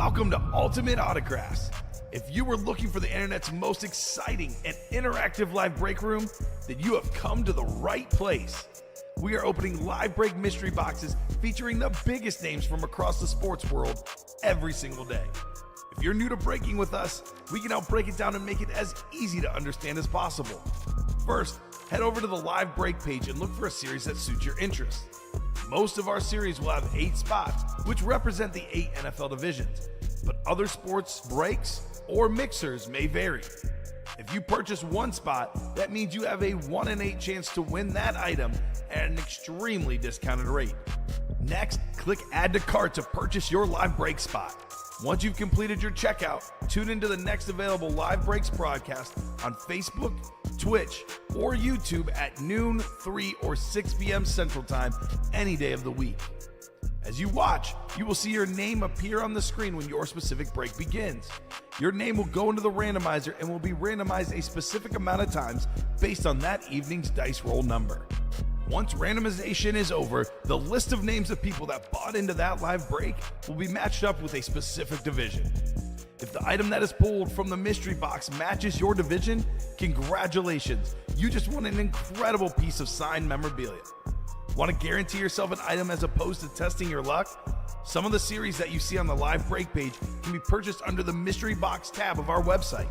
Welcome to Ultimate Autographs. If you were looking for the internet's most exciting and interactive live break room, then you have come to the right place. We are opening live break mystery boxes featuring the biggest names from across the sports world every single day. If you're new to breaking with us, we can help break it down and make it as easy to understand as possible. First, head over to the live break page and look for a series that suits your interests. Most of our series will have 8 spots, which represent the 8 NFL divisions, but other sports breaks or mixers may vary. If you purchase one spot, that means you have a 1 in 8 chance to win that item at an extremely discounted rate. Next, click Add to Cart to purchase your live break spot. Once you've completed your checkout, tune into the next available live breaks broadcast on Facebook, Twitch, or YouTube at noon, 3, or 6 p.m. Central Time any day of the week. As you watch, you will see your name appear on the screen when your specific break begins. Your name will go into the randomizer and will be randomized a specific amount of times based on that evening's dice roll number. Once randomization is over, the list of names of people that bought into that live break will be matched up with a specific division. If the item that is pulled from the mystery box matches your division, congratulations, you just won an incredible piece of signed memorabilia. Want to guarantee yourself an item as opposed to testing your luck? Some of the series that you see on the live break page can be purchased under the mystery box tab of our website.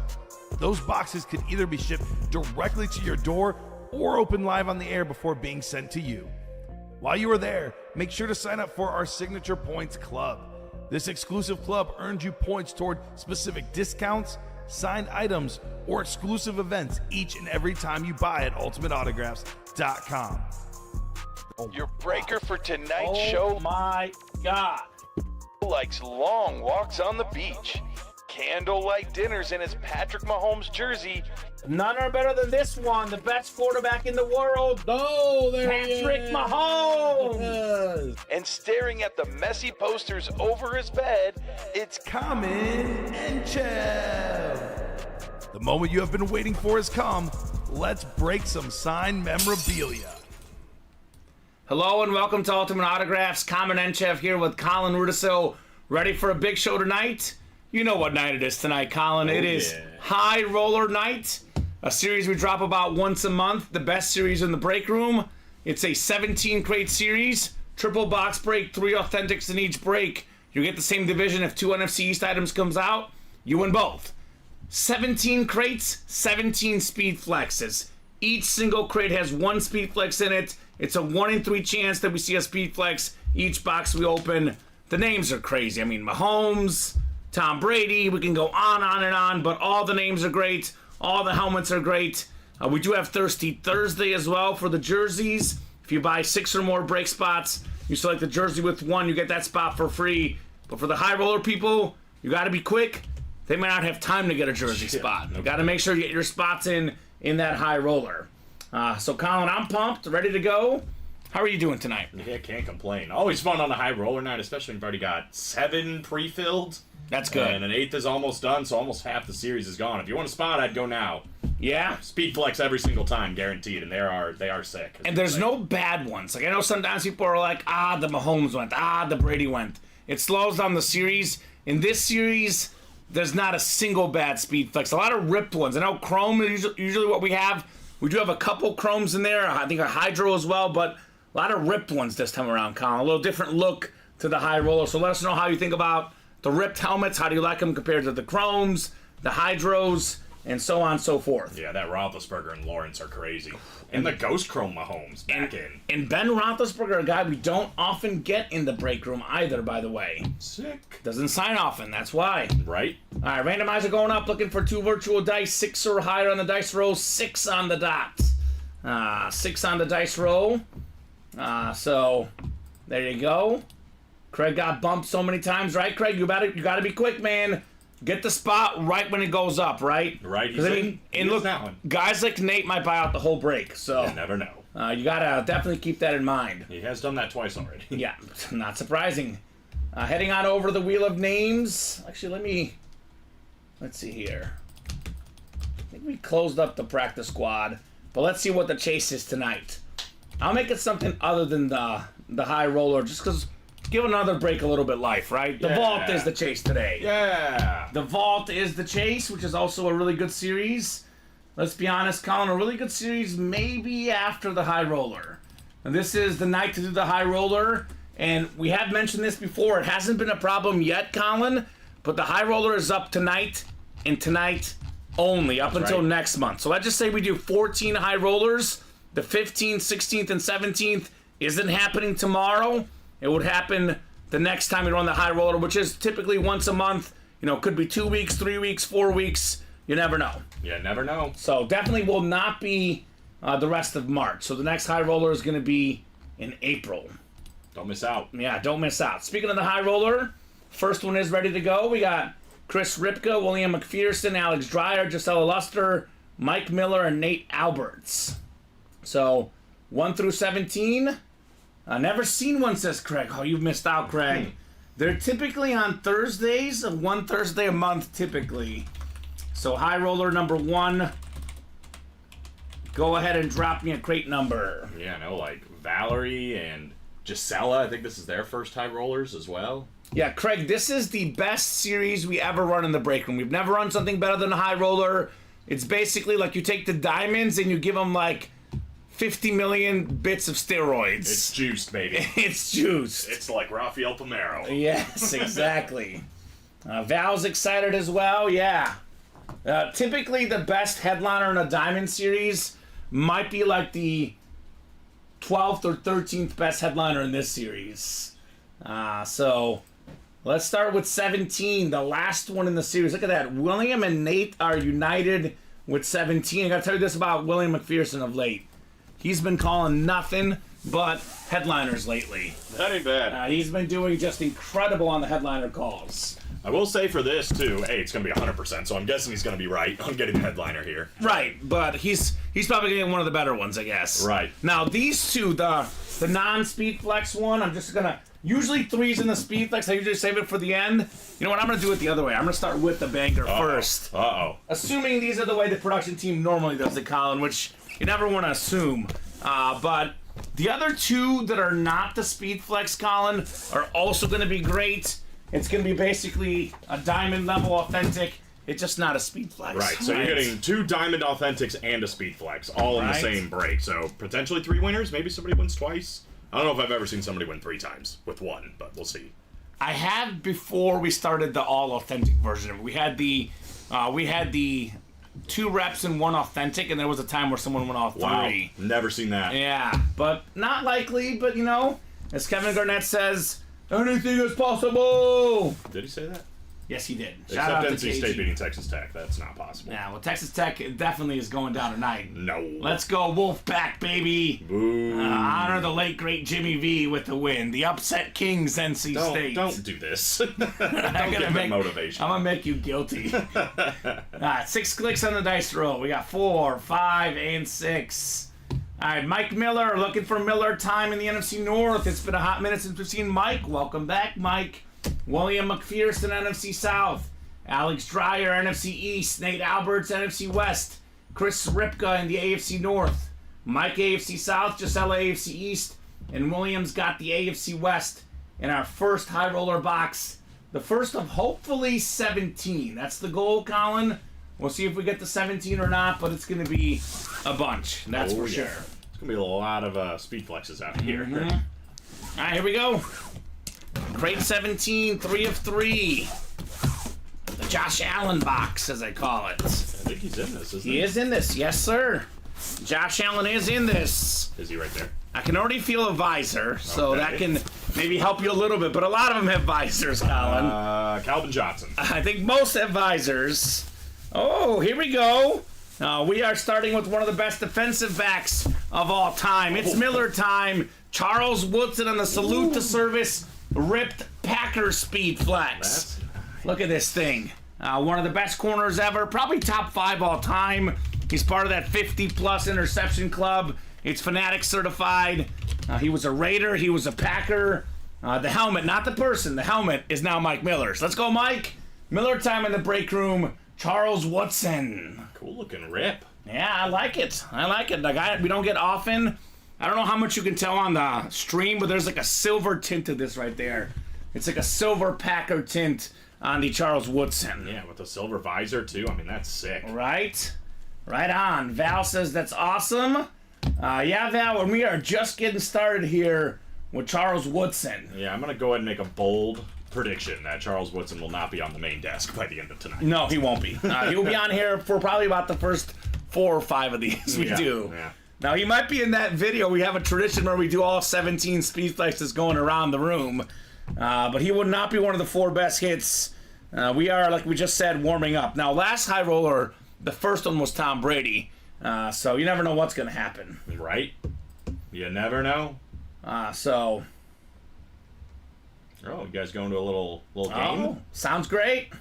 Those boxes can either be shipped directly to your door or open live on the air before being sent to you. While you are there, make sure to sign up for our Signature Points Club. This exclusive club earns you points toward specific discounts, signed items, or exclusive events each and every time you buy at ultimateautographs.com. Your breaker for tonight's show. Oh my God. Likes long walks on the beach, candlelight dinners in his Patrick Mahomes jersey, None are better than this one, the best quarterback in the world. Oh, there Patrick Mahomes. Yes. and staring at the messy posters over his bed, it's Kamen Entchev. The moment you have been waiting for has come. Let's break some signed memorabilia. Hello and welcome to Ultimate Autographs. Kamen Entchev here with Colin Rudisil. Ready for a big show tonight? You know what night it is tonight, Colin. It is High Roller Night, a series we drop about once a month, the best series in the break room. It's a 17 crate series, triple box break, 3 authentics in each break. You get the same division. If 2 NFC East items comes out, you win both. 17 crates, 17 speed flexes. Each single crate has 1 speed flex in it. It's a 1 in 3 chance that we see a speed flex each box we open. The names are crazy. I mean, Mahomes, Tom Brady, we can go on and on, but all the names are great. All the helmets are great. We do have Thirsty Thursday as well for the jerseys. If you buy 6 or more break spots, you select the jersey with 1, you get that spot for free. But for the high roller people, you got to be quick. They may not have time to get a jersey spot. You got to make sure you get your spots in that high roller. So Colin, I'm pumped, ready to go. How are you doing tonight? Yeah, can't complain. Always fun on a high roller night, especially when you've already got 7 pre-filled. That's good. And an 8th is almost done, so almost half the series is gone. If you want a spot, I'd go now. Yeah? Speed flex every single time, guaranteed, and they are sick. And there's no bad ones. Like, I know sometimes people are like, the Mahomes went, the Brady went. It slows down the series. In this series, there's not a single bad speed flex. A lot of ripped ones. I know Chrome is usually what we have. We do have a couple Chromes in there. I think a Hydro as well, but a lot of ripped ones this time around, Colin. A little different look to the high roller. So let us know how you think about the ripped helmets. How do you like them compared to the Chromes, the Hydros, and so on and so forth? Yeah, that Roethlisberger and Lawrence are crazy. And the Ghost Chrome Mahomes back in. And Ben Roethlisberger, a guy we don't often get in the break room either, by the way. Sick. Doesn't sign often, that's why. Right? All right, randomizer going up, looking for 2 virtual dice, 6 or higher on the dice roll, 6 on the dot. 6 on the dice roll. So, there you go. Craig got bumped so many times, right, Craig? You gotta be quick, man. Get the spot right when it goes up, right? Right. Because I mean, and look, that one. guys like Nate might buy out the whole break, so You never know. you gotta definitely keep that in mind. He has done that twice already. Yeah, not surprising. Heading on over the wheel of names. Actually, let's see here. I think we closed up the practice squad, but let's see what the chase is tonight. I'll make it something other than the high roller, just because give another break a little bit life, right? The Yeah. Vault is the chase today. Yeah. The Vault is the chase, which is also a really good series. Let's be honest, Colin, a really good series maybe after the High Roller. And this is the night to do the High Roller, and we have mentioned this before. It hasn't been a problem yet, Colin, but the High Roller is up tonight and tonight only, up until right. next month. So let's just say we do 14 High Rollers. The 15th, 16th, and 17th isn't happening tomorrow. It would happen the next time we run the High Roller, which is typically once a month. You know, could be 2 weeks, 3 weeks, 4 weeks. You never know. You never know. So definitely will not be the rest of March. So the next High Roller is going to be in April. Don't miss out. Yeah, don't miss out. Speaking of the High Roller, first one is ready to go. We got Chris Ripka, William McPherson, Alex Dreyer, Gisela Luster, Mike Miller, and Nate Alberts. So 1 through 17. Never seen one, says Craig. Oh, you've missed out, Craig. They're typically on Thursdays, one Thursday a month, typically. So High Roller number 1. Go ahead and drop me a crate number. Yeah, no, like Valerie and Gisela. I think this is their first High Rollers as well. Yeah, Craig, this is the best series we ever run in the break room. We've never run something better than a High Roller. It's basically like you take the diamonds and you give them like 50 million bits of steroids. It's juiced, baby. It's juiced. It's like Rafael Pomero. Yes, exactly. Val's excited as well, yeah. Typically, the best headliner in a Diamond series might be like the 12th or 13th best headliner in this series. So, let's start with 17, the last one in the series. Look at that. William and Nate are united with 17. I gotta tell you this about William McPherson of late. He's been calling nothing but headliners lately. That ain't bad. He's been doing just incredible on the headliner calls. I will say for this, too, hey, it's going to be 100%, so I'm guessing he's going to be right on getting the headliner here. Right, but he's probably getting one of the better ones, I guess. Right. Now, these two, the non-speed flex one, I'm just going to... Usually 3's in the speed flex. I usually save it for the end. You know what? I'm going to do it the other way. I'm going to start with the banker first. Uh-oh. Assuming these are the way the production team normally does it, Colin, which you never want to assume. But the other two that are not the speed flex, Colin, are also going to be great. It's going to be basically a diamond level authentic. It's just not a speed flex. Right, so you're getting 2 diamond authentics and a speed flex, all in the same break. So potentially 3 winners. Maybe somebody wins twice. I don't know if I've ever seen somebody win 3 times with one, but we'll see. I have before we started the all authentic version of it. We had the 2 reps and 1 authentic, and there was a time where someone went all 3. Wow, never seen that. Yeah, but not likely. But you know, as Kevin Garnett says, anything is possible. Did he say that? Yes, he did. Except Shout out to NC KG. State beating Texas Tech. That's not possible. Yeah, well, Texas Tech definitely is going down tonight. No. Let's go Wolfpack, baby. Boo. Honor the late, great Jimmy V with the win. The upset Kings, NC State. Don't do this. Don't give them motivation. I'm going to make you guilty. All right, 6 clicks on the dice roll. We got 4, 5, and 6. All right, Mike Miller, looking for Miller time in the NFC North. It's been a hot minute since we've seen Mike. Welcome back, Mike. William McPherson, NFC South. Alex Dreyer, NFC East. Nate Alberts, NFC West. Chris Ripka in the AFC North. Mike, AFC South. Gisela, AFC East. And Williams got the AFC West in our first high roller box. The first of hopefully 17. That's the goal, Colin. We'll see if we get the 17 or not, but it's going to be a bunch. That's for sure. It's going to be a lot of speed flexes out here. All right, here we go. Crate 17, 3 of 3. The Josh Allen box, as I call it. I think he's in this, isn't he? He is in this, yes, sir. Josh Allen is in this. Is he right there? I can already feel a visor, so Okay. that can maybe help you a little bit, but a lot of them have visors, Colin. Calvin Johnson. I think most have visors. Oh, here we go. We are starting with one of the best defensive backs of all time. It's Miller time. Charles Woodson on the salute to service ripped Packer speed flex. That's nice. Look at this thing. One of the best corners ever, probably top 5 all time. He's part of that 50-plus interception club. It's Fanatic certified. He was a Raider. He was a Packer. The helmet, not the person. The helmet is now Mike Miller's. Let's go, Mike. Miller time in the break room. Charles Woodson. Cool looking rip. Yeah, I like it. I like it. The guy we don't get often. I don't know how much you can tell on the stream, but there's like a silver tint to this right there. It's like a silver Packard tint on the Charles Woodson. Yeah, with the silver visor too. I mean, that's sick. Right? Right on. Val says that's awesome. Yeah, Val, and we are just getting started here with Charles Woodson. Yeah, I'm going to go ahead and make a bold prediction that Charles Woodson will not be on the main desk by the end of tonight. No, he won't be. He'll be on here for probably about the first 4 or 5 of these we do. Yeah. Now, he might be in that video. We have a tradition where we do all 17 speed flexes going around the room. But he would not be one of the 4 best hits. We are, like we just said, warming up. Now, last high roller, the first one was Tom Brady. So you never know what's going to happen. Right? You never know. So... Oh, you guys going to a little game? Oh, sounds great.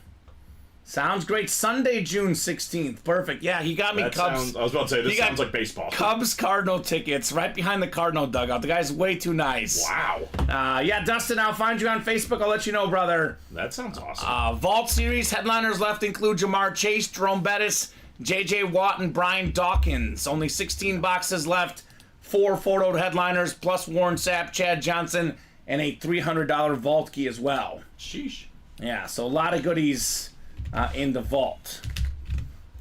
Sounds great. Sunday, June 16th. Perfect. Yeah, he got me That Cubs. sounds, I was about to say, this He got sounds like baseball. Cubs Cardinal tickets right behind the Cardinal dugout. The guy's way too nice. Wow. Yeah, Dustin, I'll find you on Facebook. I'll let you know, brother. That sounds awesome. Vault Series headliners left include Jamar Chase, Jerome Bettis, J.J. Watt, and Brian Dawkins. Only 16 boxes left. 4 photo headliners, plus Warren Sapp, Chad Johnson, and a $300 vault key as well. Sheesh. Yeah, so a lot of goodies in the vault.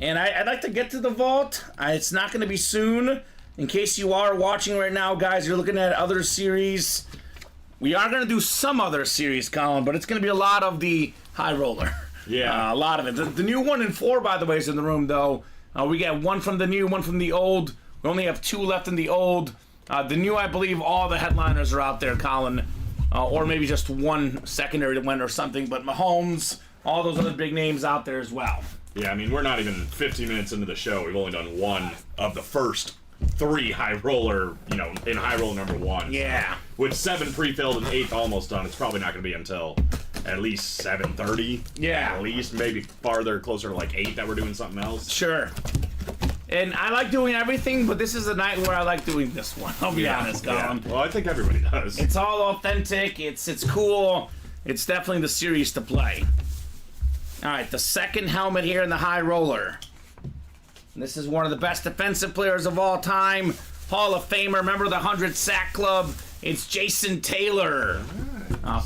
And I'd like to get to the vault. It's not going to be soon. In case you are watching right now, guys, you're looking at other series. We are going to do some other series, Colin, but it's going to be a lot of the high roller. Yeah. A lot of it. The new 1 and 4, by the way, is in the room, though. We get 1 from the new, 1 from the old. We only have 2 left in the old. The new, I believe, all the headliners are out there, Colin. Or maybe just 1 secondary to win or something. But Mahomes, all those other big names out there as well. Yeah, I mean, we're not even 15 minutes into the show. We've only done 1 of the first 3 high roller, in high roll number 1. Yeah. So, with 7 pre-filled and 8 almost done, it's probably not going to be until at least 7:30. Yeah. At least, maybe farther, closer to like 8 that we're doing something else. Sure. And I like doing everything, but this is a night where I like doing this one. I'll be honest, Colin. Yeah. Well, I think everybody does. It's all authentic. It's cool. It's definitely the series to play. All right, the second helmet here in the high roller. This is one of the best defensive players of all time. Hall of Famer, member of the 100 Sack Club. It's Jason Taylor.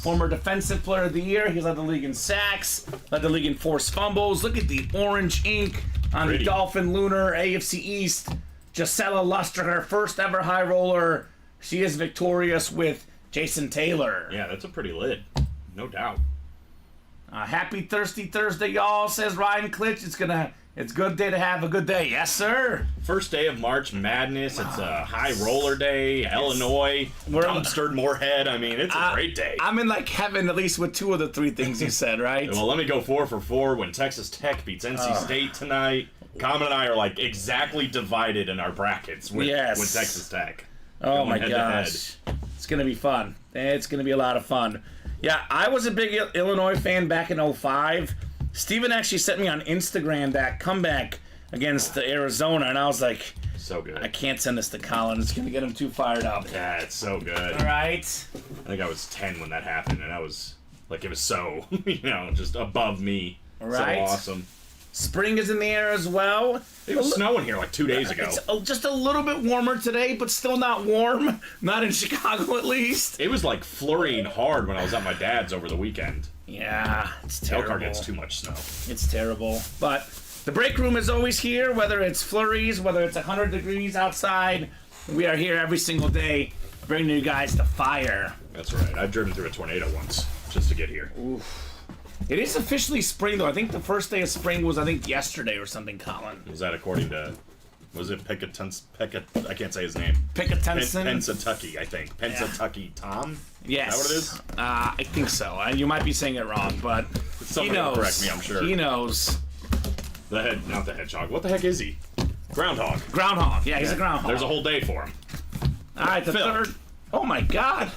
Former defensive player of the year. He's led the league in sacks, led the league in forced fumbles. Look at the orange ink on Pretty. the Dolphin Lunar AFC East. Gisela Luster, her first ever high roller. She is victorious with Jason Taylor. Yeah, that's a pretty lid. No doubt. Happy Thirsty Thursday, y'all, says Ryan Klitsch. It's a good day to have a good day. Yes, sir. First day of March Madness. It's a high roller day. Illinois. Dumpstered Moorhead. I mean, it's a great day. I'm in like heaven at least with 2 of the 3 things you said, right? Well, let me go 4 for 4 when Texas Tech beats NC State tonight. Common and I are like exactly divided in our brackets with Texas Tech. Oh Going my head to gosh. It's going to be fun. It's going to be a lot of fun. Yeah, I was a big Illinois fan back in 05. Steven actually sent me on Instagram that comeback against Arizona, and I was like, so good. I can't send this to Colin. It's going to get him too fired up. Yeah, it's so good. All right. I think I was 10 when that happened, and I was like, it was so, just above me. All right. So awesome. Spring is in the air as well. It was snowing here like 2 days ago. It's just a little bit warmer today, but still not warm. Not in Chicago, at least. It was like flurrying hard when I was at my dad's over the weekend. Yeah, it's terrible. Elkhart gets too much snow. It's terrible. But the break room is always here, whether it's flurries, whether it's 100 degrees outside. We are here every single day, bringing you guys the fire. That's right. I've driven through a tornado once just to get here. Oof. It is officially spring, though. I think the first day of spring was, yesterday or something, Colin. Was that according to... Was it I can't say his name. Pickatunson? Pensatucky, I think. Pensatucky Tom? Yes. Is that what it is? I think so. You might be saying it wrong, but Somebody will correct me, I'm sure. He knows. Not the hedgehog. What the heck is he? Groundhog. Groundhog. Yeah, he's a groundhog. There's a whole day for him. All right, the third. Oh my God,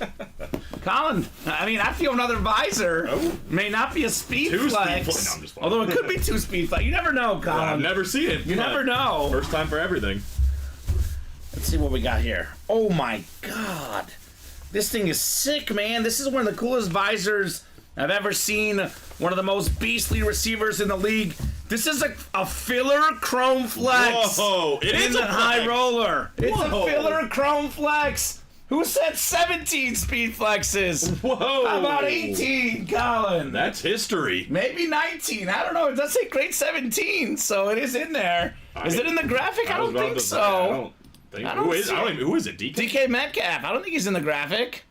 Colin! I feel another visor. Oh. May not be a speed Two flex. speed flex. No, I'm just playing. Although it could be 2 speed flex. You never know, Colin. I've never seen it. You never know. First time for everything. Let's see what we got here. Oh my God, this thing is sick, man. This is one of the coolest visors I've ever seen one of the most beastly receivers in the league. This is a filler chrome flex. Whoa, it is a high flex. roller. It's Whoa. a filler chrome flex. Who said 17 speed flexes? Whoa. How about 18, Colin? That's history. Maybe 19. I don't know. It does say grade 17, so it is in there. Is it in the graphic? I don't think so. I don't think. Who is it? DK? DK Metcalf. I don't think he's in the graphic.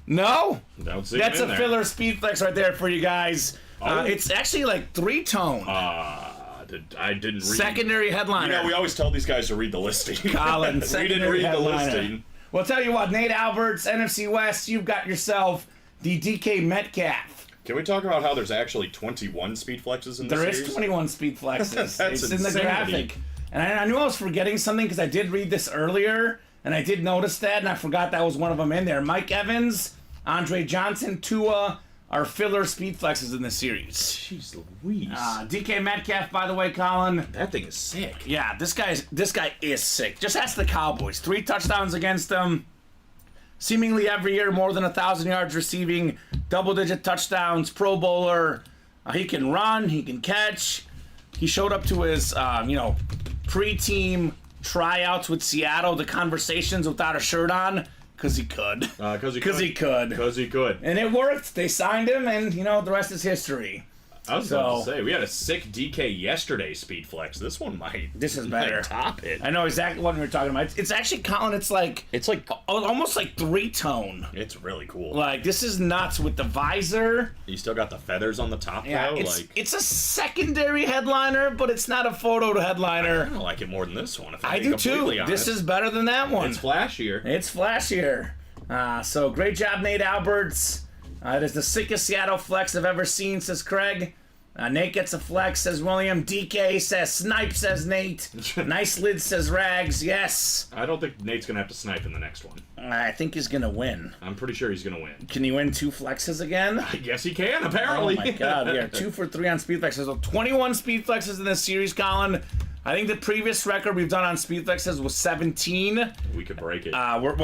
No? Don't see That's him a in there. filler speed flex right there for you guys. It's actually like 3-tone. I didn't read. Secondary headliner. You know, we always tell these guys to read the listing. Colin, we didn't secondary read the headliner. listing. Well, tell you what, Nate Alberts, NFC West, you've got yourself the DK Metcalf. Can we talk about how there's actually 21 speed flexes in this There series? is 21 speed flexes. That's It's in the insanity. graphic. And I knew I was forgetting something because I did read this earlier, and I did notice that, and I forgot that was one of them in there. Mike Evans, Andre Johnson, Tua are filler speed flexes in this series. Jeez Louise. DK Metcalf, by the way, Colin. That thing is sick. Yeah, this guy is sick. Just ask the Cowboys. 3 touchdowns against them. Seemingly every year, more than 1,000 yards receiving, double-digit touchdowns, Pro Bowler. He can run. He can catch. He showed up to his, pre-team tryouts with Seattle, the conversations without a shirt on, because he could. Because he could. Because he could. And it worked. They signed him, and, the rest is history. I was about to say, we had a sick DK yesterday speed flex. This one might. This is better. Might top it. I know exactly what we were talking about. It's actually, Colin, it's like almost like 3-tone. It's really cool. Like, this is nuts with the visor. You still got the feathers on the top, Yeah, though. it's a secondary headliner, but it's not a photo headliner. I like it more than this one. If I'm I being do too. completely honest. This is better than that one. It's flashier. It's flashier. So great job, Nate Alberts. It is the sickest Seattle flex I've ever seen, says Craig. Nate gets a flex, says William. DK says snipe, says Nate. Nice lid, says Rags. Yes. I don't think Nate's gonna have to snipe in the next one. I think he's gonna win. I'm pretty sure he's gonna win. Can he win 2 flexes again? I guess he can, Oh apparently. my god, we are 2 for 3 on speed flexes. So 21 speed flexes in this series, Colin. I think the previous record we've done on speed flexes was 17. We could break it. We're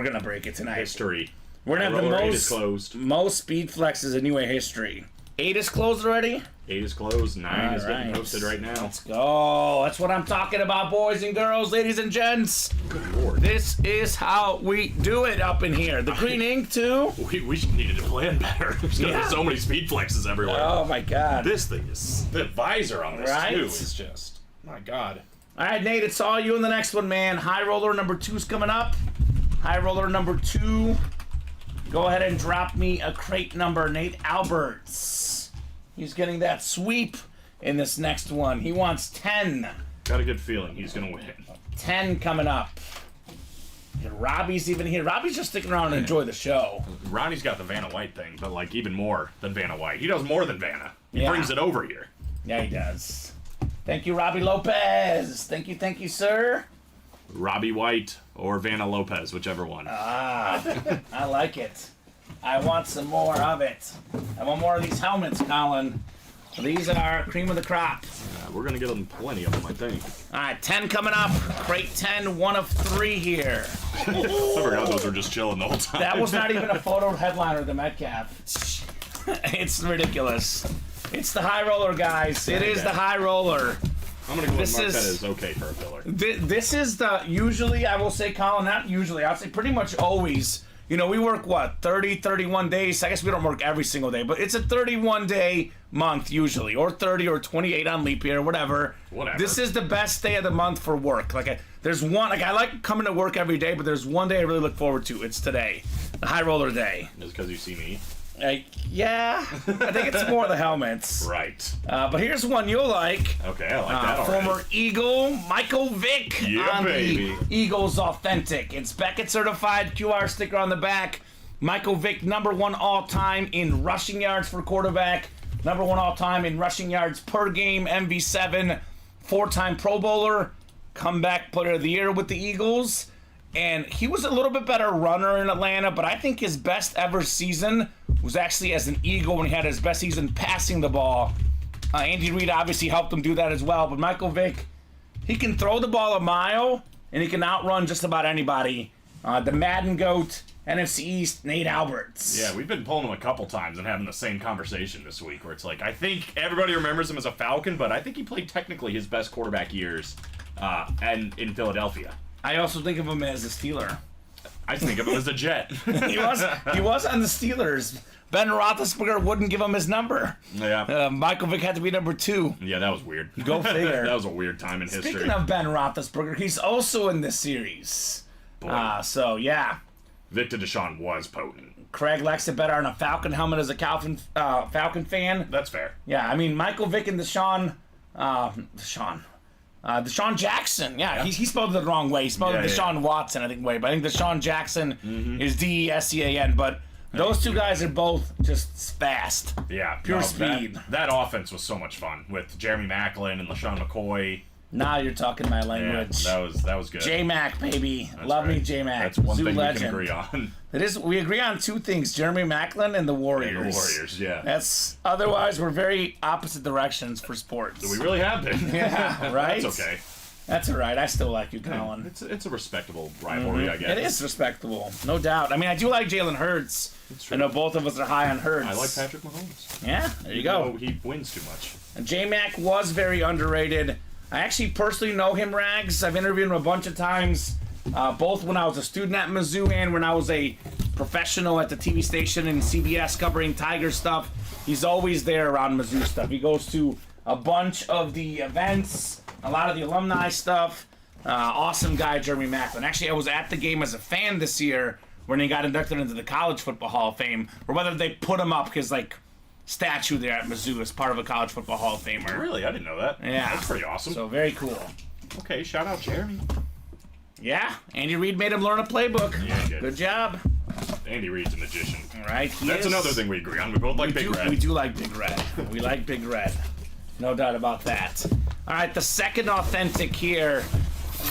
gonna break it tonight. History. We're gonna have the Roller 8 is closed. most speed flexes in UA history. 8 is closed already? 8 is closed. 9 is getting Alright. posted right now. Let's go. That's what I'm talking about, boys and girls, ladies and gents. Good lord. This is how we do it up in here. The green ink too. We needed to plan better. There's gonna Yeah. be so many speed flexes everywhere. Oh my god. This thing is the visor on this Right? too is just my god. All right, Nate, it's all you in the next one, man. High roller number 2's coming up. High roller number 2. Go ahead and drop me a crate number, Nate Alberts. He's getting that sweep in this next one. He wants 10. Got a good feeling he's gonna win. 10 coming up. And Robbie's even here. Robbie's just sticking around and enjoy the show. Ronnie's got the Vanna White thing, but like even more than Vanna White. He does more than Vanna. He Yeah. brings it over here. Yeah, he does. Thank you, Robbie Lopez. Thank you, sir. Robbie White or Vanna Lopez, whichever one. I like it. I want some more of it. I want more of these helmets, Colin. These are cream of the crop. We're gonna get them plenty of them, I think. All right, 10 coming up. Crate 10, 1 of 3 here. I forgot those were just chilling the whole time. That was not even a photo headliner, the Metcalf. It's ridiculous. It's the high roller, guys. It is the high roller. I'm gonna go This and mark is- that as okay for a filler. This is the, usually, I will say, Colin, not usually, I'll say pretty much always, we work, 30, 31 days? I guess we don't work every single day, but it's a 31-day month usually, or 30 or 28 on leap year, whatever. This is the best day of the month for work. There's one, I like coming to work every day, but there's one day I really look forward to. It's today, the high roller day. Just because you see me. Yeah, I think it's more the helmets. Right. But here's one you'll like. Okay, I like that already. Former Eagle, Michael Vick Yeah, on baby. the Eagles Authentic. It's Beckett certified, QR sticker on the back. Michael Vick, #1 all-time in rushing yards for quarterback. #1 all-time in rushing yards per game, MV7. 4-time Pro Bowler, comeback player of the year with the Eagles. And he was a little bit better runner in Atlanta, but I think his best ever season was actually as an Eagle when he had his best season passing the ball. Andy Reid obviously helped him do that as well, but Michael Vick, he can throw the ball a mile, and he can outrun just about anybody. The Madden GOAT, NFC East, Nate Alberts. Yeah, we've been pulling him a couple times and having the same conversation this week where it's like, I think everybody remembers him as a Falcon, but I think he played technically his best quarterback years and in Philadelphia. I also think of him as a Steeler. I think of him as a Jet. He was on the Steelers. Ben Roethlisberger wouldn't give him his number. Yeah. Michael Vick had to be number 2. Yeah, that was weird. Go figure. That was a weird time in history. Speaking of Ben Roethlisberger, he's also in this series. So, yeah. Victor Deshaun was potent. Craig likes it better on a Falcon helmet as a Falcon fan. That's fair. Yeah, I mean, Michael Vick and Deshaun Jackson. Yeah. He spelled it the wrong way. He spelled it Deshaun Watson, I think, way. But I think Deshaun Jackson is D-E-S-C-A-N. But those two guys are both just fast. Yeah. Pure speed. That offense was so much fun with Jeremy Maclin and LaShawn McCoy. Now you're talking my language. Yeah, that was good. J-Mac, baby. That's Love right. me, J-Mac. That's one Zoo thing legend. we can agree on. We agree on 2 things, Jeremy Maclin and the Warriors. And the Warriors, yeah. Otherwise, we're very opposite directions for sports. We really have been. Yeah, right? That's okay. That's all right. I still like you, Colin. It's a respectable rivalry, I guess. It is respectable, no doubt. I mean, I do like Jalen Hurts. I know both of us are high on Hurts. I like Patrick Mahomes. Yeah, there you go. He wins too much. J-Mac was very underrated. I actually personally know him, Rags. I've interviewed him a bunch of times, both when I was a student at Mizzou and when I was a professional at the TV station in CBS covering Tiger stuff. He's always there around Mizzou stuff. He goes to a bunch of the events, a lot of the alumni stuff. Awesome guy, Jeremy Maclin. Actually, I was at the game as a fan this year when he got inducted into the College Football Hall of Fame, or whether they put him up because, like, statue there at Mizzou as part of a College Football Hall of Famer. Really? I didn't know that. Yeah. That's pretty awesome. So, very cool. Okay, shout out Jeremy. Yeah, Andy Reid made him learn a playbook. Yeah, he did. Good job. Andy Reid's a magician. All right, That's another thing we agree on. We both like Big Red. We do like Big Red. We like Big Red. No doubt about that. All right, the second authentic here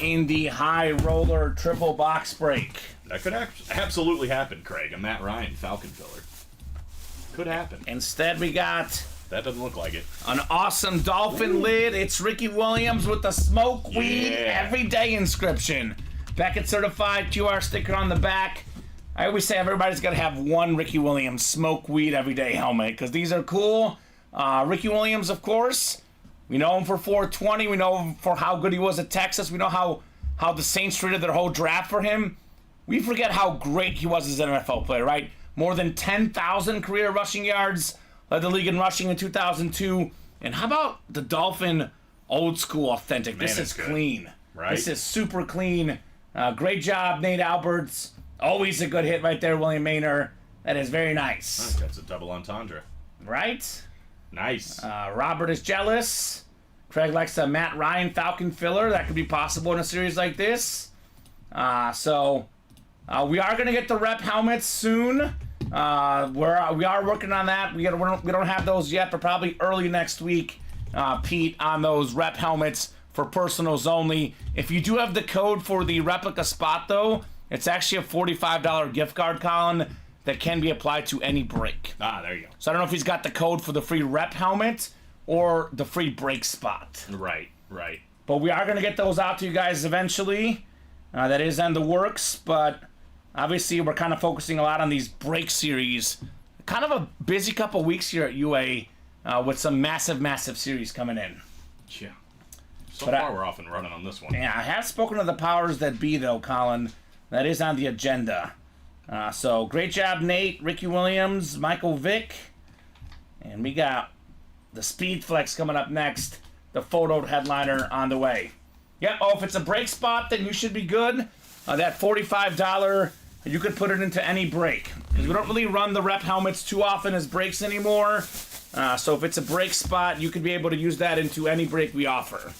in the high roller triple box break. That could absolutely happen, Craig. A Matt Ryan Falcon filler. Could happen. Instead, we got That doesn't look like it. an awesome dolphin lid. It's Ricky Williams with the smoke weed everyday inscription. Beckett certified QR sticker on the back. I always say everybody's got to have one Ricky Williams smoke weed everyday helmet because these are cool. Ricky Williams, of course. We know him for 420. We know him for how good he was at Texas. We know how the Saints treated their whole draft for him. We forget how great he was as an NFL player, right? More than 10,000 career rushing yards. Led the league in rushing in 2002. And how about the Dolphin old school authentic? This is clean. Right. This is super clean. Great job, Nate Alberts. Always a good hit right there, William Maynor. That is very nice. That's a double entendre. Right? Nice. Robert is jealous. Craig likes a Matt Ryan Falcon filler. That could be possible in a series like this. So we are going to get the rep helmets soon. We are working on that. We don't have those yet, but probably early next week, Pete, on those rep helmets for personals only. If you do have the code for the replica spot, though, it's actually a $45 gift card, Colin, that can be applied to any break. There you go. So I don't know if he's got the code for the free rep helmet or the free break spot. Right. But we are going to get those out to you guys eventually. That is in the works, but obviously we're kind of focusing a lot on these break series. Kind of a busy couple weeks here at UA with some massive series coming in. Yeah. So far we're off and running on this one. Yeah, I have spoken to the powers that be, though, Colin. That is on the agenda. So great job, Nate, Ricky Williams, Michael Vick. And we got the Speed Flex coming up next. The photo headliner on the way. Yep, if it's a break spot, then you should be good. That $45, you could put it into any break. Because we don't really run the rep helmets too often as breaks anymore. So if it's a break spot, you could be able to use that into any break we offer.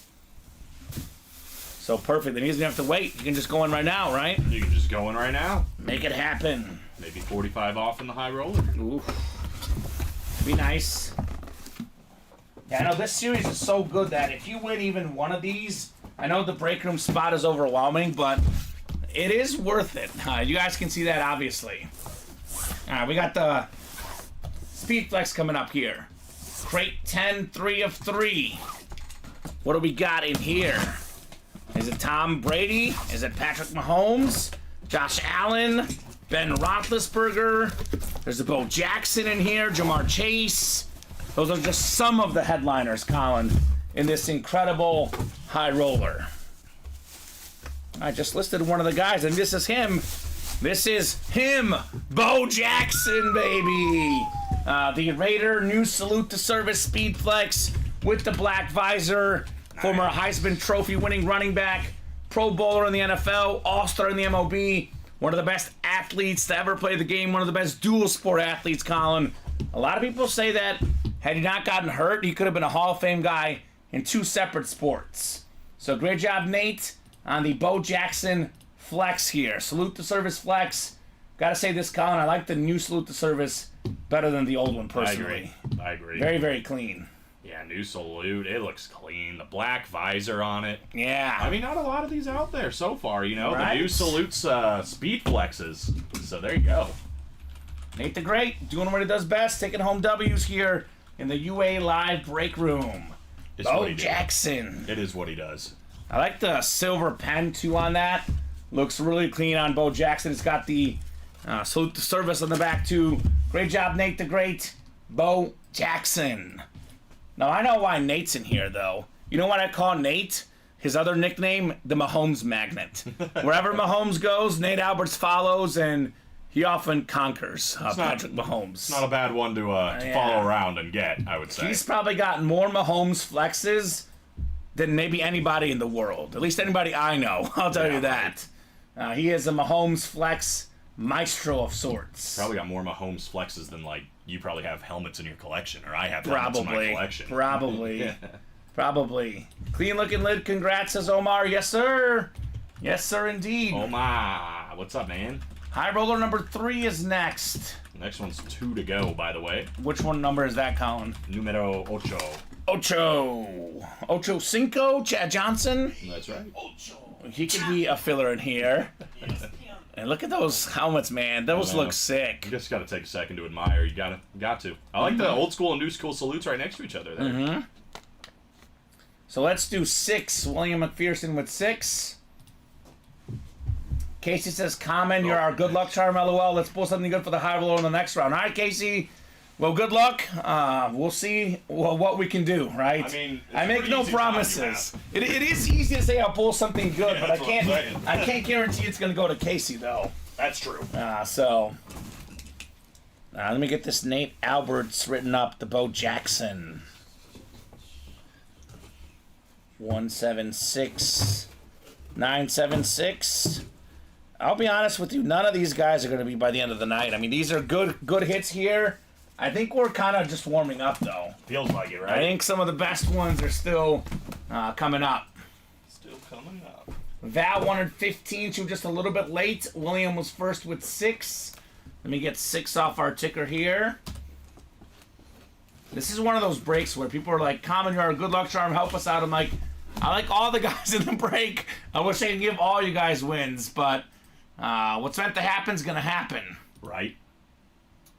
So perfect. Then he doesn't have to wait. You can just go in right now, right? You can just go in right now. Make it happen. Maybe 45 off in the high roller. Oof. Be nice. Yeah, I know this series is so good that if you win even one of these, I know the break room spot is overwhelming, but it is worth it. You guys can see that, obviously. We got the Speed Flex coming up here. Crate 10, 3 of 3. What do we got in here? Is it Tom Brady? Is it Patrick Mahomes? Josh Allen? Ben Roethlisberger. There's a Bo Jackson in here. Jamar Chase. Those are just some of the headliners, Colin, in this incredible high roller. I just listed one of the guys, and this is him. This is him, Bo Jackson, baby. The Raider, new salute to service speed flex with the black visor. Nice. Former Heisman Trophy winning running back, Pro Bowler in the NFL, All-Star in the MLB. One of the best athletes to ever play the game. One of the best dual sport athletes, Colin. A lot of people say that had he not gotten hurt, he could have been a Hall of Fame guy in 2 separate sports. So great job, Nate, on the Bo Jackson flex here. Salute to service flex. Gotta say this, Colin, I like the new salute to service better than the old one, personally. I agree. Very, very clean. Yeah, new salute. It looks clean. The black visor on it. Yeah. I mean, not a lot of these out there so far, you know. Right. The new salutes speed flexes. So there you go. Nate the Great, doing what he does best, taking home W's here in the UA Live break room. It's Bo Jackson. It is what he does. I like the silver pen, too, on that. Looks really clean on Bo Jackson. It's got the salute to service on the back, too. Great job, Nate the Great. Bo Jackson. Now, I know why Nate's in here, though. You know what I call Nate? His other nickname? The Mahomes Magnet. Wherever Mahomes goes, Nate Alberts follows, and he often conquers Patrick Mahomes. It's not a bad one to follow around and get, I would say. He's probably gotten more Mahomes flexes than maybe anybody in the world. At least anybody I know. I'll tell you that. He is a Mahomes flex maestro of sorts. Probably got more Mahomes flexes than, like, you probably have helmets in your collection, or I have helmets in my collection. Probably. Probably. Clean looking lid. Congrats, says Omar. Yes, sir. Yes, sir, indeed. Omar. What's up, man? High roller number 3 is next. Next one's 2 to go, by the way. Which one number is that, Colin? Numero 8. Ocho Cinco, Chad Johnson. That's right. He could be a filler in here. And look at those helmets, man. Those look sick. You just got to take a second to admire. You got to. I like the old school and new school salutes right next to each other there. Mm-hmm. So let's do 6. William McPherson with 6. Casey says, Kamen, you're our good luck charm, LOL. Let's pull something good for the high roller in the next round. All right, Casey. Well, good luck. We'll see what we can do, right? I mean, I make no promises. It is easy to say I'll pull something good, but I can't guarantee it's going to go to Casey, though. That's true. Let me get this Nate Alberts written up, the Bo Jackson. 176976. I'll be honest with you, none of these guys are going to be by the end of the night. I mean, these are good hits here. I think we're kind of just warming up, though. Feels like it, right? I think some of the best ones are still coming up. Still coming up. Val wanted 15. She was just a little bit late. William was first with 6. Let me get 6 off our ticker here. This is one of those breaks where people are like, Kamen, you're a good luck charm, help us out. I'm like, I like all the guys in the break. I wish I could give all you guys wins, but what's meant to happen is going to happen. Right.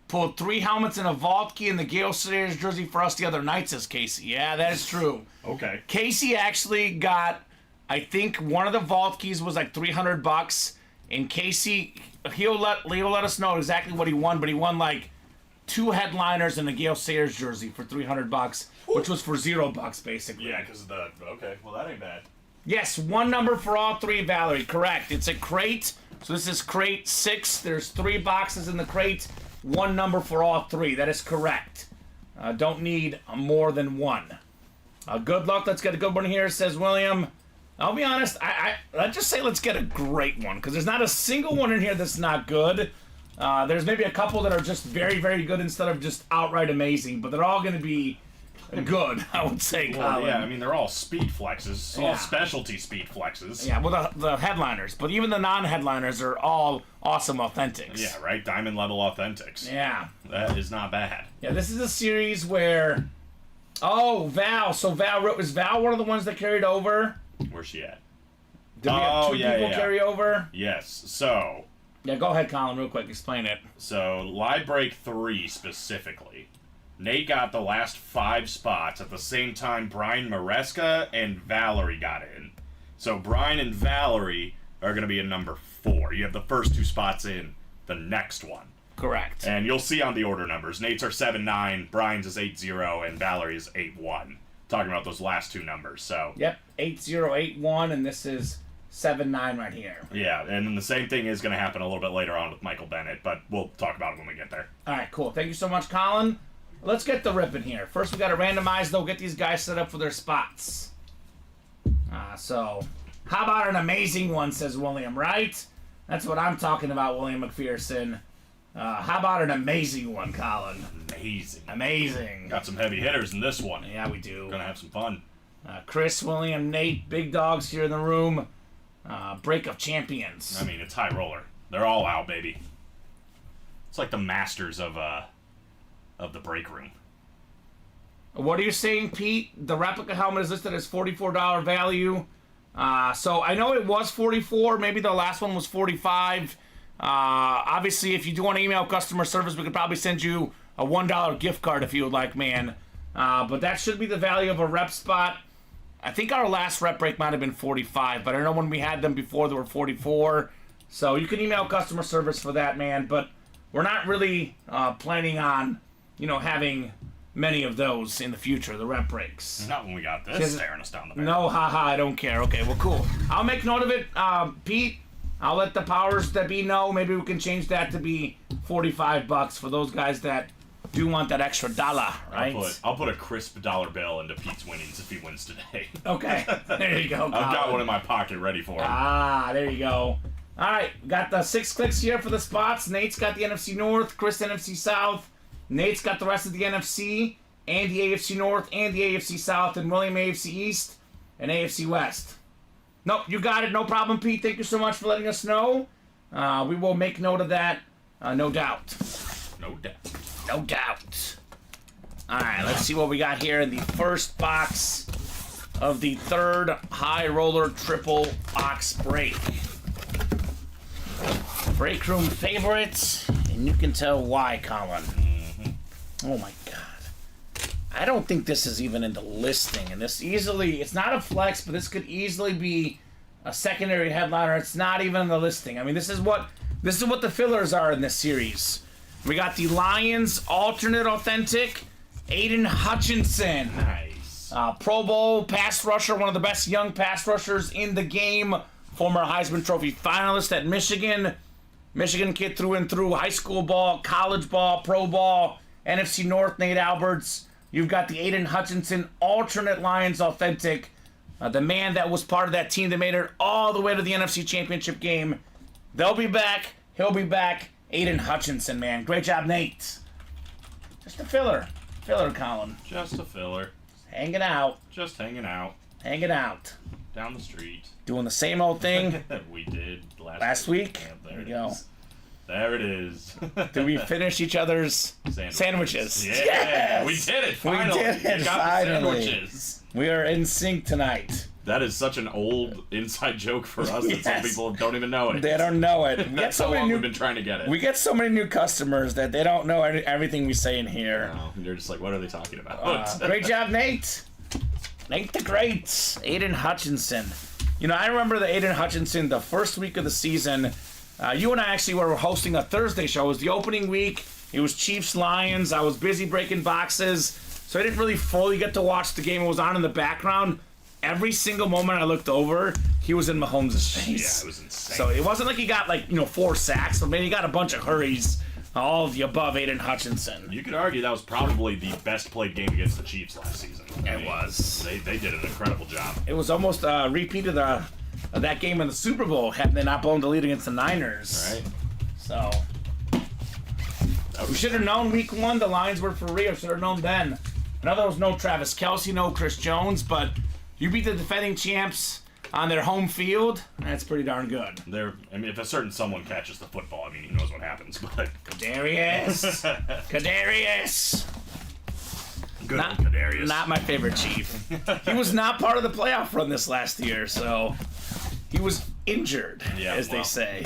Pulled 3 helmets and a vault key in the Gale Sayers jersey for us the other night, says Casey. Yeah, that is true. Okay. Casey actually got, I think one of the vault keys was like $300, and Casey, he'll let us know exactly what he won, but he won like 2 headliners and a Gale Sayers jersey for $300, which was for $0 basically. Yeah, because of the. Okay, well that ain't bad. Yes, 1 number for all 3, Valerie. Correct. It's a crate. So this is crate 6. There's 3 boxes in the crate. 1 number for all 3. That is correct. Don't need more than 1. Good luck. Let's get a good one here, says William. I'll be honest. Let's just say let's get a great one, because there's not a single one in here that's not good. There's maybe a couple that are just very, very good instead of just outright amazing, but they're all going to be good, I would say, Well, Colin. yeah, I mean, they're all speed flexes. Yeah. All specialty speed flexes. Yeah, well, the headliners, but even the non-headliners are all awesome authentics. Yeah, right? Diamond level authentics. Yeah. That is not bad. Yeah, this is a series where... Oh, Val. So is Val one of the ones that carried over? Where's she at? Did we have 2 people carry over? Yes, so... Yeah, go ahead, Colin, real quick. Explain it. So, Live Break 3 specifically. Nate got the last 5 spots at the same time Brian Maresca and Valerie got in. So Brian and Valerie are going to be in number 4. You have the first 2 spots in the next one. Correct. And you'll see on the order numbers, Nate's are 7-9, Brian's is 8-0, and Valerie's 8-1. Talking about those last two numbers, so. Yep, 8081, and this is 79 right here. Yeah, and then the same thing is going to happen a little bit later on with Michael Bennett, but we'll talk about it when we get there. All right, cool. Thank you so much, Colin. Let's get the ripping here. First, we got to randomize, though, get these guys set up for their spots. So, how about an amazing one, says William, right? That's what I'm talking about, William McPherson. How about an amazing one, Colin? Amazing. Got some heavy hitters in this one. Yeah, we do. Gonna have some fun. Chris, William, Nate, big dogs here in the room. Break of champions. I mean, it's high roller. They're all out, baby. It's like the masters of the break room. What are you saying, Pete? The replica helmet is listed as $44 value. So I know it was $44. Maybe the last one was $45. Obviously, if you do want to email customer service, we could probably send you a $1 gift card if you would like, man. But that should be the value of a rep spot. I think our last rep break might have been 45, but I know when we had them before they were 44. So you can email customer service for that, man. But we're not really planning on, having many of those in the future, the rep breaks. Not when we got this staring us down the back. No, haha, I don't care. Okay, well, cool. I'll make note of it, Pete. I'll let the powers that be know. Maybe we can change that to be $45 for those guys that do want that extra dollar, right? I'll put a crisp dollar bill into Pete's winnings if he wins today. Okay, there you go. I've got one in my pocket ready for him. There you go. All right, got the 6 clicks here for the spots. Nate's got the NFC North, Chris NFC South. Nate's got the rest of the NFC, and the AFC North, and the AFC South, and William AFC East, and AFC West. Nope, you got it. No problem, Pete. Thank you so much for letting us know. We will make note of that, no doubt. No doubt. No doubt. All right, let's see what we got here in the first box of the third high roller triple box break. Break room favorites, and you can tell why, Colin. Oh my God. I don't think this is even in the listing, and this easily, it's not a flex, but this could easily be a secondary headliner. It's not even in the listing. I mean, this is what the fillers are in this series. We got the Lions alternate authentic, Aiden Hutchinson. Nice. Pro Bowl pass rusher, one of the best young pass rushers in the game. Former Heisman Trophy finalist at Michigan. Michigan kid through and through. High school ball, college ball, pro ball. NFC North, Nate Alberts. You've got the Aiden Hutchinson alternate Lions authentic. The man that was part of that team that made it all the way to the NFC Championship game. They'll be back. He'll be back. Aiden Hutchinson, man. Great job, Nate. Just a filler. Filler column. Just a filler. Hanging out. Just hanging out. Hanging out. Down the street. Doing the same old thing. We did last week. Yeah, there we go. There it is. Did we finish each other's sandwiches? Yeah, Yes! we did it. Finally. We did it, We got finally. the sandwiches. We are in sync tonight. That is such an old inside joke for us that some Yes. people don't even know it. They don't know it. We get That's so how many long new. we've been trying to get it. We get so many new customers that they don't know everything we say in here. No, you're just like, what are they talking about? Great job, Nate. Nate the Great. Aiden Hutchinson. You know, I remember the Aiden Hutchinson the first week of the season. You and I actually were hosting a Thursday show. It was the opening week. It was Chiefs-Lions. I was busy breaking boxes, so I didn't really fully get to watch the game. It was on in the background. Every single moment I looked over, he was in Mahomes' face. Yeah, it was insane. So it wasn't like he got 4 sacks, but maybe he got a bunch of hurries. All of the above, Aiden Hutchinson. You could argue that was probably the best played game against the Chiefs last season. It was. They did an incredible job. It was almost a repeat of that game in the Super Bowl had they not blown the lead against the Niners. Right. So we should have known week 1 the Lions were for real. Should have known then. I know there was no Travis Kelce, no Chris Jones, but you beat the defending champs on their home field. That's pretty darn good. If a certain someone catches the football, who knows what happens. But Kadarius. Kadarius. Good old Kadarius. Not my favorite Chief. He was not part of the playoff run this last year, so he was injured, as they say.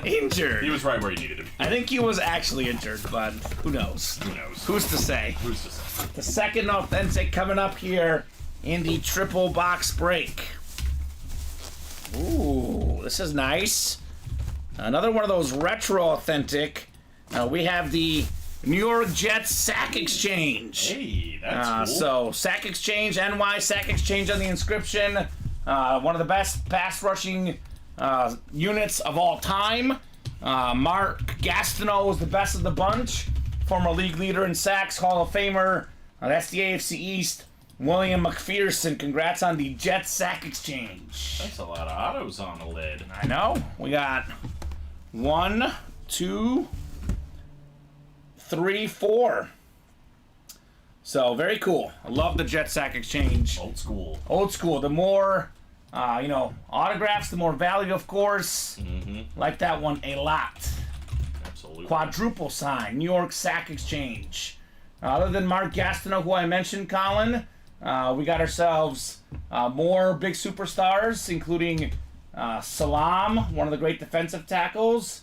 Injured. He was right where he needed to be. I think he was actually injured, but who knows? Who knows? Who's to say? Who's to say? The second authentic coming up here in the triple box break. Ooh, this is nice. Another one of those retro authentic. We have the New York Jets Sack Exchange. Hey, that's cool. So, Sack Exchange, NY Sack Exchange on the inscription. One of the best pass rushing units of all time. Mark Gastineau is the best of the bunch. Former league leader in sacks, Hall of Famer. That's the AFC East. William McPherson. Congrats on the Jets Sack Exchange. That's a lot of autos on the lid. I know. We got 1, 2, 3, 4. So, very cool. I love the Jet Sack Exchange. Old school. Old school. The more, autographs, the more value, of course. Like that one a lot. Absolutely. Quadruple sign. New York Sack Exchange. Other than Mark Gastineau, who I mentioned, Colin, we got ourselves more big superstars, including Salam, one of the great defensive tackles.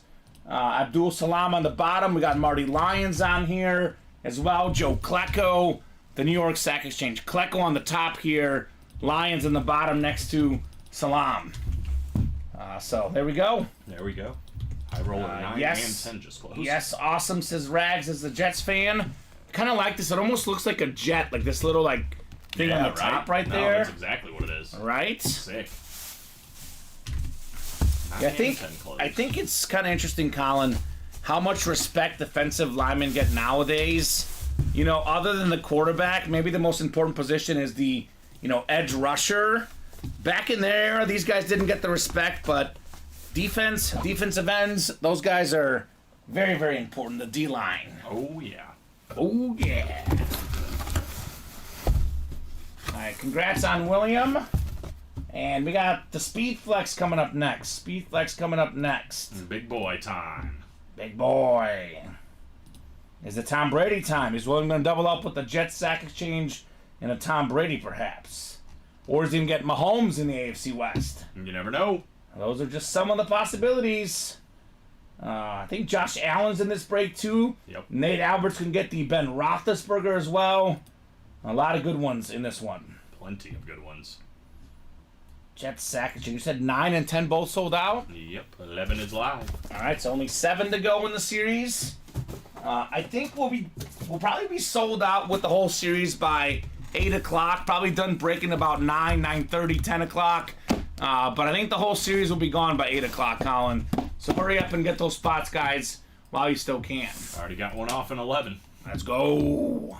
Abdul Salam on the bottom. We got Marty Lyons on here as well. Joe Klecko, the New York Sack Exchange. Klecko on the top here. Lyons on the bottom next to Salam. So there we go. There we go. High roller 9 yes. and 10 just close. Yes, awesome, says Rags as the Jets fan. Kind of like this. It almost looks like a jet, like this little thing on the top right there. No, that's exactly what it is. Right? Sick. Yeah, I think it's kind of interesting, Colin, how much respect defensive linemen get nowadays. Other than the quarterback, maybe the most important position is the, edge rusher. Back in their era, these guys didn't get the respect, but defensive ends, those guys are very, very important. The D-line. Oh, yeah. Oh, yeah. All right, congrats on William. And we got the Speed Flex coming up next. Big boy time. Big boy. Is it Tom Brady time? Is William going to double up with the Jets Sack Exchange and a Tom Brady, perhaps? Or is he going to get Mahomes in the AFC West? You never know. Those are just some of the possibilities. I think Josh Allen's in this break, too. Yep. Nate Alberts can get the Ben Roethlisberger as well. A lot of good ones in this one. Plenty of good ones. Jets Sack Exchange. You said 9 and 10 both sold out? Yep. 11 is live. All right, so only 7 to go in the series. I think we'll probably be sold out with the whole series by 8 o'clock. Probably done breaking about 9, 9:30, 10 o'clock. But I think the whole series will be gone by 8 o'clock, Colin. So hurry up and get those spots, guys, while you still can. Already got one off in 11. Let's go.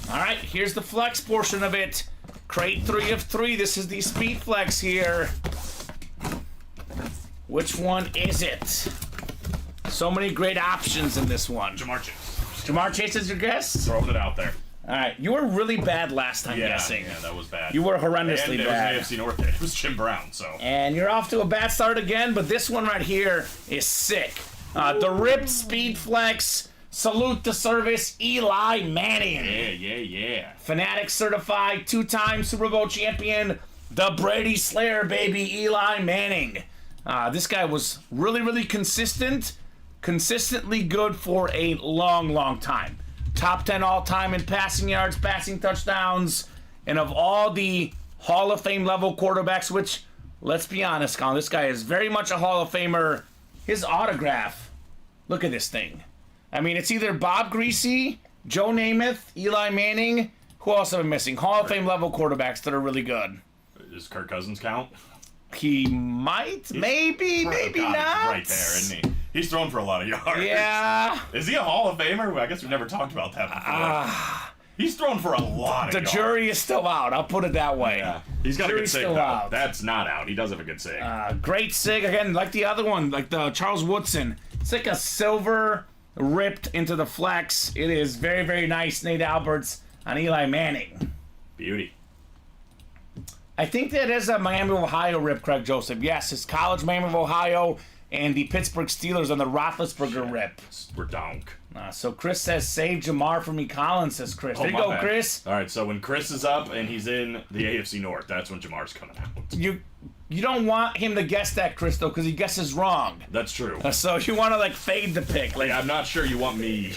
All right, here's the flex portion of it. Crate 3 of 3. This is the Speed Flex here. Which one is it? So many great options in this one. Jamar Chase. Jamar Chase is your guess? Throwing it out there. All right, you were really bad last time guessing. Yeah, that was bad. You were horrendously and bad. It was an AFC North day. It was Jim Brown, so. And you're off to a bad start again, but this one right here is sick. The ripped Speed Flex. Salute to service, Eli Manning. Yeah. Fanatic certified, 2-time Super Bowl champion, the Brady Slayer, baby, Eli Manning. This guy was really, really consistently good for a long, long time. Top 10 all-time in passing yards, passing touchdowns, and of all the Hall of Fame level quarterbacks, which, let's be honest, Colin, this guy is very much a Hall of Famer. His autograph, look at this thing. I mean, it's either Bob Greasy, Joe Namath, Eli Manning. Who else am I missing? Hall of Fame level quarterbacks that are really good. Does Kirk Cousins count? He might, maybe not. He's right there, isn't he? He's thrown for a lot of yards. Yeah. Is he a Hall of Famer? I guess we've never talked about that before. He's thrown for a lot of yards. The jury is still out. I'll put it that way. Yeah. He's got a good sig, though. Out. That's not out. He does have a good sig. Great sig. Again, like the other one, like the Charles Woodson. It's like a silver ripped into the flex. It is very, very nice. Nate Alberts on Eli Manning. Beauty. I think that is a Miami of Ohio rip, Craig Joseph. Yes, it's college Miami of Ohio and the Pittsburgh Steelers on the Roethlisberger rip. We're donk. So Chris says, save Jamar for me, Colin, says Chris. There you go, bad. Chris. All right, so when Chris is up and he's in the AFC North, that's when Jamar's coming out. You don't want him to guess that, Chris, though, because he guesses wrong. That's true. So you want to, fade the pick. I'm not sure you want me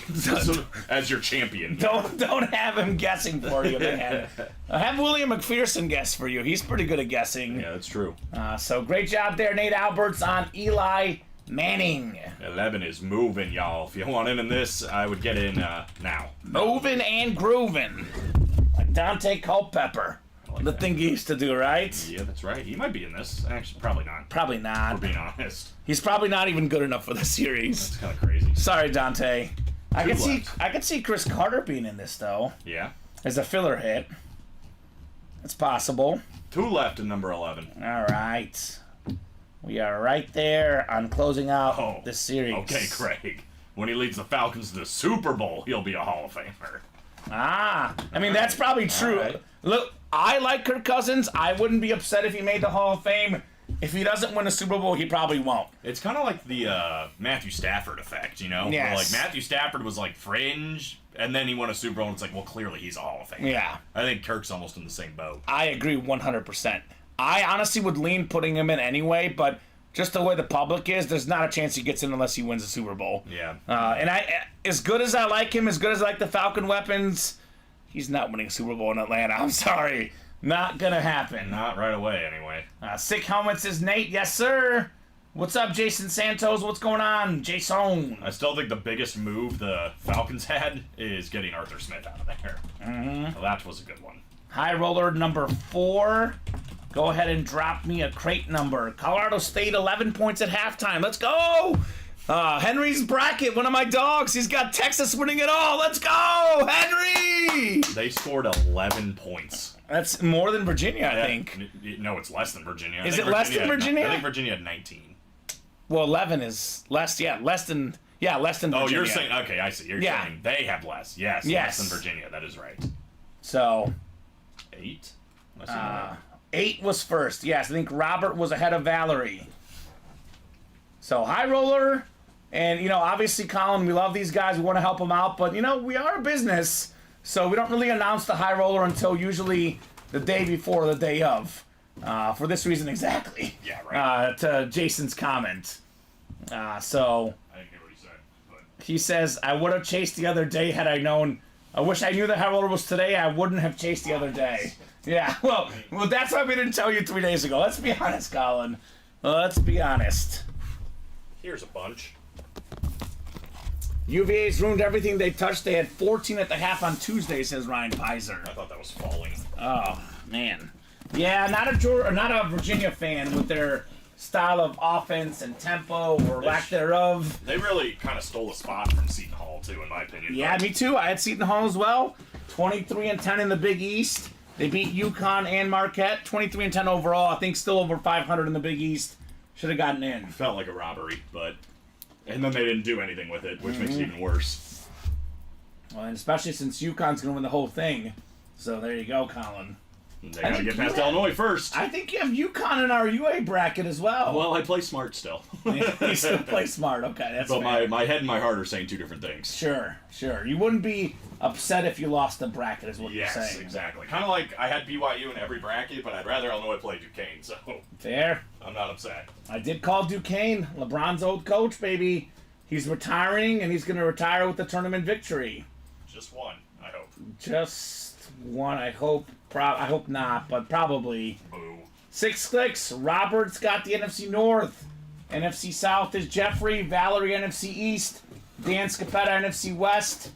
as your champion. Don't have him guessing for you, man. Have William McPherson guess for you. He's pretty good at guessing. Yeah, that's true. So great job there, Nate Alberts on Eli Manning. 11 is moving, y'all. If you want in this, I would get in now. Moving and grooving. Like Dante Culpepper. like the that. thing he used to do, right? Yeah, that's right. He might be in this. Actually, probably not. Probably not. For being honest. He's probably not even good enough for the series. It's kind of crazy. Sorry, Dante. I Two could see Chris Carter being in this though. Yeah. As a filler hit. It's possible. 2 left in number 11. All right. We are right there on closing out this series. Okay, Craig. When he leads the Falcons to the Super Bowl, he'll be a Hall of Famer. Ah, I mean, that's probably true. Right. Look, I like Kirk Cousins. I wouldn't be upset if he made the Hall of Fame. If he doesn't win a Super Bowl, he probably won't. It's kind of like the Matthew Stafford effect, you know? Yes. Where, like, Matthew Stafford was, like, fringe, and then he won a Super Bowl, and it's like, well, clearly he's a Hall of Famer. Yeah. I think Kirk's almost in the same boat. I agree 100%. I honestly would lean putting him in anyway, but just the way the public is, there's not a chance he gets in unless he wins a Super Bowl. Yeah. And as good as I like him, as good as I like the Falcon weapons, he's not winning a Super Bowl in Atlanta. I'm sorry. Not gonna happen. Not right away, anyway. Sick Helmet says, Nate, yes, sir. What's up, Jason Santos? What's going on, Jason? I still think the biggest move the Falcons had is getting Arthur Smith out of there. Mm-hmm. Well, that was a good one. High roller number 4. Go ahead and drop me a crate number. Colorado State, 11 points at halftime. Let's go! Henry's bracket, one of my dogs. He's got Texas winning it all. Let's go, Henry! They scored 11 points. That's more than Virginia, I think. No, it's less than Virginia. Is it less than Virginia? I think Virginia had 19. Well, 11 is less. Yeah, less than Virginia. Oh, you're saying, okay, I see. You're saying they have less. Yes, less than Virginia. That is right. So 8? 8 was first. Yes, I think Robert was ahead of Valerie. So high roller, and obviously, Colin, we love these guys. We want to help them out, but we are a business, so we don't really announce the high roller until usually the day before, or the day of. For this reason exactly. Yeah, right. To Jason's comment. So I didn't hear what he said, but he says, I would have chased the other day had I known. I wish I knew the high roller was today. I wouldn't have chased the other day. Yeah, well, that's why we didn't tell you 3 days ago. Let's be honest, Colin. Let's be honest. here's a bunch. UVA's ruined everything they touched. They had 14 at the half on Tuesday, says Ryan Pizer. I thought that was falling. Oh, man. Yeah, not a Virginia fan with their style of offense and tempo or lack thereof. They really kind of stole a spot from Seton Hall, too, in my opinion. Yeah, me too. I had Seton Hall as well. 23-10 in the Big East. They beat UConn and Marquette. 23-10 overall. I think still over 500 in the Big East. Should have gotten in. Felt like a robbery, but... And then they didn't do anything with it, which makes it even worse. Well, and especially since UConn's going to win the whole thing. So there you go, Colin. They got to get past Illinois first. I think you have UConn in our UA bracket as well. Well, I play smart still. You still play smart. Okay, that's But fair. my head and my heart are saying two different things. Sure. You wouldn't be upset if you lost the bracket, is what you're Yes, saying. exactly. Kind of like I had BYU in every bracket, but I'd rather Illinois play Duquesne, so Fair. I'm not upset. I did call Duquesne, LeBron's old coach, baby. He's retiring, and he's going to retire with the tournament victory. Just one, I hope. Just one, I hope. I hope not, but probably. Boo. 6 clicks. Robert's got the NFC North. NFC South is Jeffrey. Valerie, NFC East. Dan Scapetta, NFC West.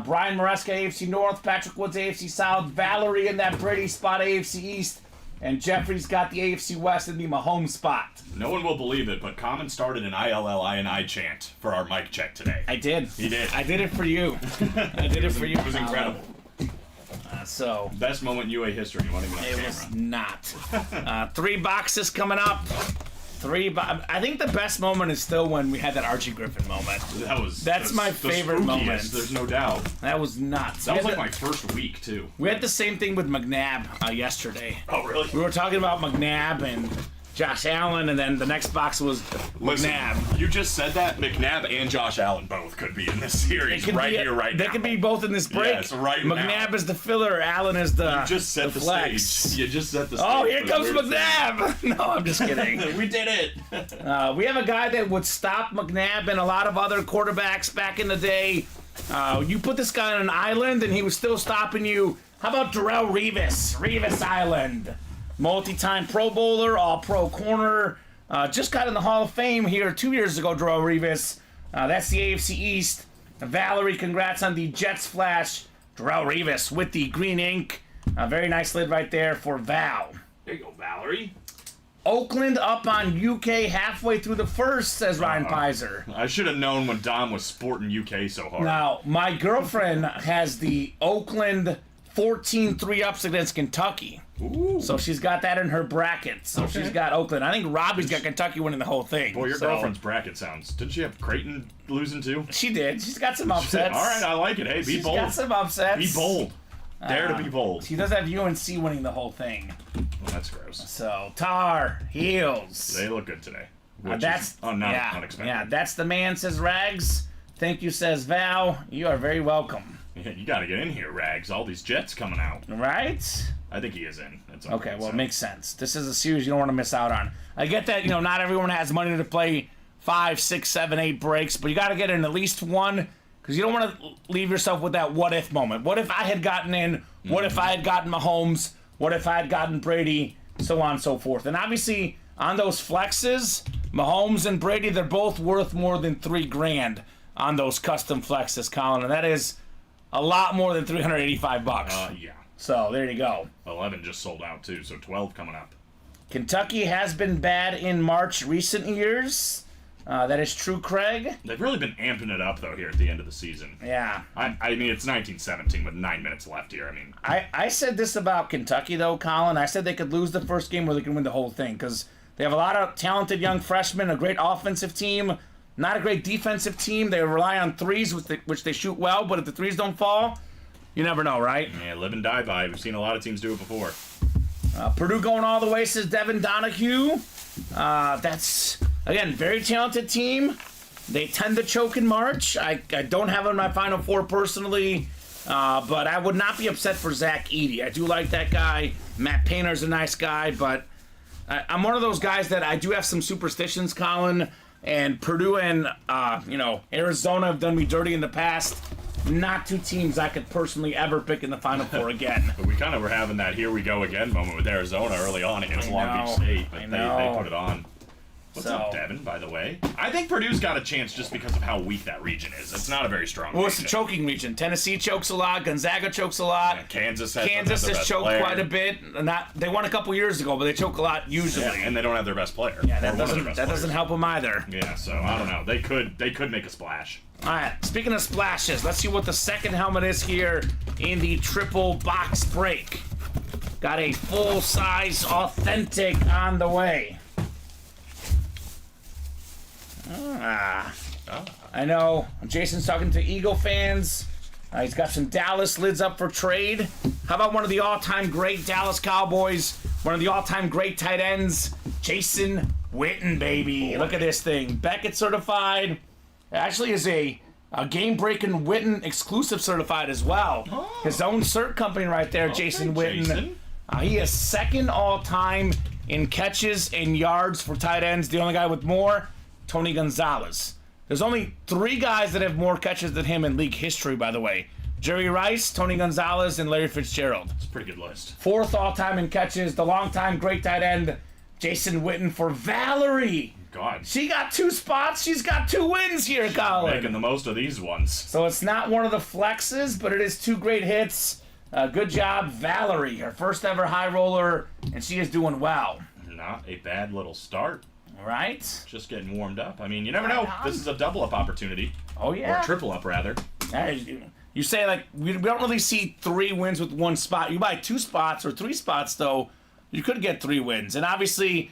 Brian Maresca, AFC North. Patrick Woods, AFC South. Valerie in that Brady spot, AFC East. And Jeffrey's got the AFC West in the Mahomes spot. No one will believe it, but Kamen started an ILLINI chant for our mic check today. I did. He did. I did it for you. I did it for you. It was incredible. So Best moment in UA history. You want to be on it camera. was not. 3 boxes coming up. I think the best moment is still when we had that Archie Griffin moment. That's my favorite spookiest, moment. There's no doubt. That was nuts. That was like my first week too. We had the same thing with McNabb yesterday. Oh really? We were talking about McNabb and Josh Allen, and then the next box was Listen, McNabb. you just said that McNabb and Josh Allen both could be in this series here, right now. They could be both in this break. Yes, right McNabb now. is the filler. Allen is the You just set the flex. stage. You just set the stage. Oh, here for comes the weird McNabb! No, I'm just kidding. thing. We did it. We have a guy that would stop McNabb and a lot of other quarterbacks back in the day. You put this guy on an island and he was still stopping you. How about Darrelle Revis? Revis Island. Multi-time Pro Bowler, all-pro corner. just got in the Hall of Fame here 2 years ago, Darrell Rivas. That's the AFC East. Valerie, congrats on the Jets flash. Darrell Rivas with the green ink. Very nice lid right there for Val. There you go, Valerie. Oakland up on UK halfway through the first, says Ryan Pizer. I should have known when Dom was sporting UK so hard. Now, my girlfriend has the Oakland 14-3 ups against Kentucky. Ooh. So she's got that in her bracket. So she's got Oakland. I think Robbie's got Kentucky winning the whole thing. Boy, your girlfriend's bracket sounds. Didn't she have Creighton losing too? She did. She's got some upsets. All right, I like it. Hey, be bold. She's got some upsets. Be bold. Dare to be bold. She does have UNC winning the whole thing. Well, that's gross. So, Tar Heels. They look good today. Which That's is unexpected. Yeah, that's the man, says Rags. Thank you, says Val. You are very welcome. Yeah, you got to get in here, Rags. All these Jets coming out. Right? I think he is in. That's Okay, well, it makes sense. This is a series you don't want to miss out on. I get that, not everyone has money to play 5, 6, 7, 8 breaks, but you got to get in at least one, because you don't want to leave yourself with that what-if moment. What if I had gotten in? What if I had gotten Mahomes? What if I had gotten Brady? So on and so forth. And obviously, on those flexes, Mahomes and Brady, they're both worth more than $3,000 on those custom flexes, Colin, and that is a lot more than $385. Yeah. So there you go. 11 just sold out too, so 12 coming up. Kentucky has been bad in March recent years. That is true, Craig. They've really been amping it up though here at the end of the season. Yeah. I mean, it's 1917 with 9 minutes left here. I mean, I said this about Kentucky though, Colin. I said they could lose the first game or they can win the whole thing because they have a lot of talented young freshmen, a great offensive team, not a great defensive team. They rely on threes, which they shoot well, but if the threes don't fall, you never know, right? yeah, live and die by. We've seen a lot of teams do it before. Purdue going all the way, says Devin Donahue. That's, again, very talented team. They tend to choke in March. I don't have them in my Final Four personally, but I would not be upset for Zach Edey. I do like that guy. Matt Painter's a nice guy, but I'm one of those guys that I do have some superstitions, Colin, and Purdue and, Arizona have done me dirty in the past. Not two teams I could personally ever pick in the Final Four again. But we kind of were having that here we go again moment with Arizona early on against Long Beach State, but they put it on. What's up, Devin, by the way? I think Purdue's got a chance just because of how weak that region is. It's not a very strong region. Well, it's the choking region. Tennessee chokes a lot. Gonzaga chokes a lot. Yeah, Kansas has choked quite a bit. They won a couple years ago, but they choke a lot usually. Yeah, and they don't have their best player. Yeah, that doesn't help them either. Yeah, so I don't know. They could make a splash. All right, speaking of splashes, let's see what the second helmet is here in the triple box break. Got a full-size authentic on the way. I know Jason's talking to Eagle fans. He's got some Dallas lids up for trade. How about one of the all-time great Dallas Cowboys, one of the all-time great tight ends, Jason Witten, baby. Look at this thing. Beckett certified. It actually is a game-breaking Witten exclusive certified as well. Oh. His own cert company right there, Jason Witten. Jason. He is second all-time in catches and yards for tight ends. The only guy with more, Tony Gonzalez. There's only 3 guys that have more catches than him in league history, by the way. Jerry Rice, Tony Gonzalez, and Larry Fitzgerald. It's a pretty good list. 4th all-time in catches, the long-time great tight end, Jason Witten for Valerie. God. She got 2 spots. She's got 2 wins here, Colin. Making the most of these ones. So it's not one of the flexes, but it is 2 great hits. Good job, Valerie. Her first ever high roller, and she is doing well. Not a bad little start. Right? Just getting warmed up. I mean, you never know. This is a double up opportunity. Oh, yeah. Or triple up, rather. You say, like, we don't really see 3 wins with 1 spot. You buy 2 spots or 3 spots, though, you could get 3 wins. And obviously,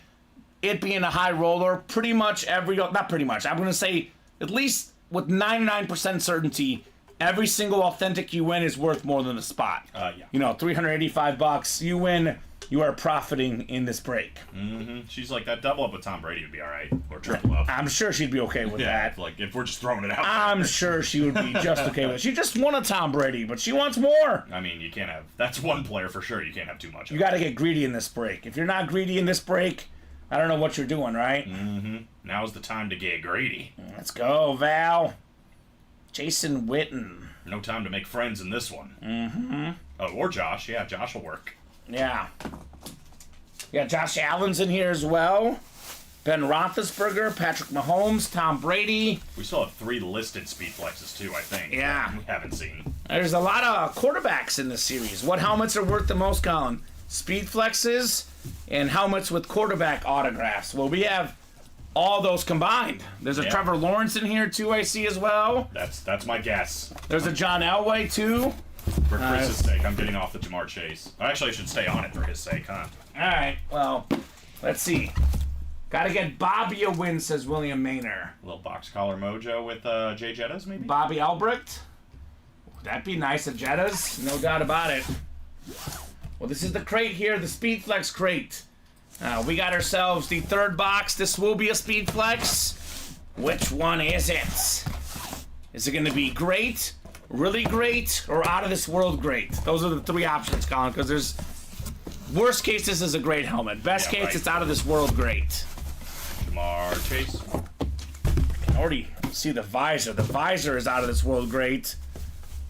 it being a high roller, pretty much not pretty much, I'm going to say at least with 99% certainty, every single authentic you win is worth more than a spot. Yeah. $385. You win, you are profiting in this break. Mm-hmm. She's like, that double up with Tom Brady would be all right. Or triple up. I'm sure she'd be okay with that. Like, if we're just throwing it out I'm sure she would be just okay with it. She just won a Tom Brady, but she wants more. I mean, you can't have... That's one player for sure. You can't have too much of. You got to get greedy in this break. If you're not greedy in this break, I don't know what you're doing, right? Mm-hmm. Now's the time to get greedy. Let's go, Val. Jason Witten. No time to make friends in this one. Mm-hmm. Oh, or Josh. Yeah, Josh will work. Yeah. Yeah, Josh Allen's in here as well. Ben Roethlisberger, Patrick Mahomes, Tom Brady. We still have 3 listed speed flexes too, I think. Yeah. We haven't seen. There's a lot of quarterbacks in this series. What helmets are worth the most, Colin? Speed flexes and helmets with quarterback autographs. Well, we have all those combined. There's a Trevor Lawrence in here too, I see as well. That's my guess. There's a John Elway too. For Chris's sake, I'm getting off the Jamar Chase. Actually, I should stay on it for his sake, huh? All right, well, let's see. Gotta get Bobby a win, says William Maynor. A little box collar mojo with Jay Jettas, maybe? Bobby Albrecht. That'd be nice at Jettas, no doubt about it. Well, this is the crate here, the Speed Flex crate. We got ourselves the 3rd box. This will be a Speed Flex. Which one is it? Is it going to be great, really great, or out of this world great? Those are the 3 options, Colin, because there's... Worst case, this is a great helmet. Best case, it's out of this world great. Jamar Chase. I can already see the visor. The visor is out of this world great.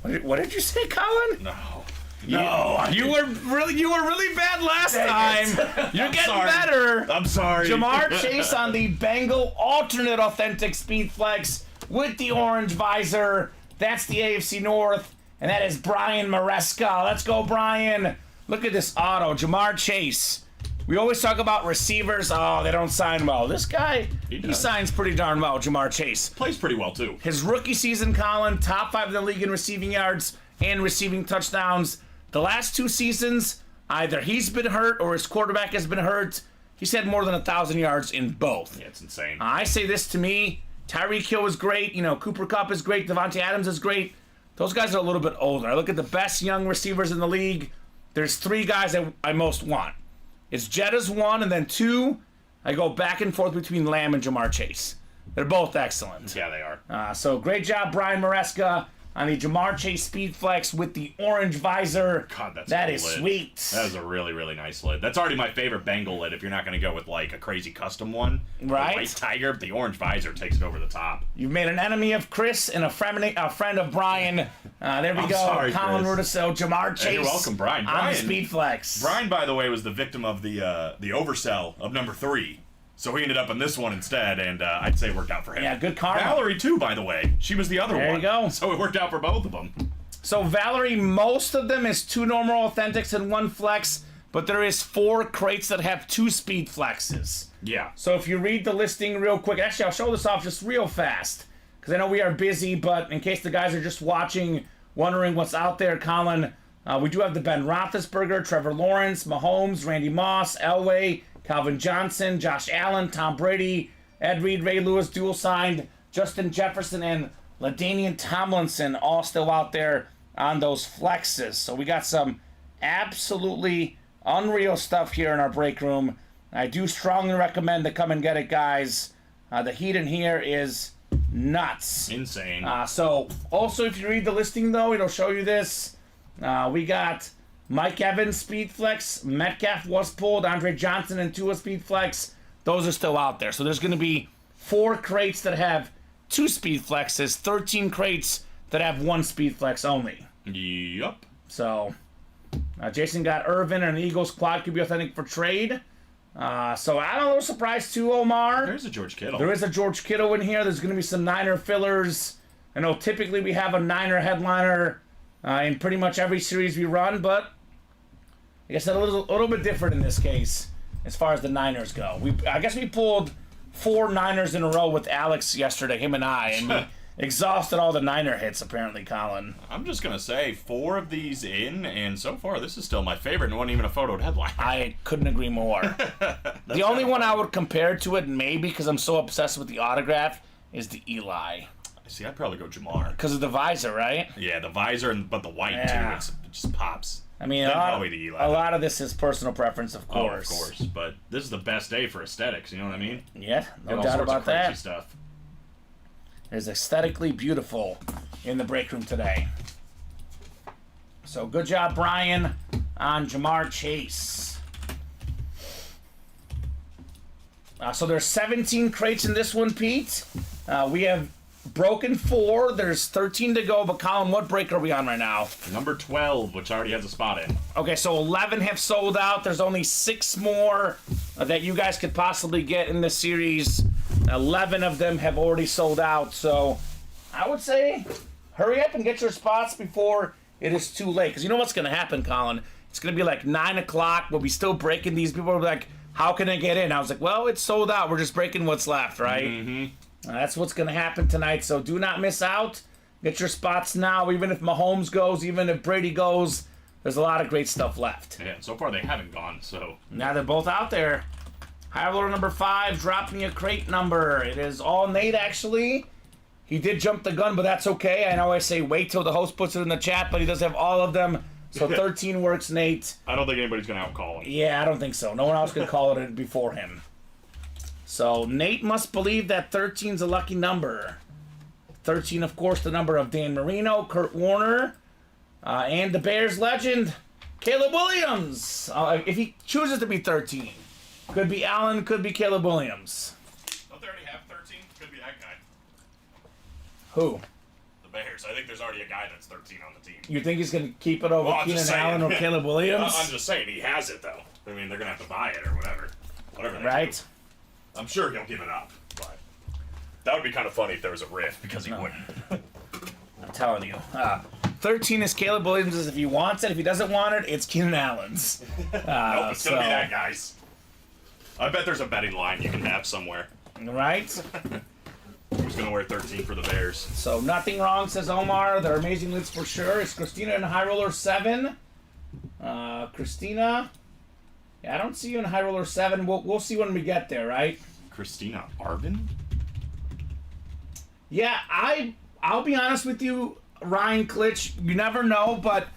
What did you say, Colin? No. You were really bad last time. You're getting sorry. better. I'm sorry. Jamar Chase on the Bengal alternate authentic Speed Flex with the orange visor. That's the AFC North, and that is Brian Maresca. Let's go, Brian. Look at this auto, Jamar Chase. We always talk about receivers. Oh, they don't sign well. This guy, he signs pretty darn well, Jamar Chase. Plays pretty well, too. His rookie season, Colin, top 5 in the league in receiving yards and receiving touchdowns. The last 2 seasons, either he's been hurt or his quarterback has been hurt. He's had more than 1,000 yards in both. Yeah, it's insane. I say this to me, Tyreek Hill is great. You know, Cooper Kupp is great. Devontae Adams is great. Those guys are a little bit older. I look at the best young receivers in the league. There's 3 guys I most want. It's Jettas 1, and then 2, I go back and forth between Lamb and Jamar Chase. They're both excellent. Yeah, they are. So great job, Brian Maresca, on the Jamar Chase Speed Flex with the orange visor. God, that cool is lid. sweet. That is a really, really nice lid. That's already my favorite Bengal lid if you're not going to go with, like, a crazy custom one. Right. The white tiger, the orange visor takes it over the top. You've made an enemy of Chris and a friend of Brian. There we go. Sorry, Colin Rudiso, Jamar Chase. Hey, you're welcome, Brian. On the Speed Flex. Brian, by the way, was the victim of the oversell of number 3. So he ended up in this one instead, and I'd say it worked out for him. Yeah, good karma. Valerie, too, by the way. She was the other one. There you go. So it worked out for both of them. So Valerie, most of them is 2 normal authentics and 1 flex, but there is 4 crates that have 2 Speed Flexes. Yeah. So if you read the listing real quick, actually I'll show this off just real fast, because I know we are busy, but in case the guys are just watching, wondering what's out there, Colin, we do have the Ben Roethlisberger, Trevor Lawrence, Mahomes, Randy Moss, Elway, Calvin Johnson, Josh Allen, Tom Brady, Ed Reed, Ray Lewis, dual signed, Justin Jefferson, and LaDainian Tomlinson all still out there on those flexes. So we got some absolutely unreal stuff here in our break room. I do strongly recommend to come and get it, guys. The heat in here is nuts. Insane. So also, if you read the listing, though, it'll show you this. We got Mike Evans Speed Flex, Metcalf was pulled, Andre Johnson and Tua Speed Flex. Those are still out there. So there's going to be 4 crates that have 2 Speed Flexes, 13 crates that have 1 Speed Flex only. Yup. So Jason got Irvin and an Eagles quad could be authentic for trade. So I don't know, surprise too, Omar. There's a George Kittle. There is a George Kittle in here. There's going to be some Niner fillers. I know typically we have a Niner headliner in pretty much every series we run, but I guess a little bit different in this case as far as the Niners go. I guess we pulled 4 Niners in a row with Alex yesterday, him and I, and we exhausted all the Niner hits apparently, Colin. I'm just going to say 4 of these in, and so far this is still my favorite and wasn't even a photoed headline. I couldn't agree more. The only one I would compare to it, maybe because I'm so obsessed with the autograph, is the Eli. See, I'd probably go Jamar. Because of the visor, right? Yeah, the visor, but the white, Yeah. too. It just pops. I mean, Then a probably the Eli. lot of this is personal preference, of course. Oh, of course. But this is the best day for aesthetics, you know what I mean? Yeah, Get no all doubt sorts about of crazy that. stuff. It's aesthetically beautiful in the break room today. So good job, Brian, on Jamar Chase. So there's 17 crates in this one, Pete. We have broken 4. There's 13 to go, but Colin, what break are we on right now? Number 12, which already has a spot in. Okay, so 11 have sold out. There's only 6 more that you guys could possibly get in this series. 11 of them have already sold out, so I would say hurry up and get your spots before it is too late. Because you know what's going to happen, Colin? It's going to be like 9 o'clock. We'll be still breaking these. People will be like, how can I get in? I was like, well, it's sold out. We're just breaking what's left, right? Mm-hmm. That's what's going to happen tonight, so do not miss out. Get your spots now. Even if Mahomes goes, even if Brady goes, there's a lot of great stuff left. Yeah, so far they haven't gone, so. Now they're both out there. High roller number 5, drop me a crate number. It is all Nate, actually. He did jump the gun, but that's okay. I know I say wait till the host puts it in the chat, but he does have all of them. So 13 works, Nate. I don't think anybody's going to outcall him. Yeah, I don't think so. No one else could call it before him. So Nate must believe that 13's a lucky number. 13, of course, the number of Dan Marino, Kurt Warner, and the Bears legend, Caleb Williams. If he chooses to be 13. Could be Allen, could be Caleb Williams. Don't they already have 13? Could be that guy. Who? The Bears. I think there's already a guy that's 13 on the team. You think he's going to keep it over Keenan Allen or Caleb Williams? I'm just saying, he has it, though. I mean, they're going to have to buy it or whatever. Whatever they right? do. I'm sure he'll give it up, but that would be kind of funny if there was a rift because he wouldn't. I'm telling you. 13 is Caleb Williams if he wants it. If he doesn't want it, it's Keenan Allen's. Nope, it's going to be that guy's. I bet there's a betting line you can have somewhere. Right? Who's going to wear 13 for the Bears? So nothing wrong, says Omar. They're amazing lids for sure. It's Christina in High Roller 7. Christina. Yeah, I don't see you in High Roller 7. We'll see when we get there, right? Christina Arvin? Yeah, I'll be honest with you, Ryan Klitsch. You never know, but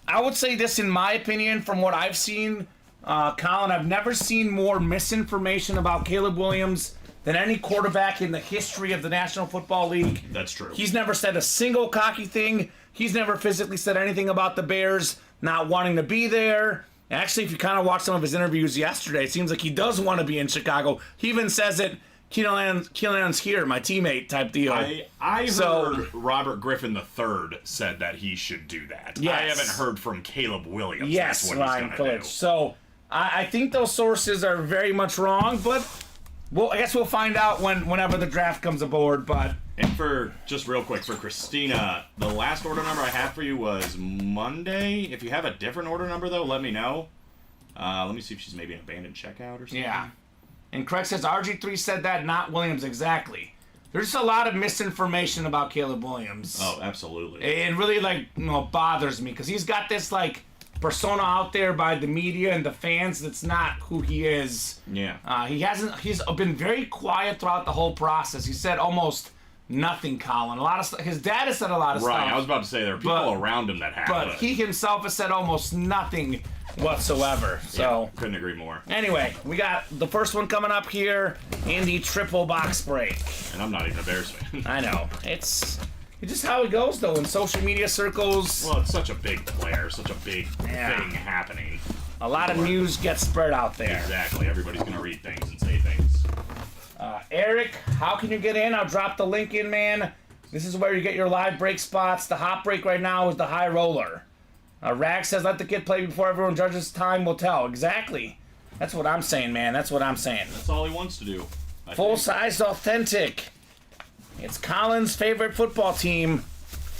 I would say this in my opinion, from what I've seen, Colin, I've never seen more misinformation about Caleb Williams than any quarterback in the history of the National Football League. That's true. He's never said a single cocky thing. He's never physically said anything about the Bears not wanting to be there. Actually, if you kind of watch some of his interviews yesterday, it seems like he does want to be in Chicago. He even says it, Keenan Allen's here, my teammate type deal. I heard Robert Griffin III said that he should do that. Yes. I haven't heard from Caleb Williams. Yes, that's what Ryan he's gonna Klitsch. do. So I think those sources are very much wrong, but I guess we'll find out whenever the draft comes aboard. But And for, just real quick, for Christina, the last order number I have for you was Monday. If you have a different order number, though, let me know. Let me see if she's maybe an abandoned checkout or something. yeah. And Craig says RG3 said that, not Williams exactly. There's just a lot of misinformation about Caleb Williams. Oh, absolutely. It really bothers me because he's got this persona out there by the media and the fans that's not who he is. Yeah. He's been very quiet throughout the whole process. He said almost nothing, Colin. A lot of stuff. His dad has said a lot of stuff. Right, I was about to say there are people around him that have. But he himself has said almost nothing whatsoever. So yeah, couldn't agree more. Anyway, we got the first one coming up here in the triple box break. And I'm not even a Bears fan. I know. It's just how it goes, though, in social media circles. Well, it's such a big player, such a big thing happening. A lot of news gets spread out there. Exactly. Everybody's going to read things and say things. Eric, how can you get in? I'll drop the link in, man. This is where you get your live break spots. The hot break right now is the high roller. Rag says, let the kid play before everyone judges. Time will tell. Exactly. That's what I'm saying, man. That's what I'm saying. That's all he wants to do. Full-sized authentic. It's Colin's favorite football team.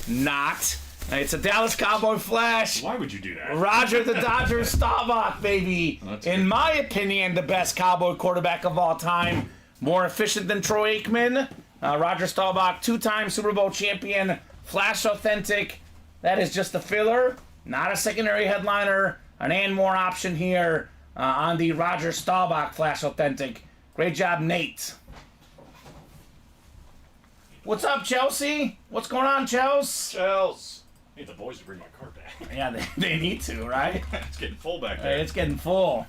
Not. It's a Dallas Cowboy Flash. Why would you do that? Roger the Dodger Staubach, baby. In my opinion, the best Cowboy quarterback of all time. More efficient than Troy Aikman. Roger Staubach, 2-time Super Bowl champion. Flash authentic. That is just a filler. Not a secondary headliner. An and more option here on the Roger Staubach Flash authentic. Great job, Nate. What's up, Chelsea? What's going on, Chelsea? Chels. I need the boys to bring my cart back. Yeah, they need to, right? It's getting full back there. It's getting full.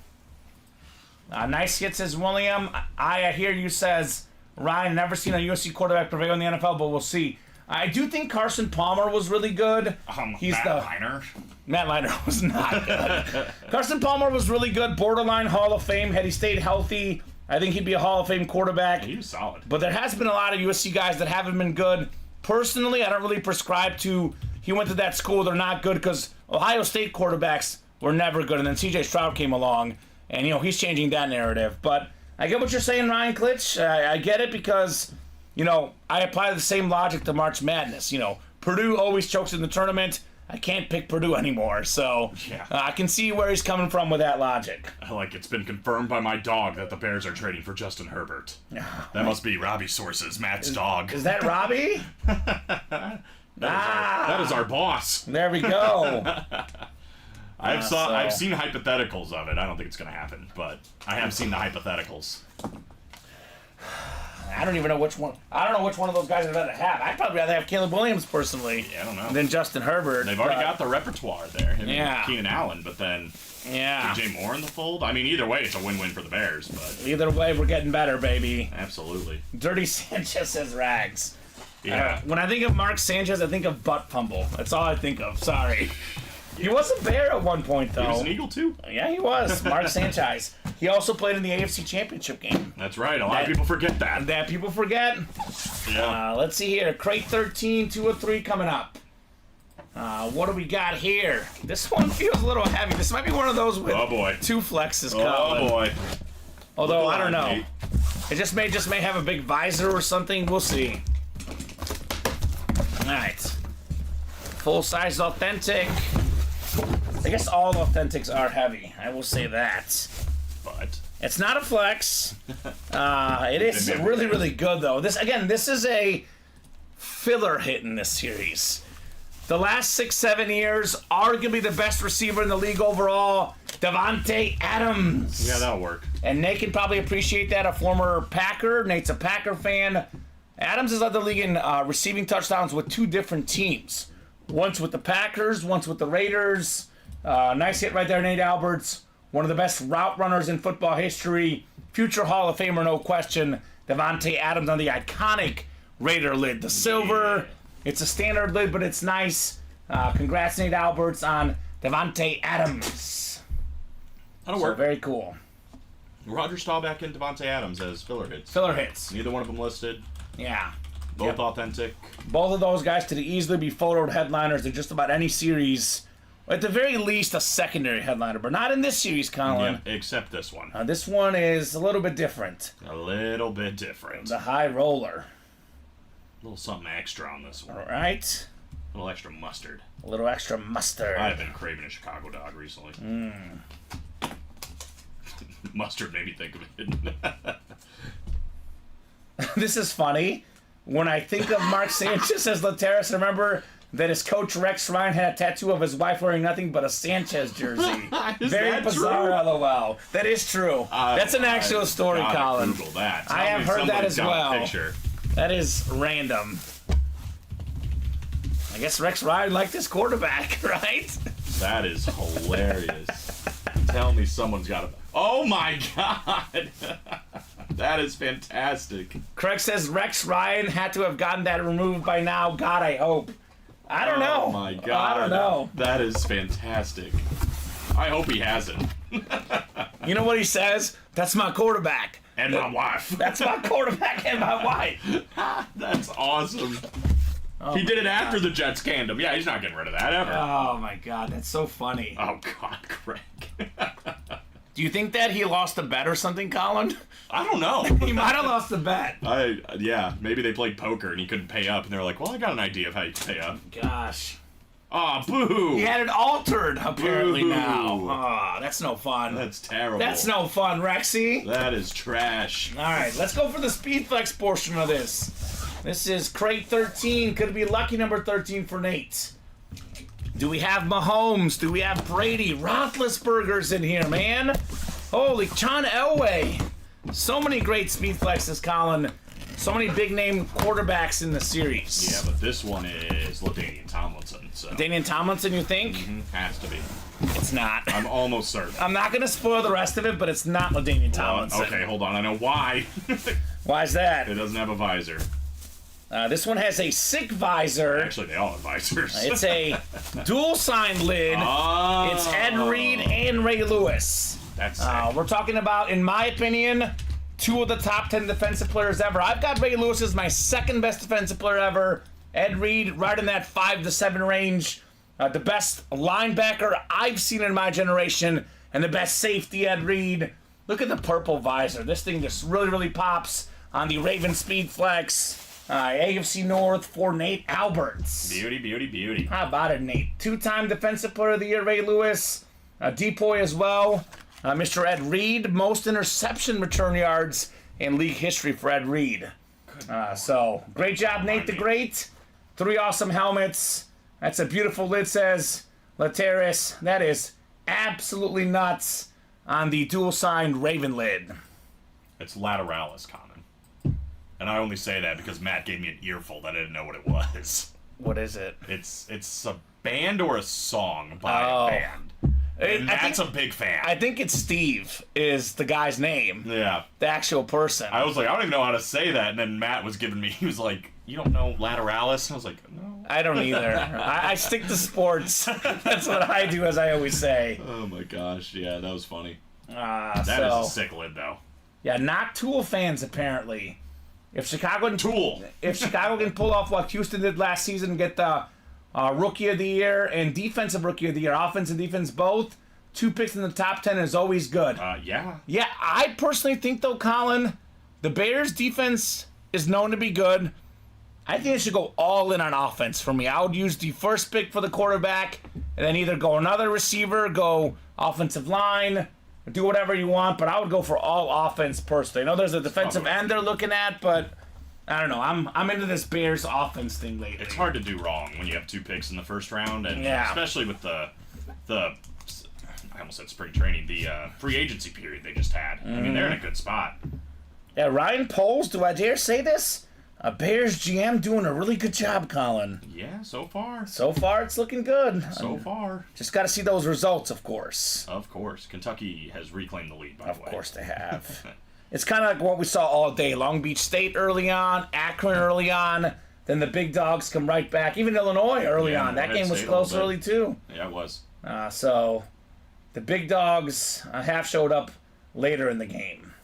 Nice hit, says William. I hear you, says Ryan. Never seen a USC quarterback prevail in the NFL, but we'll see. I do think Carson Palmer was really good. Matt Leinart was not good. Carson Palmer was really good. Borderline Hall of Fame. Had he stayed healthy, I think he'd be a Hall of Fame quarterback. He was solid. But there has been a lot of USC guys that haven't been good. Personally, I don't really prescribe to he went to that school, they're not good, because Ohio State quarterbacks were never good. And then C.J. Stroud came along, And, he's changing that narrative. But I get what you're saying, Ryan Klitsch. I get it because, I apply the same logic to March Madness. Purdue always chokes in the tournament. I can't pick Purdue anymore, so I can see where he's coming from with that logic. It's been confirmed by my dog that the Bears are trading for Justin Herbert. That must be Robbie's sources, Matt's dog. Is that Robbie? That is our boss. There we go. I've seen hypotheticals of it. I don't think it's going to happen, but I have seen the hypotheticals. I don't even know which one. I don't know which one of those guys I'd rather have. I'd probably rather have Caleb Williams personally. Yeah, I don't know. Than Justin Herbert. They've already got the repertoire there. Keenan Allen, but then DJ Moore in the fold. I mean, either way, it's a win-win for the Bears. But either way, we're getting better, baby. Absolutely. Dirty Sanchez says rags. Yeah. When I think of Mark Sanchez, I think of butt fumble. That's all I think of. Sorry. He was a Bear at one point, though. He was an Eagle, too. Yeah, he was. Mark Sanchez. He also played in the AFC Championship game. That's right. A lot of people forget that. That people forget. Yeah. Let's see here. Crate 13, 2 of 3 coming up. What do we got here? This one feels a little heavy. This might be one of those with 2 flexes coming. Oh, boy. Although, I don't know. It just may have a big visor or something. We'll see. All right. Full-size authentic. I guess all authentics are heavy. I will say that. But it's not a flex. It is really, really good, though. This is a filler hit in this series. The last 6-7 years, arguably the best receiver in the league overall, Davante Adams. Yeah, that'll work. And Nate can probably appreciate that, a former Packer. Nate's a Packer fan. Adams has led the league in receiving touchdowns with 2 different teams. Once with the Packers, once with the Raiders. Nice hit right there, Nate Alberts. One of the best route runners in football history. Future Hall of Famer, no question. Davante Adams on the iconic Raider lid. The silver. It's a standard lid, but it's nice. Congrats, Nate Alberts, on Davante Adams. That'll work. Very cool. Roger Staubach and Davante Adams as filler hits. Filler hits. Neither one of them listed. Yeah. Both authentic. Both of those guys could easily be photoed headliners in just about any series. At the very least, a secondary headliner, but not in this series, Colin. Yeah, except this one. This one is a little bit different. A little bit different. The high roller. A little something extra on this one. All right. A little extra mustard. A little extra mustard. I've been craving a Chicago dog recently. Mustard made me think of it. This is funny. When I think of Mark Sanchez as Lateris, remember that his coach Rex Ryan had a tattoo of his wife wearing nothing but a Sanchez jersey. Very bizarre, LOL. That is true. That's an actual story, Colin. Google that. I have heard that as well. Picture. That is random. I guess Rex Ryan liked his quarterback, right? That is hilarious. Tell me someone's got a... Oh my god! That is fantastic. Craig says Rex Ryan had to have gotten that removed by now. God, I hope. I don't know. Oh my god. I don't know. That is fantastic. I hope he hasn't. You know what he says? That's my quarterback. And my wife. That's my quarterback and my wife. That's awesome. Oh he did it after the Jets canned him. Yeah, he's not getting rid of that ever. Oh my god, that's so funny. Oh god, Craig. Do you think that he lost a bet or something, Colin? I don't know. He might have lost the bet. Yeah, maybe they played poker and he couldn't pay up, and they were like, well, I got an idea of how you can pay up. Gosh. Aw, boo! He had it altered, apparently, Boo. now. Aw, that's no fun. That's terrible. That's no fun, Rexy. That is trash. All right, let's go for the speed flex portion of this. This is crate 13. Could it be lucky number 13 for Nate? Do we have Mahomes? Do we have Brady? Roethlisberger's in here, man. Holy, John Elway. So many great speed flexes, Colin. So many big-name quarterbacks in the series. Yeah, but this one is LaDainian Tomlinson. So. LaDainian Tomlinson, you think? Has to be. It's not. I'm almost certain. I'm not going to spoil the rest of it, but it's not LaDainian Tomlinson. Okay, hold on. I know why. Why is that? It doesn't have a visor. This one has a sick visor. Actually, they all have visors. It's a dual-sign lid. Oh. It's Ed Reed and Ray Lewis. That's sick. We're talking about, in my opinion, 2 of the top 10 defensive players ever. I've got Ray Lewis as my second best defensive player ever. Ed Reed right in that 5 to 7 range. The best linebacker I've seen in my generation. And the best safety, Ed Reed. Look at the purple visor. This thing just really, really pops on the Raven Speed Flex. AFC North for Nate Alberts. Beauty, beauty, beauty. How about it, Nate? 2-time Defensive Player of the Year, Ray Lewis. Depoy as well. Mr. Ed Reed, most interception return yards in league history for Ed Reed. So, great job, Nate the Great. 3 awesome helmets. That's a beautiful lid, says Lateris. That is absolutely nuts on the dual-signed Raven lid. It's lateralis, Common. And I only say that because Matt gave me an earful that I didn't know what it was. What is it? It's a band or a song by a band. And Matt's a big fan. I think it's Steve is the guy's name. Yeah. The actual person. I was like, I don't even know how to say that. And then Matt was giving me, he was like, you don't know lateralis? And I was like, no. I don't either. I stick to sports. That's what I do, as I always say. Oh my gosh, yeah, that was funny. That That is a sick lid, though. Yeah, not Tool fans, apparently. If Chicago can pull off what Houston did last season and get the Rookie of the Year and Defensive Rookie of the Year, offense and defense both, 2 picks in the top 10 is always good. Yeah. Yeah, I personally think, though, Colin, the Bears' defense is known to be good. I think they should go all in on offense for me. I would use the first pick for the quarterback and then either go another receiver, go offensive line, do whatever you want, but I would go for all offense personally. I know there's a defensive end they're looking at, but I don't know. I'm into this Bears offense thing lately. It's hard to do wrong when you have 2 picks in the first round, and especially with the I almost said spring training, the free agency period they just had. I mean, they're in a good spot. Yeah, Ryan Poles, do I dare say this? A Bears GM doing a really good job, Colin. Yeah, so far. So far, it's looking good. So far. Just got to see those results, of course. Of course. Kentucky has reclaimed the lead, by the way. Of course they have. It's kind of like what we saw all day. Long Beach State early on, Akron early on, then the big dogs come right back. Even Illinois early on. That game was close early, too. Yeah, it was. So the big dogs have showed up later in the game.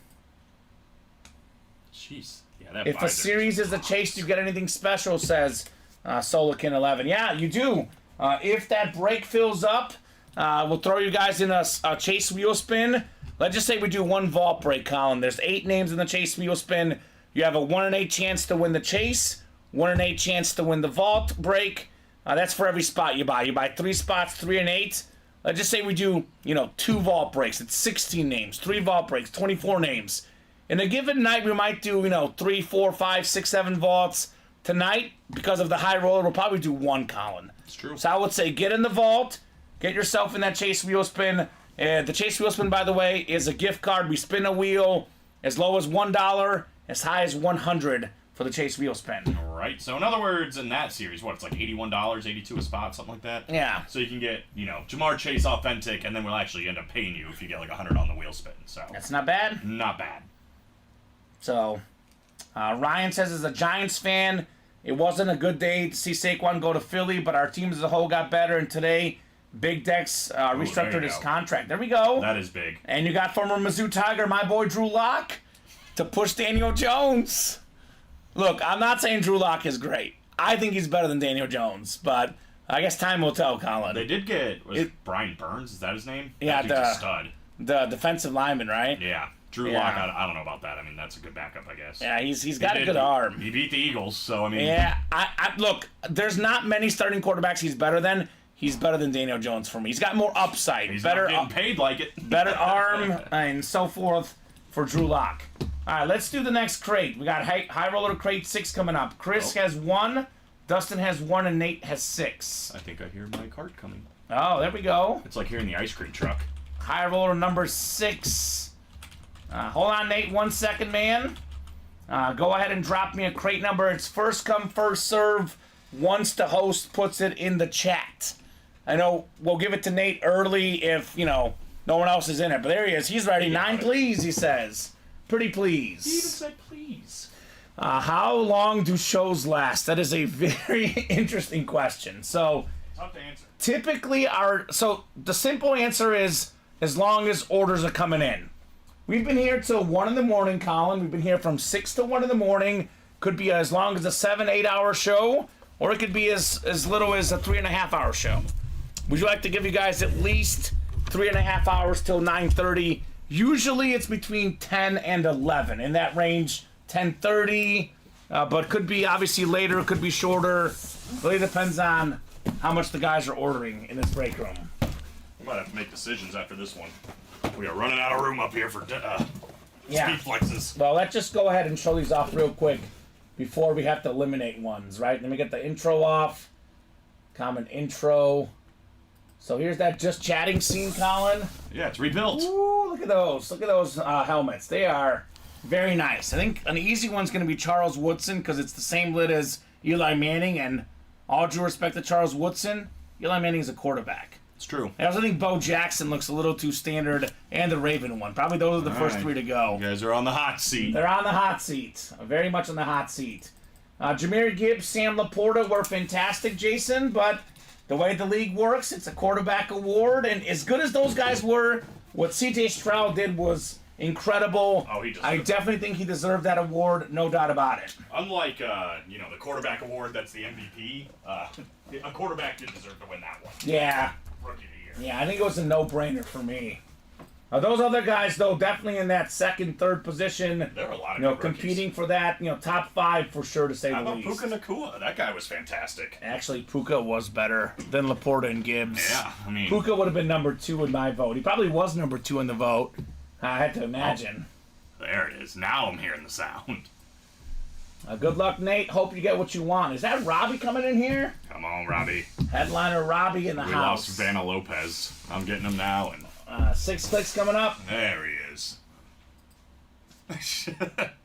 Jeez. Yeah, if a series is a chase, do you get anything special, says Solican11. Yeah, you do. If that break fills up, we'll throw you guys in a chase wheel spin. Let's just say we do 1 vault break, Colin. There's 8 names in the chase wheel spin. You have a 1 in 8 chance to win the chase, 1 in 8 chance to win the vault break. That's for every spot you buy. You buy 3 spots, 3 and 8. Let's just say we do, 2 vault breaks. It's 16 names. 3 vault breaks, 24 names. In a given night, we might do, 3, 4, 5, 6, 7 vaults. Tonight, because of the high roller, we'll probably do 1, Colin. It's true. So I would say get in the vault, get yourself in that chase wheel spin. The chase wheel spin, by the way, is a gift card. We spin a wheel as low as $1, as high as $100 for the chase wheel spin. All right. So in other words, in that series, it's like $81, $82 a spot, something like that? Yeah. So you can get, Jamar Chase authentic, and then we'll actually end up paying you if you get like 100 on the wheel spin. So that's not bad. Not bad. So Ryan says, as a Giants fan, it wasn't a good day to see Saquon go to Philly, but our team as a whole got better, and today Big Dex restructured his contract. There we go. That is big. And you got former Mizzou Tiger, my boy Drew Lock, to push Daniel Jones. Look, I'm not saying Drew Lock is great. I think he's better than Daniel Jones, but I guess time will tell, Colin. They did get, Brian Burns? Is that his name? Yeah, that dude's a stud. The defensive lineman, right? Yeah. Drew Lock, I don't know about that. I mean, that's a good backup, I guess. Yeah, he's got a good arm. He beat the Eagles, so I mean. Yeah, look, there's not many starting quarterbacks he's better than. He's better than Daniel Jones for me. He's got more upside. He's better, not getting paid like it. Better arm and so forth for Drew Lock. All right, let's do the next crate. We got High Roller Crate 6 coming up. Chris has 1, Dustin has 1, and Nate has 6. I think I hear my cart coming. Oh, there we go. It's like hearing the ice cream truck. High Roller number 6. Hold on, Nate, 1 second, man. Go ahead and drop me a crate number. It's first come, first serve. Once the host puts it in the chat. I know we'll give it to Nate early if, no one else is in it. But there he is. He's ready. 9 please, he says. Pretty please. He even said please. How long do shows last? That is a very interesting question. So, tough to answer. Typically, the simple answer is as long as orders are coming in. We've been here till 1 in the morning, Colin. We've been here from 6 to 1 in the morning. Could be as long as a 7-8 hour show, or it could be as little as a 3.5 hour show. Would you like to give you guys at least 3.5 hours till 9:30. Usually it's between 10 and 11, in that range, 10:30, but could be obviously later, could be shorter. Really depends on how much the guys are ordering in this break room. We might have to make decisions after this one. We are running out of room up here for speed flexes. Well, let's just go ahead and show these off real quick before we have to eliminate ones, right? Let me get the intro off. Common intro. So here's that just chatting scene, Colin. Yeah, it's rebuilt. Ooh, look at those. Look at those helmets. They are very nice. I think an easy one's going to be Charles Woodson because it's the same lid as Eli Manning, and all due respect to Charles Woodson, Eli Manning is a quarterback. It's true. I also think Bo Jackson looks a little too standard, and the Raven one. Probably those are the first three to go. You guys are on the hot seat. They're on the hot seat. Very much on the hot seat. Jahmyr Gibbs, Sam Laporta were fantastic, Jason, but the way the league works, it's a quarterback award, and as good as those guys were, what C.J. Stroud did was incredible. Oh, he deserved I definitely think he deserved that award, no doubt about it. Unlike, the quarterback award, that's the MVP, a quarterback did deserve to win that one. Yeah. Rookie of the year. Yeah, I think it was a no-brainer for me. Those other guys, though, definitely in that second, third position. There were a lot of good competing rookies. for that, top 5 for sure, to say How the about least. Puka Nacua? That guy was fantastic. Actually, Puka was better than Laporta and Gibbs. Yeah, I mean... Puka would have been number 2 in my vote. He probably was number 2 in the vote. I had to imagine. Oh, there it is. Now I'm hearing the sound. Good luck, Nate. Hope you get what you want. Is that Robbie coming in here? Come on, Robbie. Headliner Robbie in the We house. lost Vanna Lopez. I'm getting him now, and... 6 clicks coming up. There he is.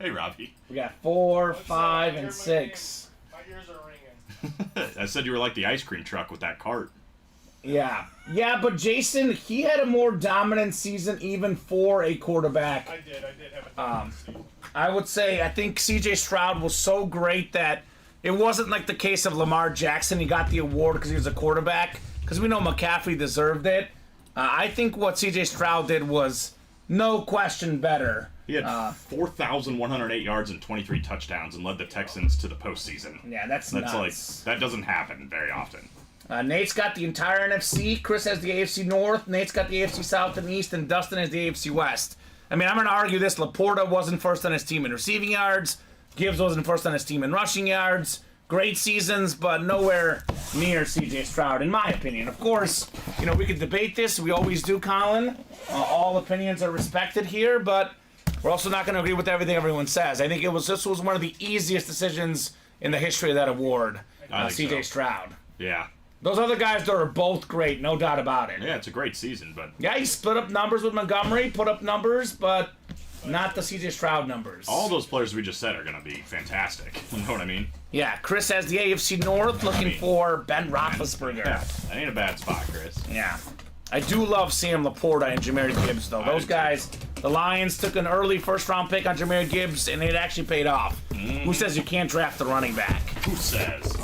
Hey, Robbie. We got 4, 5, and 6. My ears are ringing. I said you were like the ice cream truck with that cart. Yeah. Yeah, but Jason, he had a more dominant season even for a quarterback. I did have a dominant season. I would say, I think C.J. Stroud was so great that it wasn't like the case of Lamar Jackson. He got the award because he was a quarterback, because we know McCaffrey deserved it. I think what C.J. Stroud did was no question better. He had 4,108 yards and 23 touchdowns and led the Texans to the postseason. Yeah, that's nuts. That doesn't happen very often. Nate's got the entire NFC. Chris has the AFC North. Nate's got the AFC South and East, and Dustin has the AFC West. I mean, I'm going to argue this. Laporta wasn't first on his team in receiving yards. Gibbs wasn't first on his team in rushing yards. Great seasons, but nowhere near C.J. Stroud, in my opinion. Of course, we could debate this. We always do, Colin. All opinions are respected here, but we're also not going to agree with everything everyone says. I think this was one of the easiest decisions in the history of that award, C.J. Stroud. Yeah. Those other guys, though, are both great, no doubt about it. Yeah, it's a great season, but... Yeah, he split up numbers with Montgomery, put up numbers, but not the C.J. Stroud numbers. All those players we just said are going to be fantastic. You know what I mean? Yeah, Chris has the AFC North looking for Ben Roethlisberger. Yeah, that ain't a bad spot, Chris. Yeah. I do love Sam Laporta and Jahmyr Gibbs, though. Those guys, the Lions took an early first-round pick on Jahmyr Gibbs, and it actually paid off. Who says you can't draft the running back? Who says?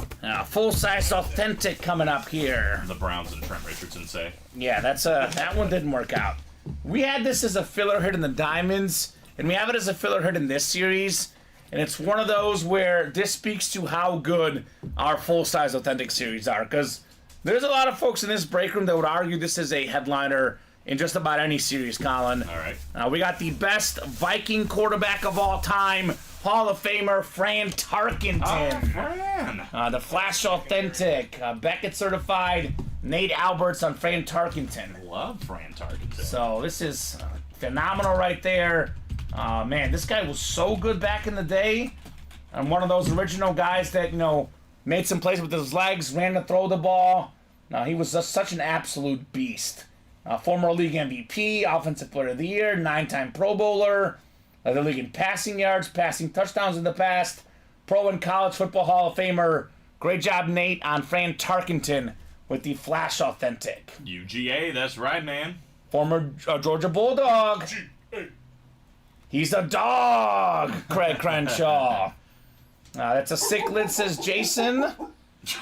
Full-size authentic coming up here. The Browns and Trent Richardson say. Yeah, that one didn't work out. We had this as a filler hit in the Diamonds, and we have it as a filler hit in this series. And it's one of those where this speaks to how good our full-size authentic series are, because there's a lot of folks in this break room that would argue this is a headliner in just about any series, Colin. All right. We got the best Viking quarterback of all time, Hall of Famer Fran Tarkenton. Oh, Fran. The Flash Authentic, Beckett certified, Nate Alberts on Fran Tarkenton. Love Fran Tarkenton. So this is phenomenal right there. Man, this guy was so good back in the day. And one of those original guys that, made some plays with his legs, ran to throw the ball. He was just such an absolute beast. Former league MVP, Offensive Player of the Year, 9-time Pro Bowler, the league in passing yards, passing touchdowns in the past, Pro and College Football Hall of Famer. Great job, Nate, on Fran Tarkenton with the Flash Authentic. UGA, that's right, man. Former Georgia Bulldog. He's a dog, Craig Crenshaw. That's a sick lid, says Jason.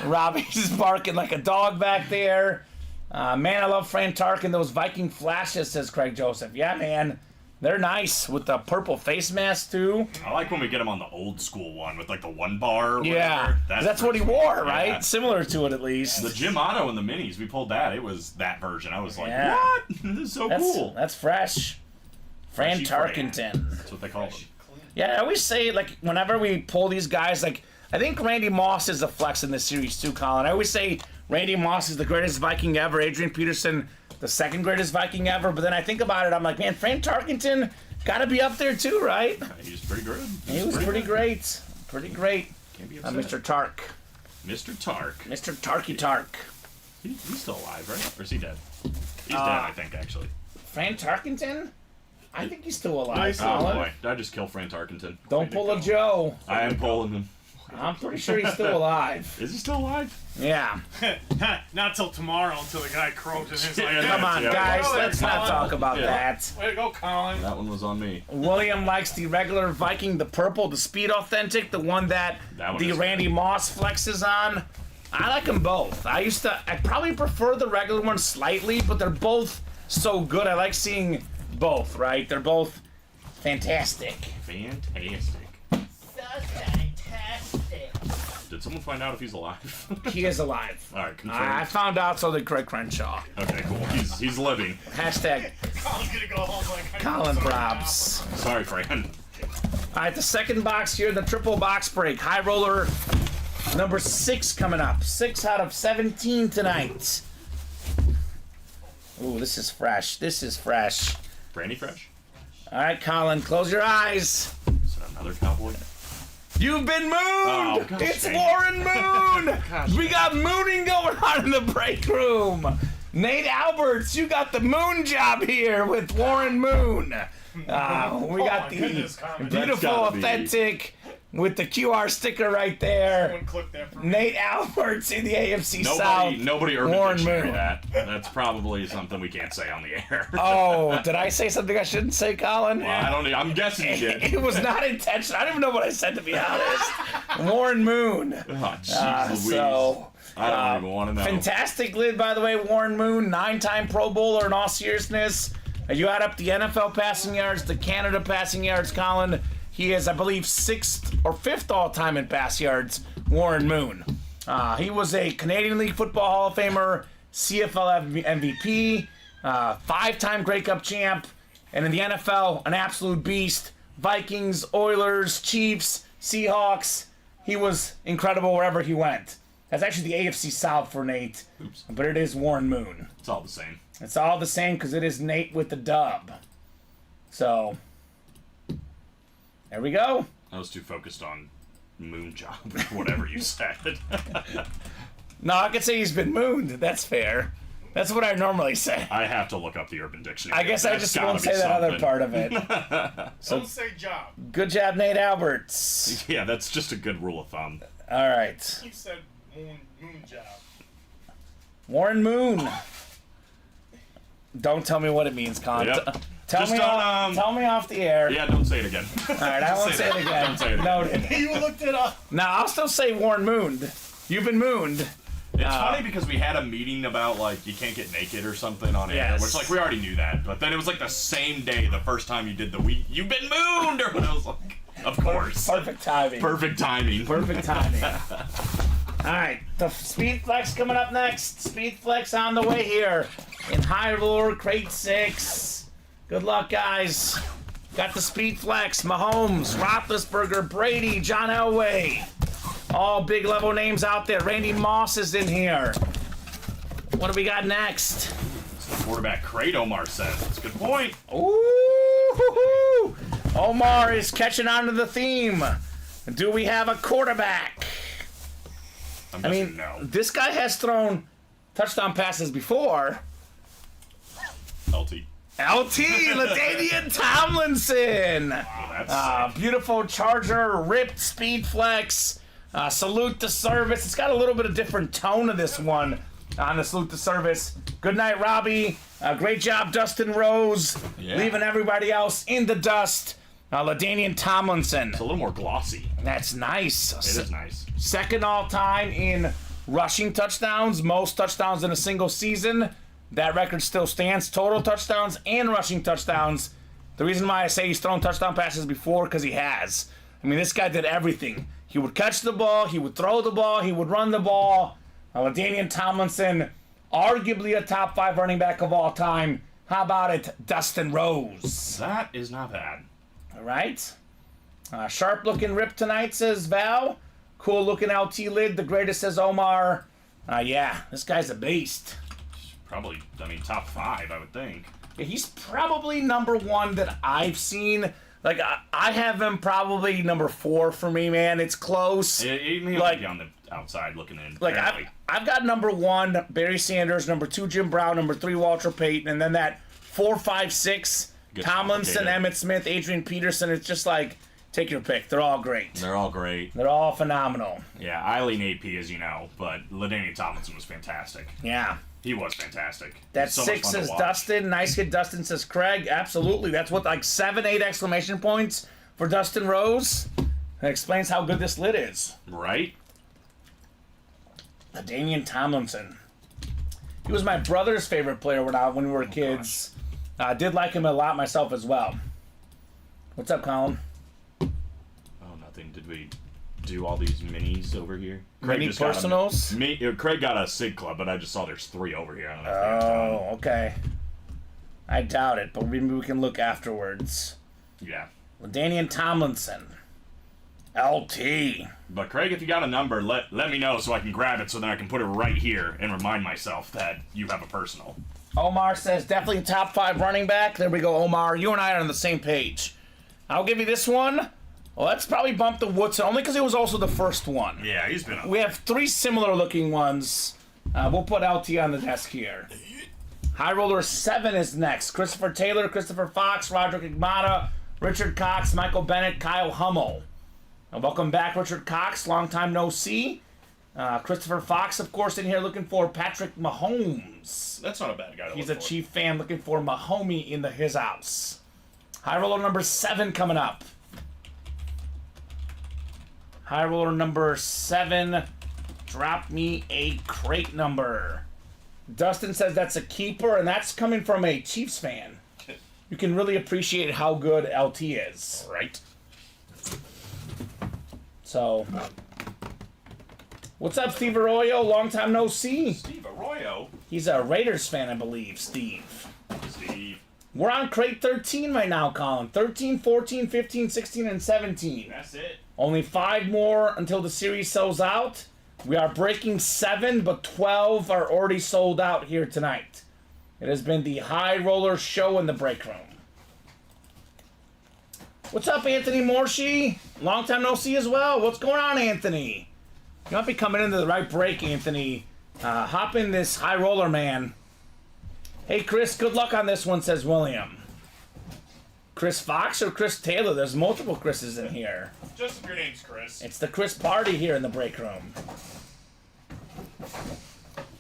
Robbie's barking like a dog back there. Man, I love Fran Tarkenton. Those Viking flashes, says Craig Joseph. Yeah, man. They're nice with the purple face mask, too. I like when we get him on the old school one with like the 1 bar. Or Yeah, whatever. that's what he wore, right? Yeah. Similar to it, at least. The Jim Otto and the minis, we pulled that. It was that version. I was like, Yeah. what? This is so cool. That's fresh. Fran Freshy Fran. Tarkenton. That's what they call him. Yeah, I always say, like, whenever we pull these guys, like, I think Randy Moss is a flex in this series, too, Colin. I always say Randy Moss is the greatest Viking ever. Adrian Peterson, the second greatest Viking ever. But then I think about it, I'm like, man, Fran Tarkenton got to be up there, too, right? He's pretty good. He was pretty great. Pretty great. Can't be Mr. upset. Tark. Mr. Tark. Mr. Tarky Tark. He's still alive, right? Or is he dead? He's dead, I think, actually. Fran Tarkenton? I think he's still alive, Oh, Colin. boy. Did I just kill Fran Tarkenton? Don't pull a Joe. I am pulling him. I'm pretty sure he's still alive. Is he still alive? Yeah. Not till tomorrow until the guy croaks in his like, Come on, Yeah. guys. Well, Let's not Colin. talk about Yeah. that. Way to go, Colin. That one was on me. William likes the regular Viking, the purple, the Speed Authentic, the one that That one the is Randy Moss flexes on. I like them both. I probably prefer the regular one slightly, but they're both so good. I like seeing both, right? They're both fantastic. Fantastic. Fantastic. Did someone find out if he's alive? He is alive. All right, I confirmed. found out, so did Craig Crenshaw. Okay, cool. He's living. Hashtag Colin's gonna go home like Colin Probs. Sorry, Fran. All right, the second box here, the triple box break. High roller number 6 coming up. 6 out of 17 tonight. Ooh, this is fresh. This is fresh. Brandy Fresh? All right, Colin, close your eyes. Is that another cowboy? You've been mooned! Oh, gosh It's dang it. Warren Moon! We got mooning going on in the break room. Nate Alberts, you got the moon job here with Warren Moon. We got my the goodness, Carmen. beautiful, gotta be- authentic with the QR sticker right there. Someone click that for me. Nate Alberts in the AFC South. Nobody Urban Warren Dictionary Moon. that. That's probably something we can't say on the air. Oh, did I say something I shouldn't say, Colin? Well, I don't know. I'm guessing you did. It was not intentional. I don't even know what I said, to be honest. Warren Moon. Oh, jeez Louise. So, I don't even want to know. fantastic lid, by the way, Warren Moon, 9-time Pro Bowler in all seriousness. You add up the NFL passing yards, the Canada passing yards, Colin. He is, I believe, 6th or 5th all-time in pass yards, Warren Moon. He was a Canadian League Football Hall of Famer, CFL MVP, 5-time Grey Cup champ, and in the NFL, an absolute beast. Vikings, Oilers, Chiefs, Seahawks. He was incredible wherever he went. That's actually the AFC South for Nate, but it is Warren Moon. It's all the same. It's all the same because it is Nate with the dub. So, there we go. I was too focused on moon job or whatever you said. No, I could say he's been mooned. That's fair. That's what I normally say. I have to look up the Urban Dictionary. I guess I That's just gotta won't be say that other something. part of it. Don't say job. Good job, Nate Alberts. Yeah, that's just a good rule of thumb. All right. He said moon job. Warren Moon. Don't tell me what it means, Colin. Yep. Tell Just me, on, tell me off the air. Yeah, don't say it again. All right, I won't say it again. Don't say it again. Noted. You looked it up. Now, I'll still say Warren Mooned. You've been mooned. It's funny because we had a meeting about, like, you can't get naked or something on air, Yes. which, like, we already knew that. But then it was, like, the same day, the first time you did the week, you've been mooned! Or when I was like, of course. Perfect timing. Perfect timing. Perfect timing. All right, the Speed Flex coming up next. Speed Flex on the way here in High Roller Crate 6. Good luck, guys. Got the Speed Flex. Mahomes, Roethlisberger, Brady, John Elway. All big level names out there. Randy Moss is in here. What do we got next? Quarterback crate, Omar says. That's a good point. Ooh, Omar is catching on to the theme. Do we have a quarterback? I'm I guessing mean, no. this guy has thrown touchdown passes before. LT. LT, LaDainian Tomlinson. Well, that's sick. Beautiful Charger, ripped Speed Flex. Salute the Service. It's got a little bit of different tone of this one on the Salute the Service. Good night, Robbie. Great job, Dustin Rose. Yeah. Leaving everybody else in the dust. LaDainian Tomlinson. It's a little more glossy. That's nice. It is nice. Second all time in rushing touchdowns, most touchdowns in a single season. That record still stands. Total touchdowns and rushing touchdowns. The reason why I say he's thrown touchdown passes before, because he has. I mean, this guy did everything. He would catch the ball, he would throw the ball, he would run the ball. LaDainian Tomlinson, arguably a top 5 running back of all time. How about it, Dustin Rose? That is not bad. All right. Sharp-looking rip tonight, says Val. Cool-looking LT lid. The greatest, says Omar. Yeah, this guy's a beast. Probably, I mean, top 5, I would think. Yeah, he's probably number 1 that I've seen. Like, I have him probably number 4 for me, man. It's close. He might be on the outside looking in. Like, I've got number 1, Barry Sanders, number 2, Jim Brown, number 3, Walter Payton, and then that 4, 5, 6, Tomlinson, Emmitt Smith, Adrian Peterson. It's just like, take your pick. They're all great. They're all great. They're all phenomenal. Yeah, Eileen AP, as you know, but LaDainian Tomlinson was fantastic. Yeah. He was fantastic. That so 6 says Dustin. Nice hit, Dustin, says Craig. Absolutely. That's what, like 7, 8 exclamation points for Dustin Rose. That explains how good this lid is. Right? LaDainian Tomlinson. He was my brother's favorite player when we were kids. I did like him a lot myself as well. What's up, Colin? Oh, nothing. Did we do all these minis over here? Mini personals? Craig got a SIG club, but I just saw there's 3 over here. I don't know if they have Oh, okay. I doubt it, but maybe we can look afterwards. Yeah. LaDainian Tomlinson. LT. But Craig, if you got a number, let me know so I can grab it so then I can put it right here and remind myself that you have a personal. Omar says definitely top 5 running back. There we go, Omar. You and I are on the same page. I'll give you this one. Well, let's probably bump the Woodson, only because it was also the first one. Yeah, he's been up. We have 3 similar looking ones. We'll put LT on the desk here. High Roller 7 is next. Christopher Taylor, Christopher Fox, Roderick Igmata, Richard Cox, Michael Bennett, Kyle Hummel. Welcome back, Richard Cox. Long time no see. Christopher Fox, of course, in here looking for Patrick Mahomes. That's not a bad guy to He's look a for. Chief fan looking for Mahomie in his house. High Roller number 7 coming up. High Roller number 7. Drop me a crate number. Dustin says that's a keeper, and that's coming from a Chiefs fan. You can really appreciate how good LT is. Right. So, what's up, Steve Arroyo? Long time no see. Steve Arroyo. He's a Raiders fan, I believe, Steve. Steve. We're on crate 13 right now, Colin. 13, 14, 15, 16, and 17. That's it. Only 5 more until the series sells out. We are breaking 7, but 12 are already sold out here tonight. It has been the High Roller show in the break room. What's up, Anthony Morshi? Long time no see as well. What's going on, Anthony? You might be coming into the right break, Anthony. Hop in this High Roller, man. Hey, Chris, good luck on this one, says William. Chris Fox or Chris Taylor? There's multiple Chris's in here. Just if your name's Chris. It's the Chris party here in the break room.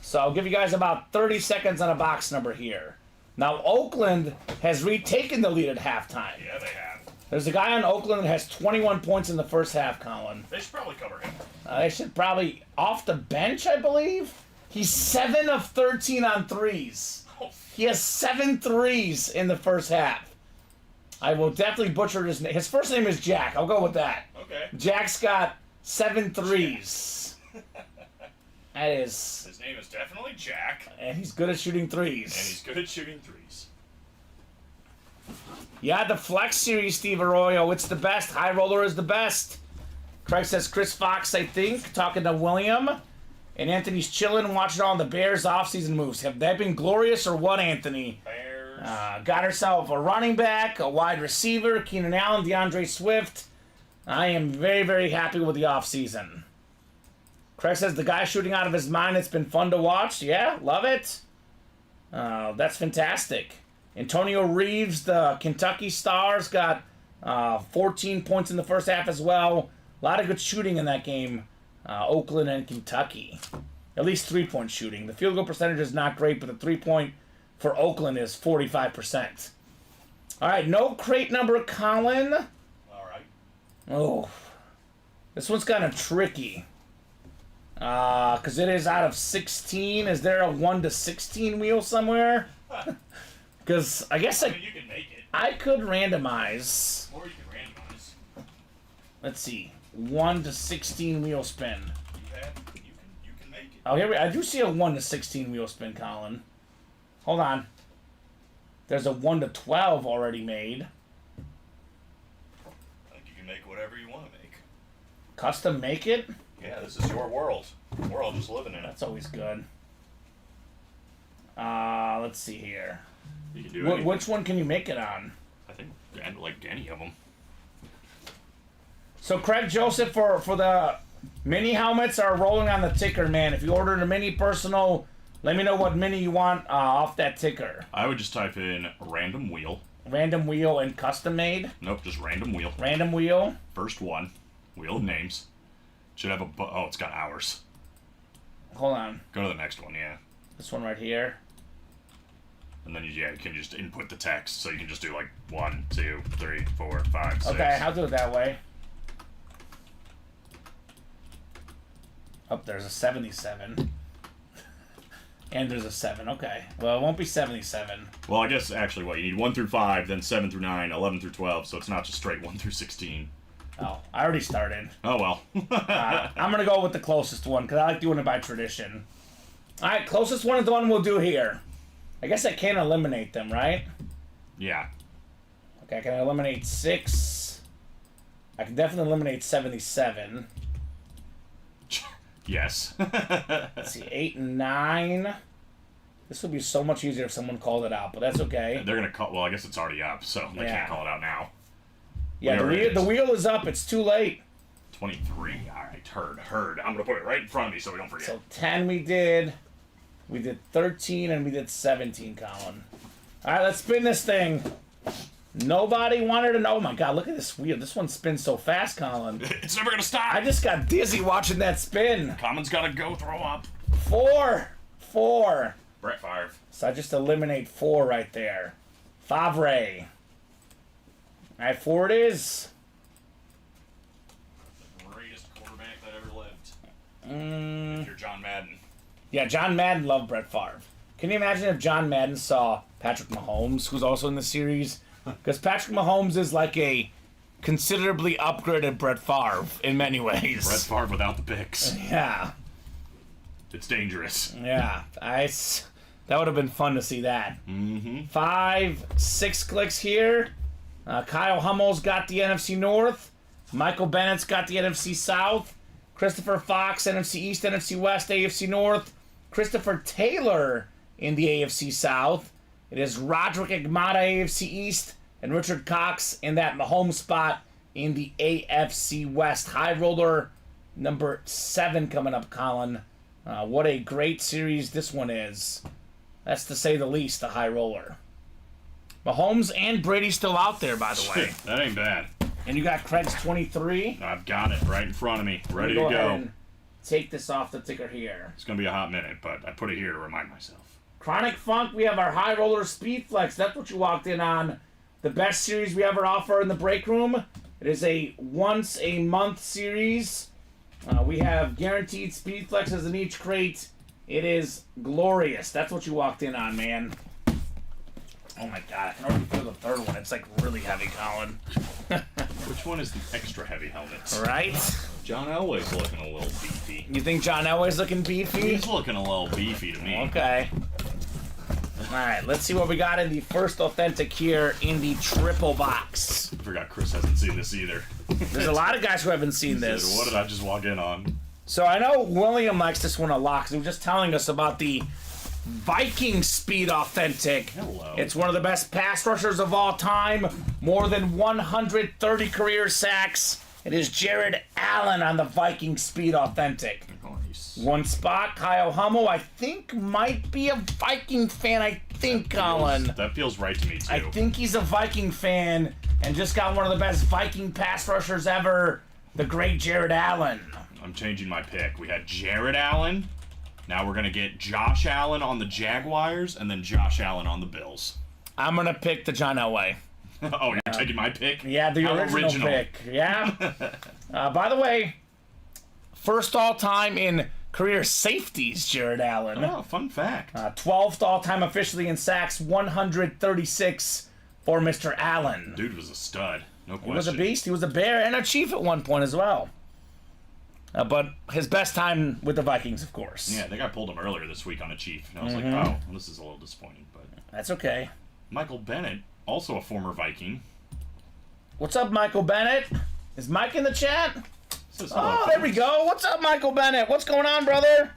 So I'll give you guys about 30 seconds on a box number here. Now, Oakland has retaken the lead at halftime. Yeah, they have. There's a guy on Oakland that has 21 points in the first half, Colin. They should probably cover him. They should probably off the bench, I believe. He's 7 of 13 on threes. He has 7 threes in the first half. I will definitely butcher his name. His first name is Jack. I'll go with that. Okay. Jack's got 7 threes. That is... His name is definitely Jack. And he's good at shooting threes. And he's good at shooting threes. Yeah, the Flex Series, Steve Arroyo. It's the best. High Roller is the best. Craig says Chris Fox, I think, talking to William. And Anthony's chilling and watching all the Bears offseason moves. Have they been glorious or what, Anthony? Bears. Got herself a running back, a wide receiver, Keenan Allen, DeAndre Swift. I am very, very happy with the offseason. Craig says the guy shooting out of his mind. It's been fun to watch. Yeah, love it. That's fantastic. Antonio Reeves, the Kentucky Stars, got 14 points in the first half as well. A lot of good shooting in that game. Oakland and Kentucky. At least 3-point shooting. The field goal percentage is not great, but the 3-point for Oakland is 45%. All right, no crate number, Colin. All right. Oh, this one's kind of tricky. Because it is out of 16. Is there a 1 to 16 wheel somewhere? Because I guess I mean, you can make it. I could randomize. Or you can randomize. Let's see. 1 to 16 wheel spin. You can make it. Oh, here we. I do see a 1 to 16 wheel spin, Colin. Hold on. There's a 1 to 12 already made. I think you can make whatever you want to make. Custom make it? Yeah, this is your world. We're all just living in it. That's always good. Let's see here. You can do anything. Which one can you make it on? I think, like any of them. So Craig Joseph for the mini helmets are rolling on the ticker, man. If you ordered a mini personal, let me know what mini you want off that ticker. I would just type in random wheel. Random wheel and custom made. Nope, just random wheel. Random wheel. First one. Wheel of names. Should have a... Oh, it's got hours. Hold on. Go to the next one, yeah. This one right here. And then you can just input the text, so you can just do like 1, 2, 3, 4, 5, 6. Okay, I'll do it that way. Oh, there's a 77. And there's a 7. Okay. Well, it won't be 77. Well, I guess actually, what you need 1 through 5, then 7 through 9, 11 through 12, so it's not just straight 1 through 16. Oh, I already started. Oh well. I'm gonna go with the closest one because I like doing it by tradition. All right, closest one is the one we'll do here. I guess I can't eliminate them, right? Yeah. Okay, I can eliminate 6. I can definitely eliminate 77. Yes. Let's see, 8 and 9. This would be so much easier if someone called it out, but that's okay. They're gonna call. Well, I guess it's already up, so they can't call it out now. Yeah, the wheel is up. It's too late. 23. All right, heard. I'm gonna put it right in front of me so we don't forget. So 10 we did. We did 13 and we did 17, Colin. All right, let's spin this thing. Nobody wanted to know. Oh my God, look at this wheel. This one spins so fast, Colin. It's never gonna stop. I just got dizzy watching that spin. Common's gotta go throw up. 4. Brett Favre. So I just eliminate 4 right there. Favre. All right, 4 it is. Greatest quarterback that ever lived. If you're John Madden. Yeah, John Madden loved Brett Favre. Can you imagine if John Madden saw Patrick Mahomes, who's also in the series? Because Patrick Mahomes is like a considerably upgraded Brett Favre in many ways. Brett Favre without the picks. Yeah. It's dangerous. Yeah. That would have been fun to see that. 5, 6 clicks here. Kyle Hummel's got the NFC North. Michael Bennett's got the NFC South. Christopher Fox, NFC East, NFC West, AFC North. Christopher Taylor in the AFC South. It is Roderick Agmada, AFC East, and Richard Cox in that Mahomes spot in the AFC West. High roller number 7 coming up, Colin. What a great series this one is. That's to say the least, the high roller. Mahomes and Brady still out there, by the way. That ain't bad. And you got Craig's 23. I've got it right in front of me, ready to Go go. ahead and take this off the ticker here. It's gonna be a hot minute, but I put it here to remind myself. Chronic Funk, we have our high roller Speed Flex. That's what you walked in on. The best series we ever offer in the break room. It is a once a month series. We have guaranteed Speed Flexes in each crate. It is glorious. That's what you walked in on, man. Oh my God, I can already feel the third one. It's like really heavy, Colin. Which one is the extra heavy helmet? Right? John Elway's looking a little beefy. You think John Elway's looking beefy? He's looking a little beefy to me. Okay. Alright, let's see what we got in the first authentic here in the triple box. I forgot Chris hasn't seen this either. There's a lot of guys who haven't seen this. What did I just walk in on? So I know William likes this one a lot because he was just telling us about the Viking Speed Authentic. Hello. It's one of the best pass rushers of all time. More than 130 career sacks. It is Jared Allen on the Viking Speed Authentic. Nice. One spot, Kyle Hummel, I think might be a Viking fan, Colin. That feels right to me, too. I think he's a Viking fan and just got one of the best Viking pass rushers ever, the great Jared Allen. I'm changing my pick. We had Jared Allen. Now we're going to get Josh Allen on the Jaguars and then Josh Allen on the Bills. I'm going to pick the John Elway. Oh, you're taking my pick? Yeah, the original pick. Yeah. By the way, first all-time in career safeties, Jared Allen. Oh, fun fact. 12th all-time officially in sacks, 136 or Mr. Allen. Dude was a stud. No question. He was a beast. He was a Bear and a Chief at one point as well. But his best time with the Vikings, of course. Yeah, I think I pulled him earlier this week on a Chief. And I was like, oh, well, this is a little disappointing. But That's okay. Michael Bennett, also a former Viking. What's up, Michael Bennett? Is Mike in the chat? Says hello, Oh, there we go. What's up, Michael Bennett? What's going on, brother?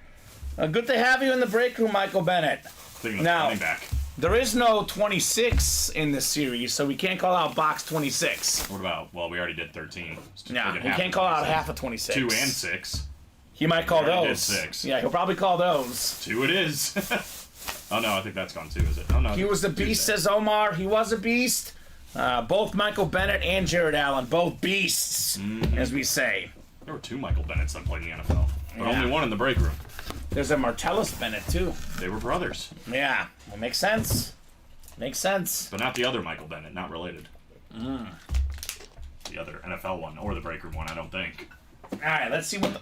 Good to have you in the break room, Michael Bennett. Thinking of Now- running back. There is no 26 in this series, so we can't call out box 26. What about, well, we already did 13. Yeah, we can't call out half of 26. 2 and 6. He might call We already those. did 6. Yeah, he'll probably call those. 2 it is. Oh, no, I think that's gone too, is it? Oh, no. He was a beast, says Omar. He was a beast. Both Michael Bennett and Jared Allen, both beasts, as we say. There were 2 Michael Bennetts that played in the NFL, but Yeah. only one in the break room. There's a Martellus Bennett, too. They were brothers, Yeah, well, makes sense. Makes sense. but not the other Michael Bennett, not related. The other NFL one, or the break room one, I don't think. All right, let's see what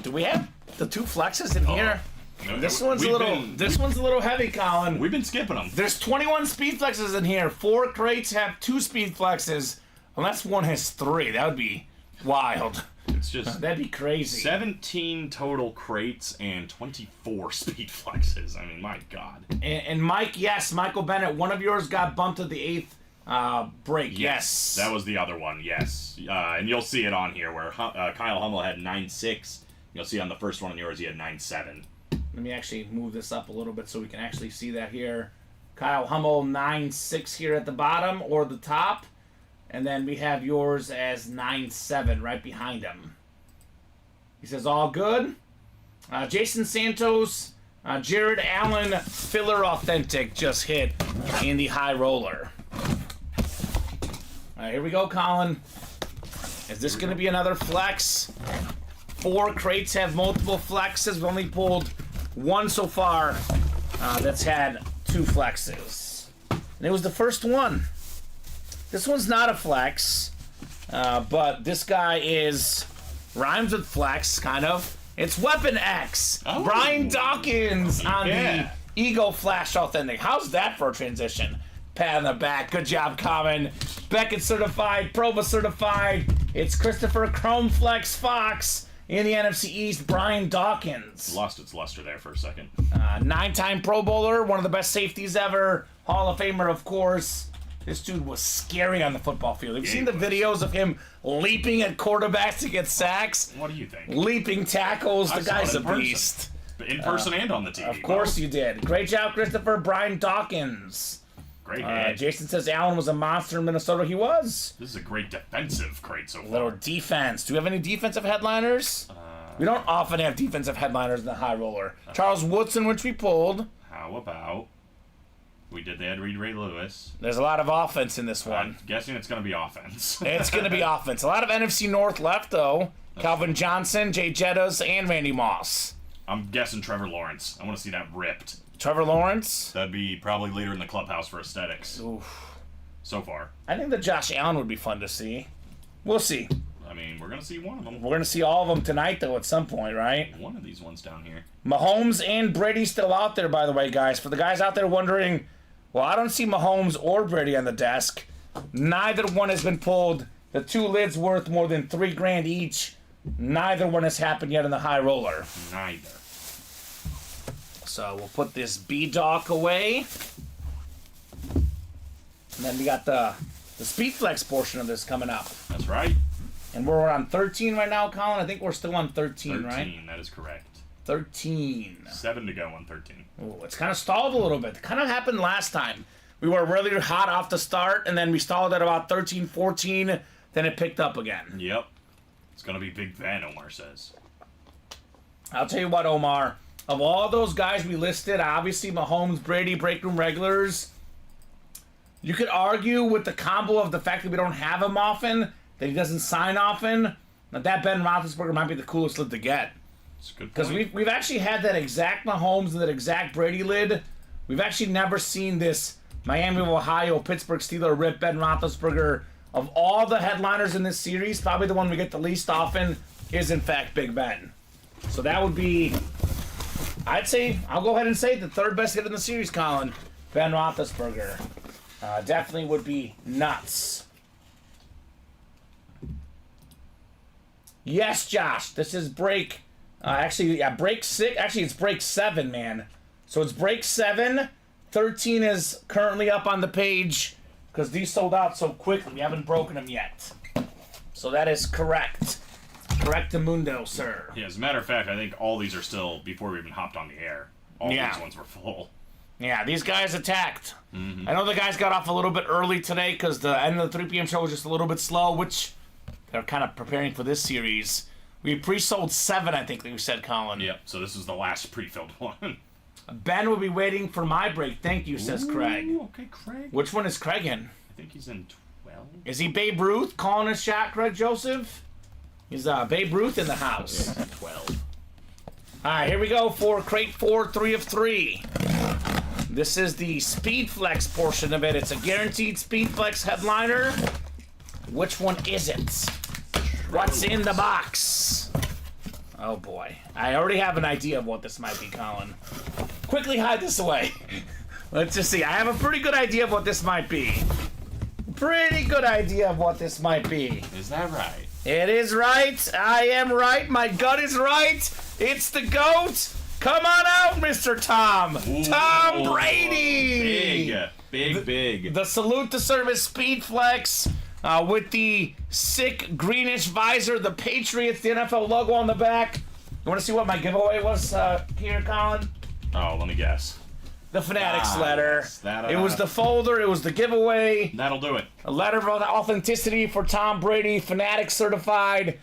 do we have the 2 flexes in here? No, This one's a little heavy, Colin. We've been skipping them. There's 21 speed flexes in here. 4 crates have 2 speed flexes, unless one has 3. That would be wild. It's just That'd be crazy. 17 total crates and 24 speed flexes. I mean, my God. And Mike, yes, Michael Bennett, one of yours got bumped to the 8th break. Yes. That was the other one, yes. And you'll see it on here where Kyle Hummel had 9.6. You'll see on the first one on yours he had 9.7. Let me actually move this up a little bit so we can actually see that here. Kyle Hummel 9.6 here at the bottom or the top. And then we have yours as 9.7 right behind him. He says, all good. Jason Santos, Jared Allen, filler authentic just hit in the high roller. All right, here we go, Colin. Is this going to be another flex? 4 crates have multiple flexes. We've only pulled 1 so far that's had 2 flexes. And it was the first one. This one's not a flex, but this guy rhymes with flex, kind of. It's Weapon X. Oh. Brian Dawkins on Yeah. the Ego Flash Authentic. How's that for a transition? Pat on the back. Good job, Kamen. Beckett certified. Proba certified. It's Christopher Chrome Flex Fox in the NFC East. Brian Dawkins. Lost its luster there for a second. 9-time Pro Bowler. One of the best safeties ever. Hall of Famer, of course. This dude was scary on the football field. Have you seen the videos of him leaping at quarterbacks to get sacks? What do you think? Leaping tackles. The I saw guy's it a in person. beast. In person and on the TV. Of course you did. Great job, Christopher. Brian Dawkins. Great head. Jason says Allen was a monster in Minnesota. He was. This is a great defensive crate so far. Little defense. Do we have any defensive headliners? We don't often have defensive headliners in the high roller. Charles Woodson, which we pulled. How about they had Ray Lewis. There's a lot of offense in this one. I'm guessing it's going to be offense. It's going to be offense. A lot of NFC North left, though. Calvin Johnson, Jay Jettas, and Randy Moss. I'm guessing Trevor Lawrence. I want to see that ripped. Trevor Lawrence. That'd be probably later in the clubhouse for aesthetics. Oof. So far. I think that Josh Allen would be fun to see. We'll see. I mean, we're going to see one of them. We're going to see all of them tonight, though, at some point, right? One of these ones down here. Mahomes and Brady still out there, by the way, guys. For the guys out there wondering, well, I don't see Mahomes or Brady on the desk. Neither one has been pulled. The 2 lids worth more than $3,000 each. Neither one has happened yet in the high roller. Neither. So we'll put this B-Doc away. And then we got the Speed Flex portion of this coming up. That's right. And we're on 13 right now, Colin. I think we're still on 13, 13, right? that is correct. 13. 7 to go on 13. Ooh, it's kind of stalled a little bit. It kind of happened last time. We were really hot off the start, and then we stalled at about 13, 14. Then it picked up again. Yep. It's going to be Big Van, Omar says. I'll tell you what, Omar. Of all those guys we listed, obviously Mahomes, Brady, break room regulars, you could argue with the combo of the fact that we don't have him often, that he doesn't sign often, that Ben Roethlisberger might be the coolest lid to get. It's a good Because point. we've actually had that exact Mahomes and that exact Brady lid. We've actually never seen this Miami of Ohio, Pittsburgh Steeler rip Ben Roethlisberger. Of all the headliners in this series, probably the one we get the least often is, in fact, Big Ben. So that would be, I'll go ahead and say the 3rd best hit in the series, Colin. Ben Roethlisberger. Definitely would be nuts. Yes, Josh. This is break. Break 6. Actually, it's break 7, man. So it's break 7. 13 is currently up on the page because these sold out so quickly. We haven't broken them yet. So that is correct. Correctamundo, sir. Yeah, as a matter of fact, I think all these are still before we even hopped on the air. All these ones were full. Yeah, these guys attacked. I know the guys got off a little bit early today because the end of the 3 p.m. show was just a little bit slow, which they're kind of preparing for this series. We pre-sold 7, I think, that we said, Colin. Yep, so this is the last pre-filled one. Ben will be waiting for my break. Thank you, says Craig. Okay, Craig. Which one is Craig in? I think he's in 12. Is he Babe Ruth calling a shot, Craig Joseph? He's Babe Ruth in the house. 12. All right, here we go for crate 4, 3 of 3. This is the Speed Flex portion of it. It's a guaranteed Speed Flex headliner. Which one is it? What's in the box? Oh boy. I already have an idea of what this might be, Colin. Quickly hide this away. Let's just see. I have a pretty good idea of what this might be. Pretty good idea of what this might be. Is that right? It is right. I am right. My gut is right. It's the GOAT. Come on out, Mr. Tom. Ooh, Tom Brady. Big. The Salute to Service Speed Flex with the sick greenish visor, the Patriots, the NFL logo on the back. You want to see what my giveaway was here, Colin? Oh, let me guess. The Fanatics letter. Yes, that, It was the folder. It was the giveaway. That'll do it. A letter of authenticity for Tom Brady, Fanatics certified.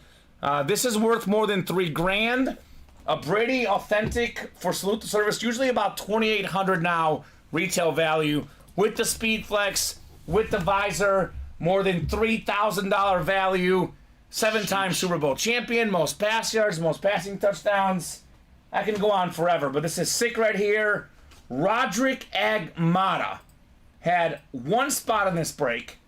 This is worth more than $3,000. A Brady authentic for Salute to Service, usually about $2,800 now retail value with the Speed Flex, with the visor, more than $3,000 value. 7-time Super Bowl champion, most pass yards, most passing touchdowns. I can go on forever, but this is sick right here. Roderick Agmata had one spot in this break,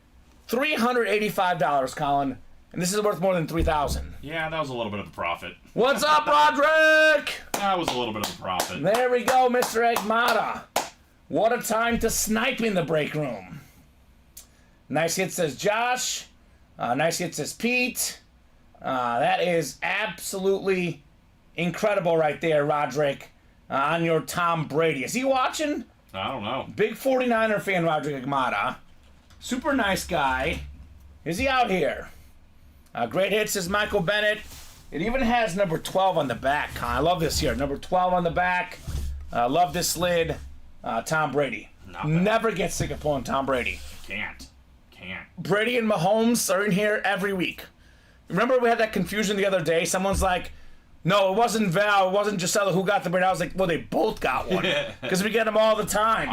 $385, Colin, and this is worth more than $3,000. Yeah, that was a little bit of a profit. What's up, Roderick? That was a little bit of a profit. There we go, Mr. Agmata. What a time to snipe in the break room. Nice hit, says Josh. Nice hit, says Pete. That is absolutely incredible right there, Roderick, on your Tom Brady. Is he watching? I don't know. Big 49er fan, Roderick Agmata. Super nice guy. Is he out here? Great hit, says Michael Bennett. It even has number 12 on the back. I love this here. Number 12 on the back. Love this lid. Tom Brady. Never get sick of pulling Tom Brady. Can't. Brady and Mahomes are in here every week. Remember we had that confusion the other day? Someone's like, no, it wasn't Val, it wasn't Gisela who got the Brady. I was like, well, they both got one. Because we get them all the time.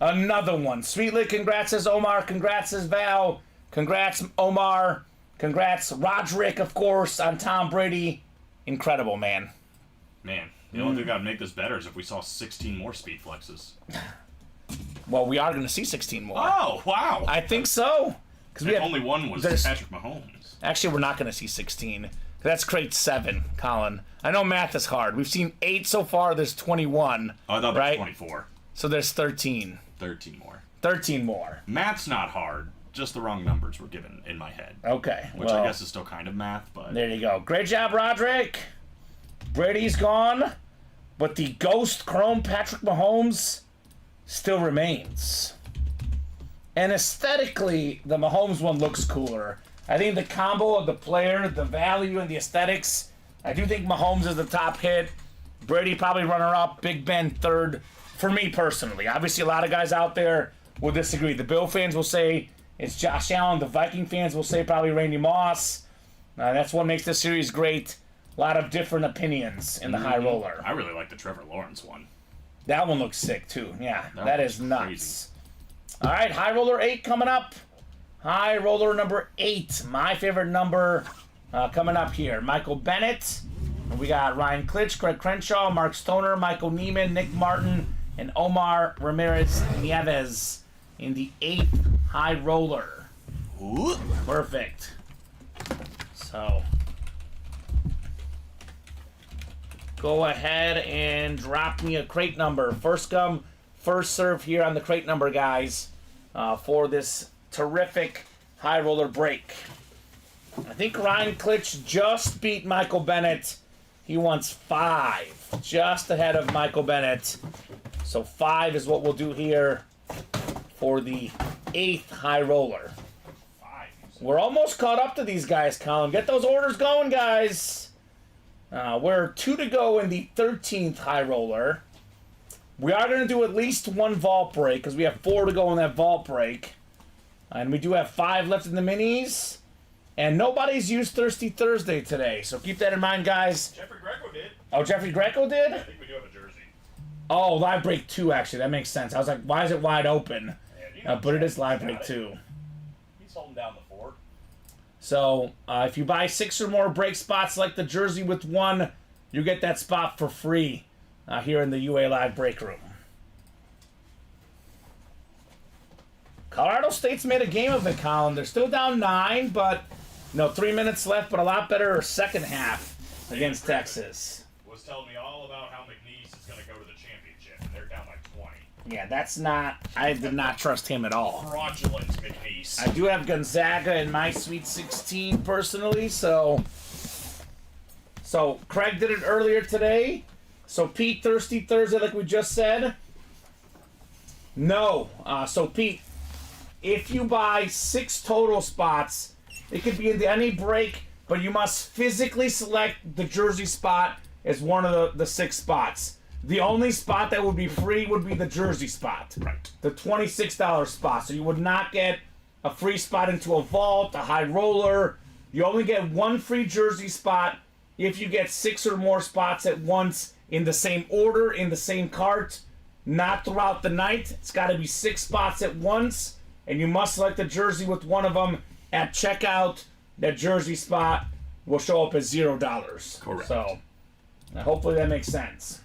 Another one. Sweetly, congrats, says Omar. Congrats, says Val. Congrats, Omar. Congrats, Roderick, of course, on Tom Brady. Incredible, man. Man, the only thing that would make this better is if we saw 16 more speed flexes. Well, we are going to see 16 more. Oh, wow. I think so. Because only one was Patrick Mahomes. Actually, we're not going to see 16. That's crate 7, Colin. I know math is hard. We've seen 8 so far. There's 21. Oh, I thought there was 24. So there's 13. 13 more. 13 more. Math's not hard. Just the wrong numbers were given in my head. Okay. Which I guess is still kind of math, but... There you go. Great job, Roderick. Brady's gone, but the ghost chrome Patrick Mahomes still remains. And aesthetically, the Mahomes one looks cooler. I think the combo of the player, the value, and the aesthetics, I do think Mahomes is the top hit. Brady probably runner-up. Big Ben third, for me personally. Obviously, a lot of guys out there will disagree. The Bill fans will say it's Josh Allen. The Viking fans will say probably Randy Moss. That's what makes this series great. A lot of different opinions in the high roller. I really like the Trevor Lawrence one. That one looks sick, too. Yeah, that is nuts. Crazy. All right, High Roller 8 coming up. High Roller number 8. My favorite number coming up here. Michael Bennett. We got Ryan Klitsch, Craig Crenshaw, Mark Stoner, Michael Neiman, Nick Martin, and Omar Ramirez Nieves in the 8th High Roller. Ooh. Perfect. So... go ahead and drop me a crate number. First come, first serve here on the crate number, guys. for this terrific high roller break. I think Ryan Klitsch just beat Michael Bennett. He wants 5, just ahead of Michael Bennett. So 5 is what we'll do here for the 8th high roller. We're almost caught up to these guys, Colin. Get those orders going, guys. We're 2 to go in the 13th high roller. We are going to do at least 1 vault break because we have 4 to go in that vault break. And we do have 5 left in the minis. And nobody's used Thirsty Thursday today, so keep that in mind, guys. Jeffrey Greco did. Oh, Jeffrey Greco did? I think we do have a jersey. Oh, live break 2, actually. That makes sense. I was like, why is it wide open? But it is live break 2. He's holding down the fort. So, if you buy 6 or more break spots like the jersey with 1, you get that spot for free here in the UA Live break room. Colorado State's made a game of it, Colin. They're still down 9, but 3 minutes left, but a lot better second half against Texas. Was telling me all about how McNeese is going to go to the championship, and they're down like 20. Yeah, that's not... I did not trust him at all. Fraudulent McNeese. I do have Gonzaga in my Sweet 16 personally, so Craig did it earlier today. So Pete, Thirsty Thursday, like we just said. No. So Pete, if you buy 6 total spots, it could be into any break, but you must physically select the jersey spot as one of the 6 spots. The only spot that would be free would be the jersey spot. Right. The $26 spot. So you would not get a free spot into a vault, a high roller. You only get 1 free jersey spot if you get 6 or more spots at once in the same order, in the same cart, not throughout the night. It's got to be 6 spots at once, and you must select a jersey with one of them at checkout. That jersey spot will show up as $0. Correct. So hopefully that makes sense.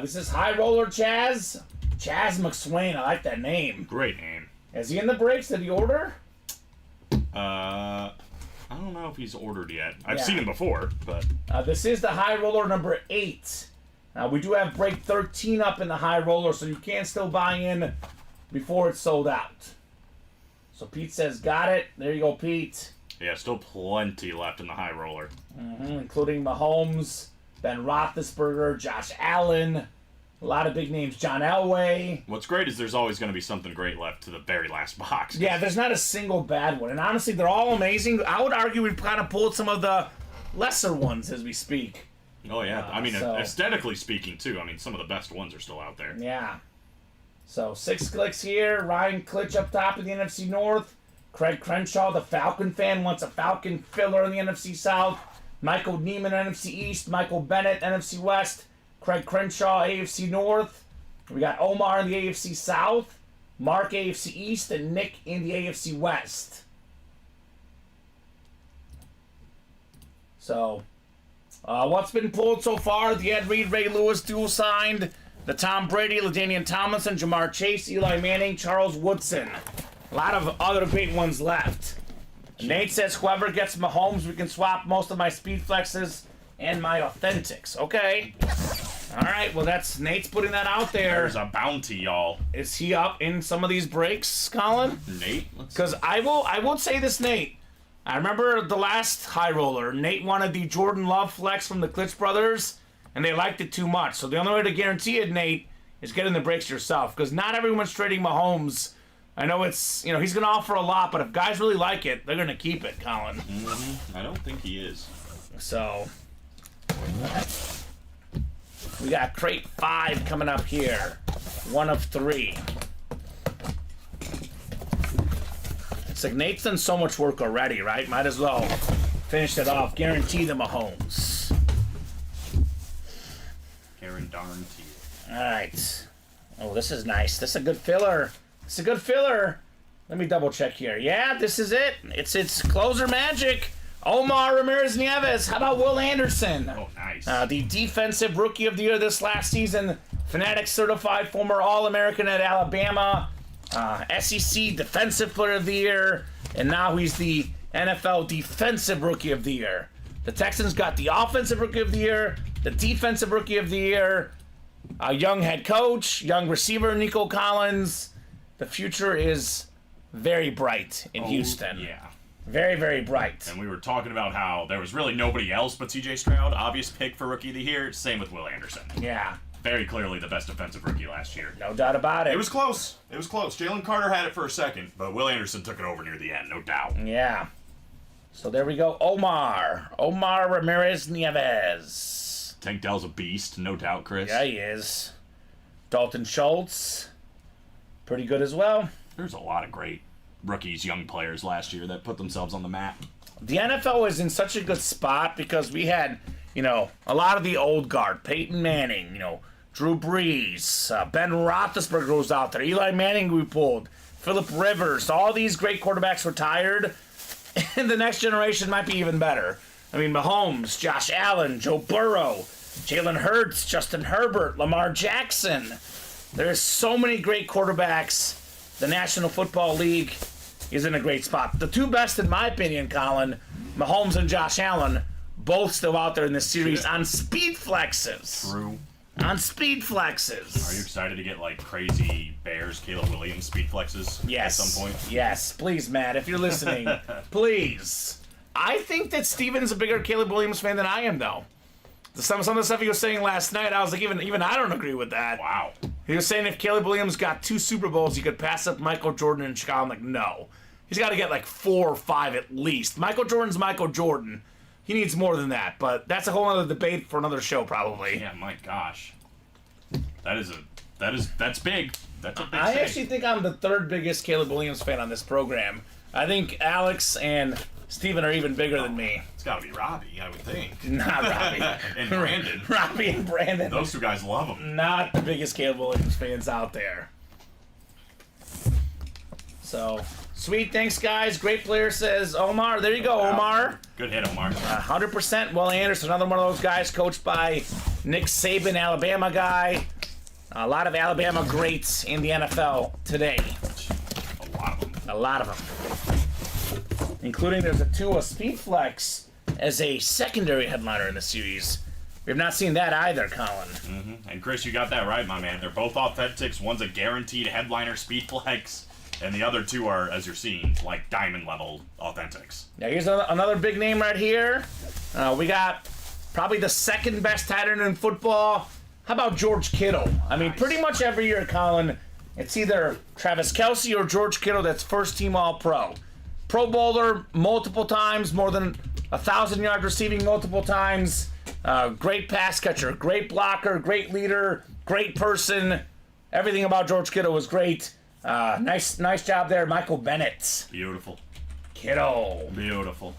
This is High Roller Chaz. Chaz McSwain. I like that name. Great name. Is he in the breaks? Did he order? I don't know if he's ordered yet. I've Yeah. seen him before, but... This is the High Roller number 8. We do have break 13 up in the High Roller, so you can still buy in before it's sold out. So Pete says, got it. There you go, Pete. Yeah, still plenty left in the high roller. Including Mahomes, Ben Roethlisberger, Josh Allen, a lot of big names, John Elway. What's great is there's always going to be something great left to the very last box. Yeah, there's not a single bad one. And honestly, they're all amazing. I would argue we've kind of pulled some of the lesser ones as we speak. Oh, yeah. I mean, so- aesthetically speaking, too. I mean, some of the best ones are still out there. Yeah. So 6 clicks here. Ryan Klitsch up top in the NFC North. Craig Crenshaw, the Falcon fan, wants a Falcon filler in the NFC South. Michael Neiman, NFC East. Michael Bennett, NFC West. Craig Crenshaw, AFC North. We got Omar in the AFC South. Mark, AFC East. And Nick in the AFC West. So, what's been pulled so far? The Ed Reed, Ray Lewis dual signed. The Tom Brady, LaDainian Tomlinson, Jamar Chase, Eli Manning, Charles Woodson. A lot of other great ones left. Nate says, whoever gets Mahomes, we can swap most of my speed flexes and my authentics. Okay. All right, well, that's Nate's putting that out there. There's a bounty, y'all. Is he up in some of these breaks, Colin? Nate? Because I will say this, Nate. I remember the last high roller. Nate wanted the Jordan Love flex from the Klitsch brothers, and they liked it too much. So the only way to guarantee it, Nate, is getting the breaks yourself. Because not everyone's trading Mahomes. I know it's, he's going to offer a lot, but if guys really like it, they're going to keep it, Colin. I don't think he is. So, we got crate 5 coming up here. 1 of 3. It's like Nate's done so much work already, right? Might as well finish it off. Guarantee the Mahomes. Karen darn to you. All right. Oh, this is nice. This is a good filler. It's a good filler. Let me double check here. Yeah, this is it. It's closer magic. Omar Ramirez Nieves. How about Will Anderson? Oh, nice. The defensive rookie of the year this last season. Fanatics certified former All-American at Alabama. SEC defensive player of the year. And now he's the NFL defensive rookie of the year. The Texans got the offensive rookie of the year, the defensive rookie of the year, a young head coach, young receiver Nico Collins, the future is very bright in Houston. Yeah. Very, very bright. And we were talking about how there was really nobody else but C.J. Stroud, obvious pick for Rookie of the Year. Same with Will Anderson. Yeah, Very clearly the best defensive rookie last year. no doubt about it. It was close. It was close. Jalen Carter had it for a second, but Will Anderson took it over near the end, no doubt. Yeah. So there we go. Omar Ramirez Nieves. Tank Dell's a beast, no doubt, Chris. Yeah, he is. Dalton Schultz. Pretty good as well. There's a lot of great rookies, young players last year that put themselves on the map. The NFL was in such a good spot because we had, a lot of the old guard. Peyton Manning, Drew Brees, Ben Roethlisberger was out there. Eli Manning we pulled. Phillip Rivers. All these great quarterbacks retired. And the next generation might be even better. I mean, Mahomes, Josh Allen, Joe Burrow, Jalen Hurts, Justin Herbert, Lamar Jackson. There's so many great quarterbacks. The National Football League is in a great spot. The two best, in my opinion, Colin, Mahomes and Josh Allen, both still out there in this series on speed flexes. True. On speed flexes. Are you excited to get like crazy Bears, Caleb Williams speed flexes Yes. at some point? Yes. Please, Matt, if you're listening, please. I think that Steven's a bigger Caleb Williams fan than I am, though. Some of the stuff he was saying last night, I was like, even I don't agree with that. Wow. He was saying if Caleb Williams got 2 Super Bowls, he could pass up Michael Jordan in Chicago. I'm like, no. He's got to get like 4 or 5 at least. Michael Jordan's Michael Jordan. He needs more than that, but that's a whole other debate for another show, probably. Yeah, my gosh. That's big. That's a big I thing. actually think I'm the 3rd biggest Caleb Williams fan on this program. I think Alex and Steven are even bigger than me. It's got to be Robbie, I would think. Not Robbie. And Brandon. Robbie and Brandon. Those two guys love him. Not the biggest Caleb Williams fans out there. So, sweet. Thanks, guys. Great player, says Omar. There you go, Omar. Good hit, Omar. 100% Will Anderson, another one of those guys coached by Nick Saban, Alabama guy. A lot of Alabama greats in the NFL today. A lot of them. A lot of them. Including there's a Tua Speedflex as a secondary headliner in the series. We have not seen that either, Colin. And Chris, you got that right, my man. They're both authentics. One's a guaranteed headliner speed flex, and the other two are, as you're seeing, like diamond level authentics. Now here's another big name right here. We got probably the 2nd best tight end in football. How about George Kittle? I mean, pretty much every year, Colin, it's either Travis Kelce or George Kittle that's first team All-Pro. Pro Bowler multiple times, more than 1,000 yards receiving multiple times. Great pass catcher, great blocker, great leader, great person. Everything about George Kittle was great. Nice job there, Michael Bennett. Beautiful. Kittle. Beautiful.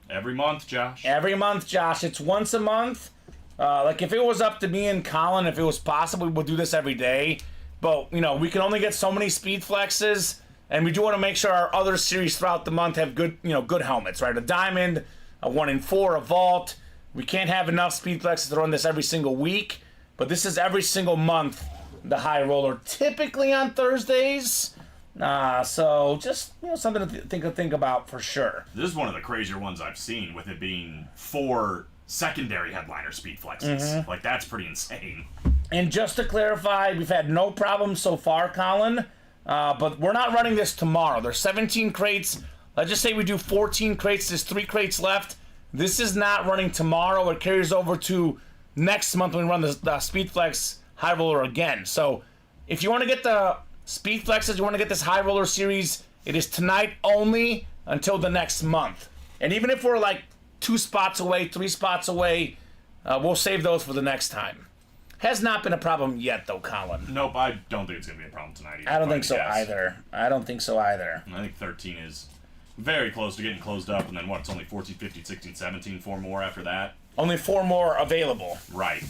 Every month, Josh. Every month, Josh. It's once a month. Like, if it was up to me and Colin, if it was possible, we'll do this every day. But, we can only get so many speed flexes, and we do want to make sure our other series throughout the month have good, good helmets, right? A diamond, a 1 in 4, a vault. We can't have enough speed flexes to run this every single week, but this is every single month, the high roller, typically on Thursdays. So just, something to think about for sure. This is one of the crazier ones I've seen, with it being 4 secondary headliner speed flexes. Like, that's pretty insane. And just to clarify, we've had no problems so far, Colin, but we're not running this tomorrow. There's 17 crates. Let's just say we do 14 crates. There's 3 crates left. This is not running tomorrow. It carries over to next month when we run the Speedflex High Roller again. So if you want to get the Speedflexes, you want to get this High Roller series, it is tonight only until the next month. And even if we're like 2 spots away, 3 spots away, we'll save those for the next time. Has not been a problem yet, though, Colin. Nope, I don't think it's going to be a problem tonight either. I don't think so either. I think 13 is very close to getting closed up, and then it's only 14, 15, 16, 17, 4 more after that. Only 4 more available. Right.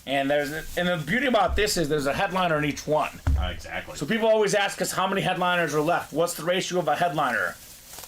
And the beauty about this is there's a headliner in each one. Exactly. So people always ask us how many headliners are left. What's the ratio of a headliner?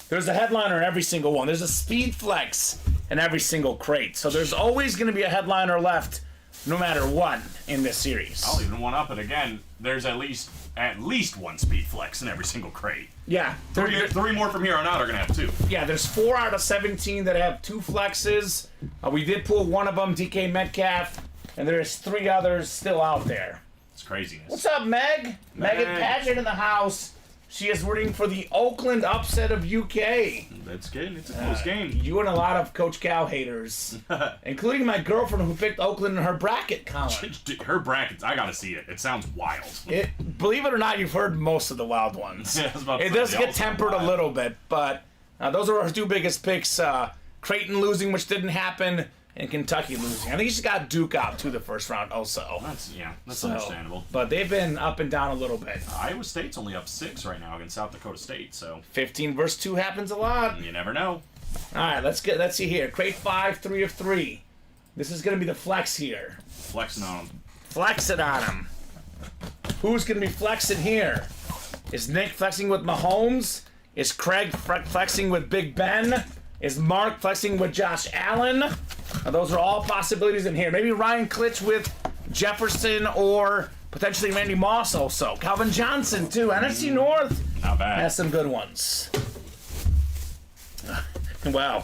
There's a headliner in every single one. There's a speed flex in every single crate. So there's always going to be a headliner left no matter what in this series. I'll even one up it again. There's at least 1 speed flex in every single crate. Yeah. 3 more from here on out are going to have 2. Yeah, there's 4 out of 17 that have 2 flexes. We did pull one of them, DK Metcalf, and there's 3 others still out there. It's craziness. What's up, Meg? Megan Paget in the house. She is rooting for the Oakland upset of UK. That's good. It's a close game. You and a lot of Coach Cal haters, including my girlfriend who picked Oakland in her bracket, Colin. Her brackets, I gotta see it. It sounds wild. Believe it or not, you've heard most of the wild ones. Yeah, I was about to It say, does they get all sound tempered a wild. little bit, but those are our two biggest picks. Creighton losing, which didn't happen, and Kentucky losing. I think she's got Duke out to the first round also. That's understandable. But they've been up and down a little bit. Iowa State's only up 6 right now against South Dakota State, so 15 versus 2 happens a lot. you never know. All right, let's see here. Crate 5, 3 of 3. This is going to be the flex here. Flexing on them. Flex it on him. Who's going to be flexing here? Is Nick flexing with Mahomes? Is Craig flexing with Big Ben? Is Mark flexing with Josh Allen? Now, those are all possibilities in here. Maybe Ryan Klitsch with Jefferson or potentially Randy Moss also. Calvin Johnson, too. NFC North Not bad. has some good ones. Wow.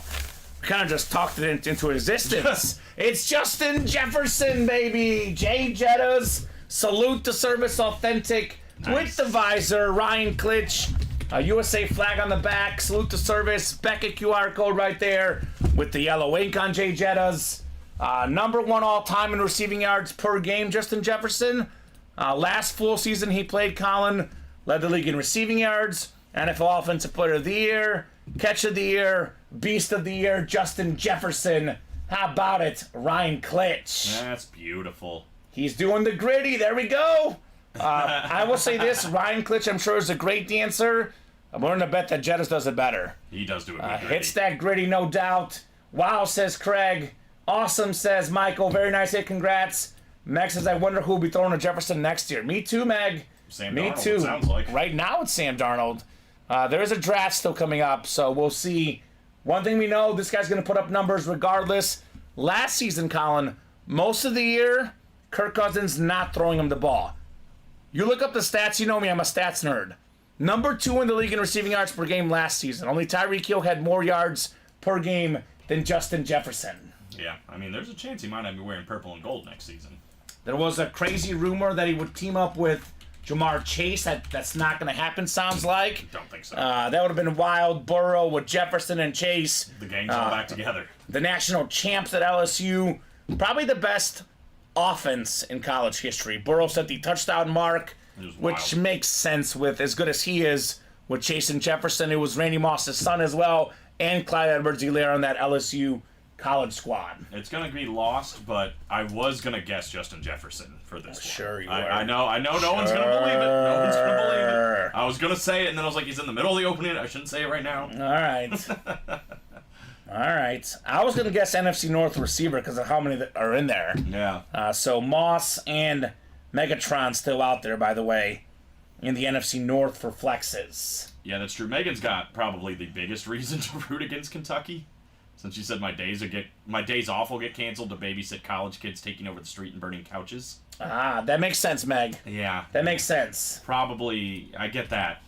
We kind of just talked it into existence. It's Justin Jefferson, baby. Jay Jettas. Salute to Service Authentic. With the visor. Ryan Klitsch. USA flag on the back. Salute to Service. Beckett QR code right there with the yellow ink on Jay Jettas. Number 1 all-time in receiving yards per game, Justin Jefferson. Last full season he played, Colin, led the league in receiving yards. NFL Offensive Player of the Year. Catch of the Year. Beast of the Year, Justin Jefferson. How about it, Ryan Klitsch? That's beautiful. He's doing the gritty. There we go. I will say this. Ryan Klitsch, I'm sure, is a great dancer. I'm willing to bet that Jettas does it better. He does do a good Hits that gritty, no doubt. Wow, says Craig. Awesome, says Michael. Very nice. Hey, congrats. Meg says, I wonder who will be throwing to Jefferson next year. Me too, Meg. Sam Me Darnold, too. it sounds like. Right now it's Sam Darnold. There is a draft still coming up, so we'll see. One thing we know, this guy's going to put up numbers regardless. Last season, Colin, most of the year, Kirk Cousins not throwing him the ball. You look up the stats, you know me, I'm a stats nerd. Number 2 in the league in receiving yards per game last season. Only Tyreek Hill had more yards per game than Justin Jefferson. Yeah, I mean, there's a chance he might not be wearing purple and gold next season. There was a crazy rumor that he would team up with Jamar Chase. That's not going to happen, sounds like. Don't think so. That would have been wild. Burrow with Jefferson and Chase. The gang's all back together. The national champs at LSU. Probably the best offense in college history. Burrow set the touchdown mark, which wild. makes sense with as good as he is with Chase and Jefferson. It was Randy Moss's son as well, and Clyde Edwards-Helaire on that LSU college squad. It's going to be lost, but I was going to guess Justin Jefferson for this one. Sure you I were. know no one's going to believe it. No one's going to believe it. I was going to say it, and then I was like, he's in the middle of the opening. I shouldn't say it right now. All right. All right. I was going to guess NFC North receiver because of how many that are in there. Yeah. So Moss and Megatron still out there, by the way, in the NFC North for flexes. Yeah, that's true. Megan's got probably the biggest reason to root against Kentucky. Since she said my days off will get canceled to babysit college kids taking over the street and burning couches. That makes sense, Meg. Yeah. That makes sense. Probably, I get that.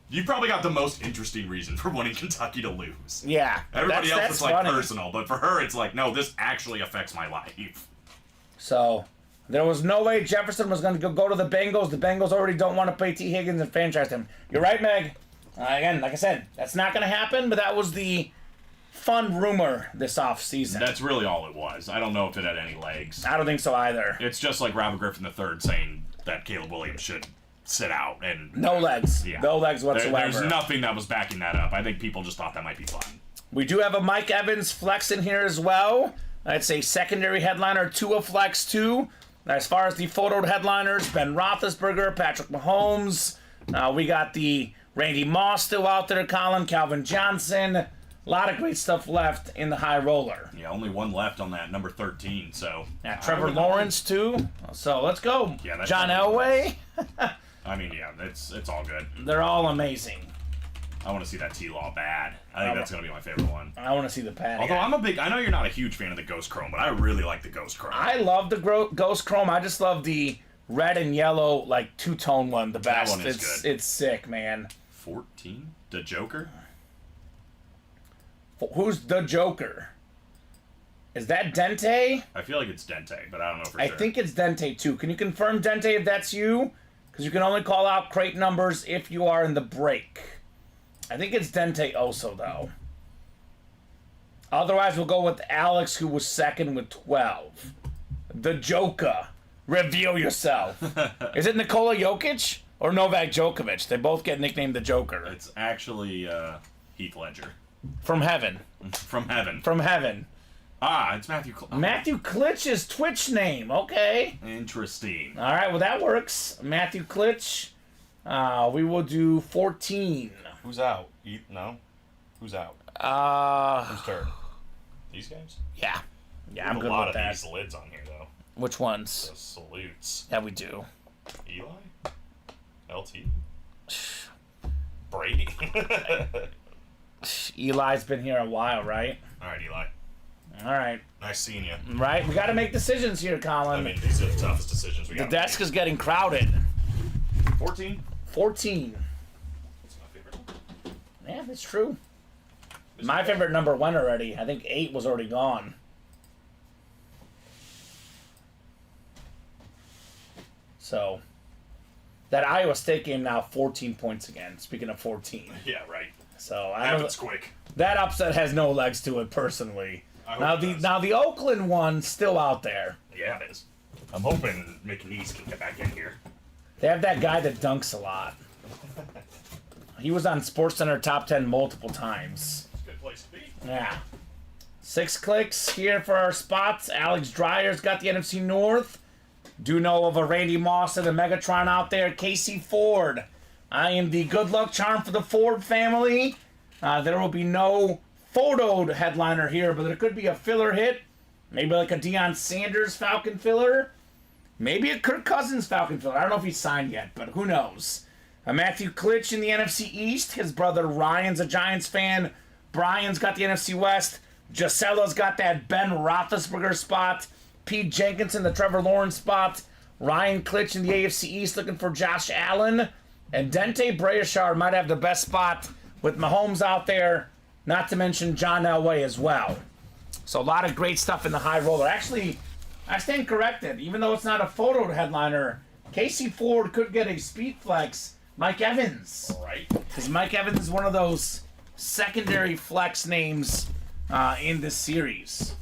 You probably got the most interesting reason for wanting Kentucky to lose. Yeah. Everybody else that's is like funny. personal, but for her it's like, no, this actually affects my life. So there was no way Jefferson was going to go to the Bengals. The Bengals already don't want to pay T. Higgins and franchise him. You're right, Meg. Again, like I said, that's not going to happen, but that was the fun rumor this offseason. That's really all it was. I don't know if it had any legs. I don't think so either. It's just like Robert Griffin III saying that Caleb Williams should sit out and No legs. yeah. No legs whatsoever. There's nothing that was backing that up. I think people just thought that might be fun. We do have a Mike Evans flex in here as well. It's a secondary headliner, Tua flex too. As far as the photoed headliners, Ben Roethlisberger, Patrick Mahomes. We got the Randy Moss still out there, Calvin Johnson. A lot of great stuff left in the high roller. Yeah, only one left on that number 13, so... Yeah, Trevor Lawrence too. So let's go. Yeah, that's John probably- Elway. I mean, yeah, it's all good. They're all amazing. I want to see that T-Law bad. I think that's going to be my favorite one. I want to see the pad. Although I know you're not a huge fan of the Ghost Chrome, but I really like the Ghost Chrome. I love the Ghost Chrome. I just love the red and yellow, like two-tone one the best. That one is good. It's sick, man. 14? The Joker? Who's the Joker? Is that Dente? I feel like it's Dente, but I don't know for I sure. think it's Dente too. Can you confirm Dente if that's you? Because you can only call out crate numbers if you are in the break. I think it's Dente also, though. Otherwise, we'll go with Alex, who was second with 12. The Joker. Reveal yourself. Is it Nikola Jokic or Novak Djokovic? They both get nicknamed the Joker. It's actually Heath Ledger. From heaven. From heaven. From heaven. Ah, it's Matthew Matthew Klitsch's Twitch name. Okay. Interesting. All right, well, that works. Matthew Klitsch. We will do 14. Who's out? No? Who's out? Who's turn? These guys? Yeah. Yeah, I'm a good lot with of that. these lids on here, though. Which ones? The salutes. Yeah, we do. Eli? LT? Brady? Eli's been here a while, right? All right, Eli. All right. Nice seeing you. Right? We got to make decisions here, Colin. I mean, these are the toughest decisions we the got. desk is getting crowded. 14? 14. That's my favorite. Yeah, that's true. My favorite number went already. I think 8 was already gone. So, that Iowa State game now 14 points again. Speaking of 14. Yeah, right. So I Happens quick. that upset has no legs to it personally. I hope it does. Now the Oakland one still out there. Yeah, it is. I'm hoping McNeese can get back in here. They have that guy that dunks a lot. He was on SportsCenter top 10 multiple times. It's a good place to be. Yeah. 6 clicks here for our spots. Alex Dreyer's got the NFC North. Do know of a Randy Moss and a Megatron out there. Casey Ford. I am the good luck charm for the Ford family. There will be no photoed headliner here, but there could be a filler hit. Maybe like a Deion Sanders Falcon filler. Maybe a Kirk Cousins Falcon filler. I don't know if he's signed yet, but who knows. Matthew Klitsch in the NFC East. His brother Ryan's a Giants fan. Brian's got the NFC West. Gisella's got that Ben Roethlisberger spot. Pete Jenkinson, the Trevor Lawrence spot. Ryan Klitsch in the AFC East looking for Josh Allen. And Dente Brayashard might have the best spot with Mahomes out there. Not to mention John Elway as well. So a lot of great stuff in the high roller. Actually, I stand corrected. Even though it's not a photo headliner, Casey Ford could get a speed flex. Mike Evans. Right. Because Mike Evans is one of those secondary flex names in this series.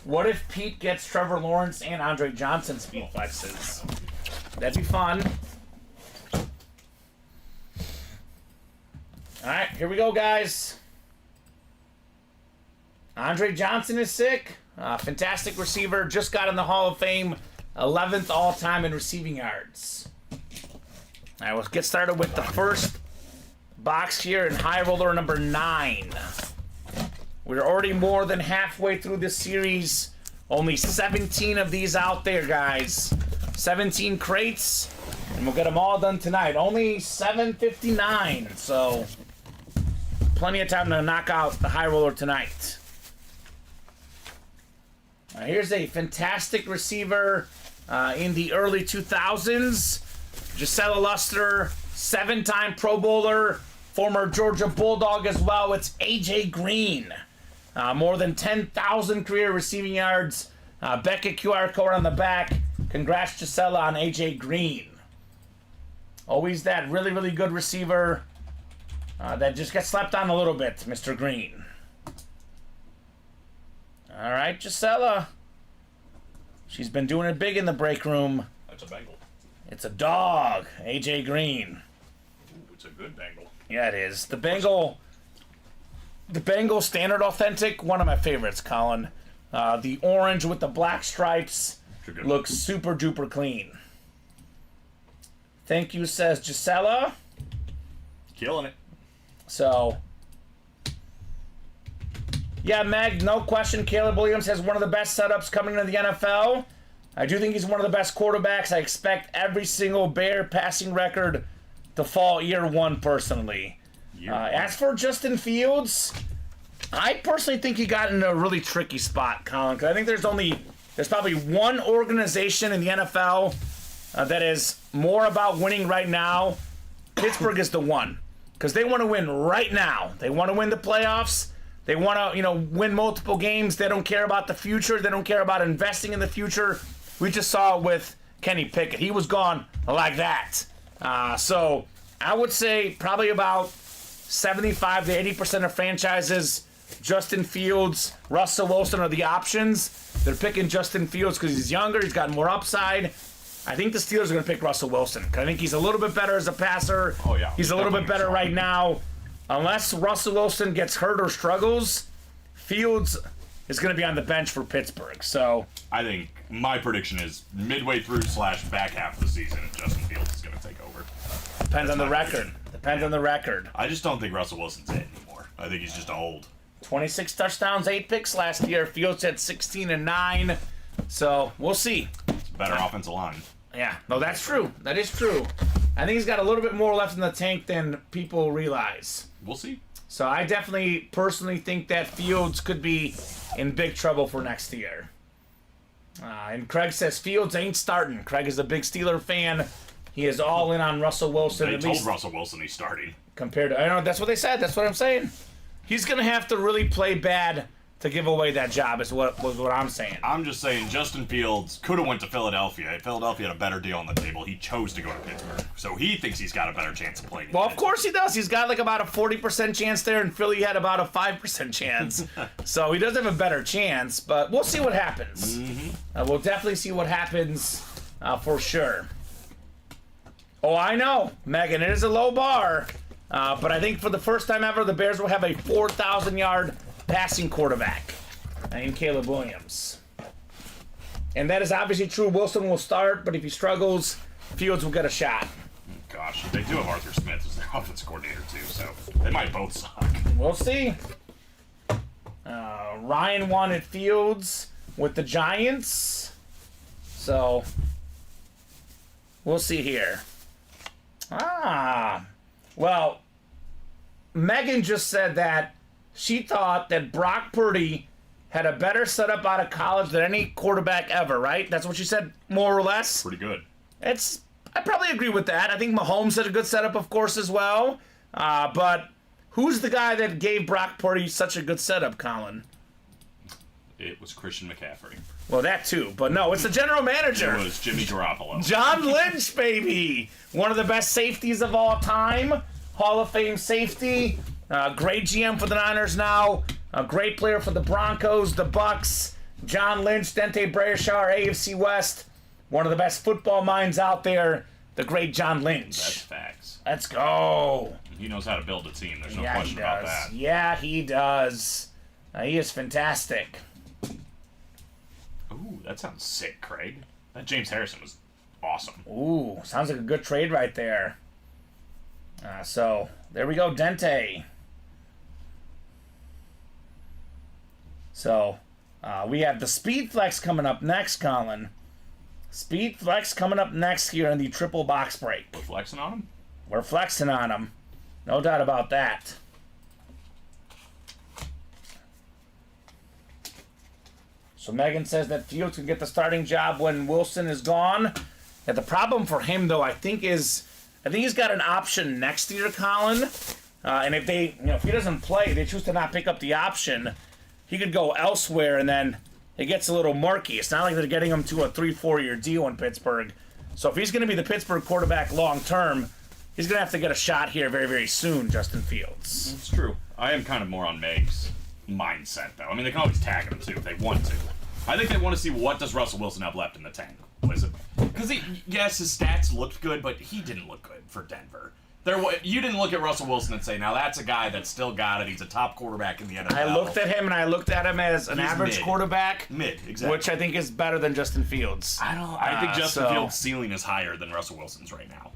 What if Pete gets Trevor Lawrence and Andre Johnson speed flexes? That'd be fun. Alright, here we go, guys. Andre Johnson is sick. Fantastic receiver. Just got in the Hall of Fame. 11th all-time in receiving yards. Alright, let's get started with the first box here in high roller number 9. We're already more than halfway through this series. Only 17 of these out there, guys. 17 crates, and we'll get them all done tonight. Only 7:59, so plenty of time to knock out the high roller tonight. Here's a fantastic receiver in the early 2000s. Gisela Luster, 7-time Pro Bowler, former Georgia Bulldog as well. It's A.J. Green. More than 10,000 career receiving yards. Beckett QR code on the back. Congrats, Gisela, on A.J. Green. Always that really, really good receiver that just gets slept on a little bit, Mr. Green. All right, Gisela. She's been doing it big in the break room. That's a Bengal. It's a dog, A.J. Green. Ooh, it's a good Bengal. Yeah, it is. The Bengal Standard Authentic, one of my favorites, Colin. The orange with the black stripes looks super duper clean. Thank you, says Gisela. Killing it. So, yeah, Meg, no question. Caleb Williams has one of the best setups coming into the NFL. I do think he's one of the best quarterbacks. I expect every single Bear passing record to fall year one, personally. As for Justin Fields, I personally think he got in a really tricky spot, Colin, because I think there's probably one organization in the NFL that is more about winning right now. Pittsburgh is the one. because they want to win right now. They want to win the playoffs. They want to, win multiple games. They don't care about the future. They don't care about investing in the future. We just saw it with Kenny Pickett. He was gone like that. So I would say probably about 75 to 80% of franchises, Justin Fields, Russell Wilson are the options. They're picking Justin Fields because he's younger. He's got more upside. I think the Steelers are going to pick Russell Wilson. I think he's a little bit better as a passer. Oh, yeah. He's a little bit better right now. Unless Russell Wilson gets hurt or struggles, Fields is going to be on the bench for Pittsburgh. So I think my prediction is midway through / back half of the season, and Justin Fields is going to take over. Depends on the record. Depends on the record. I just don't think Russell Wilson's it anymore. I think he's just old. 26 touchdowns, 8 picks last year. Fields had 16 and 9. So we'll see. It's a better offensive line. Yeah, no, that's true. That is true. I think he's got a little bit more left in the tank than people realize. We'll see. So I definitely, personally think that Fields could be in big trouble for next year. And Craig says Fields ain't starting. Craig is a big Steeler fan. He is all in on Russell Wilson. They at told least Russell Wilson he's starting. compared to, I know that's what they said. That's what I'm saying. He's gonna have to really play bad to give away that job. Is what I'm saying. I'm just saying Justin Fields could have went to Philadelphia. Philadelphia had a better deal on the table. He chose to go to Pittsburgh. So he thinks he's got a better chance of playing. Well, of course he does. He's got like about a 40% chance there, and Philly had about a 5% chance. So he does have a better chance, but we'll see what happens. We'll definitely see what happens for sure. Oh, I know, Megan, it is a low bar, but I think for the first time ever, the Bears will have a 4,000-yard passing quarterback named Caleb Williams. And that is obviously true. Wilson will start, but if he struggles, Fields will get a shot. Gosh, they do have Arthur Smith as their offensive coordinator too, so they might both suck. We'll see. Ryan wanted Fields with the Giants, so we'll see here. Well, Megan just said that she thought that Brock Purdy had a better setup out of college than any quarterback ever, right? That's what she said, more or less. Pretty good. I probably agree with that. I think Mahomes had a good setup, of course, as well. But who's the guy that gave Brock Purdy such a good setup, Colin? It was Christian McCaffrey. Well, that too. But no, it's the general manager. It was Jimmy Garoppolo. John Lynch, baby. One of the best safeties of all time. Hall of Fame safety. Great GM for the Niners now. A great player for the Broncos, the Bucks. John Lynch, Dente Brayshar, AFC West. One of the best football minds out there. The great John Lynch. That's facts. Let's go. He knows how to build a team. There's no Yeah, he question about does. that. Yeah, he does. He is fantastic. Ooh, that sounds sick, Craig. That James Harrison was awesome. Ooh, sounds like a good trade right there. So, there we go, Dente. So, we have the Speed Flex coming up next, Colin. Speed Flex coming up next here in the triple box break. We're flexing on him? We're flexing on him. No doubt about that. So Megan says that Fields can get the starting job when Wilson is gone. Yeah, the problem for him, though, I think he's got an option next year, Colin. And if if he doesn't play, they choose to not pick up the option, he could go elsewhere, and then it gets a little murky. It's not like they're getting him to a 3-4 year deal in Pittsburgh. So if he's going to be the Pittsburgh quarterback long term, he's going to have to get a shot here very, very soon, Justin Fields. That's true. I am kind of more on Meg's mindset, though. I mean, they can always tag him, too, if they want to. I think they want to see what does Russell Wilson have left in the tank. Because, yes, his stats looked good, but he didn't look good for Denver. You didn't look at Russell Wilson and say, now that's a guy that's still got it. He's a top quarterback in the NFL. I looked at him, and I looked at him as an average quarterback. Mid, exactly. Which I think is better than Justin Fields. I think Justin Fields' ceiling is higher than Russell Wilson's right now.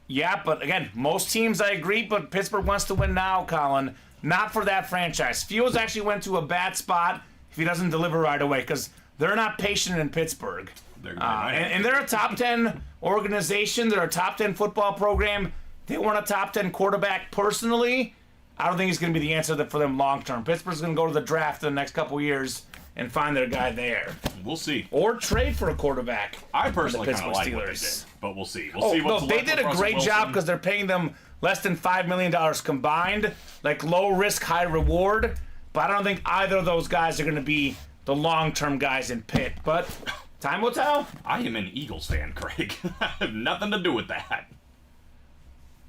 Yeah, but again, most teams I agree, but Pittsburgh wants to win now, Colin. Not for that franchise. Fields actually went to a bad spot if he doesn't deliver right away, because they're not patient in Pittsburgh. And they're a top 10 organization. They're a top 10 football program. They want a top 10 quarterback personally. I don't think he's going to be the answer for them long term. Pittsburgh's going to go to the draft in the next couple years and find their guy there. We'll see. Or trade for a quarterback. I personally kind of like what they did, but we'll see. We'll see what's they left did with a Russell great Wilson. job because they're paying them less than $5 million combined, like low risk, high reward. But I don't think either of those guys are going to be the long-term guys in Pitt. But time will tell. I am an Eagles fan, Craig. I have nothing to do with that.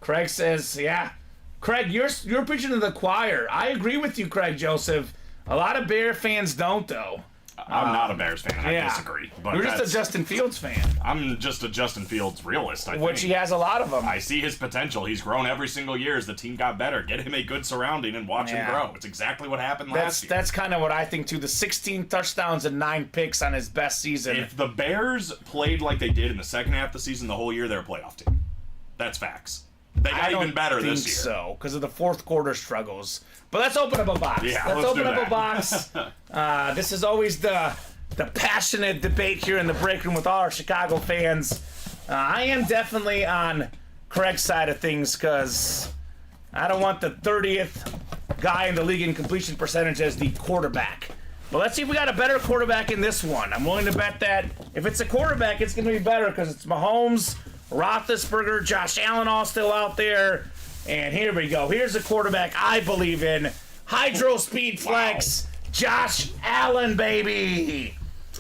Craig says, yeah. Craig, you're preaching to the choir. I agree with you, Craig Joseph. A lot of Bear fans don't, though. I'm not a Bears fan. I disagree. But you're just a Justin Fields fan. I'm just a Justin Fields realist, I think. Which he has a lot of them. I see his potential. He's grown every single year as the team got better. Get him a good surrounding and watch him grow. It's exactly what happened last year. That's kind of what I think, too. The 16 touchdowns and 9 picks on his best season. If the Bears played like they did in the second half of the season the whole year, they're a playoff team. That's facts. They got even better this year. So, because of the fourth quarter struggles. But let's open up a box. Yeah, let's open up do a box. This is always the passionate debate here in the break room with all our Chicago fans. I am definitely on Craig's side of things because I don't want the 30th guy in the league in completion percentage as the quarterback. But let's see if we got a better quarterback in this one. I'm willing to bet that if it's a quarterback, it's going to be better because it's Mahomes, Roethlisberger, Josh Allen all still out there. And here we go. Here's a quarterback I believe in. Hydro Speed Flex, Josh Allen, baby.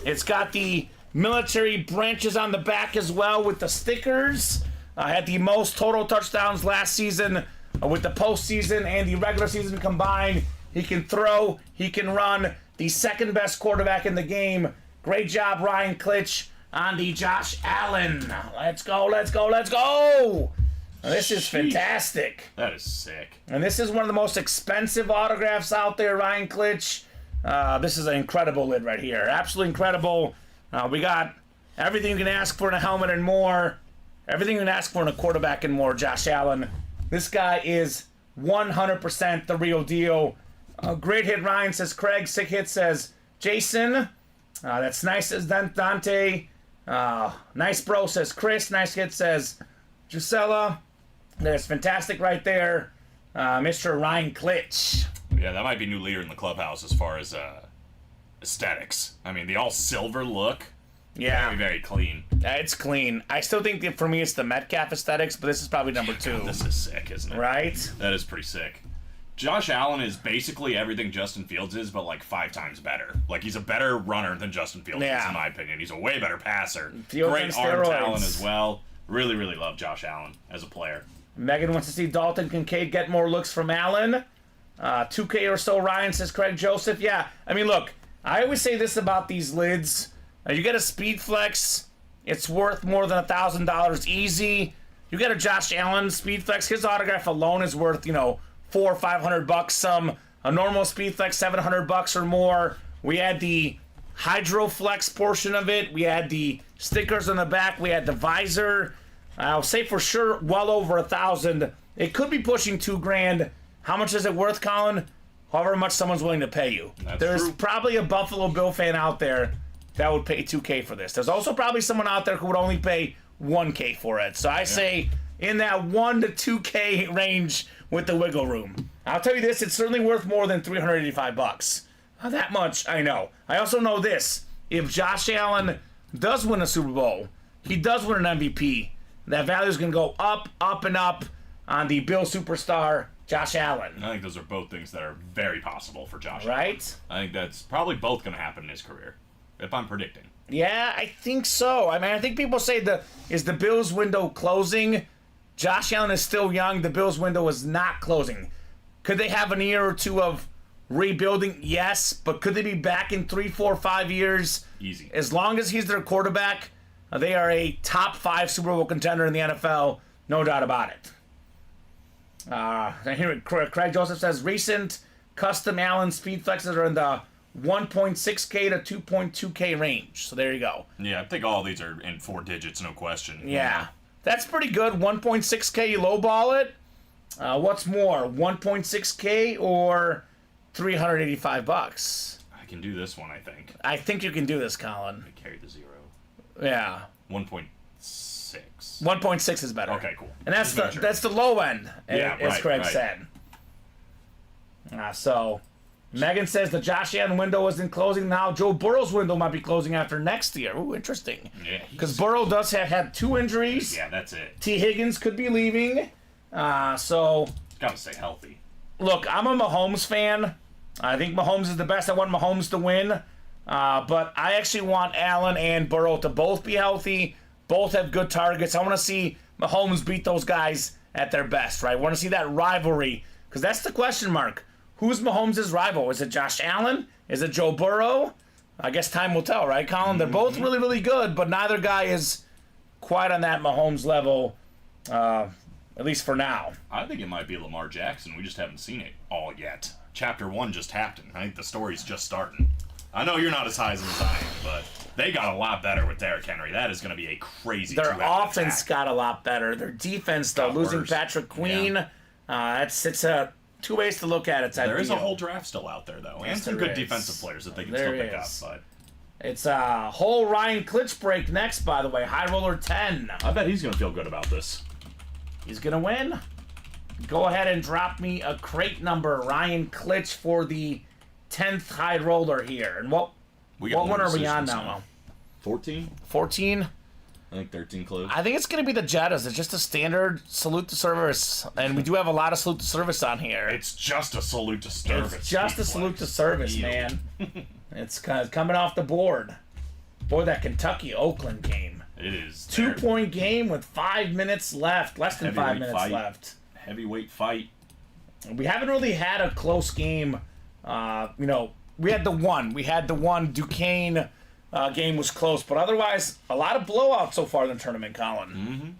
It's got the military branches on the back as well with the stickers. Had the most total touchdowns last season with the postseason and the regular season combined. He can throw, he can run. The second best quarterback in the game. Great job, Ryan Klitsch, on the Josh Allen. Let's go, let's go, let's go! This is fantastic. That is sick. And this is one of the most expensive autographs out there, Ryan Klitsch. This is an incredible lid right here. Absolutely incredible. We got everything you can ask for in a helmet and more. Everything you can ask for in a quarterback and more, Josh Allen. This guy is 100% the real deal. Great hit, Ryan, says Craig. Sick hit, says Jason. That's nice, says Dante. Nice, bro, says Chris. Nice hit, says Gisela. That's fantastic right there. Mr. Ryan Klitsch. Yeah, that might be new leader in the clubhouse as far as aesthetics. I mean, the all-silver look. Yeah. Very, very clean. It's clean. I still think that for me it's the Metcalf aesthetics, but this is probably number 2. God, this is sick, isn't it? Right? That is pretty sick. Josh Allen is basically everything Justin Fields is, but like 5 times better. Like, he's a better runner than Justin Fields is, in my opinion. He's a way better passer. Great arm talent as well. Really, really love Josh Allen as a player. Megan wants to see Dalton Kincaid get more looks from Allen. 2K or so, Ryan, says Craig Joseph. Yeah, I mean, look, I always say this about these lids. You get a Speed Flex, it's worth more than $1,000 easy. You get a Josh Allen Speed Flex, his autograph alone is worth, $400 or $500. A normal Speed Flex, $700 or more. We had the Hydro Flex portion of it. We had the stickers on the back. We had the visor. I'll say for sure, well over $1,000. It could be pushing $2,000. How much is it worth, Colin? However much someone's willing to pay you. There's probably a Buffalo Bill fan out there that would pay $2K for this. There's also probably someone out there who would only pay $1K for it. So I say in that $1 to $2K range with the wiggle room. I'll tell you this, it's certainly worth more than $385. That much, I know. I also know this. If Josh Allen does win a Super Bowl, he does win an MVP, that value is going to go up, up, and up on the Bill superstar, Josh Allen. I think those are both things that are very possible for Josh Allen. Right? I think that's probably both going to happen in his career, if I'm predicting. Yeah, I think so. I mean, I think people say is the Bills window closing? Josh Allen is still young. The Bills window is not closing. Could they have an year or two of rebuilding? Yes, but could they be back in 3, 4, 5 years? Easy. As long as he's their quarterback, they are a top 5 Super Bowl contender in the NFL, no doubt about it. Here, Craig Joseph says recent custom Allen Speed Flexes are in the 1.6K to 2.2K range. So there you go. Yeah, I think all of these are in 4 digits, no question. Yeah. That's pretty good. 1.6K, you lowball it. What's more, 1.6K or $385? I can do this one, I think. I think you can do this, Colin. I carry the 0. Yeah. 1.6. 1.6 is better. Okay, cool. And that's the low end, as Craig said. So, Megan says the Josh Allen window isn't closing now. Joe Burrow's window might be closing after next year. Ooh, interesting. Yeah. Because Burrow does have had 2 injuries. Yeah, that's it. T. Higgins could be leaving. So, Gotta stay healthy. look, I'm a Mahomes fan. I think Mahomes is the best. I want Mahomes to win. But I actually want Allen and Burrow to both be healthy. Both have good targets. I want to see Mahomes beat those guys at their best, right? I want to see that rivalry. Because that's the question mark. Who's Mahomes' rival? Is it Josh Allen? Is it Joe Burrow? I guess time will tell, right, Colin? They're both really, really good, but neither guy is quite on that Mahomes level, at least for now. I think it might be Lamar Jackson. We just haven't seen it all yet. Chapter 1 just happened. I think the story's just starting. I know you're not as high as I am, but they got a lot better with Derrick Henry. That is going to be a crazy Their two-headed offense attack. got a lot better. Their defense, though, Got losing worse. Patrick Queen, Yeah. it's two ways to look at it. There is a whole draft still out there, though, and Yes, some there good is. defensive players that they can There still pick is. up. But It's a whole Ryan Klitsch break next, by the way. High roller 10. I bet he's going to feel good about this. He's going to win. Go ahead and drop me a crate number, Ryan Klitsch, for the 10th high roller here. And what got one more are we on decisions now? 14? 14? I think 13 close. I think it's going to be the Jettas. It's just a standard salute to service. And we do have a lot of salute to service on here. It's just a salute to service. It's just a salute to service, Ew. man. It's coming off the board. Boy, that Kentucky-Oakland game. It is. 2-point game with 5 minutes left. Less than 5 Heavyweight minutes fight. left. Heavyweight fight. We haven't really had a close game. We had the one. We had the one Duquesne game was close, but otherwise, a lot of blowouts so far in the tournament, Colin.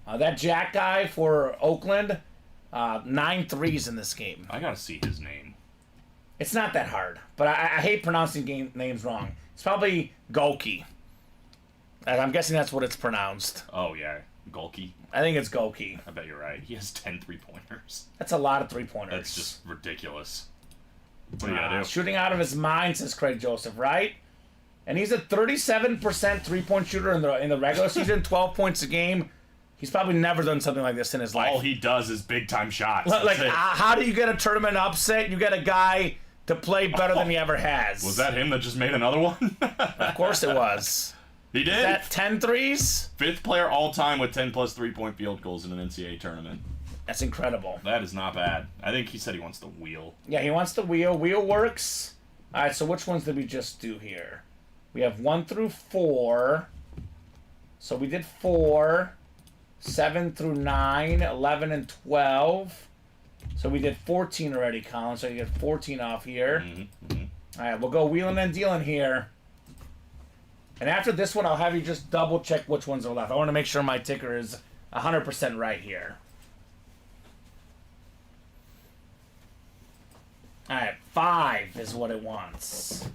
That Jack guy for Oakland, 9 threes in this game. I got to see his name. It's not that hard, but I hate pronouncing names wrong. It's probably Golke. And I'm guessing that's what it's pronounced. Oh, yeah. Golke. I think it's Golke. I bet you're right. He has 10 3-pointers. That's a lot of 3-pointers. That's just ridiculous. What are you going to do? Shooting out of his mind, says Craig Joseph, right? And he's a 37% 3-point shooter in the regular season, 12 points a game. He's probably never done something like this in his life. All he does is big-time shots. Like, That's it. how do you get a tournament upset? You get a guy to play better than he ever has. Was that him that just made another one? Of course it was. He did. That 10 threes? 5th player all-time with 10-plus 3-point field goals in an NCAA tournament. That's incredible. That is not bad. I think he said he wants the wheel. Yeah, he wants the wheel. Wheel works. All right, so which ones did we just do here? We have 1 through 4. So we did 4. 7 through 9. 11 and 12. So we did 14 already, Colin. So you get 14 off here. All right, we'll go wheeling and dealing here. And after this one, I'll have you just double check which ones are left. I want to make sure my ticker is 100% right here. All right, 5 is what it wants.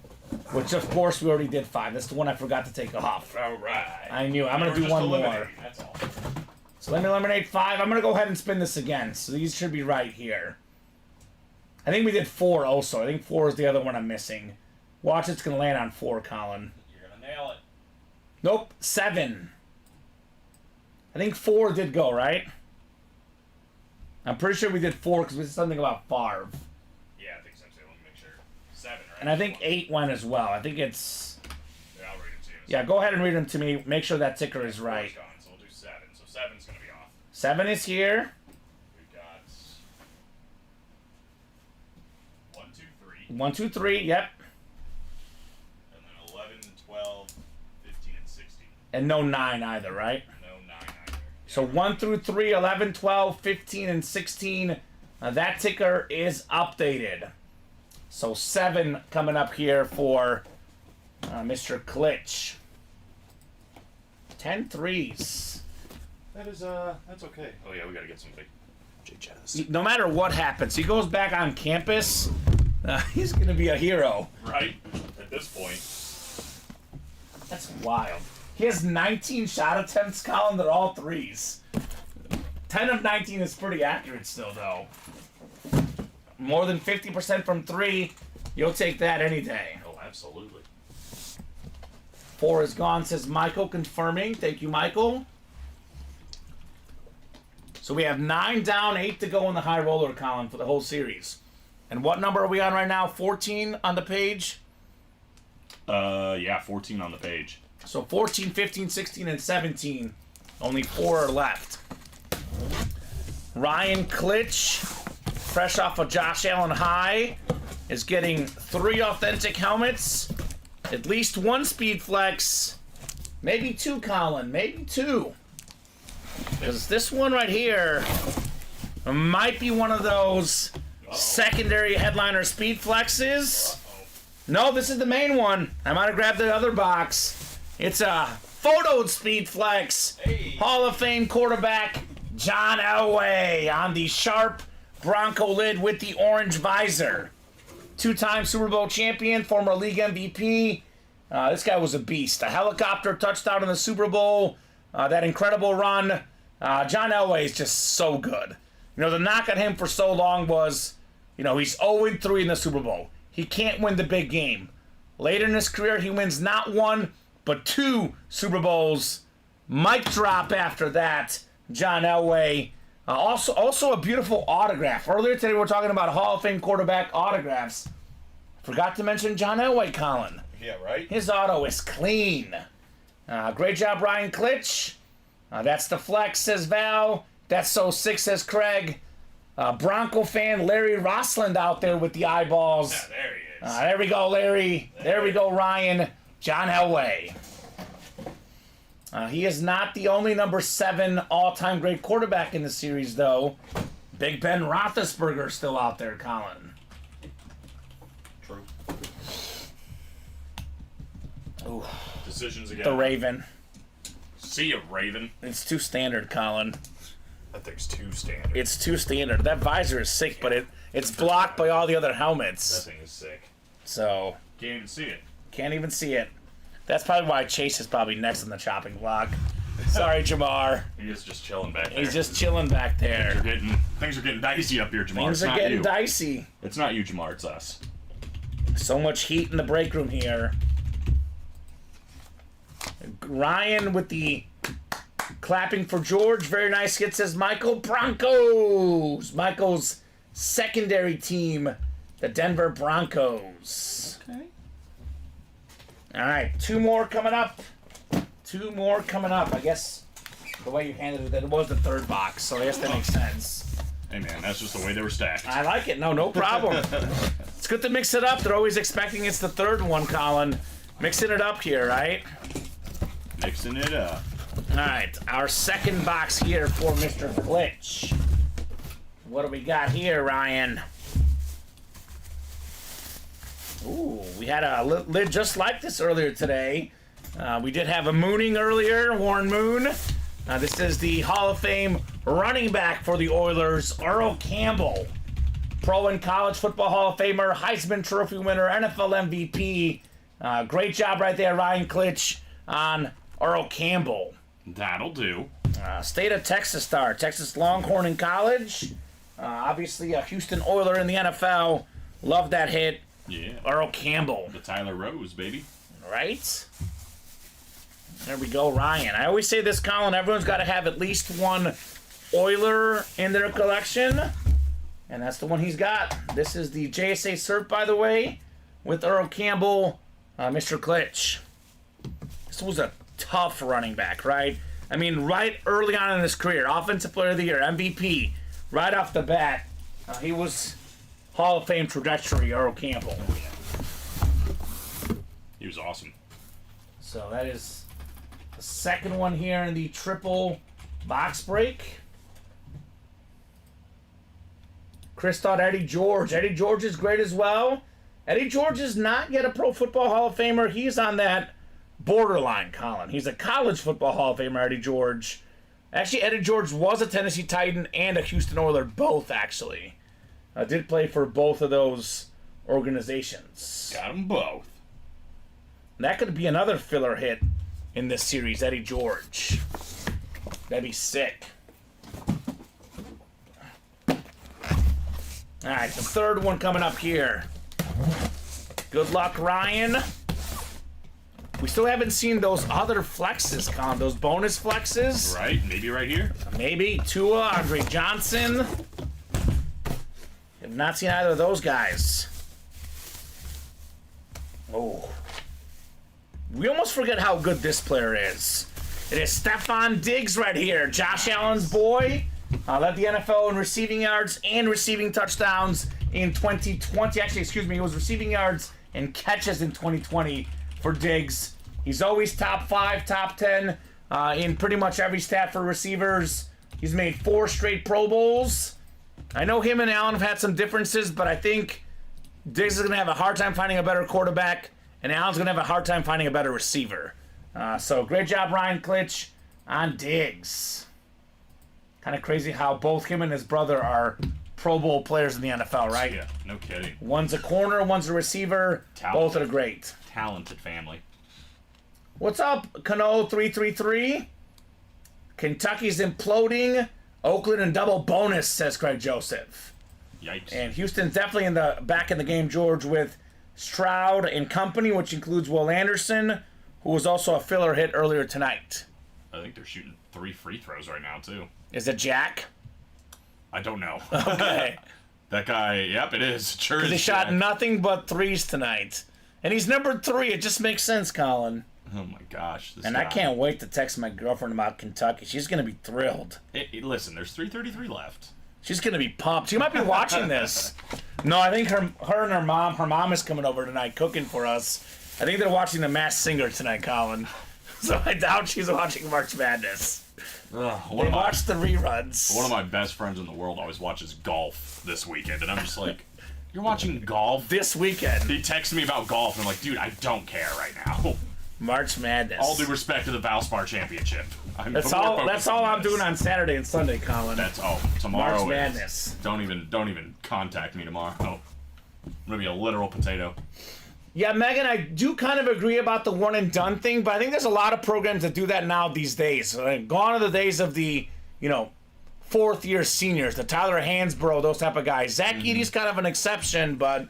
Which, of course, we already did 5. That's the one I forgot to take off. All right. I knew. I'm going to do one more. That's all. So let me eliminate 5. I'm going to go ahead and spin this again. So these should be right here. I think we did 4 also. I think 4 is the other one I'm missing. Watch, it's going to land on 4, Colin. You're going to nail it. Nope, 7. I think 4 did go, right? I'm pretty sure we did 4 because we said something about Favre. Yeah, I think so too. Let me make sure. 7, right? And I think 8 went as well. I think it's... Yeah, I'll read it to you. Yeah, go ahead and read them to me. Make sure that ticker is right. 4's gone, so we'll do 7. So 7's going to be off. 7 is here. We've got 1, 2, 3. 1, 2, 3, yep. And then 11, 12, 15, and 16. And no 9 either, right? No 9 either. So 1 through 3, 11, 12, 15, and 16. That ticker is updated. So 7 coming up here for Mr. Klitsch. 10 threes. That is, that's okay. Oh yeah, we gotta get some big JJ's. No matter what happens, he goes back on campus, he's going to be a hero. Right? At this point. That's wild. He has 19 shot attempts, Colin. They're all threes. 10 of 19 is pretty accurate still, though. More than 50% from 3. You'll take that any day. Oh, absolutely. 4 is gone, says Michael, confirming. Thank you, Michael. So we have 9 down, 8 to go in the high roller column for the whole series. And what number are we on right now? 14 on the page? Yeah, 14 on the page. So 14, 15, 16, and 17. Only 4 are left. Ryan Klitsch, fresh off of Josh Allen high, is getting 3 authentic helmets, at least 1 speed flex, maybe 2, Colin, maybe 2. Because this one right here might be one of those secondary headliner speed flexes. No, this is the main one. I might have grabbed the other box. It's a photoed speed flex. Hall of Fame quarterback John Elway on the sharp Bronco lid with the orange visor. 2-time Super Bowl champion, former league MVP. This guy was a beast. A helicopter touchdown in the Super Bowl. That incredible run. John Elway is just so good. You know, the knock on him for so long was, you know, he's 0-3 in the Super Bowl. He can't win the big game. Later in his career, he wins not 1, but 2 Super Bowls. Mic drop after that. John Elway. Also a beautiful autograph. Earlier today, we were talking about Hall of Fame quarterback autographs. Forgot to mention John Elway, Colin. Yeah, right? His auto is clean. Great job, Ryan Klitsch. That's the flex, says Val. That's so sick, says Craig. Bronco fan Larry Rossland out there with the eyeballs. Yeah, there he is. There we go, Larry. There we go, Ryan. John Elway. He is not the only number 7 all-time great quarterback in the series, though. Big Ben Roethlisberger still out there, Colin. True. Ooh, Decisions again. the Raven. See ya, Raven. It's too standard, Colin. That thing's too standard. It's too standard. That visor is sick, but it's blocked by all the other That helmets. thing is sick. So, Can't even see it. can't even see it. That's probably why Chase is probably next on the chopping block. Sorry, Jamar. He is just chilling back there. He's just chilling back there. Things are getting dicey up here, Jamar. Things It's are not getting you. dicey. It's not you, Jamar. It's us. So much heat in the break room here. Ryan with the clapping for George. Very nice hit, says Michael. Broncos. Michael's secondary team, the Denver Broncos. Okay. All right, 2 more coming up. 2 more coming up. I guess the way you handed it, that was the 3rd box, so I guess that makes sense. Hey, man, that's just the way they were stacked. I like it. No problem. It's good to mix it up. They're always expecting it's the 3rd one, Colin. Mixing it up here, right? Mixing it up. All right, our 2nd box here for Mr. Glitch. What do we got here, Ryan? Ooh, we had a lid just like this earlier today. We did have a mooning earlier, Warren Moon. This is the Hall of Fame running back for the Oilers, Earl Campbell. Pro and college football Hall of Famer, Heisman Trophy winner, NFL MVP. Great job right there, Ryan Klitsch, on Earl Campbell. That'll do. State of Texas star, Texas Longhorn in college. Obviously a Houston Oiler in the NFL. Love that hit. Yeah. Earl Campbell. The Tyler Rose, baby. Right? There we go, Ryan. I always say this, Colin, everyone's got to have at least one Oiler in their collection. And that's the one he's got. This is the JSA Cert, by the way, with Earl Campbell, Mr. Klitsch. This was a tough running back, right? I mean, right early on in his career, Offensive Player of the Year, MVP, right off the bat, he was Hall of Fame trajectory, Earl Campbell. He was awesome. So that is the 2nd one here in the triple box break. Chris thought Eddie George. Eddie George is great as well. Eddie George is not yet a Pro Football Hall of Famer. He's on that borderline, Colin. He's a College Football Hall of Famer, Eddie George. Actually, Eddie George was a Tennessee Titan and a Houston Oiler, both, actually. Did play for both of those organizations. Got them both. That could be another filler hit in this series, Eddie George. That'd be sick. All right, the 3rd one coming up here. Good luck, Ryan. We still haven't seen those other flexes, Colin. Those bonus flexes. Right? Maybe right here? Maybe. Tua, Andre Johnson. Have not seen either of those guys. Oh. We almost forget how good this player is. It is Stephon Diggs right here. Josh Allen's boy. Led the NFL in receiving yards and receiving touchdowns in 2020. Actually, excuse me, it was receiving yards and catches in 2020 for Diggs. He's always top 5, top 10 in pretty much every stat for receivers. He's made 4 straight Pro Bowls. I know him and Allen have had some differences, but I think Diggs is going to have a hard time finding a better quarterback, and Allen's going to have a hard time finding a better receiver. So great job, Ryan Klitsch, on Diggs. Kind of crazy how both him and his brother are Pro Bowl players in the NFL, right? Yeah, no kidding. One's a corner, one's a receiver. Both are great. Talented family. What's up, Cano333? Kentucky's imploding. Oakland in double bonus, says Craig Joseph. Yikes. And Houston's definitely back in the game, George, with Stroud and company, which includes Will Anderson, who was also a filler hit earlier tonight. I think they're shooting 3 free throws right now, too. Is it Jack? I don't know. Okay. That guy, yep, it is. Sure is. He shot Jack. nothing but threes tonight. And he's number 3. It just makes sense, Colin. Oh, my gosh. This And guy. I can't wait to text my girlfriend about Kentucky. She's going to be thrilled. Listen, there's 3:33 left. She's going to be pumped. She might be watching this. No, I think her and her mom is coming over tonight cooking for us. I think they're watching The Masked Singer tonight, Colin. So I doubt she's watching March Madness. They watch the reruns. One of my best friends in the world always watches golf this weekend, and I'm just like, you're watching golf? This weekend. He texted me about golf, and I'm like, dude, I don't care right now. March Madness. All due respect to the Valspar Championship. That's all I'm doing on Saturday and Sunday, Colin. Tomorrow March Madness. Don't even contact me tomorrow. I'm gonna be a literal potato. Yeah, Megan, I do kind of agree about the one and done thing, but I think there's a lot of programs that do that now these days. Gone are the days of the, 4th year seniors, the Tyler Hansborough, those type of guys. Zach Edey's kind of an exception, but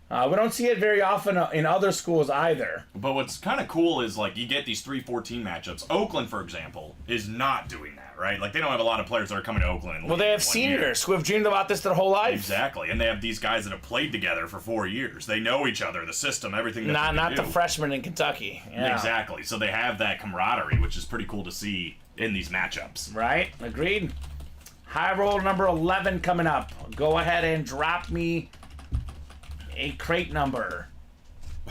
we don't see it very often in other schools either. But what's kind of cool is, like, you get these 3-14 matchups. Oakland, for example, is not doing that, right? Like, they don't have a lot of players that are coming to Oakland. Well, they have seniors who have dreamed about this their whole life. Exactly, and they have these guys that have played together for 4 years. They know each other, the system, everything that Not they the do. freshmen in Kentucky. Yeah. Exactly, so they have that camaraderie, which is pretty cool to see in these matchups. Right, agreed. High roll number 11 coming up. Go ahead and drop me a crate number.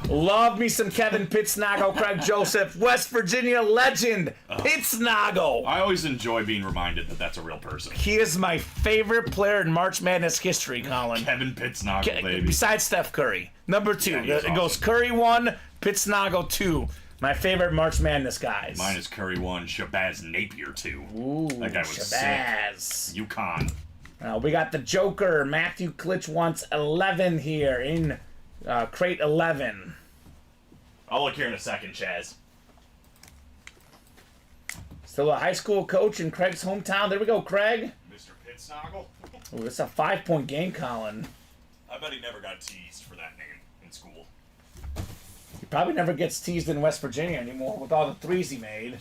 Love me some Kevin Pitznago, Craig Joseph, West Virginia legend, Pitznago. I always enjoy being reminded that that's a real person. He is my favorite player in March Madness history, Colin. Kevin Pitznago, baby. Besides Steph Curry. Number 2. Yeah, It goes Curry 1, Pitznago 2. My favorite March Madness guys. Mine is Curry 1, Shabazz Napier 2. Ooh, That guy was Shabazz. sick. UConn. We got the Joker. Matthew Klitsch wants 11 here in crate 11. I'll look here in a second, Chaz. Still a high school coach in Craig's hometown. There we go, Craig. Mr. Pitznagle? Ooh, it's a 5-point game, Colin. I bet he never got teased for that name in school. He probably never gets teased in West Virginia anymore with all the threes he made.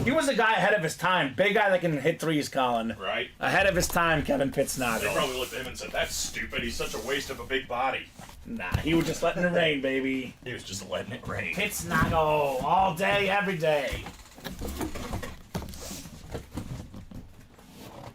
He was a guy ahead of his time. Big guy that can hit threes, Colin. Right? Ahead of his time, Kevin They Pitznago. probably looked at him and said, that's stupid. He's such a waste of a big body. Nah, he was just letting it rain, baby. He was just letting it rain. Pitznago all day, every day.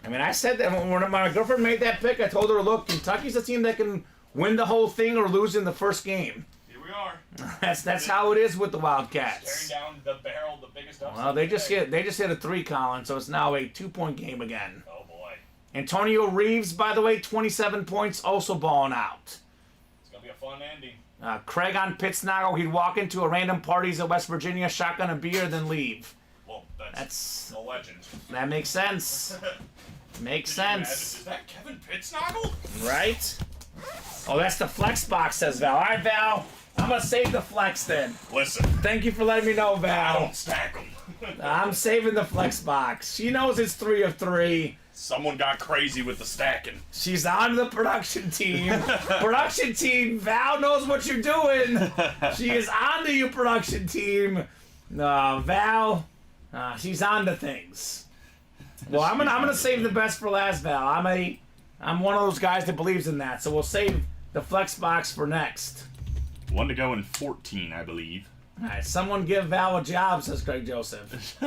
I mean, I said that when my girlfriend made that pick, I told her, look, Kentucky's a team that can win the whole thing or lose in the first game. Here we are. That's how it is with the Wildcats. Staring down the barrel, the biggest upset. Well, they just hit a 3, Colin, so it's now a 2-point game again. Oh, boy. Antonio Reeves, by the way, 27 points, also balling out. It's going to be a fun ending. Craig on Pitznago, he'd walk into a random parties at West Virginia, shotgun a beer, then leave. Well, that's a legend. That makes sense. Makes sense. Is that Kevin Pitznagle? Right? Oh, that's the flex box, says Val. All right, Val. I'm going to save the flex then. Listen, Thank you for letting me know, I Val. don't stack them. I'm saving the flex box. She knows it's 3 of 3. Someone got crazy with the stacking. She's on the production team. Production team, Val knows what you're doing. She is on to you, production team. Val, she's on to things. Well, I'm gonna save the best for last, Val. I'm one of those guys that believes in that. So we'll save the flex box for next. 1 to go in 14, I believe. All right, someone give Val a job, says Craig Joseph.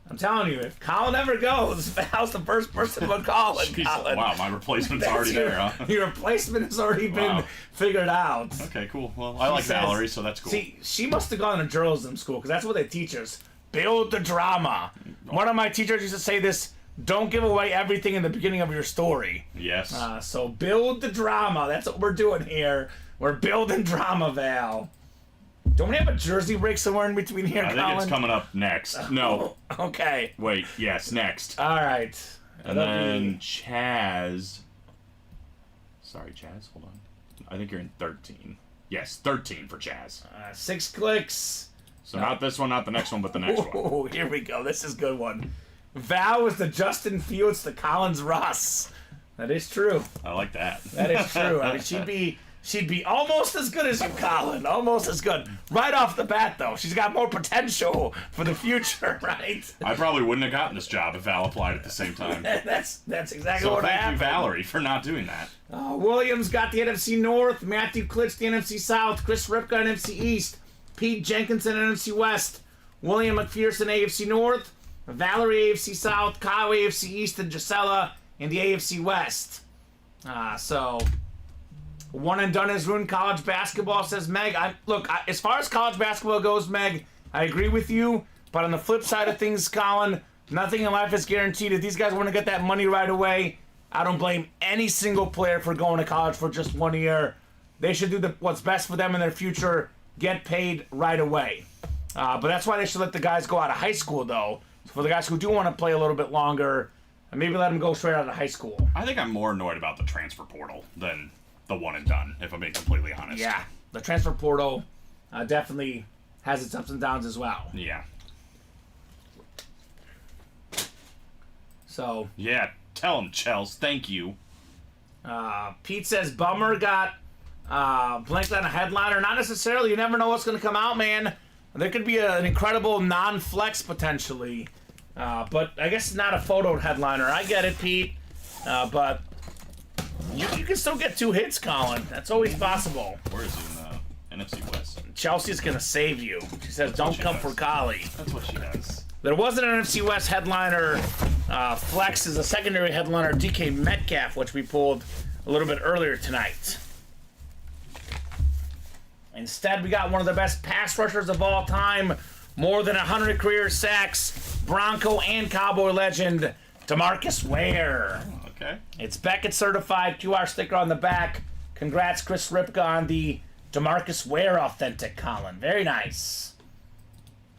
I'm telling you, if Colin ever goes, Val's the first person to call it, Jeez, Colin. wow, my replacement's already there, huh? Your replacement has already been Wow. figured out. Okay, cool. Well, I like says- Valerie, so that's cool. See, she must have gone to journalism school because that's what they teach us. Build the drama. One of my teachers used to say this, don't give away everything in the beginning of your story. Yes. So build the drama. That's what we're doing here. We're building drama, Val. Don't we have a jersey break somewhere in between here, I Colin? think it's coming up next. No. Okay. Wait, yes, next. All right. And then Chaz. Sorry, Chaz, hold on. I think you're in 13. Yes, 13 for Chaz. 6 clicks. So not this one, not the next one, but the next one. Oh, here we go. This is a good one. Val is the Justin Fields to Collins Russ. That is true. I like that. That is true. I mean, she'd be almost as good as you, Colin. Almost as good. Right off the bat, though. She's got more potential for the future, right? I probably wouldn't have gotten this job if Val applied at the same time. That's exactly So what thank happened. you, Valerie, for not doing that. Williams got the NFC North. Matthew Klitsch the NFC South. Chris Ripka NFC East. Pete Jenkinson NFC West. William McPherson AFC North. Valerie AFC South. Kyle AFC East. And Gisela in the AFC West. So one and done has ruined college basketball, says Meg. As far as college basketball goes, Meg, I agree with you. But on the flip side of things, Colin, nothing in life is guaranteed. If these guys want to get that money right away, I don't blame any single player for going to college for just 1 year. They should do what's best for them in their future, get paid right away. But that's why they should let the guys go out of high school, though. For the guys who do want to play a little bit longer, and maybe let them go straight out of high school. I think I'm more annoyed about the transfer portal than the one and done, if I'm being completely honest. Yeah, the transfer portal definitely has its ups and downs as well. Yeah. So, Yeah, tell him, Chels. Thank you. Pete says Bummer got blanked on a headliner. Not necessarily. You never know what's going to come out, man. There could be an incredible non-flex potentially. But I guess it's not a photo headliner. I get it, Pete. But you can still get 2 hits, Colin. That's always possible. Where is he in NFC West? Chelsea's going to save you. She says, don't she come does. for Collie. That's what she does. There was an NFC West headliner. Flex is a secondary headliner, DK Metcalf, which we pulled a little bit earlier tonight. Instead, we got one of the best pass rushers of all time. More than 100 career sacks. Bronco and Cowboy legend, DeMarcus Ware. Okay. It's Beckett certified, QR sticker on the back. Congrats, Chris Ripka, on the DeMarcus Ware authentic, Colin. Very nice.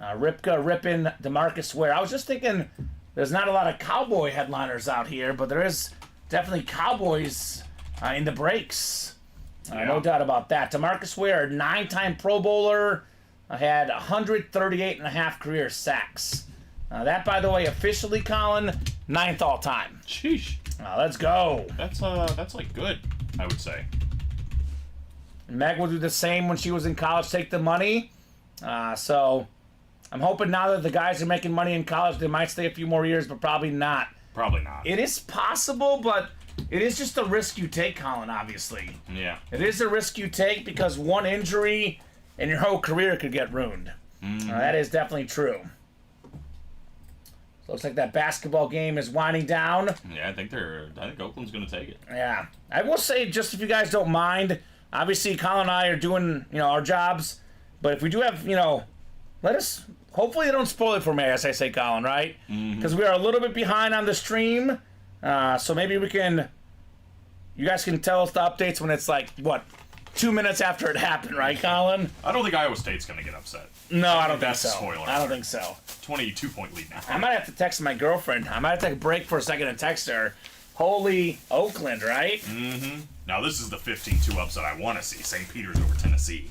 Ripka ripping DeMarcus Ware. I was just thinking there's not a lot of Cowboy headliners out here, but there is definitely Cowboys in the breaks. No doubt about that. DeMarcus Ware, 9-time Pro Bowler, had 138.5 career sacks. That, by the way, officially, Colin, 9th all time. Sheesh. Let's go. That's like good, I would say. Meg will do the same when she was in college, take the money. So I'm hoping now that the guys are making money in college, they might stay a few more years, but probably not. Probably not. It is possible, but it is just a risk you take, Colin, obviously. Yeah. It is a risk you take because one injury and your whole career could get ruined. That is definitely true. So looks like that basketball game is winding down. Yeah, I think Oakland's gonna take it. Yeah. I will say, just if you guys don't mind, obviously Colin and I are doing, our jobs, but if we do have, let us, hopefully they don't spoil it for me, as I say, Colin, right? Because we are a little bit behind on the stream, so maybe you guys can tell us the updates when it's 2 minutes after it happened, right, Colin? I don't think Iowa State's gonna get upset. No, I don't think That's so. a spoiler. I don't think so. 22-point lead now. I might have to text my girlfriend. I might have to take a break for a second and text her. Holy Oakland, right? Now this is the 15-2 upset I want to see. St. Peter's over Tennessee.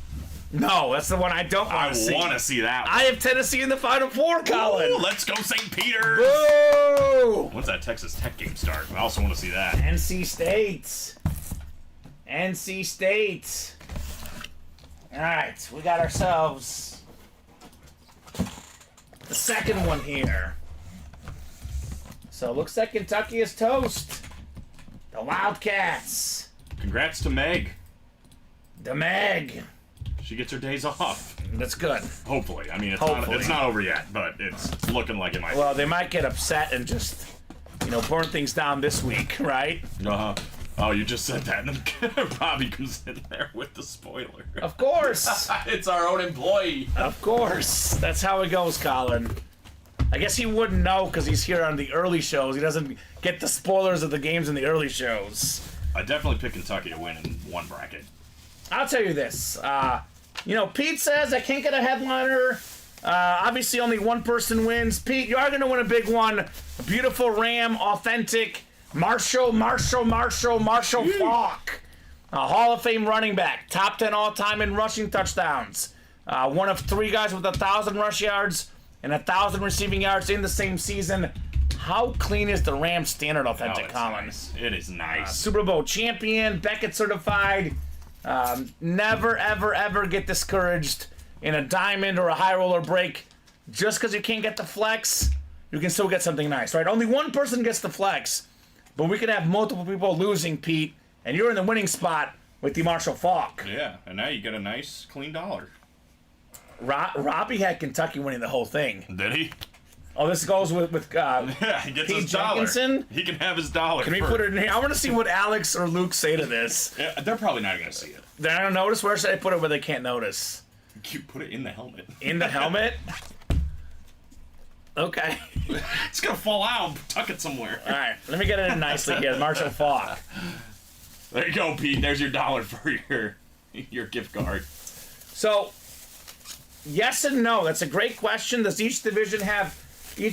No, that's the one I don't want to see. I want to see that one. I have Tennessee in the Final Four, Colin. Ooh, let's go St. Peter's. Boo! When's that Texas Tech game start? I also want to see that. NC State. NC State. All right, we got ourselves the second one here. So it looks like Kentucky is toast. The Wildcats. Congrats to Meg. The Meg. She gets her days off. That's good. Hopefully. I mean, Hopefully. it's not over yet, but it's looking like it might Well, they might get upset and just, burn things down this week, right? be. Uh-huh. Oh, you just said that, and then Bobby comes in there with the spoiler. Of course. It's our own employee. Of course. That's how it goes, Colin. I guess he wouldn't know because he's here on the early shows. He doesn't get the spoilers of the games in the early shows. I definitely picked Kentucky to win in one bracket. I'll tell you this. Pete says I can't get a headliner. Obviously, only one person wins. Pete, you are going to win a big one. A beautiful Ram, authentic. Marshall Faulk. A Hall of Fame running back. Top 10 all-time in rushing touchdowns. One of 3 guys with 1,000 rush yards and 1,000 receiving yards in the same season. How clean is the Ram standard authentic, Colin? Nice. It is nice. Super Bowl champion, Beckett certified. Never, ever, ever get discouraged in a diamond or a high roller break. Just because you can't get the flex, you can still get something nice, right? Only one person gets the flex, but we can have multiple people losing, Pete, and you're in the winning spot with the Marshall Faulk. Yeah, and now you get a nice, clean dollar. Robbie had Kentucky winning the whole thing. Did he? Oh, this goes with Yeah, he gets Pete his dollar. Jenkinson? He can have his dollar. Can we put it in here? I want to see what Alex or Luke say to this. Yeah, they're probably not going to see it. They're not going to notice? Where should I put it where they can't notice? You put it in the helmet. In the helmet? Okay. It's going to fall out. Tuck it somewhere. All right, let me get it in nicely here. Marshall Faulk. There you go, Pete. There's your dollar for your gift card. So, yes and no. That's a great question. Does each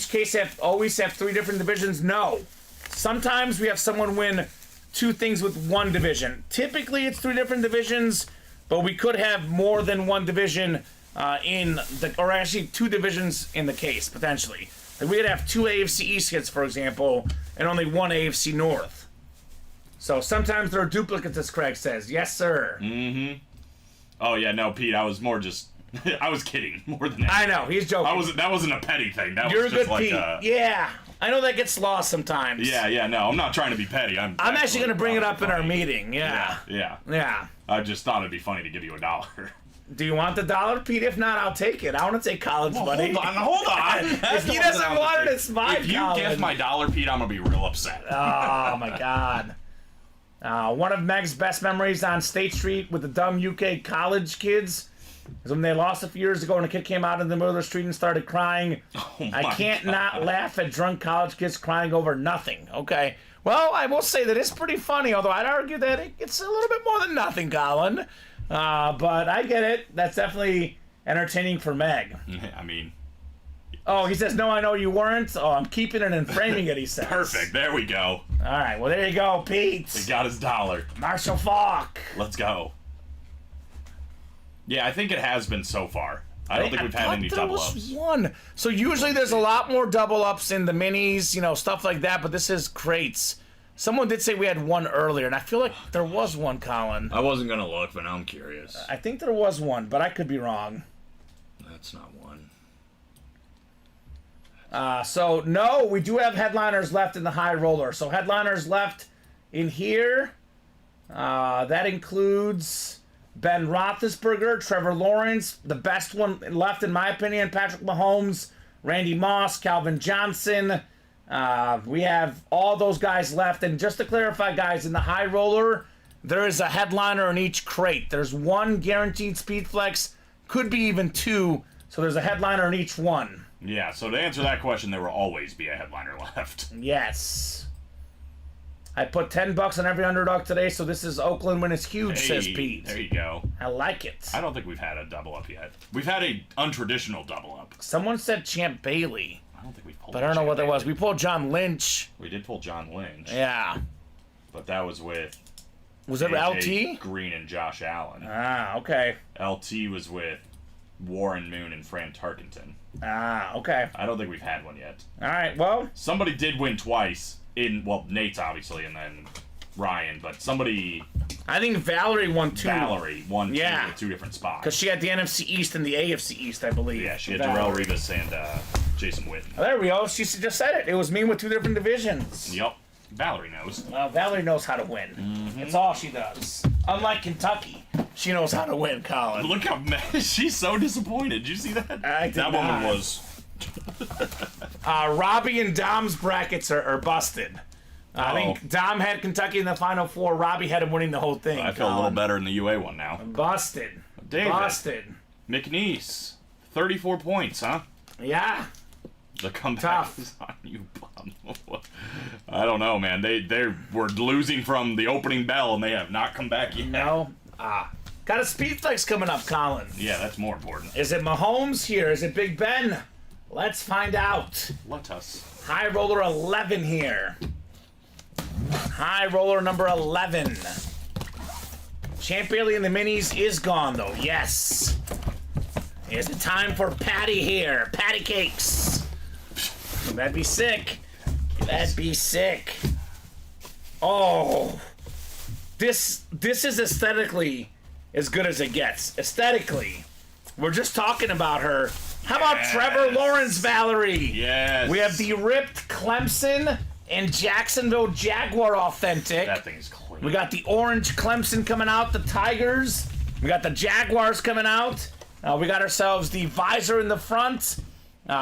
case always have 3 different divisions? No. Sometimes we have someone win 2 things with one division. Typically, it's 3 different divisions, but we could have more than one division or actually 2 divisions in the case, potentially. Like we could have 2 AFC East hits, for example, and only 1 AFC North. So sometimes there are duplicates, as Craig says. Yes, sir. Mm-hmm. Oh, yeah, no, Pete, I was more just... I was kidding more than anything. I know, he's joking. That wasn't a petty thing. That You're was a just good like Pete. Yeah. I know that gets lost sometimes. Yeah, no, I'm not trying to be petty. I'm actually going to bring it up in our meeting. Yeah. Yeah. I just thought it'd be funny to give you a dollar. Do you want the dollar, Pete? If not, I'll take it. I want to take college money. Hold on. If he doesn't want it, it's fine. If you gift my dollar, Pete, I'm going to be real upset. Oh, my God. One of Meg's best memories on State Street with the dumb UK college kids is when they lost a few years ago and a kid came out in the middle of the street and started crying. I can't not laugh at drunk college kids crying over nothing. Okay. Well, I will say that it's pretty funny, although I'd argue that it's a little bit more than nothing, Colin. But I get it. That's definitely entertaining for Meg. I mean... Oh, he says, no, I know you weren't. Oh, I'm keeping it and framing it, he says. Perfect. There we go. All right. Well, there you go, Pete. He got his dollar. Marshall Faulk. Let's go. Yeah, I think it has been so far. I don't think we've had any double ups. There was one. So usually there's a lot more double ups in the minis, stuff like that, but this is crates. Someone did say we had one earlier, and I feel like there was one, Colin. I wasn't going to look, but now I'm curious. I think there was one, but I could be wrong. That's not one. So, no, we do have headliners left in the high roller. So headliners left in here. That includes Ben Roethlisberger, Trevor Lawrence, the best one left in my opinion, Patrick Mahomes, Randy Moss, Calvin Johnson. We have all those guys left. And just to clarify, guys, in the high roller, there is a headliner in each crate. There's 1 guaranteed speed flex, could be even 2. So there's a headliner in each one. Yeah, so to answer that question, there will always be a headliner left. Yes. I put $10 on every underdog today, so this is Oakland when it's huge, says Pete. There you go. I like it. I don't think we've had a double up yet. We've had a untraditional double up. Someone said Champ Bailey. I don't think we pulled. But I don't know what that was. We pulled John Lynch. We did pull John Lynch. Yeah. But that was with. Was it AJ LT? Green and Josh Allen. Ah, okay. LT was with Warren Moon and Fran Tarkenton. Ah, okay. I don't think we've had one yet. All right, well. Somebody did win twice. Nate's obviously, and then Ryan, but somebody... I think Valerie won 2. Valerie won 2 at 2 different spots. Because she had the NFC East and the AFC East, I believe. Yeah, she had Darrelle Revis and Jason Witten. Oh, there we go. She just said it. It was me with 2 different divisions. Yep. Valerie knows. Valerie knows how to win. Mm-hmm. It's all she does. Unlike Kentucky. She knows how to win, Colin. Look how mad she's so disappointed. Did you see that? That woman was. Robbie and Dom's brackets are busted. I think Dom had Kentucky in the Final Four. Robbie had him winning the whole thing. I feel a little better in the UA one now. Busted. David. Busted. McNeese, 34 points, huh? Yeah. The comeback Tough. is on you, bum. I don't know, man. They were losing from the opening bell, and they have not come back yet. No. Got a speed flex coming up, Colin. Yeah, that's more important. Is it Mahomes here? Is it Big Ben? Let's find out. Let us. High roller 11 here. High roller number 11. Champ Bailey in the minis is gone, though. Yes. Is it time for Patty here? Patty cakes. That'd be sick. That'd be sick. Oh. This is aesthetically as good as it gets. Aesthetically. We're just talking about her. How about Trevor Lawrence, Valerie? Yes. We have the ripped Clemson and Jacksonville Jaguar authentic. That thing is clean. We got the orange Clemson coming out, the Tigers. We got the Jaguars coming out. We got ourselves the visor in the front.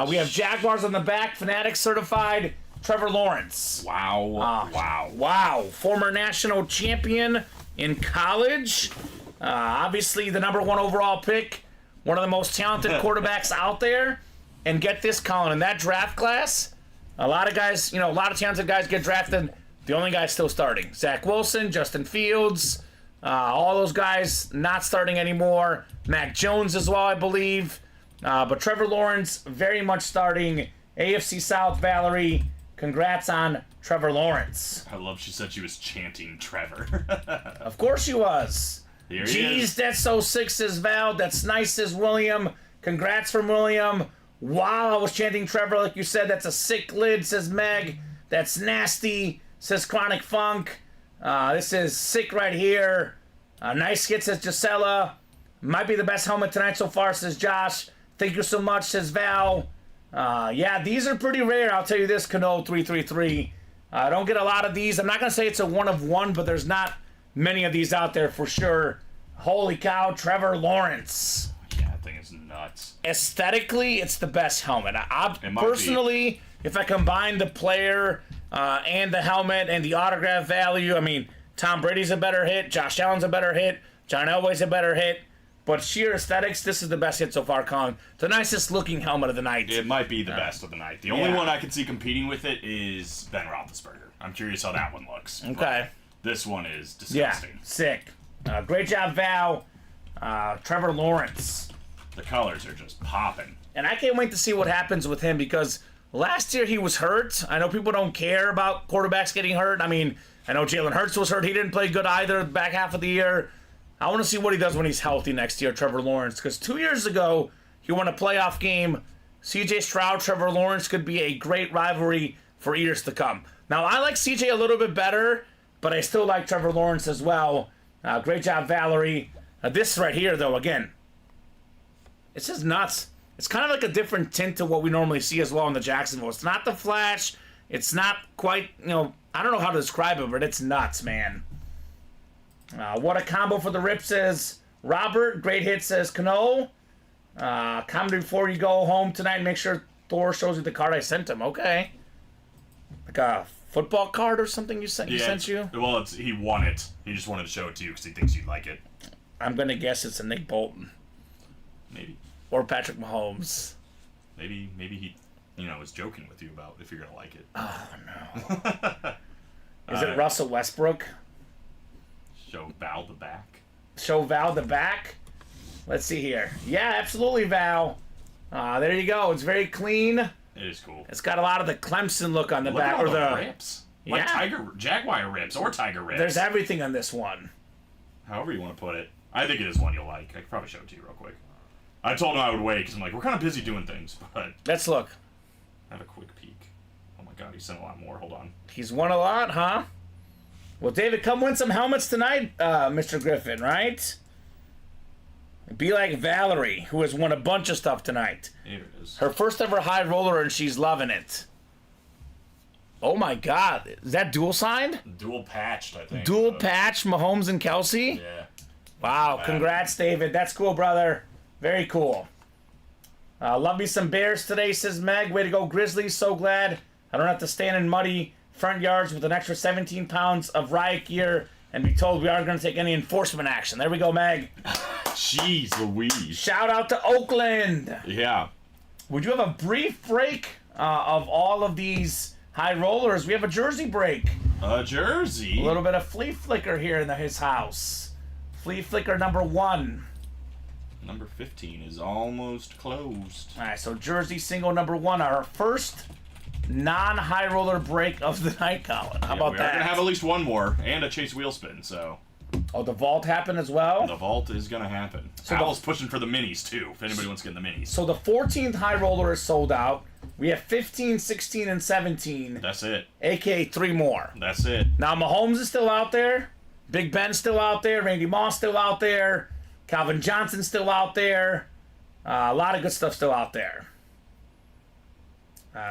We have Jaguars on the back, Fanatics certified, Trevor Lawrence. Wow. Wow. Former national champion in college. Obviously the number 1 overall pick. One of the most talented quarterbacks out there. And get this, Colin, in that draft class, a lot of guys, a lot of talented guys get drafted. The only guy still starting. Zach Wilson, Justin Fields, all those guys not starting anymore. Mac Jones as well, I believe. But Trevor Lawrence very much starting. AFC South, Valerie, congrats on Trevor Lawrence. I love she said she was chanting Trevor. Of course she was. Here he Jeez, is. that's so sick, says Val. That's nice, says William. Congrats from William. Wow, I was chanting Trevor like you said. That's a sick lid, says Meg. That's nasty, says Chronic Funk. This is sick right here. Nice hit, says Gisela. Might be the best helmet tonight so far, says Josh. Thank you so much, says Val. Yeah, these are pretty rare. I'll tell you this, Cano333. I don't get a lot of these. I'm not going to say it's a one of one, but there's not many of these out there for sure. Holy cow, Trevor Lawrence. Yeah, that thing is nuts. Aesthetically, it's the best helmet. It might Personally, if I combine the player and the helmet and the autograph value, I mean, Tom Brady's a better hit, Josh Allen's a better hit, John Elway's a better hit. But sheer aesthetics, this is the best hit so far, Colin. The nicest looking helmet of the night. It might be the best of the night. The only one I can see competing with it is Ben Roethlisberger. I'm curious how that one looks. Okay. This one is Yeah, disgusting. sick. Great job, Val. Trevor Lawrence. The colors are just popping. And I can't wait to see what happens with him because last year he was hurt. I know people don't care about quarterbacks getting hurt. I mean, I know Jalen Hurts was hurt. He didn't play good either the back half of the year. I want to see what he does when he's healthy next year, Trevor Lawrence. Because 2 years ago, he won a playoff game. CJ Stroud, Trevor Lawrence could be a great rivalry for years to come. Now, I like CJ a little bit better, but I still like Trevor Lawrence as well. Great job, Valerie. This right here, though, again, it's just nuts. It's kind of like a different tint to what we normally see as well in the Jacksonville. It's not the flash. It's not quite, I don't know how to describe it, but it's nuts, man. What a combo for the rip, says Robert. Great hit, says Cano. Comment before you go home tonight. Make sure Thor shows you the card I sent him. Okay. Like a football card or something he sent you? Well, he won it. He just wanted to show it to you because he thinks you'd like it. I'm going to guess it's a Nick Bolton. Maybe. Or Patrick Mahomes. Maybe he, was joking with you about if you're going to like it. Oh, no. Is it Russell Westbrook? Show Val the back. Show Val the back? Let's see here. Yeah, absolutely, Val. There you go. It's very clean. It is cool. It's got a lot of the Clemson look on the Look back. at all Or the rips. Like Yeah. Jaguar rips or Tiger rips. There's everything on this one. However you want to put it. I think it is one you'll like. I could probably show it to you real quick. I told him I would wait because I'm like, we're kind of busy doing things, but Let's look. have a quick peek. Oh my god, he sent a lot more. Hold on. He's won a lot, huh? Well, David, come win some helmets tonight, Mr. Griffin, right? Be like Valerie, who has won a bunch of stuff tonight. Here it is. Her first ever high roller, and she's loving it. Oh my god. Is that dual signed? Dual patched, I think. Dual patch, Mahomes and Kelsey? Yeah. Wow, congrats, David. That's cool, brother. Very cool. Love me some Bears today, says Meg. Way to go, Grizzlies. So glad I don't have to stand in muddy front yards with an extra 17 pounds of riot gear and be told we aren't going to take any enforcement action. There we go, Meg. Jeez Louise. Shout out to Oakland. Yeah. Would you have a brief break of all of these high rollers? We have a jersey break. A jersey? A little bit of flea flicker here in his house. Flea flicker number 1. Number 15 is almost closed. All right, so jersey single number 1, our first non-high roller break of the night, Colin. How about we that? We're going to have at least one more and a chase wheel spin, so. Oh, the vault happened as well? The vault is going to happen. So Owl's pushing for the minis, too, if anybody wants to get in the minis. So the 14th high roller is sold out. We have 15, 16, and 17. That's it. AKA 3 more. That's it. Now, Mahomes is still out there. Big Ben's still out there. Randy Moss still out there. Calvin Johnson's still out there. A lot of good stuff still out there.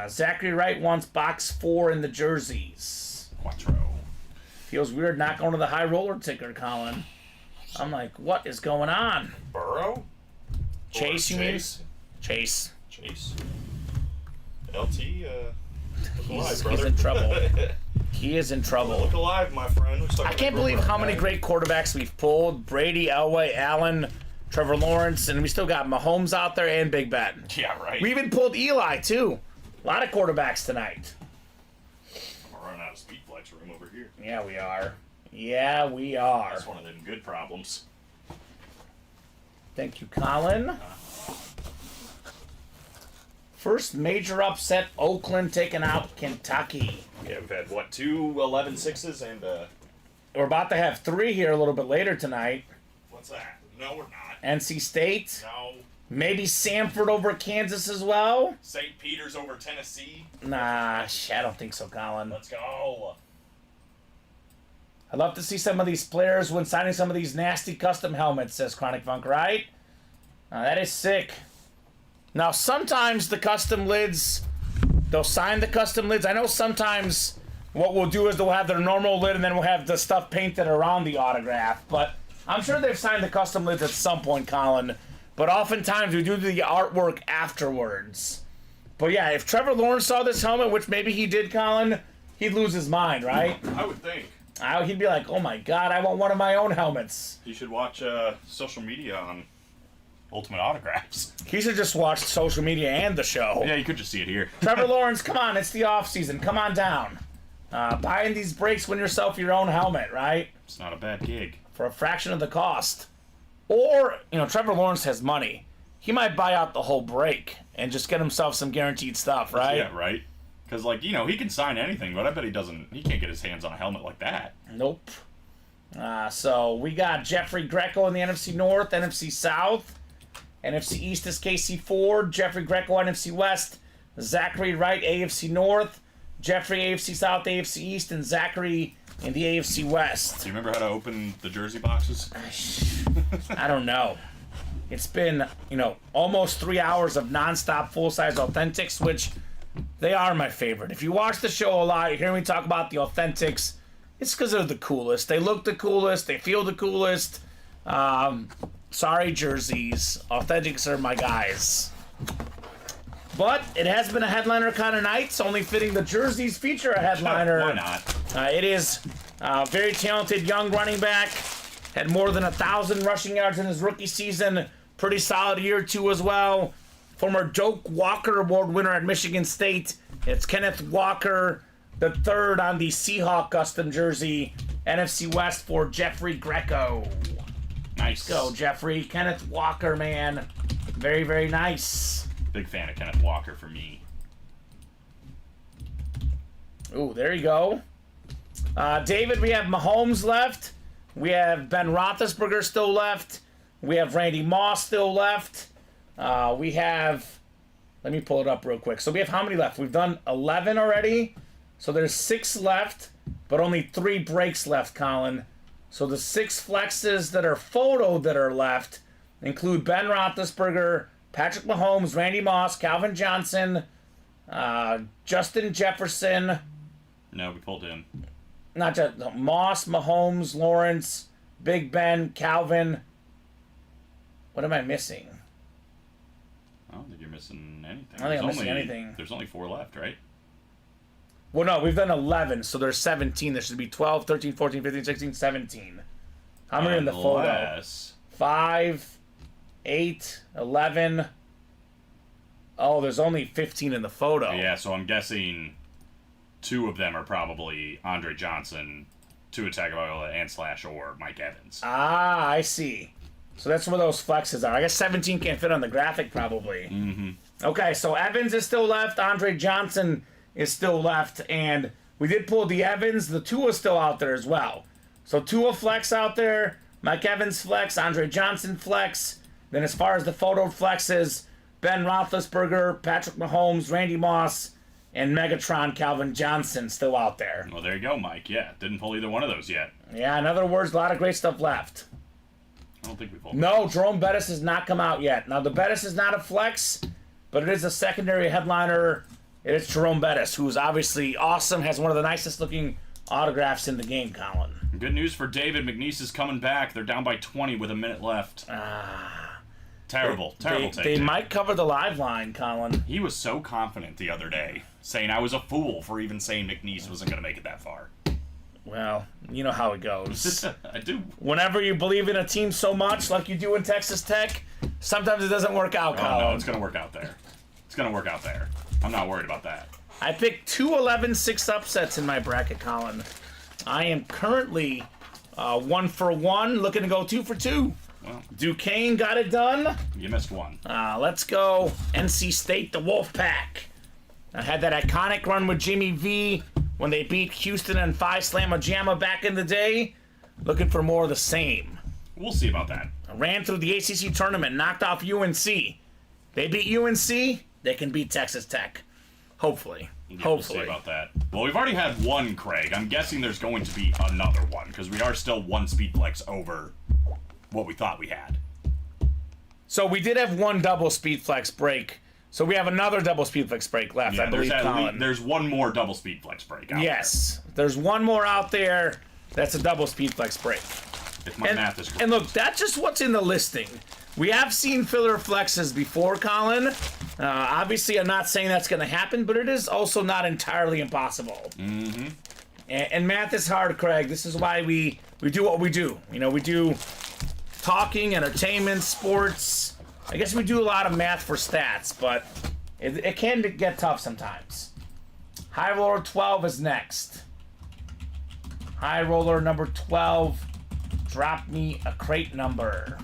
Zachary Wright wants box 4 in the jerseys. Quattro. Feels weird not going to the high roller ticker, Colin. I'm like, what is going on? Burrow? Chase, you mean? Chase? Chase. Chase. LT, look alive, He's brother. in trouble. He is in trouble. Look alive, my friend. I can't believe how many great quarterbacks we've pulled. Brady, Elway, Allen, Trevor Lawrence, and we still got Mahomes out there and Big Ben. Yeah, right. We even pulled Eli, too. A lot of quarterbacks tonight. We're running out of speed flex room over here. Yeah, we are. Yeah, we are. That's one of them good problems. Thank you, Colin. First major upset, Oakland taking out Kentucky. Yeah, we've had, what, 2 11-6s and, We're about to have 3 here a little bit later tonight. what's that? No, we're not. NC State. No. Maybe Samford over Kansas as well. St. Peter's over Tennessee. Nah, I don't think so, Colin. Let's go. I'd love to see some of these players when signing some of these nasty custom helmets, says Chronic Funk, right? That is sick. Now, sometimes the custom lids, they'll sign the custom lids. I know sometimes what we'll do is they'll have their normal lid and then we'll have the stuff painted around the autograph. But I'm sure they've signed the custom lids at some point, Colin. But oftentimes we do the artwork afterwards. But yeah, if Trevor Lawrence saw this helmet, which maybe he did, Colin, he'd lose his mind, right? I would think. He'd be like, oh my god, I want one of my own helmets. You should watch social media on Ultimate Autographs. He should just watch social media and the show. Yeah, you could just see it here. Trevor Lawrence, come on, it's the off season. Come on down. Buying these breaks, win yourself your own helmet, right? It's not a bad gig. For a fraction of the cost. Or, Trevor Lawrence has money. He might buy out the whole break and just get himself some guaranteed stuff, right? Yeah, right. Because, he can sign anything, but I bet he can't get his hands on a helmet like that. Nope. So we got Jeffrey Greco in the NFC North, NFC South. NFC East is Casey Ford, Jeffrey Greco, NFC West, Zachary Wright, AFC North, Jeffrey, AFC South, AFC East, and Zachary in the AFC West. Do you remember how to open the jersey boxes? I don't know. It's been, almost 3 hours of nonstop full-size Authentics, which they are my favorite. If you watch the show a lot, you hear me talk about the Authentics, it's because they're the coolest. They look the coolest. They feel the coolest. Sorry, jerseys. Authentics are my guys. But it has been a headliner kind of night. It's only fitting the jerseys feature a headliner. Why not? It is very talented young running back. Had more than 1,000 rushing yards in his rookie season. Pretty solid year, too, as well. Former Doak Walker Award winner at Michigan State. It's Kenneth Walker, the third on the Seahawk custom jersey. NFC West for Jeffrey Greco. Nice. Go, Jeffrey. Kenneth Walker, man. Very, very nice. Big fan of Kenneth Walker for me. Ooh, there you go. David, we have Mahomes left. We have Ben Roethlisberger still left. We have Randy Moss still left. We have... Let me pull it up real quick. So we have how many left? We've done 11 already. So there's 6 left, but only 3 breaks left, Colin. So the 6 flexes that are photoed that are left include Ben Roethlisberger, Patrick Mahomes, Randy Moss, Calvin Johnson, Justin Jefferson. No, we pulled him. Not just Moss, Mahomes, Lawrence, Big Ben, Calvin. What am I missing? I don't think you're missing anything. I don't think I'm missing anything. There's only 4 left, right? Well, no, we've done 11, so there's 17. There should be 12, 13, 14, 15, 16, 17. How many are in the photo? Unless... 5, 8, 11. Oh, there's only 15 in the photo. Yeah, so I'm guessing 2 of them are probably Andre Johnson, Tua Tagovailoa, and / or Mike Evans. Ah, I see. So that's where those flexes are. I guess 17 can't fit on the graphic, probably. Mm-hmm. Okay, so Evans is still left. Andre Johnson is still left. And we did pull the Evans. The Tua is still out there as well. So Tua flex out there. Mike Evans flex. Andre Johnson flex. Then as far as the photo flexes, Ben Roethlisberger, Patrick Mahomes, Randy Moss, and Megatron Calvin Johnson still out there. Well, there you go, Mike. Yeah, didn't pull either one of those yet. Yeah, in other words, a lot of great stuff left. I don't think we pulled. No, Jerome Bettis has not come out yet. Now, the Bettis is not a flex, but it is a secondary headliner. It is Jerome Bettis, who's obviously awesome, has one of the nicest looking autographs in the game, Colin. Good news for David. McNeese is coming back. They're down by 20 with a minute left. Terrible take. They might cover the live line, Colin. He was so confident the other day, saying I was a fool for even saying McNeese wasn't going to make it that far. Well, you know how it goes. I do. Whenever you believe in a team so much, like you do in Texas Tech, sometimes it doesn't work out, Colin. Oh, no, it's going to work out there. It's going to work out there. I'm not worried about that. I picked 2 11-6 upsets in my bracket, Colin. I am currently 1 for 1, looking to go 2 for 2. Well, Duquesne got it done. you missed one. Let's go NC State, the Wolfpack. I had that iconic run with Jimmy V when they beat Houston and 5 Slamma Jamma back in the day. Looking for more of the same. We'll see about that. I ran through the ACC tournament, knocked off UNC. They beat UNC, they can beat Texas Tech. Hopefully. Yeah, Hopefully. We'll see about that. Well, we've already had one, Craig. I'm guessing there's going to be another one, because we are still 1 speed flex over what we thought we had. So we did have 1 double speed flex break. So we have another double speed flex break left, I believe, Colin. There's 1 more double speed flex break out Yes. There's 1 more out there that's a double speed flex break. If my math is correct. And look, that's just what's in the listing. We have seen filler flexes before, Colin. Obviously, I'm not saying that's going to happen, but it is also not entirely impossible. Mm-hmm. And math is hard, Craig. This is why we do what we do. You know, we do talking, entertainment, sports. I guess we do a lot of math for stats, but it can get tough sometimes. High roller 12 is next. High roller number 12. Drop me a crate number.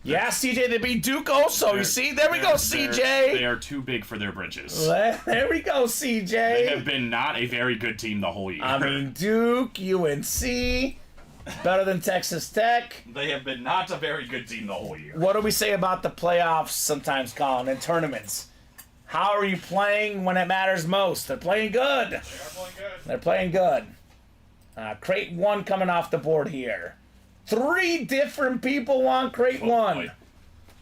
Yeah, CJ, they beat Duke also. You see? There we go, CJ. They are too big for their britches. There we go, CJ. They have been not a very good team the whole year. I mean, Duke, UNC, better than Texas Tech. They have been not a very good team the whole year. What do we say about the playoffs sometimes, Colin, and tournaments? How are you playing when it matters most? They're playing good. They are playing good. They're playing good. Crate 1 coming off the board here. 3 different people want crate 1. Boy.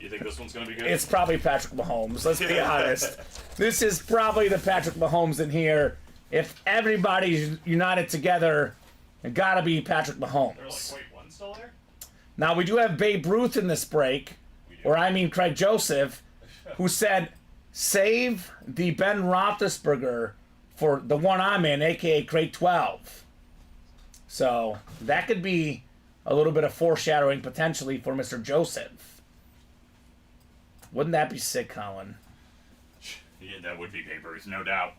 You think this one's going to be good? It's probably Patrick Mahomes, let's be honest. This is probably the Patrick Mahomes in here. If everybody's united together, it gotta be Patrick Mahomes. There's like, wait, one still there? Now, we do have Babe Ruth in this break, or I mean Craig Joseph, who said, save the Ben Roethlisberger for the one I'm in, a.k.a. crate 12. So, that could be a little bit of foreshadowing potentially for Mr. Joseph. Wouldn't that be sick, Colin? Yeah, that would be Babe Ruth, no doubt.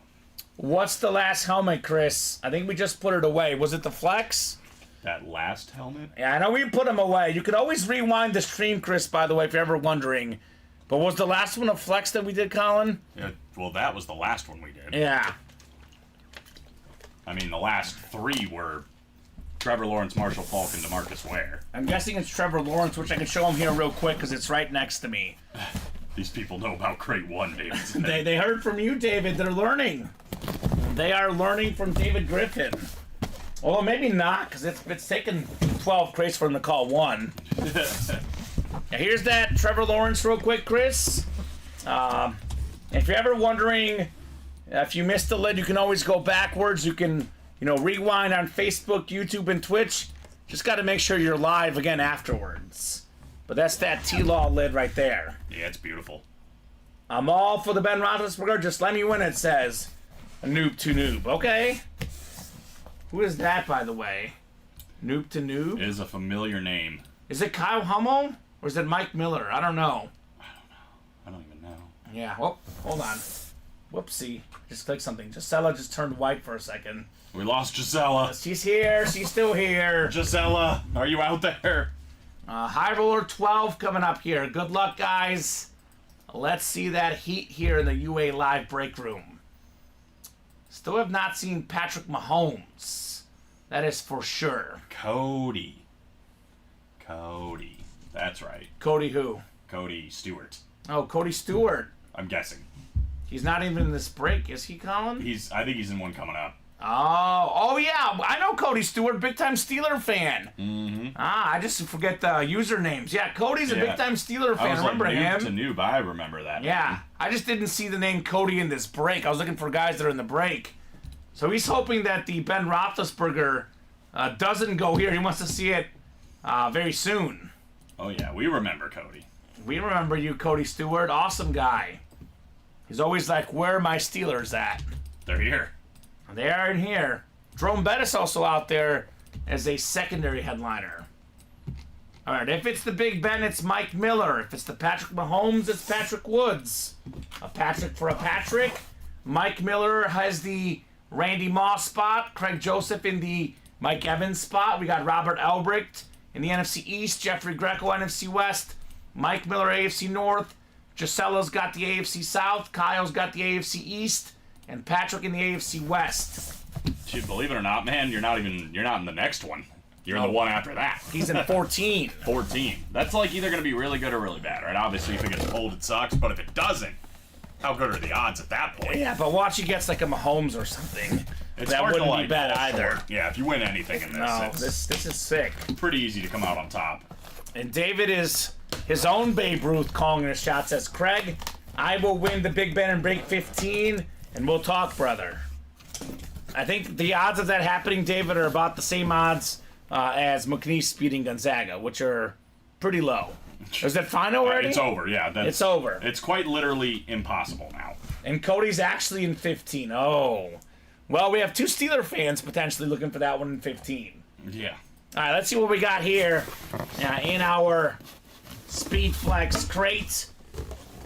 What's the last helmet, Chris? I think we just put it away. Was it the Flex? That last helmet? Yeah, I know we put them away. You could always rewind the stream, Chris, by the way, if you're ever wondering. But was the last one a Flex that we did, Colin? Yeah, well, that was the last one we did. Yeah. I mean, the last 3 were Trevor Lawrence, Marshall Faulk, and DeMarcus Ware. I'm guessing it's Trevor Lawrence, which I can show him here real quick because it's right next to me. These people know about crate 1, David. They heard from you, David. They're learning. They are learning from David Griffin. Well, maybe not, because it's taken 12 crates for them to call 1. Now, here's that Trevor Lawrence real quick, Chris. If you're ever wondering if you missed the lid, you can always go backwards. You can, rewind on Facebook, YouTube, and Twitch. Just got to make sure you're live again afterwards. But that's that T-Law lid right there. Yeah, it's beautiful. I'm all for the Ben Roethlisberger. Just let me win, it says. A noob to noob. Okay. Who is that, by the way? Noob to noob? It is a familiar name. Is it Kyle Hummel? Or is it Mike Miller? I don't know. I don't even know. Yeah. Oh, hold on. Whoopsie. Just clicked something. Gisela just turned white for a second. We lost Gisela. She's here. She's still here. Gisela, are you out there? High Roller 12 coming up here. Good luck, guys. Let's see that heat here in the UA Live break room. Still have not seen Patrick Mahomes. That is for sure. Cody. That's right. Cody who? Cody Stewart. Oh, Cody Stewart. I'm guessing. He's not even in this break, is he, Colin? I think he's in one coming up. Oh yeah, I know Cody Stewart, big time Steeler fan. Mm-hmm. I just forget the usernames. Yeah, Cody's a big time Steeler fan. I was Remember him? To noob, I remember that. Yeah, name. I just didn't see the name Cody in this break. I was looking for guys that are in the break. So he's hoping that the Ben Roethlisberger doesn't go here. He wants to see it very soon. Oh yeah, we remember Cody. We remember you, Cody Stewart. Awesome guy. He's always like, where are my Steelers at? They're here. They are in here. Jerome Bettis also out there as a secondary headliner. All right, if it's the Big Ben, it's Mike Miller. If it's the Patrick Mahomes, it's Patrick Woods. A Patrick for a Patrick. Mike Miller has the Randy Moss spot. Craig Joseph in the Mike Evans spot. We got Robert Elbricht in the NFC East. Jeffrey Greco, NFC West. Mike Miller, AFC North. Gisela's got the AFC South. Kyle's got the AFC East. And Patrick in the AFC West. Dude, believe it or not, man, you're not in the next one. You're in the one after that. He's in 14. 14. That's like either going to be really good or really bad, right? Obviously, if it gets pulled, it sucks. But if it doesn't, how good are the odds at that point? Yeah, but watch he gets like a Mahomes or something. It's that hard wouldn't to be bad fall either. short. Yeah, if you win anything in this, No, it's this is sick. pretty easy to come out on top. And David is his own Babe Ruth calling his shot. Says, Craig, I will win the Big Ben and break 15, and we'll talk, brother. I think the odds of that happening, David, are about the same odds as McNeese beating Gonzaga, which are pretty low. Is that fine already? It's over, yeah. It's over. It's quite literally impossible now. And Cody's actually in 15. Oh. Well, we have two Steeler fans potentially looking for that one in 15. Yeah. All right, let's see what we got here in our Speed Flex crate.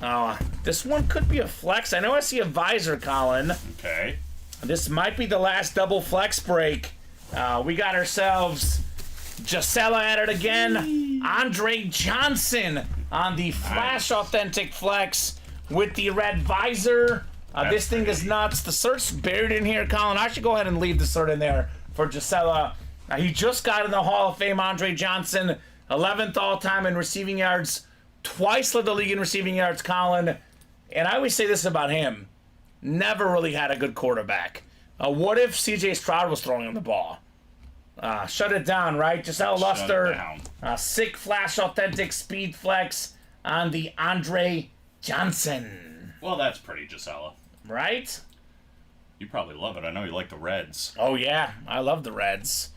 Oh, this one could be a flex. I know I see a visor, Colin. Okay. This might be the last double flex break. We got ourselves Gisela at it again. Andre Johnson on the Flash Authentic Flex with the red visor. This thing is nuts. The cert's buried in here, Colin. I should go ahead and leave the cert in there for Gisela. He just got in the Hall of Fame, Andre Johnson. 11th all-time in receiving yards. Twice led the league in receiving yards, Colin. And I always say this about him. Never really had a good quarterback. What if C.J. Stroud was throwing him the ball? Shut it down, right? Giselle Luster. Sick Flash Authentic Speed Flex on the Andre Johnson. Well, that's pretty, Gisela. Right? You probably love it. I know you like the Reds. Oh, yeah. I love the Reds.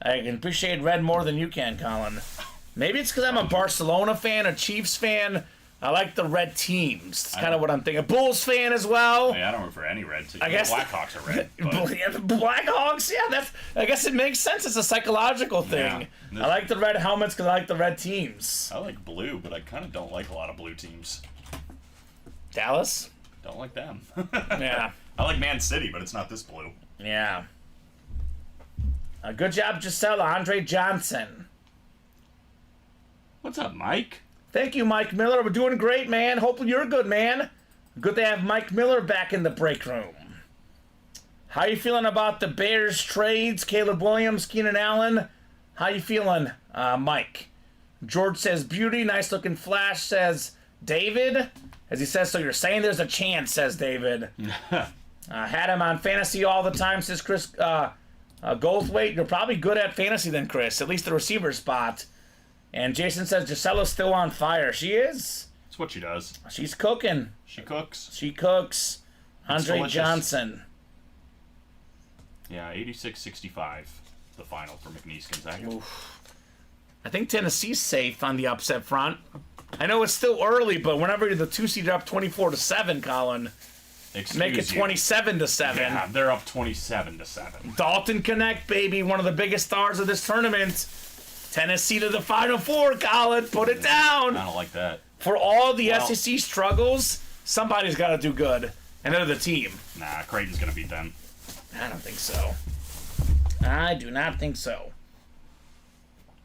I can appreciate red more than you can, Colin. Maybe it's because I'm a Barcelona fan, a Chiefs fan. I like the red teams. That's kind of what I'm thinking. Bulls fan as well. Yeah, I don't root for any red teams. I guess Blackhawks are red. Blackhawks, yeah, I guess it makes sense. It's a psychological thing. Yeah. I like the red helmets because I like the red teams. I like blue, but I kind of don't like a lot of blue teams. Dallas? Don't like them. Yeah. I like Man City, but it's not this blue. Yeah. Good job, Gisela. Andre Johnson. What's up, Mike? Thank you, Mike Miller. We're doing great, man. Hopefully you're good, man. Good to have Mike Miller back in the break room. How you feeling about the Bears trades? Caleb Williams, Keenan Allen. How you feeling, Mike? George says beauty. Nice looking flash, says David. As he says, so you're saying there's a chance, says David. Had him on fantasy all the time, says Chris Goldthwait. You're probably good at fantasy then, Chris. At least the receiver spot. And Jason says Gisela's still on fire. She is. That's what she does. She's cooking. She cooks. She cooks. Andre delicious. Johnson. Yeah, 86-65. the final for McNeese Gonzaga. I think Tennessee's safe on the upset front. I know it's still early, but whenever the 2 seed are up 24-7, Colin, make it 27-7. Yeah, they're up 27-7. Dalton Connect, baby, one of the biggest stars of this tournament. Tennessee to the Final Four, Colin. Put it down. I don't like that. For all the SEC struggles, somebody's got to do good, and they're the team. Nah, Creighton's going to beat them. I don't think so. I do not think so.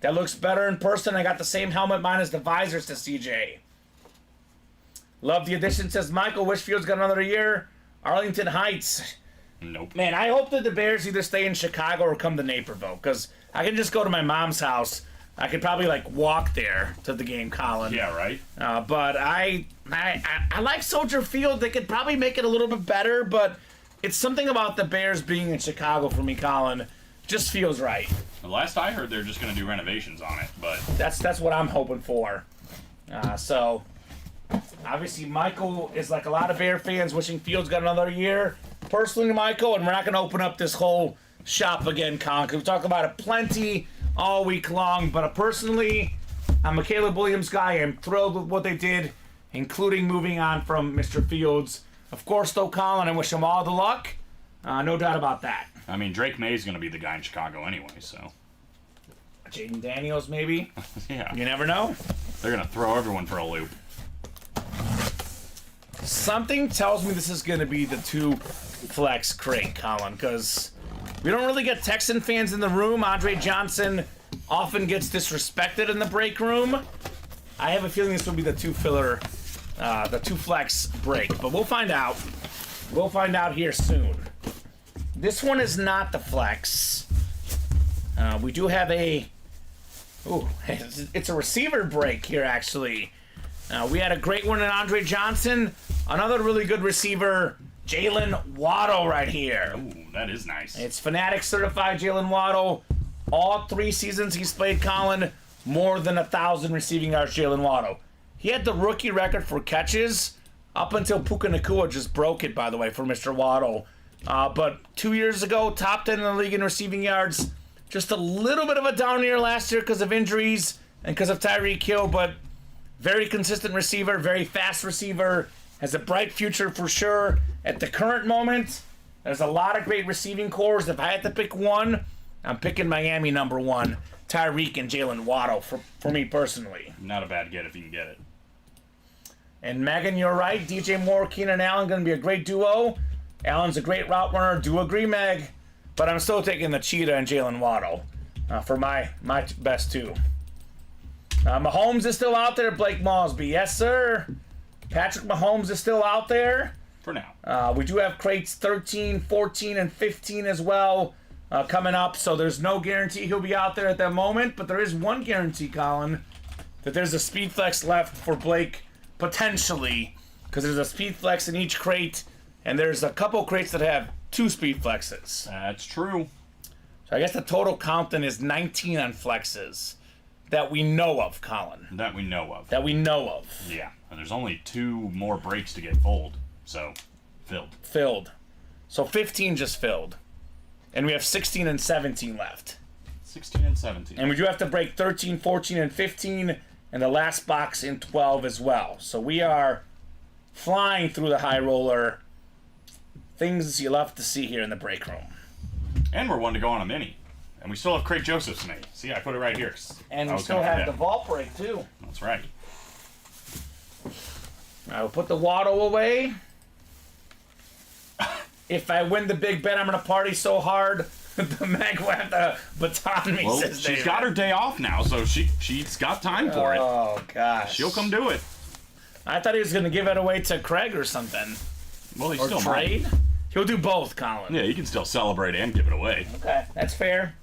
That looks better in person. I got the same helmet minus the visors to CJ. Love the addition, says Michael. Wishfield's got another year. Arlington Heights. Nope. Man, I hope that the Bears either stay in Chicago or come to Naperville, because I can just go to my mom's house. I could probably, like, walk there to the game, Colin. Yeah, right? But I like Soldier Field. They could probably make it a little bit better, but it's something about the Bears being in Chicago for me, Colin. Just feels right. The last I heard, they're just going to do renovations on it, but... That's what I'm hoping for. So, obviously, Michael is like a lot of Bear fans wishing Fields got another year. Personally, Michael, and we're not going to open up this whole shop again, Colin, because we talk about it plenty all week long. But personally, I'm a Caleb Williams guy. I'm thrilled with what they did, including moving on from Mr. Fields. Of course, though, Colin, I wish him all the luck. No doubt about that. I mean, Drake May's going to be the guy in Chicago anyway, so... Jaden Daniels, maybe? Yeah. You never know. They're going to throw everyone for a loop. Something tells me this is going to be the 2 flex crate, Colin, because we don't really get Texan fans in the room. Andre Johnson often gets disrespected in the break room. I have a feeling this will be the 2 filler, the 2 flex break, but we'll find out. We'll find out here soon. This one is not the flex. We do have a... Ooh, it's a receiver break here, actually. We had a great one in Andre Johnson. Another really good receiver, Jalen Waddle right here. Ooh, that is nice. It's Fanatic certified Jalen Waddle. All 3 seasons he's played, Colin, more than 1,000 receiving yards, Jalen Waddle. He had the rookie record for catches up until Puka Nacua just broke it, by the way, for Mr. Waddle. But 2 years ago, top 10 in the league in receiving yards. Just a little bit of a down year last year because of injuries and because of Tyreek Hill, but very consistent receiver, very fast receiver, has a bright future for sure. At the current moment, there's a lot of great receiving cores. If I had to pick one, I'm picking Miami number 1, Tyreek and Jalen Waddle for me personally. Not a bad get if you can get it. And Megan, you're right. DJ Moore, Keenan Allen going to be a great duo. Allen's a great route runner. Do agree, Meg. But I'm still taking the Cheetah and Jalen Waddle for my best 2. Mahomes is still out there. Blake Mosby, yes, sir. Patrick Mahomes is still out there. For now. We do have crates 13, 14, and 15 as well coming up. So there's no guarantee he'll be out there at that moment. But there is one guarantee, Colin, that there's a speed flex left for Blake, potentially. Because there's a speed flex in each crate. And there's a couple crates that have 2 speed flexes. That's true. So I guess the total count then is 19 on flexes that we know of, Colin. That we know of. That we know of. Yeah. And there's only 2 more breaks to get filled. So, filled. So 15 just filled. And we have 16 and 17 left. 16 and 17. And we do have to break 13, 14, and 15, and the last box in 12 as well. So we are flying through the high roller. Things you'll have to see here in the break room. And we're one to go on a mini. And we still have Craig Joseph's mini. See, I put it right here. And we still have the vault break, too. That's right. I will put the Waddle away. If I win the big bet, I'm going to party so hard, the Meg will have to baton me, Well, says she's David. got her day off now, so she's got time for it. Oh, gosh. She'll come do it. I thought he was going to give it away to Craig or something. Well, he Or still trade. might. He'll do both, Colin. Yeah, you can still celebrate and give it away. Okay, that's fair.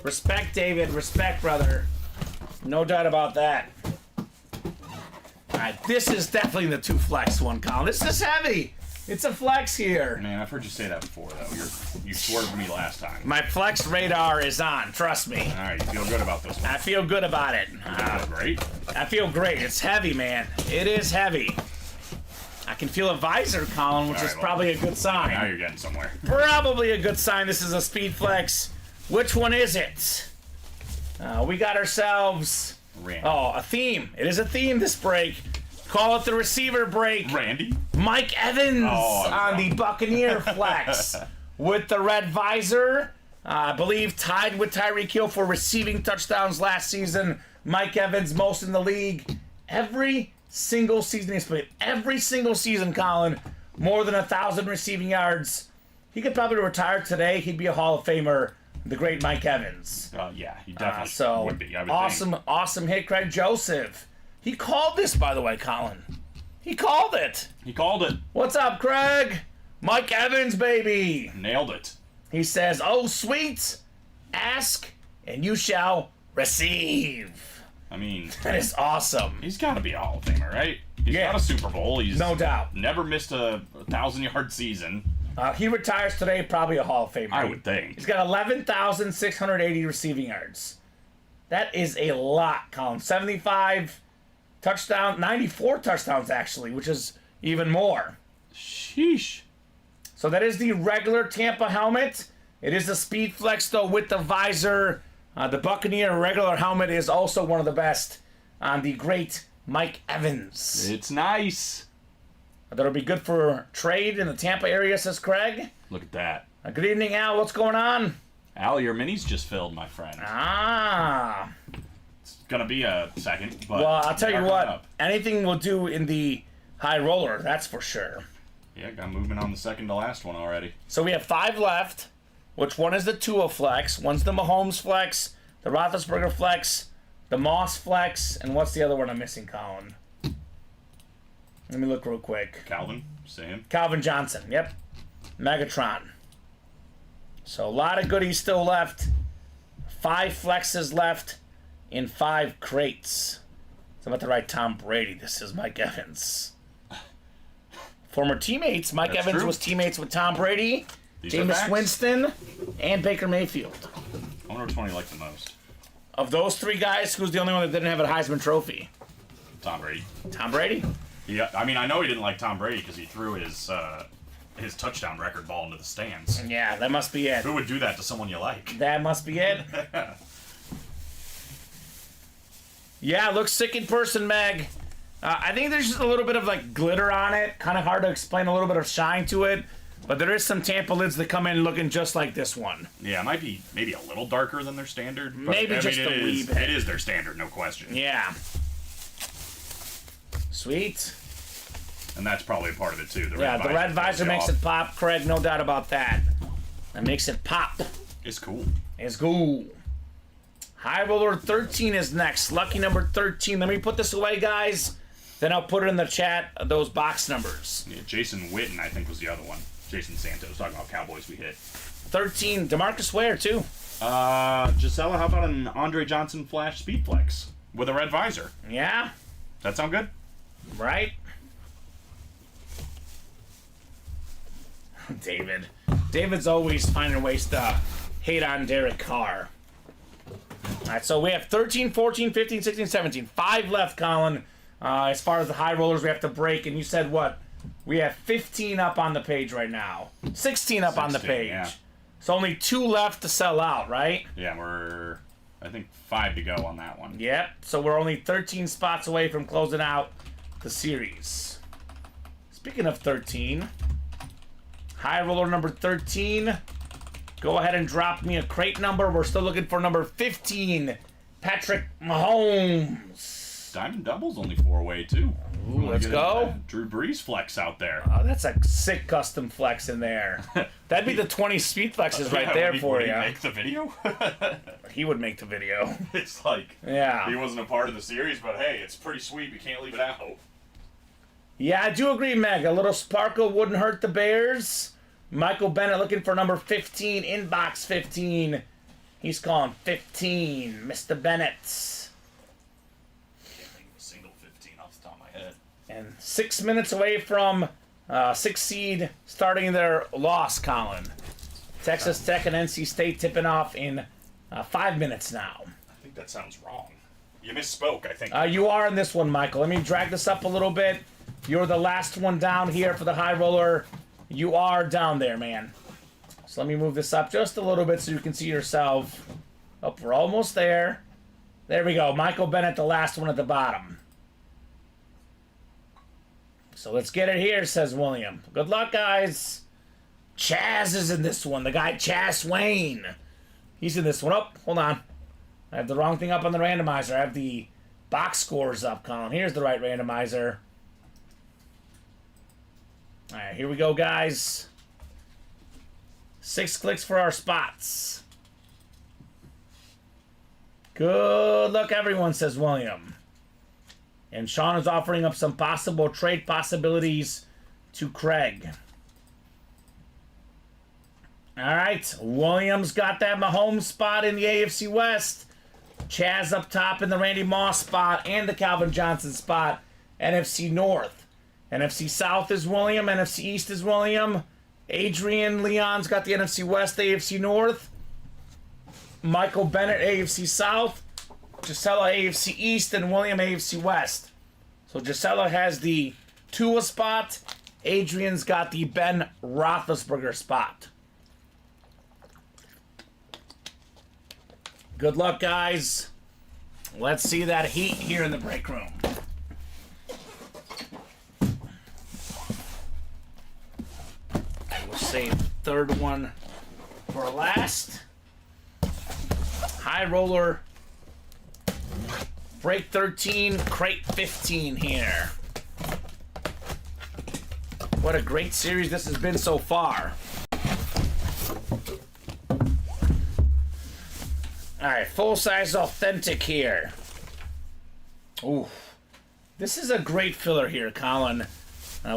Respect, David. Respect, brother. No doubt about that. All right, this is definitely the 2 flex one, Colin. This is heavy. It's a flex here. Man, I've heard you say that before, though. You swerved me last time. My flex radar is on. Trust me. All right, you feel good about this one. I feel good about it. Great. I feel great. It's heavy, man. It is heavy. I can feel a visor, Colin, which is probably a good sign. Now you're getting somewhere. Probably a good sign. This is a speed flex. Which one is it? We got ourselves... Randy. Oh, a theme. It is a theme this break. Call it the receiver break. Randy? Mike Evans Oh, on the Buccaneer flex with the red visor. I believe tied with Tyreek Hill for receiving touchdowns last season. Mike Evans, most in the league. Every single season he's played. Every single season, Colin. More than 1,000 receiving yards. He could probably retire today. He'd be a Hall of Famer. The great Mike Evans. Yeah, he definitely would be. I would think. Awesome hit, Craig Joseph. He called this, by the way, Colin. He called it. He called it. What's up, Craig? Mike Evans, baby. Nailed it. He says, oh, sweet, ask and you shall receive. I mean, That is awesome. he's got to be a Hall of Famer, right? He's got a Super Bowl. He's no doubt. never missed a 1,000-yard season. He retires today, probably a Hall of Famer. I would think. He's got 11,680 receiving yards. That is a lot, Colin. 75 touchdowns, 94 touchdowns, actually, which is even more. Sheesh. So that is the regular Tampa helmet. It is the Speed Flex, though, with the visor. The Buccaneer regular helmet is also one of the best on the great Mike Evans. It's nice. That'll be good for trade in the Tampa area, says Craig. Look at that. Good evening, Al. What's going on? Al, your minis just filled, my friend. Ah. It's going to be a second, but... Well, I'll tell they you are what. coming up. Anything will do in the high roller, that's for sure. Yeah, got movement on the second to last one already. So we have 5 left, which one is the Tua Flex, one's the Mahomes Flex, the Roethlisberger Flex, the Moss Flex, and what's the other one I'm missing, Colin? Let me look real quick. Calvin, say him. Calvin Johnson, yep. Megatron. So a lot of goodies still left. 5 flexes left in 5 crates. So I'm about to write Tom Brady. This is Mike Evans. Former teammates. Mike That's Evans true. was teammates with Tom Brady, These are Jameis facts. Winston, and Baker Mayfield. I wonder which one you like the most. Of those 3 guys, who's the only one that didn't have a Heisman Trophy? Tom Brady. Tom Brady. Yeah, I mean, I know he didn't like Tom Brady because he threw his touchdown record ball into the stands. Yeah, that must be it. Who would do that to someone you like? That must be it. Yeah, looks sick in person, Meg. I think there's just a little bit of like glitter on it. Kind of hard to explain, a little bit of shine to it. But there is some Tampa lids that come in looking just like this one. Yeah, it might be maybe a little darker than their standard. But Maybe I just mean, a wee bit. It is their standard, no question. Yeah. Sweet. And that's probably a part of it too. The Yeah, the red visor throws makes off. it pop, Craig. No doubt about that. That makes it pop. It's cool. It's cool. High Roller 13 is next. Lucky number 13. Let me put this away, guys. Then I'll put it in the chat, those box numbers. Yeah, Jason Witten, I think, was the other one. Jason Santos, talking about Cowboys we hit. 13, DeMarcus Ware, too. Gisela, how about an Andre Johnson Flash Speed Flex with a red visor? Yeah, That sound good? right? David. David's always finding ways to hate on Derek Carr. All right, so we have 13, 14, 15, 16, 17. 5 left, Colin. As far as the high rollers we have to break, and you said what? We have 15 up on the page right now. 16 up on the 16, page. yeah. So only 2 left to sell out, right? Yeah, we're, I think, 5 to go on that one. Yep. So we're only 13 spots away from closing out the series. Speaking of 13, high roller number 13. Go ahead and drop me a crate number. We're still looking for number 15, Patrick Mahomes. Diamond Double's only 4 away, too. Ooh, let's go. Drew Brees Flex out there. Oh, that's a sick custom flex in there. That'd be the 20 speed flexes right Yeah, there would he- for would you. he make the video? He would make the video. It's like, Yeah. he wasn't a part of the series, but hey, it's pretty sweet. We can't leave it out. Yeah, I do agree, Meg. A little sparkle wouldn't hurt the Bears. Michael Bennett looking for number 15, inbox 15. He's calling 15, Mr. Bennett. Can't think of a single 15 off the top of my head. And 6 minutes away from 6 seed starting their loss, Colin. Texas Tech and NC State tipping off in 5 minutes now. I think that sounds wrong. You misspoke, I think. You are in this one, Michael. Let me drag this up a little bit. You're the last one down here for the high roller. You are down there, man. So let me move this up just a little bit so you can see yourself. Oh, we're almost there. There we go. Michael Bennett, the last one at the bottom. So let's get it here, says William. Good luck, guys. Chaz is in this one. The guy Chaz Wayne. He's in this one. Oh, hold on. I have the wrong thing up on the randomizer. I have the box scores up, Colin. Here's the right randomizer. All right, here we go, guys. 6 clicks for our spots. Good luck, everyone, says William. And Sean is offering up some possible trade possibilities to Craig. All right, Williams got that Mahomes spot in the AFC West. Chaz up top in the Randy Moss spot and the Calvin Johnson spot. NFC North. NFC South is William. NFC East is William. Adrian Leon's got the NFC West, AFC North. Michael Bennett, AFC South. Gisela, AFC East, and William, AFC West. So Gisela has the Tua spot. Adrian's got the Ben Roethlisberger spot. Good luck, guys. Let's see that heat here in the break room. We'll save the third one for last. High roller. Break 13, crate 15 here. What a great series this has been so far. Alright, full-size authentic here. Ooh. This is a great filler here, Colin.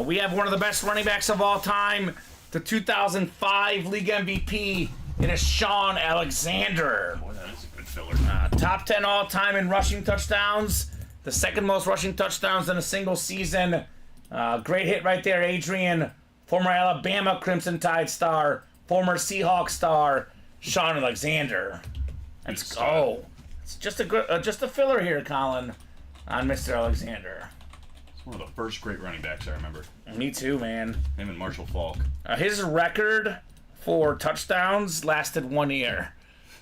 We have one of the best running backs of all time, the 2005 League MVP, in a Sean Alexander. Boy, that is a good filler. Top 10 all-time in rushing touchdowns. The second most rushing touchdowns in a single season. Great hit right there, Adrian. Former Alabama Crimson Tide star. Former Seahawks star, Sean Alexander. Let's go. It's just a filler here, Colin, on Mr. Alexander. It's one of the first great running backs I remember. Me too, man. Him and Marshall Faulk. His record for touchdowns lasted 1 year.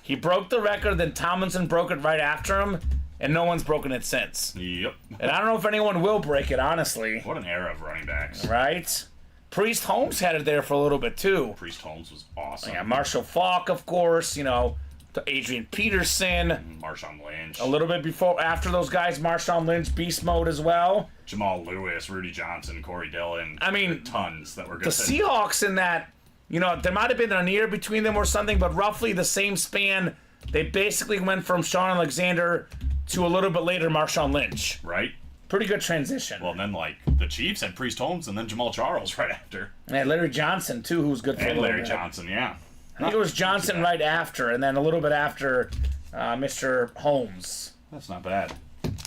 He broke the record, then Tomlinson broke it right after him, and no one's broken it since. Yep. And I don't know if anyone will break it, honestly. What an era of running backs. Right? Priest Holmes had it there for a little bit, too. Priest Holmes was awesome. Yeah, Marshall Faulk, of course, you know, to Adrian Peterson. Marshawn Lynch. A little bit before, after those guys, Marshawn Lynch, beast mode as well. Jamal Lewis, Rudy Johnson, Corey Dillon. I mean, tons that were good. The Seahawks in that, you know, there might have been an year between them or something, but roughly the same span. They basically went from Sean Alexander to a little bit later Marshawn Lynch. Right. Pretty good transition. Well, and then, like, the Chiefs had Priest Holmes and then Jamal Charles right after. And Larry Johnson, too, who was good for a And little Larry bit. Johnson, yeah. I think it was Johnson right after, and then a little bit after Mr. Holmes. That's not bad.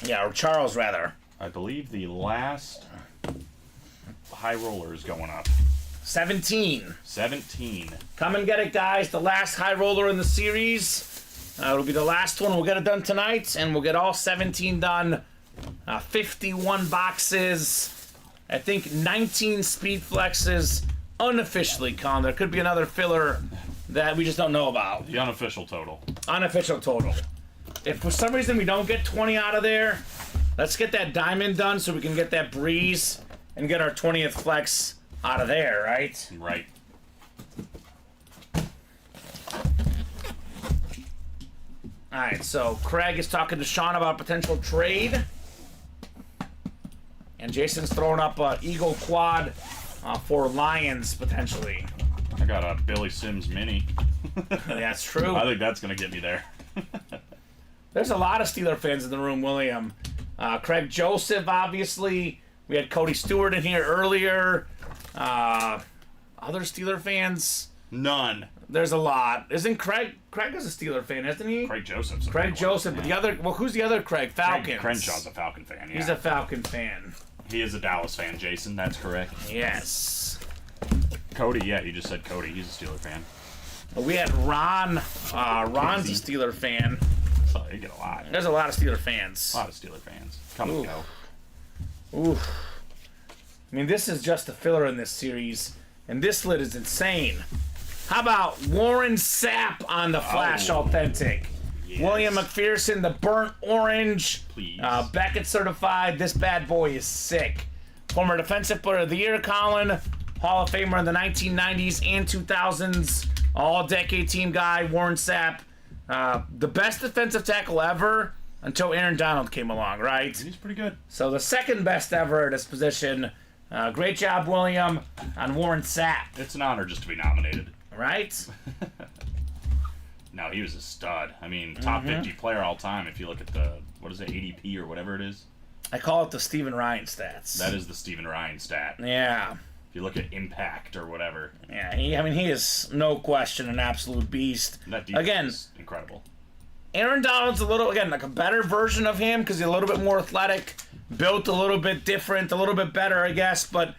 Yeah, or Charles, rather. I believe the last high roller is going up. 17. 17. Come and get it, guys. The last high roller in the series. It'll be the last one. We'll get it done tonight, and we'll get all 17 done. 51 boxes. I think 19 speed flexes unofficially, Colin. There could be another filler that we just don't know about. The unofficial total. Unofficial total. If for some reason we don't get 20 out of there, let's get that diamond done so we can get that breeze and get our 20th flex out of there, right? Right. All right, so Craig is talking to Sean about potential trade. And Jason's throwing up an Eagle Quad for Lions, potentially. I got a Billy Sims mini. That's true. I think that's going to get me there. There's a lot of Steeler fans in the room, William. Craig Joseph, obviously. We had Cody Stewart in here earlier. Other Steeler fans? None. There's a lot. Isn't Craig is a Steeler fan, isn't he? Craig Joseph's a Craig big Joseph, one. but the other, well, who's the other Craig? Falcons. Craig Crenshaw's a Falcon fan, yeah. He's a Falcon fan. He is a Dallas fan, Jason. That's correct. Yes. Cody, yeah, you just said Cody. He's a Steeler fan. We had Ron. Ron's a Steeler fan. So you get a lot. There's a lot of Steeler fans. A lot of Steeler fans. Come and go. Ooh. I mean, this is just a filler in this series, and this lid is insane. How about Warren Sapp on the Flash Authentic? Yes. William McPherson, the burnt orange. Please. Beckett certified. This bad boy is sick. Former Defensive Player of the Year, Colin. Hall of Famer in the 1990s and 2000s. All-decade team guy, Warren Sapp. The best defensive tackle ever until Aaron Donald came along, right? He's pretty good. So the second best ever at this position. Great job, William, on Warren Sapp, It's an honor just to be nominated. right? No, he was a stud. I mean, top 50 player all time if you look at the, what is it, ADP or whatever it is. I call it the Steven Ryan stats. That is the Steven Ryan stat. Yeah. If you look at impact or whatever, Yeah, he is no question an absolute beast. that defense Again, is incredible. Aaron Donald's a little, again, like a better version of him because he's a little bit more athletic, built a little bit different, a little bit better, I guess, but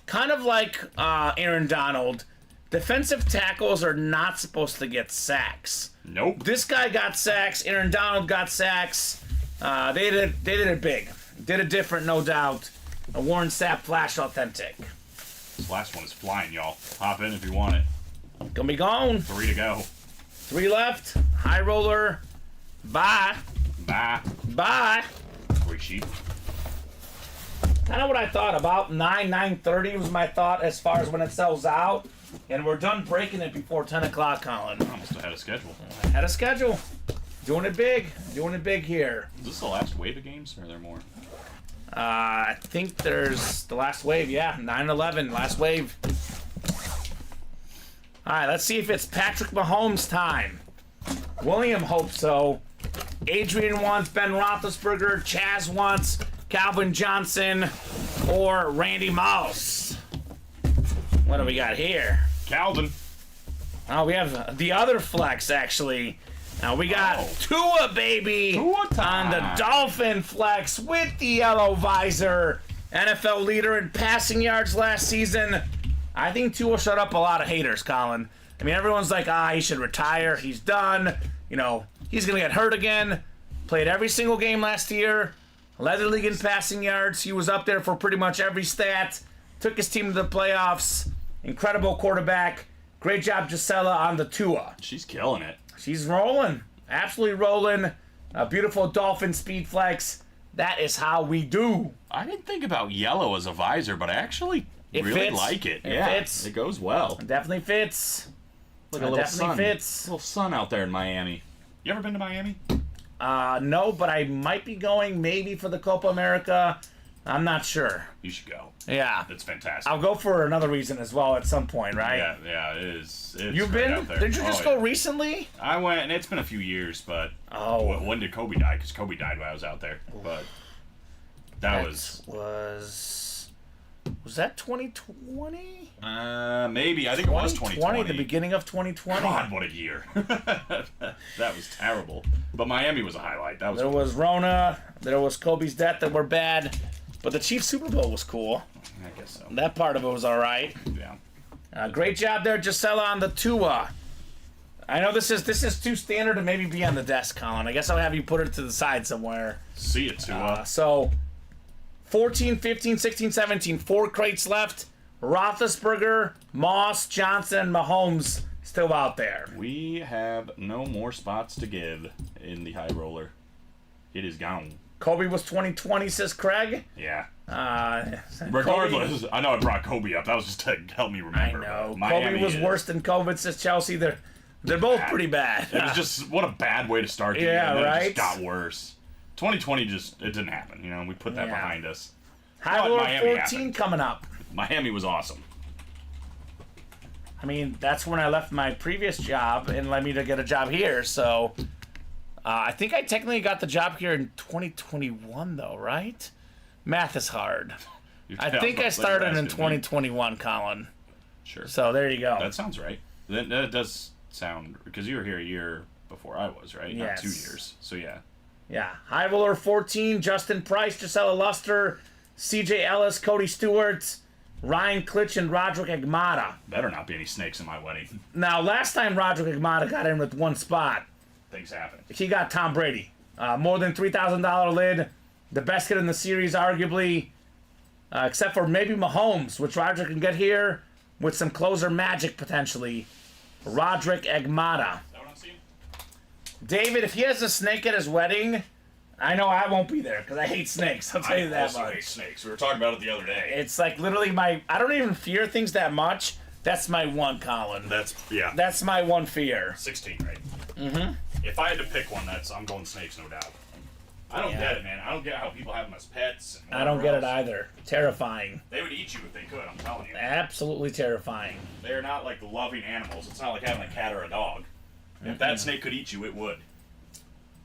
kind of like Aaron Donald, defensive tackles are not supposed to get sacks. Nope. This guy got sacks, Aaron Donald got sacks. They did it big. Did it different, no doubt. A Warren Sapp Flash Authentic. This last one is flying, y'all. Hop in if you want it. Gonna be gone. 3 to go. 3 left. High roller. Bye. Bye. Bye. Free sheep. Kind of what I thought. About 9:30 was my thought as far as when it sells out. And we're done breaking it before 10 o'clock, Colin. Almost ahead of schedule. Had a schedule. Doing it big. Doing it big here. Is this the last wave of games, or are there more? I think there's the last wave. Yeah, 9/11, last wave. All right, let's see if it's Patrick Mahomes time. William hopes so. Adrian wants Ben Roethlisberger. Chaz wants Calvin Johnson or Randy Moss. What do we got here? Calvin. Oh, we have the other flex, actually. Now we got Oh. Tua, baby, Tua on time. the Dolphin flex with the yellow visor. NFL leader in passing yards last season. I think Tua shut up a lot of haters, Colin. I mean, everyone's like, he should retire. He's done. You know, he's going to get hurt again. Played every single game last year. Led the league in passing yards. He was up there for pretty much every stat. Took his team to the playoffs. Incredible quarterback. Great job, Gisela, on the Tua. She's killing it. She's rolling. Absolutely rolling. A beautiful Dolphin speed flex. That is how we do. I didn't think about yellow as a visor, but I actually It really fits. like it. It Yeah, fits. it goes well. Definitely fits. Like a It little definitely sun. fits. Little sun out there in Miami. You ever been to Miami? No, but I might be going maybe for the Copa America. I'm not sure. You should go. Yeah. It's fantastic. I'll go for another reason as well at some point, right? Yeah, it is. It's You've right been? out there. Did you just Oh, go yeah. recently? I went, and it's been a few years, but Oh. when did Kobe die? Because Kobe died when I was out there. But that was Was that 2020? maybe. I think it was 2020. The beginning of 2020. God, what a year! That was terrible. But Miami was a highlight. That was. There was Rona. There was Kobe's death that were bad. But the Chiefs Super Bowl was cool. I guess so. That part of it was all right. Yeah. Great job there, Gisela, on the Tua. I know this is too standard to maybe be on the desk, Colin. I guess I'll have you put it to the side somewhere. See it, Tua. So, 14, 15, 16, 17, 4 crates left. Roethlisberger, Moss, Johnson, Mahomes still out there. We have no more spots to give in the high roller. It is gone. Kobe was 2020, says Craig. Yeah. Kobe, Regardless, I know I brought Kobe up. That was just to help me I remember. know. Miami Kobe was is- worse than COVID, says Chelsea. They're both pretty bad. It was just what a bad way to start the year. Yeah, And then It right? just got worse. 2020 it didn't happen. You know, we put that Yeah. behind us. High But roller Miami 14 happened. coming up. Miami was awesome. I mean, that's when I left my previous job and led me to get a job here. So, I think I technically got the job here in 2021, though, right? Math is hard. I think I started in 2021, Colin. Sure. So there you go. That sounds right. That does sound because you were here a year before I was, right? Not Yes. 2 years. So yeah. Yeah. High roller 14, Justin Price, Gisela Luster, CJ Ellis, Cody Stewart, Ryan Klitsch, and Roderick Agmada. Better not be any snakes in my wedding. Now, last time Roderick Agmada got in with one spot, Things happen. he got Tom Brady. More than $3,000 lid. The best hit in the series, arguably. Except for maybe Mahomes, which Roger can get here with some closer magic, potentially. Roderick Egmata. Is that what I'm seeing? David, if he has a snake at his wedding, I know I won't be there because I hate snakes. I'll tell you that I also hate snakes. We were talking about it the other day. It's like literally I don't even fear things that much. That's my one, Colin. Yeah. That's my one fear. 16, right? Mm-hmm. If I had to pick one, I'm going snakes, no doubt. I don't get it, man. I don't get how people have them as pets. I don't get it either. Terrifying. They would eat you if they could, I'm telling you. Absolutely terrifying. They're not like loving animals. It's not like having a cat or a dog. If that snake could eat you, it would.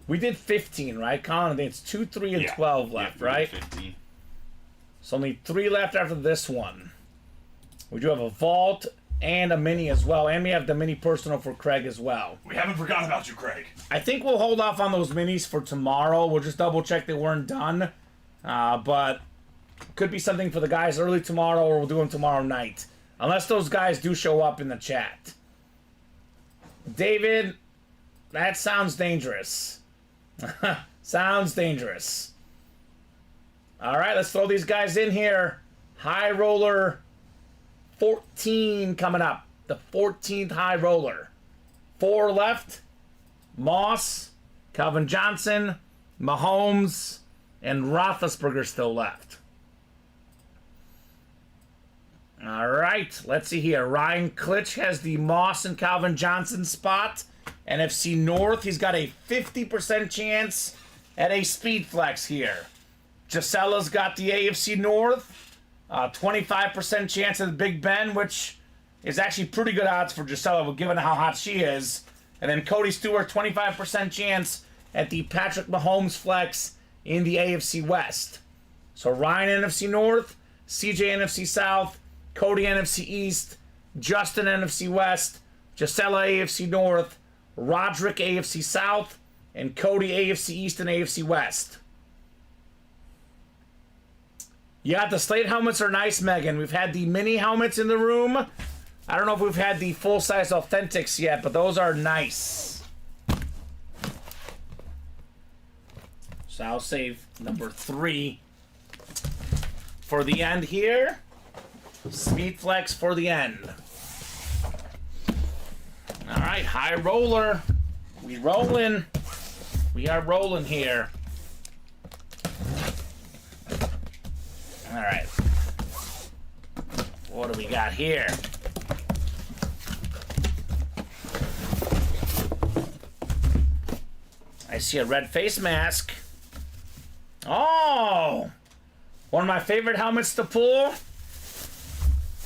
We did 15, right, Colin? I think it's 2, 3, and 12 left, right? 15. So only 3 left after this one. We do have a vault and a mini as well, and we have the mini personal for Craig as well. We haven't forgotten about you, Craig. I think we'll hold off on those minis for tomorrow. We'll just double check they weren't done. But could be something for the guys early tomorrow, or we'll do them tomorrow night. Unless those guys do show up in the chat. David, that sounds dangerous. Sounds dangerous. All right, let's throw these guys in here. High roller 14 coming up. The 14th high roller. 4 left. Moss, Calvin Johnson, Mahomes, and Roethlisberger still left. All right, let's see here. Ryan Klitsch has the Moss and Calvin Johnson spot. NFC North, he's got a 50% chance at a speed flex here. Gisella's got the AFC North. 25% chance at the Big Ben, which is actually pretty good odds for Gisela, given how hot she is. And then Cody Stewart, 25% chance at the Patrick Mahomes flex in the AFC West. So Ryan NFC North, CJ NFC South, Cody NFC East, Justin NFC West, Gisela AFC North, Roderick AFC South, and Cody AFC East and AFC West. Yeah, the Slate helmets are nice, Megan. We've had the mini helmets in the room. I don't know if we've had the full-size Authentics yet, but those are nice. So I'll save number 3 for the end here. Speed flex for the end. All right, high roller. We rolling. We are rolling here. All right. What do we got here? I see a red face mask. Oh! One of my favorite helmets to pull.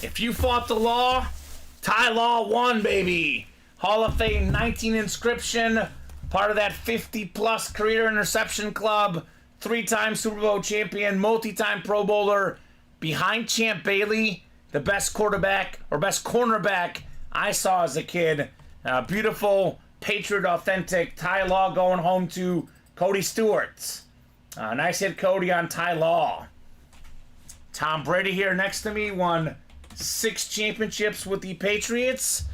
If you fought the law, Ty Law won, baby. Hall of Fame 19 inscription. Part of that 50-plus career interception club. 3-time Super Bowl champion, multi-time Pro Bowler, behind Champ Bailey, the best quarterback or best cornerback I saw as a kid. Beautiful Patriot authentic Ty Law going home to Cody Stewart. Nice hit, Cody, on Ty Law. Tom Brady here next to me won 6 championships with the Patriots.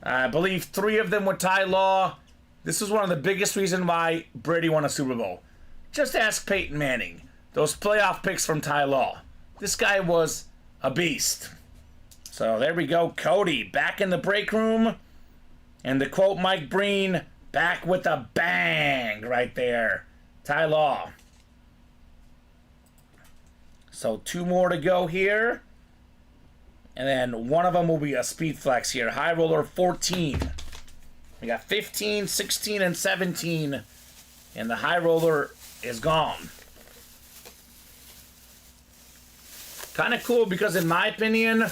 I believe 3 of them with Ty Law. This was one of the biggest reasons why Brady won a Super Bowl. Just ask Peyton Manning. Those playoff picks from Ty Law. This guy was a beast. So there we go. Cody back in the break room. And to quote Mike Breen, back with a bang right there. Ty Law. So 2 more to go here. And then one of them will be a speed flex here. High roller 14. We got 15, 16, and 17. And the high roller is gone. Kind of cool because in my opinion,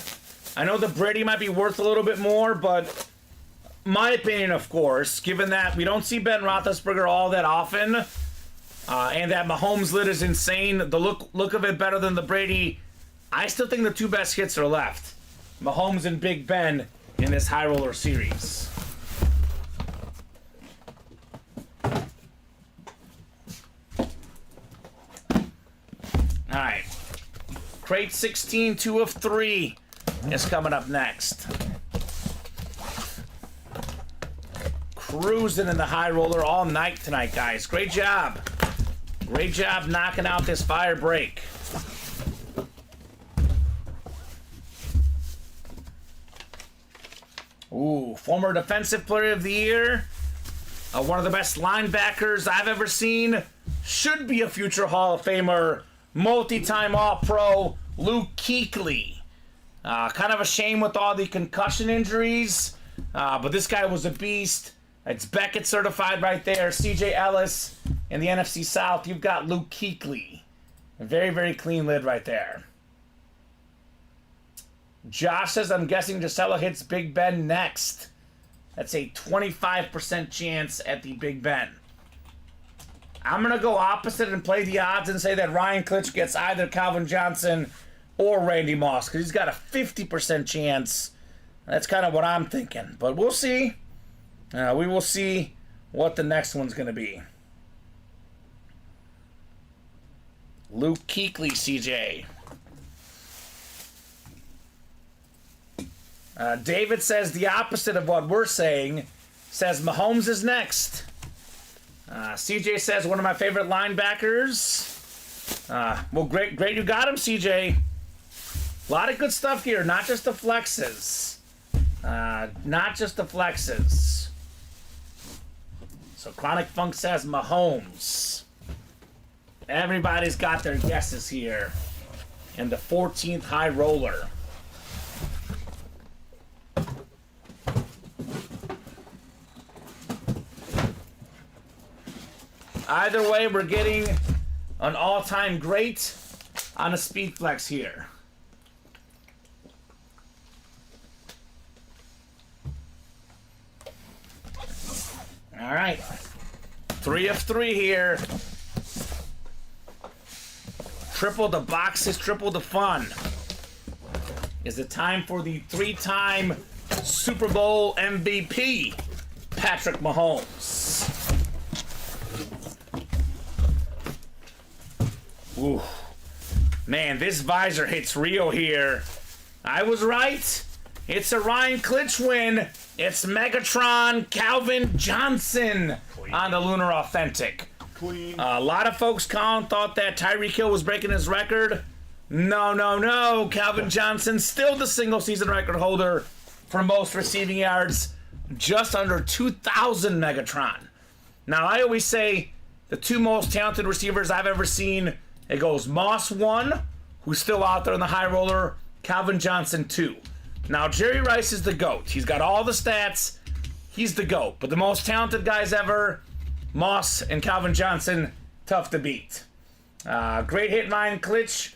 I know the Brady might be worth a little bit more, but my opinion, of course, given that we don't see Ben Roethlisberger all that often, and that Mahomes' lid is insane, the look of it better than the Brady, I still think the 2 best hits are left. Mahomes and Big Ben in this high roller series. All right. Crate 16, 2 of 3 is coming up next. Cruising in the high roller all night tonight, guys. Great job. Great job knocking out this fire break. Ooh, former Defensive Player of the Year. One of the best linebackers I've ever seen. Should be a future Hall of Famer. Multi-time All-Pro, Luke Kuechly. Kind of a shame with all the concussion injuries. But this guy was a beast. It's Beckett certified right there. CJ Ellis in the NFC South. You've got Luke Kuechly. A very, very clean lid right there. Josh says, I'm guessing Gisela hits Big Ben next. That's a 25% chance at the Big Ben. I'm going to go opposite and play the odds and say that Ryan Klitsch gets either Calvin Johnson or Randy Moss, because he's got a 50% chance. That's kind of what I'm thinking. But we'll see. We will see what the next one's going to be. Luke Kuechly, CJ. David says the opposite of what we're saying. Says Mahomes is next. CJ says one of my favorite linebackers. Well, great you got him, CJ. A lot of good stuff here, not just the flexes. Not just the flexes. So Chronic Funk says Mahomes. Everybody's got their guesses here. And the 14th high roller. Either way, we're getting an all-time great on a speed flex here. All right. 3 of 3 here. Triple the boxes, triple the fun. Is it time for the 3-time Super Bowl MVP, Patrick Mahomes? Ooh. Man, this visor hits real here. I was right. It's a Ryan Klitsch win. It's Megatron Calvin Johnson on the Lunar Authentic. Clean. A lot of folks, Colin, thought that Tyreek Hill was breaking his record. No. Calvin Johnson still the single season record holder for most receiving yards. Just under 2,000 Megatron. Now, I always say the 2 most talented receivers I've ever seen. It goes Moss 1, who's still out there in the high roller, Calvin Johnson 2. Now, Jerry Rice is the GOAT. He's got all the stats. He's the GOAT. But the most talented guys ever, Moss and Calvin Johnson, tough to beat. Great hit line, Klitsch.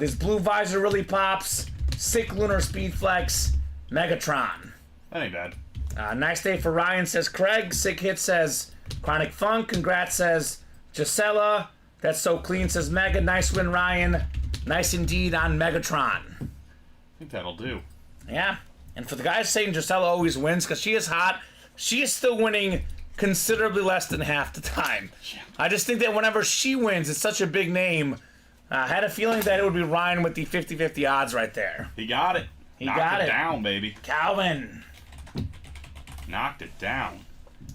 This blue visor really pops. Sick lunar speed flex, Megatron. That ain't bad. Nice day for Ryan, says Craig. Sick hit, says Chronic Funk. Congrats, says Gisela. That's so clean, says Mega. Nice win, Ryan. Nice indeed on Megatron. I think that'll do. Yeah. And for the guys saying Gisela always wins, because she is hot, she is still winning considerably less than half the time. I just think that whenever she wins, it's such a big name. I had a feeling that it would be Ryan with the 50-50 odds right there. He got it. Knocked it down, baby. Calvin. Knocked it down.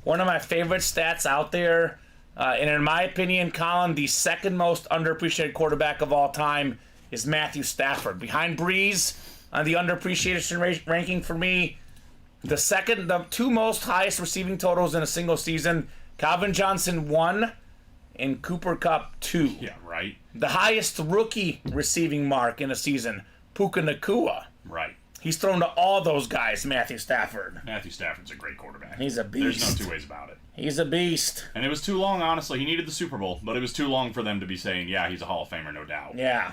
One of my favorite stats out there, and in my opinion, Colin, the second most underappreciated quarterback of all time is Matthew Stafford. Behind Breeze on the underappreciation ranking for me, the 2 most highest receiving totals in a single season, Calvin Johnson 1 and Cooper Kupp 2. Yeah, right. The highest rookie receiving mark in a season, Puka Nacua. Right. He's thrown to all those guys, Matthew Stafford. Matthew Stafford's a great quarterback. He's a beast. There's no 2 ways about it. He's a beast. And it was too long, honestly. He needed the Super Bowl, but it was too long for them to be saying, yeah, he's a Hall of Famer, no doubt. Yeah.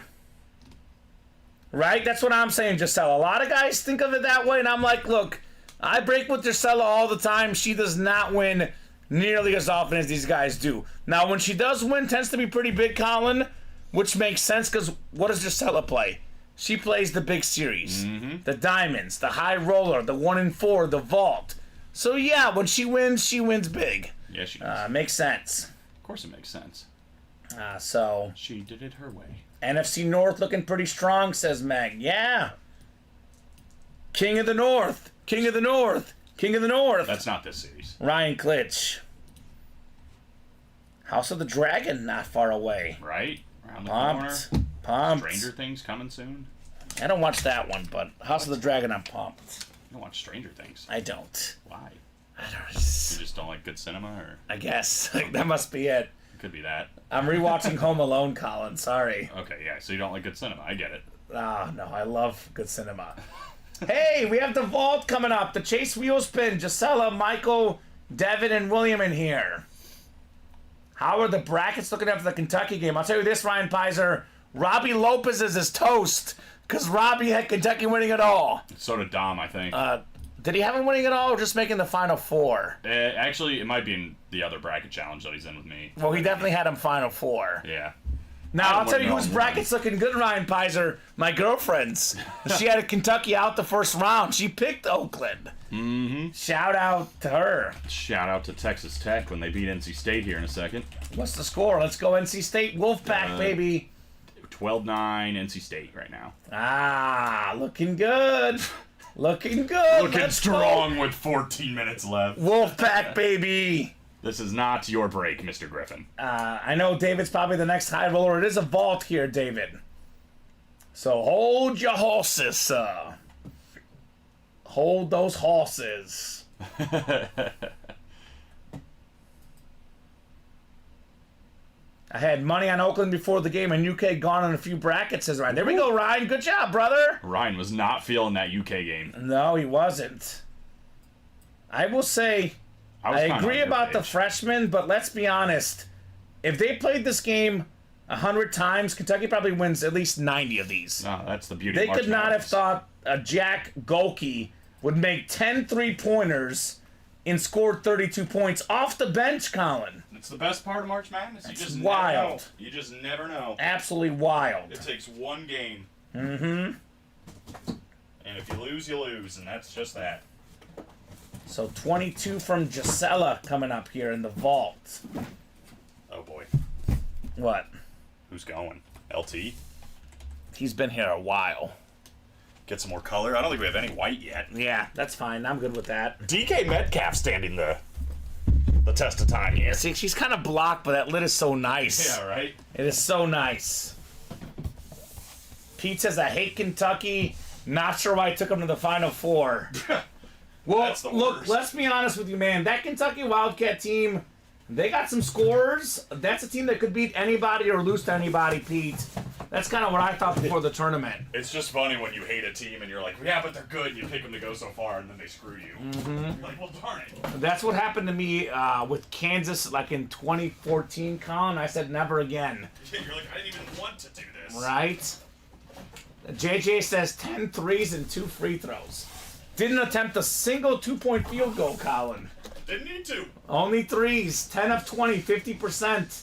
Right? That's what I'm saying, Gisela. A lot of guys think of it that way, and I'm like, look, I break with Gisela all the time. She does not win nearly as often as these guys do. Now, when she does win, tends to be pretty big, Colin, which makes sense, because what does Gisela play? She plays the big series. Mm-hmm. The Diamonds, the High Roller, the 1 in 4, the Vault. So, yeah, when she wins big. Yeah, she does. Makes sense. Of course it makes sense. So She did it her way. NFC North looking pretty strong, says Meg. Yeah. King of the North. King of the North. King of the North. That's not this series. Ryan Klitsch. House of the Dragon not far away. Right? Around the Pumped. corner. Pumped. Stranger Things coming soon. I don't watch that one, but House of the Dragon, I'm pumped. don't watch Stranger Things. I don't. Why? I don't. You just don't like good cinema, or I guess that must be it. it could be that. I'm rewatching Home Alone, Colin. Sorry. Okay, yeah. So you don't like good cinema. I get it. Oh, no, I love good cinema. Hey, we have the vault coming up. The Chase Wheelspin, Gisela, Michael, Devin, and William in here. How are the brackets looking after the Kentucky game? I'll tell you this, Ryan Pizer. Robbie Lopez is toast because Robbie had Kentucky winning it all. So did Dom, I think. Did he have him winning it all or just making the Final Four? Actually, it might be in the other bracket challenge that he's in with me. Well, he definitely had him Final Four. Yeah. Now, I'll tell you know. whose bracket's looking good, Ryan Pizer. My girlfriend's. She had Kentucky out the first round. She picked Oakland. Mm-hmm. Shout out to her. Shout out to Texas Tech when they beat NC State here in a second. What's the score? Let's go NC State Wolfpack, baby. 12-9 NC State right now. Ah, looking good. Looking good. Looking Let's strong go. with 14 minutes left. Wolfpack, baby. This is not your break, Mr. Griffin. I know David's probably the next high roller. It is a vault here, David. So hold your horses, hold those horses. I had money on Oakland before the game, and UK gone on a few brackets, says Ryan. There we go, Ryan. Good job, brother. Ryan was not feeling that UK game. No, he wasn't. I will say, I kinda agree on your about the page. freshmen, but let's be honest. If they played this game 100 times, Kentucky probably wins at least 90 of these. No, that's the beauty They of March could not have Madness. thought Jack Golke would make 10 3-pointers and scored 32 points off the bench, Colin. It's the best part of March Madness. That's You just wild. never know. You just never know. Absolutely wild. It takes one game. Mm-hmm. And if you lose, you lose. And that's just that. So 22 from Gisela coming up here in the vault. Oh, boy. What? Who's going? LT? He's been here a while. Get some more color. I don't think we have any white yet. Yeah, that's fine. I'm good with that. DK Metcalf standing the test of time here. See, she's kind of blocked, but that lid is so nice. Yeah, right? It is so nice. Pete says, I hate Kentucky. Not sure why I took them to the Final Four. Well, That's the look, worst. let's be honest with you, man. That Kentucky Wildcat team, they got some scorers. That's a team that could beat anybody or lose to anybody, Pete. That's kind of what I thought before the tournament. It's just funny when you hate a team and you're like, yeah, but they're good. And you pick them to go so far and then they screw you. Mm-hmm. You're like, well, darn it. That's what happened to me with Kansas, like in 2014, Colin. I said never again. You're like, I didn't even want to do this. Right? JJ says 10 threes and 2 free throws. Didn't attempt a single 2-point field goal, Colin. Didn't need to. Only threes. 10 of 20, 50%.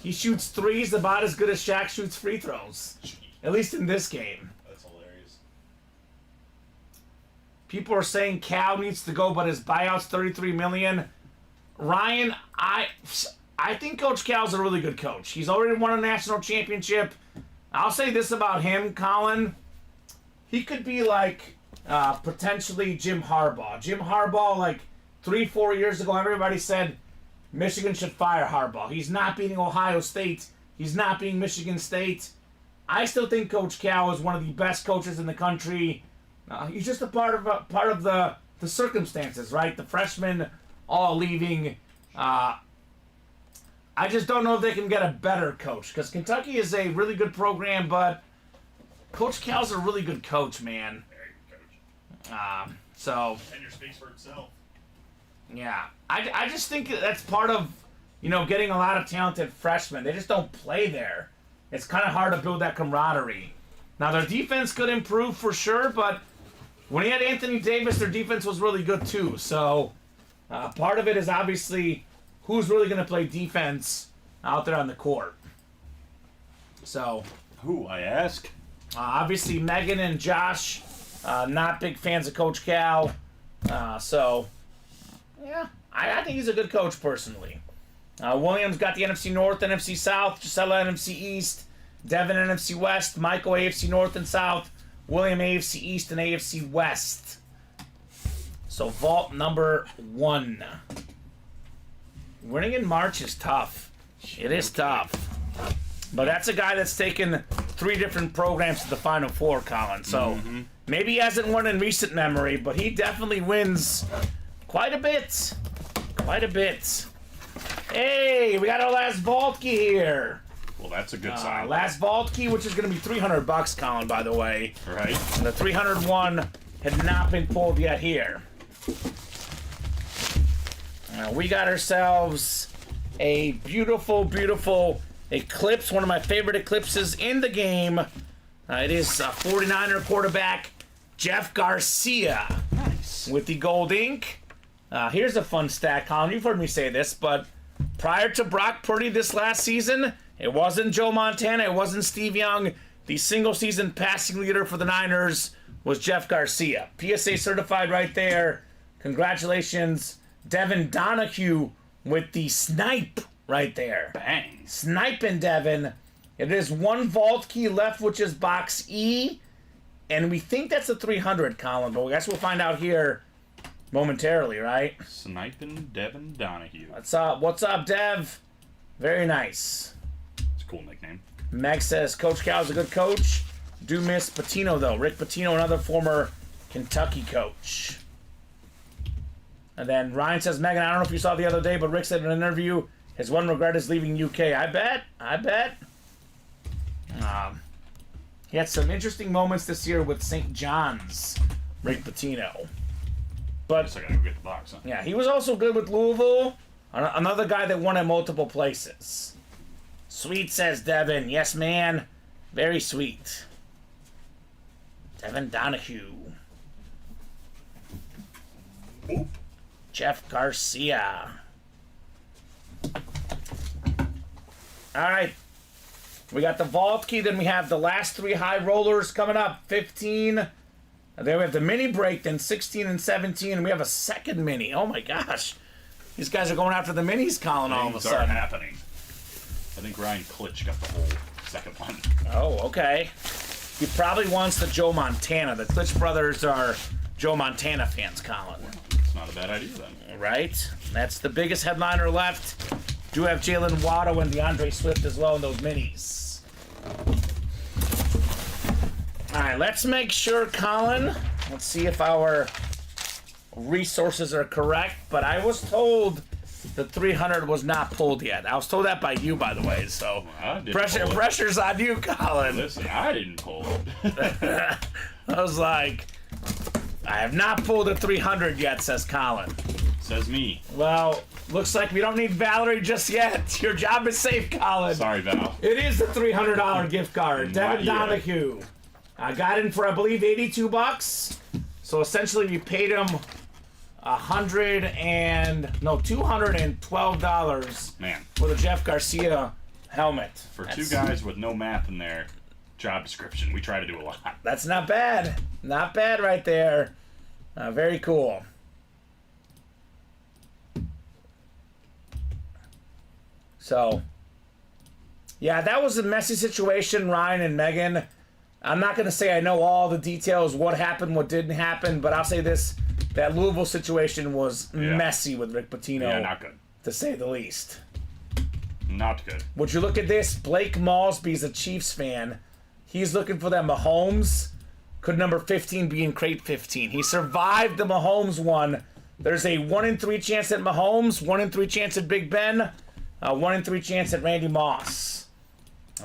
He shoots threes about as good as Shaq shoots free throws. At least in this game. That's hilarious. People are saying Cal needs to go, but his buyout's $33 million. Ryan, I think Coach Cal's a really good coach. He's already won a national championship. I'll say this about him, Colin. He could be like potentially Jim Harbaugh. Jim Harbaugh, like 3-4 years ago, everybody said Michigan should fire Harbaugh. He's not beating Ohio State. He's not beating Michigan State. I still think Coach Cal is one of the best coaches in the country. He's just a part of the circumstances, right? The freshmen all leaving. I just don't know if they can get a better coach because Kentucky is a really good program, but Coach Cal's a really good coach, man. Very good coach. So Tenure speaks for itself. yeah, I just think that's part of getting a lot of talented freshmen. They just don't play there. It's kind of hard to build that camaraderie. Now their defense could improve for sure, but when he had Anthony Davis, their defense was really good too. So part of it is obviously who's really going to play defense out there on the court. So Who, I ask? obviously Megan and Josh, not big fans of Coach Cal. So yeah, I think he's a good coach personally. Williams got the NFC North, NFC South, Gisela NFC East, Devin NFC West, Michael AFC North and South, William AFC East and AFC West. So vault number 1. Winning in March is tough. It is tough. But that's a guy that's taken 3 different programs to the Final Four, Colin. So maybe he hasn't won in recent memory, but he definitely wins quite a bit. Quite a bit. Hey, we got our last vault key here. Well, that's a good sign. Last vault key, which is going to be $300, Colin, by the way. Right. And the 301 had not been pulled yet here. We got ourselves a beautiful, beautiful Eclipse, one of my favorite Eclipses in the game. It is 49er quarterback Jeff Garcia. Nice. With the gold ink. Here's a fun stat, Colin. You've heard me say this, but prior to Brock Purdy this last season, it wasn't Joe Montana, it wasn't Steve Young. The single-season passing leader for the Niners was Jeff Garcia. PSA certified right there. Congratulations, Devin Donahue with the snipe right there. Bang. Sniping, Devin. It is one vault key left, which is box E. And we think that's a 300, Colin, but I guess we'll find out here momentarily, right? Sniping Devin Donahue. What's up? What's up, Dev? Very nice. It's a cool nickname. Meg says Coach Cal's a good coach. Do miss Pitino, though. Rick Pitino, another former Kentucky coach. And then Ryan says, Megan, I don't know if you saw the other day, but Rick said in an interview, his one regret is leaving UK. I bet. He had some interesting moments this year with St. John's, Rick Pitino. But I gotta go get the box, huh? yeah, he was also good with Louisville. Another guy that won at multiple places. Sweet, says Devin. Yes, man. Very sweet. Devin Donahue. Oop. Jeff Garcia. All right. We got the vault key. Then we have the last 3 high rollers coming up. 15. Then we have the mini break. Then 16 and 17. And we have a second mini. Oh, my gosh. These guys are going after the minis, Colin, all of a Things are sudden. happening. I think Ryan Klitsch got the whole second one. Oh, okay. He probably wants the Joe Montana. The Klitsch brothers are Joe Montana fans, Colin. It's not a bad idea then. Right? That's the biggest headliner left. Do have Jalen Waddle and DeAndre Swift as well in those minis. All right, let's make sure, Colin. Let's see if our resources are correct. But I was told the 300 was not pulled yet. I was told that by you, by the way. So I didn't pull it. pressure's on you, Colin. Listen, I didn't pull it. I was like, I have not pulled a 300 yet, says Colin. Says me. Well, looks like we don't need Valerie just yet. Your job is safe, Colin. Sorry, Val. It is the $300 gift card. Devin yet. Donahue. I got in for, I believe, $82. So essentially, we paid him $212 Man, for the Jeff Garcia helmet. for 2 guys with no math in their job description, we try to do a lot. That's not bad. Not bad right there. Very cool. So, yeah, that was a messy situation, Ryan and Megan. I'm not going to say I know all the details, what happened, what didn't happen, but I'll say this. That Louisville situation was messy with Rick Pitino, Yeah, not good. to say the least. Not good. Would you look at this? Blake Malsby's a Chiefs fan. He's looking for that Mahomes. Could number 15 be in crate 15? He survived the Mahomes one. There's a 1 in 3 chance at Mahomes, 1 in 3 chance at Big Ben, 1 in 3 chance at Randy Moss,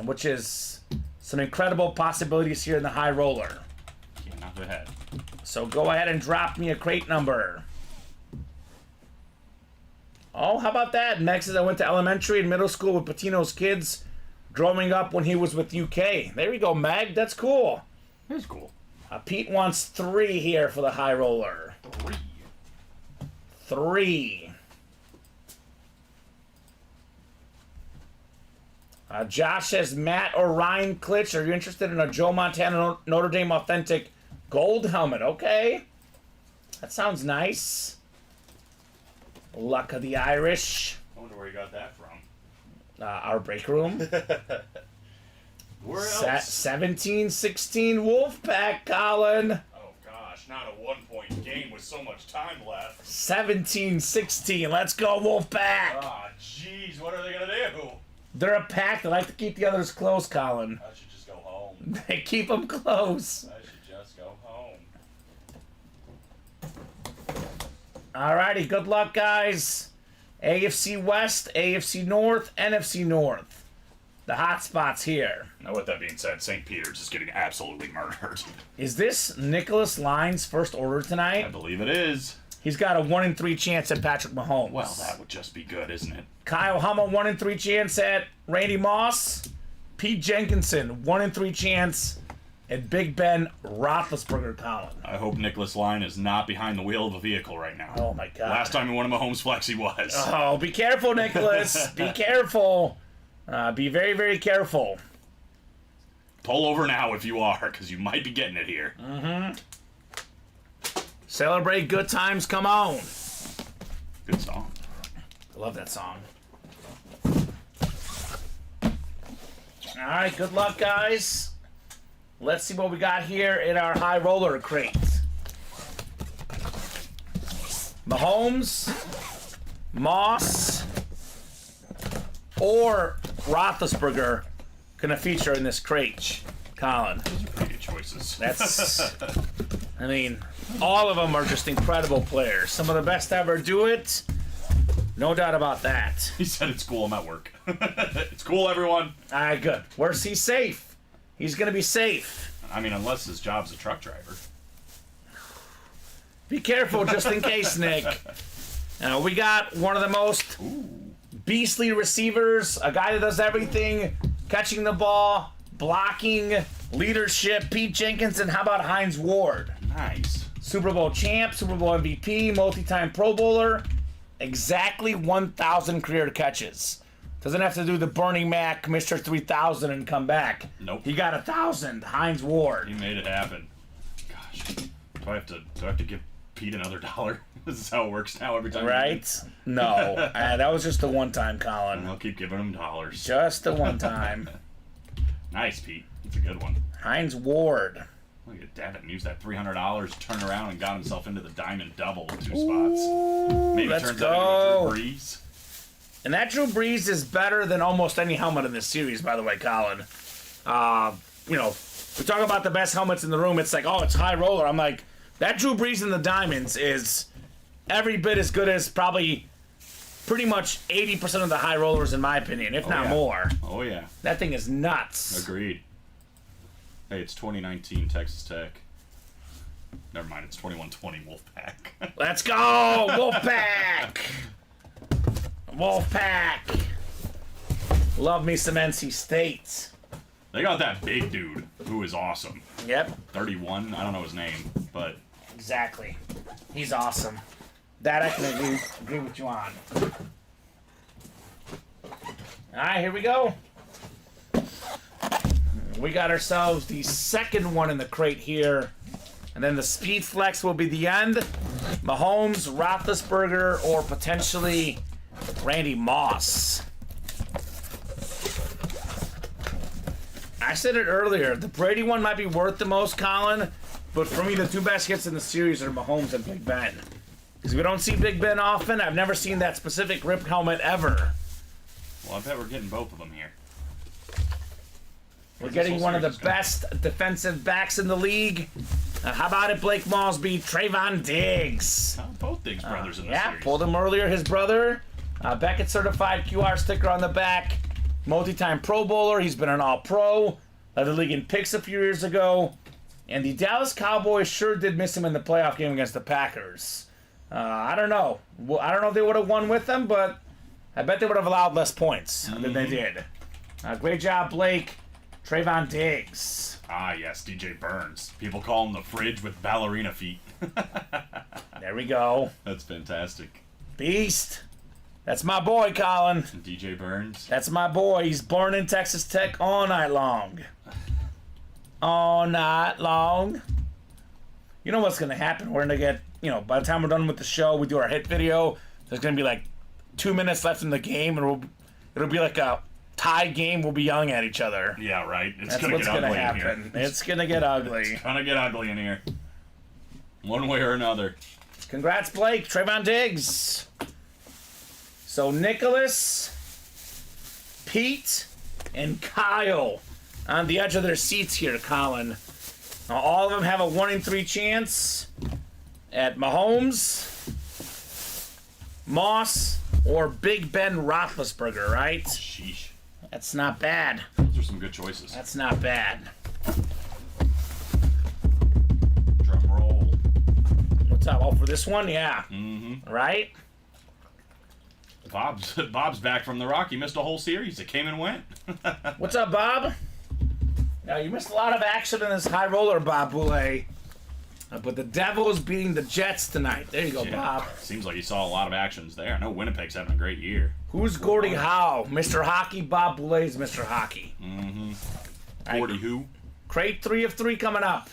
which is some incredible possibilities here in the high roller. Can't knock ahead. So go ahead and drop me a crate number. Oh, how about that? Meg says I went to elementary and middle school with Patino's kids growing up when he was with UK. There you go, Meg. That's cool. That's cool. Pete wants 3 here for the high roller. 3. Josh says, Matt or Ryan Klitsch, are you interested in a Joe Montana Notre Dame authentic gold helmet? Okay. That sounds nice. Luck of the Irish. I wonder where you got that from. Our break room. Where else? 17-16 Wolfpack, Colin. Oh gosh, not a 1-point game with so much time left. 17-16. Let's go, Wolfpack. Ah, jeez, what are they gonna do? They're a pack. They like to keep the others close, Colin. I should just go home. They keep them close. I should just go home. Alrighty, good luck, guys. AFC West, AFC North, NFC North. The hot spots here. Now, with that being said, St. Peter's is getting absolutely murdered. Is this Nicholas Lyons' first order I tonight? believe it is. He's got a 1 in 3 chance at Patrick Mahomes. Well, that would just be good, isn't it? Kyle Hummel, 1 in 3 chance at Randy Moss. Pete Jenkinson, 1 in 3 chance at Big Ben Roethlisberger, Colin. I hope Nicholas Lyon is not behind the wheel of a vehicle right now. Oh, my God. Last time he won a Mahomes flex, he was. Oh, be careful, Nicholas. Be careful. Be very, very careful. Pull over now if you are, because you might be getting it here. Celebrate good times, come on. Good song. I love that song. All right, good luck, guys. Let's see what we got here in our high roller crate. Mahomes, Moss, or Roethlisberger gonna feature in this crate, Colin. Pretty good choices. That's, I mean, all of them are just incredible players. Some of the best ever do it. No doubt about that. He said it's cool, I'm at work. It's cool, everyone. All right, good. Where's he safe? He's gonna be safe. I mean, unless his job's a truck driver. Be careful, just in case, Nick. We got one of the most beastly receivers, a guy that does everything, catching the ball, blocking, leadership. Pete Jenkinson. How about Hines Ward? Nice. Super Bowl champ, Super Bowl MVP, multi-time Pro Bowler. Exactly 1,000 career catches. Doesn't have to do the Bernie Mac, Mr. 3000 and come back. Nope. He got 1,000. Hines Ward. He made it happen. Gosh, do I have to give Pete another $1? This is how it works now every time. Right? No. That was just the one time, Colin. I'll keep giving him dollars. Just the one time. Nice, Pete. That's a good one. Hines Ward. Look at Devin. Used that $300, turned around and got himself into the diamond double with 2 spots. Maybe let's turns go. out into a Drew Brees. And that Drew Brees is better than almost any helmet in this series, by the way, Colin. We talk about the best helmets in the room. It's like, oh, it's high roller. I'm like, that Drew Brees in the diamonds is every bit as good as probably pretty much 80% of the high rollers, in my opinion, if not yeah. more. Oh, yeah. That thing is nuts. Agreed. Hey, it's 2019 Texas Tech. Never mind, it's 2120 Wolfpack. Let's go, Wolfpack! Wolfpack! Love me some NC State. They got that big dude who is awesome. Yep, 31, I don't know his name, but exactly. He's awesome. That I can agree with you on. Alright, here we go. We got ourselves the second one in the crate here. And then the speed flex will be the end. Mahomes, Roethlisberger, or potentially Randy Moss. I said it earlier. The Brady one might be worth the most, Colin. But for me, the 2 best hits in the series are Mahomes and Big Ben. Because we don't see Big Ben often. I've never seen that specific rip helmet ever. well, I bet we're getting both of them here. We're getting one of the best defensive backs in the league. How about it, Blake Mosby, Trayvon Diggs? Both Diggs brothers in the Yeah, series. pulled him earlier, his brother. Beckett certified QR sticker on the back. Multi-time Pro Bowler. He's been an All-Pro. Led the league in picks a few years ago. And the Dallas Cowboys sure did miss him in the playoff game against the Packers. I don't know. I don't know if they would have won with them, but I bet they would have allowed less points than they did. Great job, Blake. Trayvon Diggs. Ah, yes, DJ Burns. People call him the fridge with ballerina feet. There we go. That's fantastic. Beast. That's my boy, Colin. DJ Burns. That's my boy. He's born in Texas Tech all night long. All night long. You know what's going to happen? We're going to get, by the time we're done with the show, we do our hit video. There's going to be like 2 minutes left in the game, and it'll be like a tie game. We'll be yelling at each other. Yeah, right. It's That's gonna what's get going to ugly in happen. here. It's going to get ugly. It's gonna get ugly in here. One way or another. Congrats, Blake. Trayvon Diggs. So Nicholas, Pete, and Kyle on the edge of their seats here, Colin. Now, all of them have a 1 in 3 chance at Mahomes, Moss, or Big Ben Roethlisberger, right? Sheesh. That's not bad. Those are some good choices. That's not bad. Drum roll. What's up? Oh, for this one? Yeah. Mm-hmm. Right? Bob's back from the Rock. He missed a whole series. It came and went. What's up, Bob? Now, you missed a lot of action in this high roller, Bob Boulay. But the Devils beating the Jets tonight. There you go, Yeah. Bob. Seems like you saw a lot of actions there. I know Winnipeg's having a great year. Who's Gordie Howe? Mr. Hockey? Bob Boulay's Mr. Hockey. Mm-hmm. All right. Gordie who? Crate 3 of 3 coming up.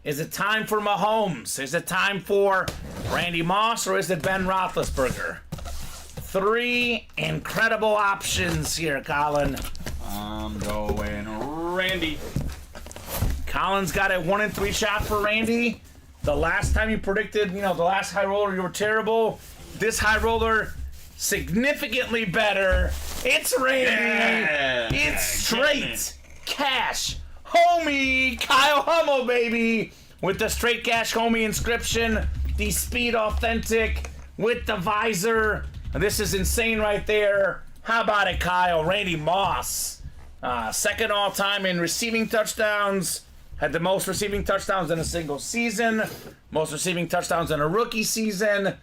Is it time for Mahomes? Is it time for Randy Moss? Or is it Ben Roethlisberger? 3 incredible options here, Colin. I'm going Randy. Colin's got a 1 in 3 shot for Randy. The last time you predicted, the last high roller, you were terrible. This high roller, significantly better. It's Randy. Yeah. It's straight cash. Homie Kyle Hummel, baby. With the straight cash homie inscription. The Speed Authentic with the visor. This is insane right there. How about it, Kyle? Randy Moss. Second all-time in receiving touchdowns. Had the most receiving touchdowns in a single season. Most receiving touchdowns in a rookie season.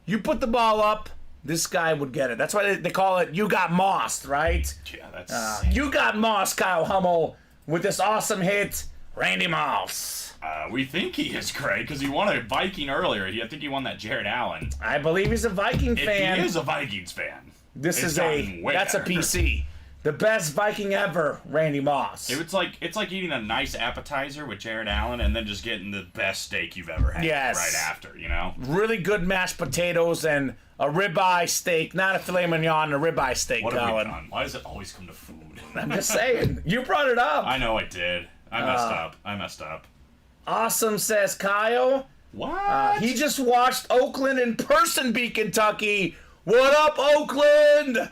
You put the ball up, this guy would get it. That's why they call it You Got Mossed, right? Yeah, that's... You got Moss, Kyle Hummel, with this awesome hit, Randy Moss. We think he is, Craig, because he won a Viking earlier. I think he won that Jared Allen. I believe he's a Viking If fan. he is a Vikings fan, This it's is gotten way that's a better. PC. The best Viking ever, Randy Moss. It's like eating a nice appetizer with Jared Allen and then just getting the best steak you've ever had Yes. right after, you know? Really good mashed potatoes and a ribeye steak, not a filet mignon, a ribeye steak, What have we Colin. done? Why does it always come to food? I'm just saying. You brought it up. I know I did. I messed up. Awesome, says Kyle. What? He just watched Oakland in person beat Kentucky. What up, Oakland?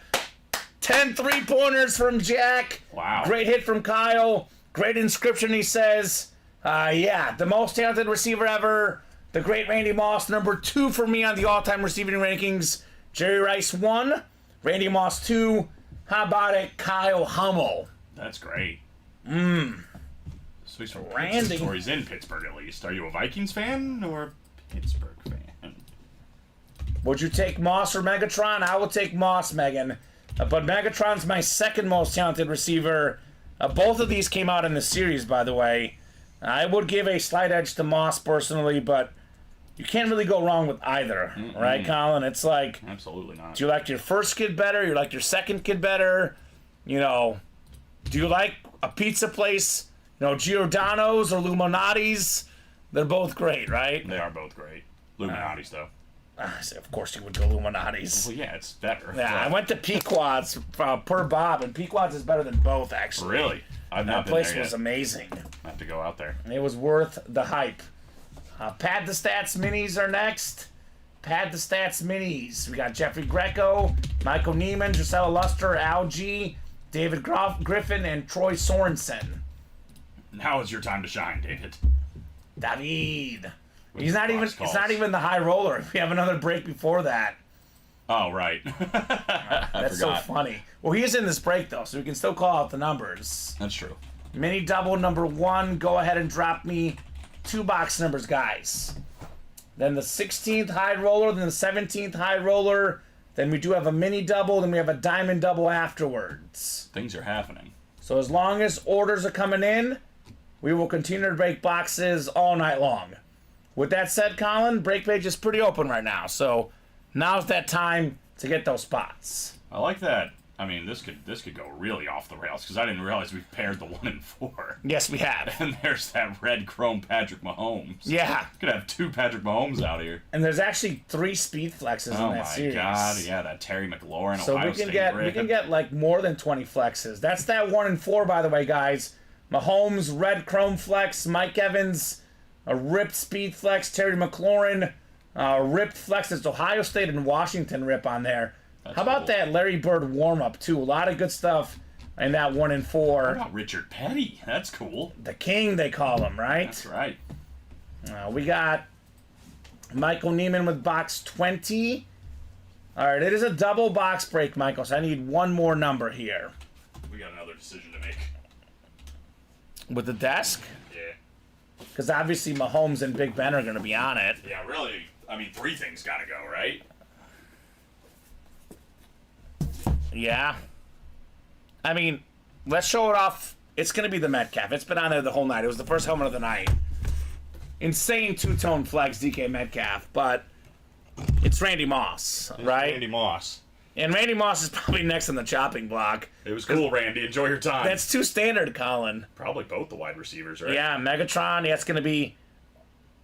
10 3-pointers from Jack. Wow. Great hit from Kyle. Great inscription, he says. The most talented receiver ever. The great Randy Moss, number 2 for me on the all-time receiving rankings. Jerry Rice 1. Randy Moss 2. How about it, Kyle Hummel? That's great. So he's from Randy. Pittsburgh, or he's in Pittsburgh at least. Are you a Vikings fan or a Pittsburgh fan? Would you take Moss or Megatron? I will take Moss, Megan. But Megatron's my second most talented receiver. Both of these came out in the series, by the way. I would give a slight edge to Moss personally, but you can't really go wrong with either, right, Colin? It's like, Absolutely not. do you like your first kid better? You like your second kid better? Do you like a pizza place? Giordano's or Illuminati's? They're both great, right? They are both great. Illuminati's, though. I say, of course you would go Illuminati's. Well, yeah, it's better. Yeah, I went to Pequod's per Bob, and Pequod's is better than both, actually. Really? I've That not been place there was yet. amazing. I have to go out there. It was worth the hype. Pad the Stats minis are next. Pad the Stats minis. We got Jeffrey Greco, Michael Neiman, Gisela Luster, Al G, David Griffin, and Troy Sorensen. Now is your time to shine, David. David. With He's not even. Fox calls. It's not even the high roller. We have another break before that. Oh, right. That's so funny. Well, he is in this break though, so we can still call out the numbers. That's true. Mini double number 1. Go ahead and drop me 2 box numbers, guys. Then the 16th high roller, then the 17th high roller. Then we do have a mini double, then we have a diamond double afterwards. Things are happening. So as long as orders are coming in, we will continue to break boxes all night long. With that said, Colin, break page is pretty open right now. So now's that time to get those spots. I like that. I mean, this could go really off the rails because I didn't realize we've paired the 1 and 4. Yes, we have. And there's that red chrome Patrick Mahomes. Yeah. Could have 2 Patrick Mahomes out here. And there's actually 3 speed flexes Oh in that my series. God! Yeah, that Terry McLaurin. So Ohio we can State get rip. like more than 20 flexes. That's that 1 and 4, by the way, guys. Mahomes red chrome flex, Mike Evans a ripped speed flex, Terry McLaurin ripped flex. It's Ohio State and Washington rip on there. How about cool. that Larry Bird warm up too? A lot of good stuff And that 1 and How 4. about Richard Petty? That's cool. The king, they call him, right? That's right. We got Michael Neiman with box 20. All right, it is a double box break, Michael, so I need one more number here. We got another decision to make. With the desk? Yeah. Because obviously Mahomes and Big Ben are going to be on it. Yeah, really. I mean, 3 things gotta go, right? Yeah. I mean, let's show it off. It's going to be the Metcalf. It's been on there the whole night. It was the first helmet of the night. Insane two-tone flex, DK Metcalf, but it's Randy Moss, right? Randy Moss. And Randy Moss is probably next on the chopping block. It was cool, Randy. Enjoy your time. That's too standard, Colin. Probably both the wide receivers, right? Yeah, Megatron, that's going to be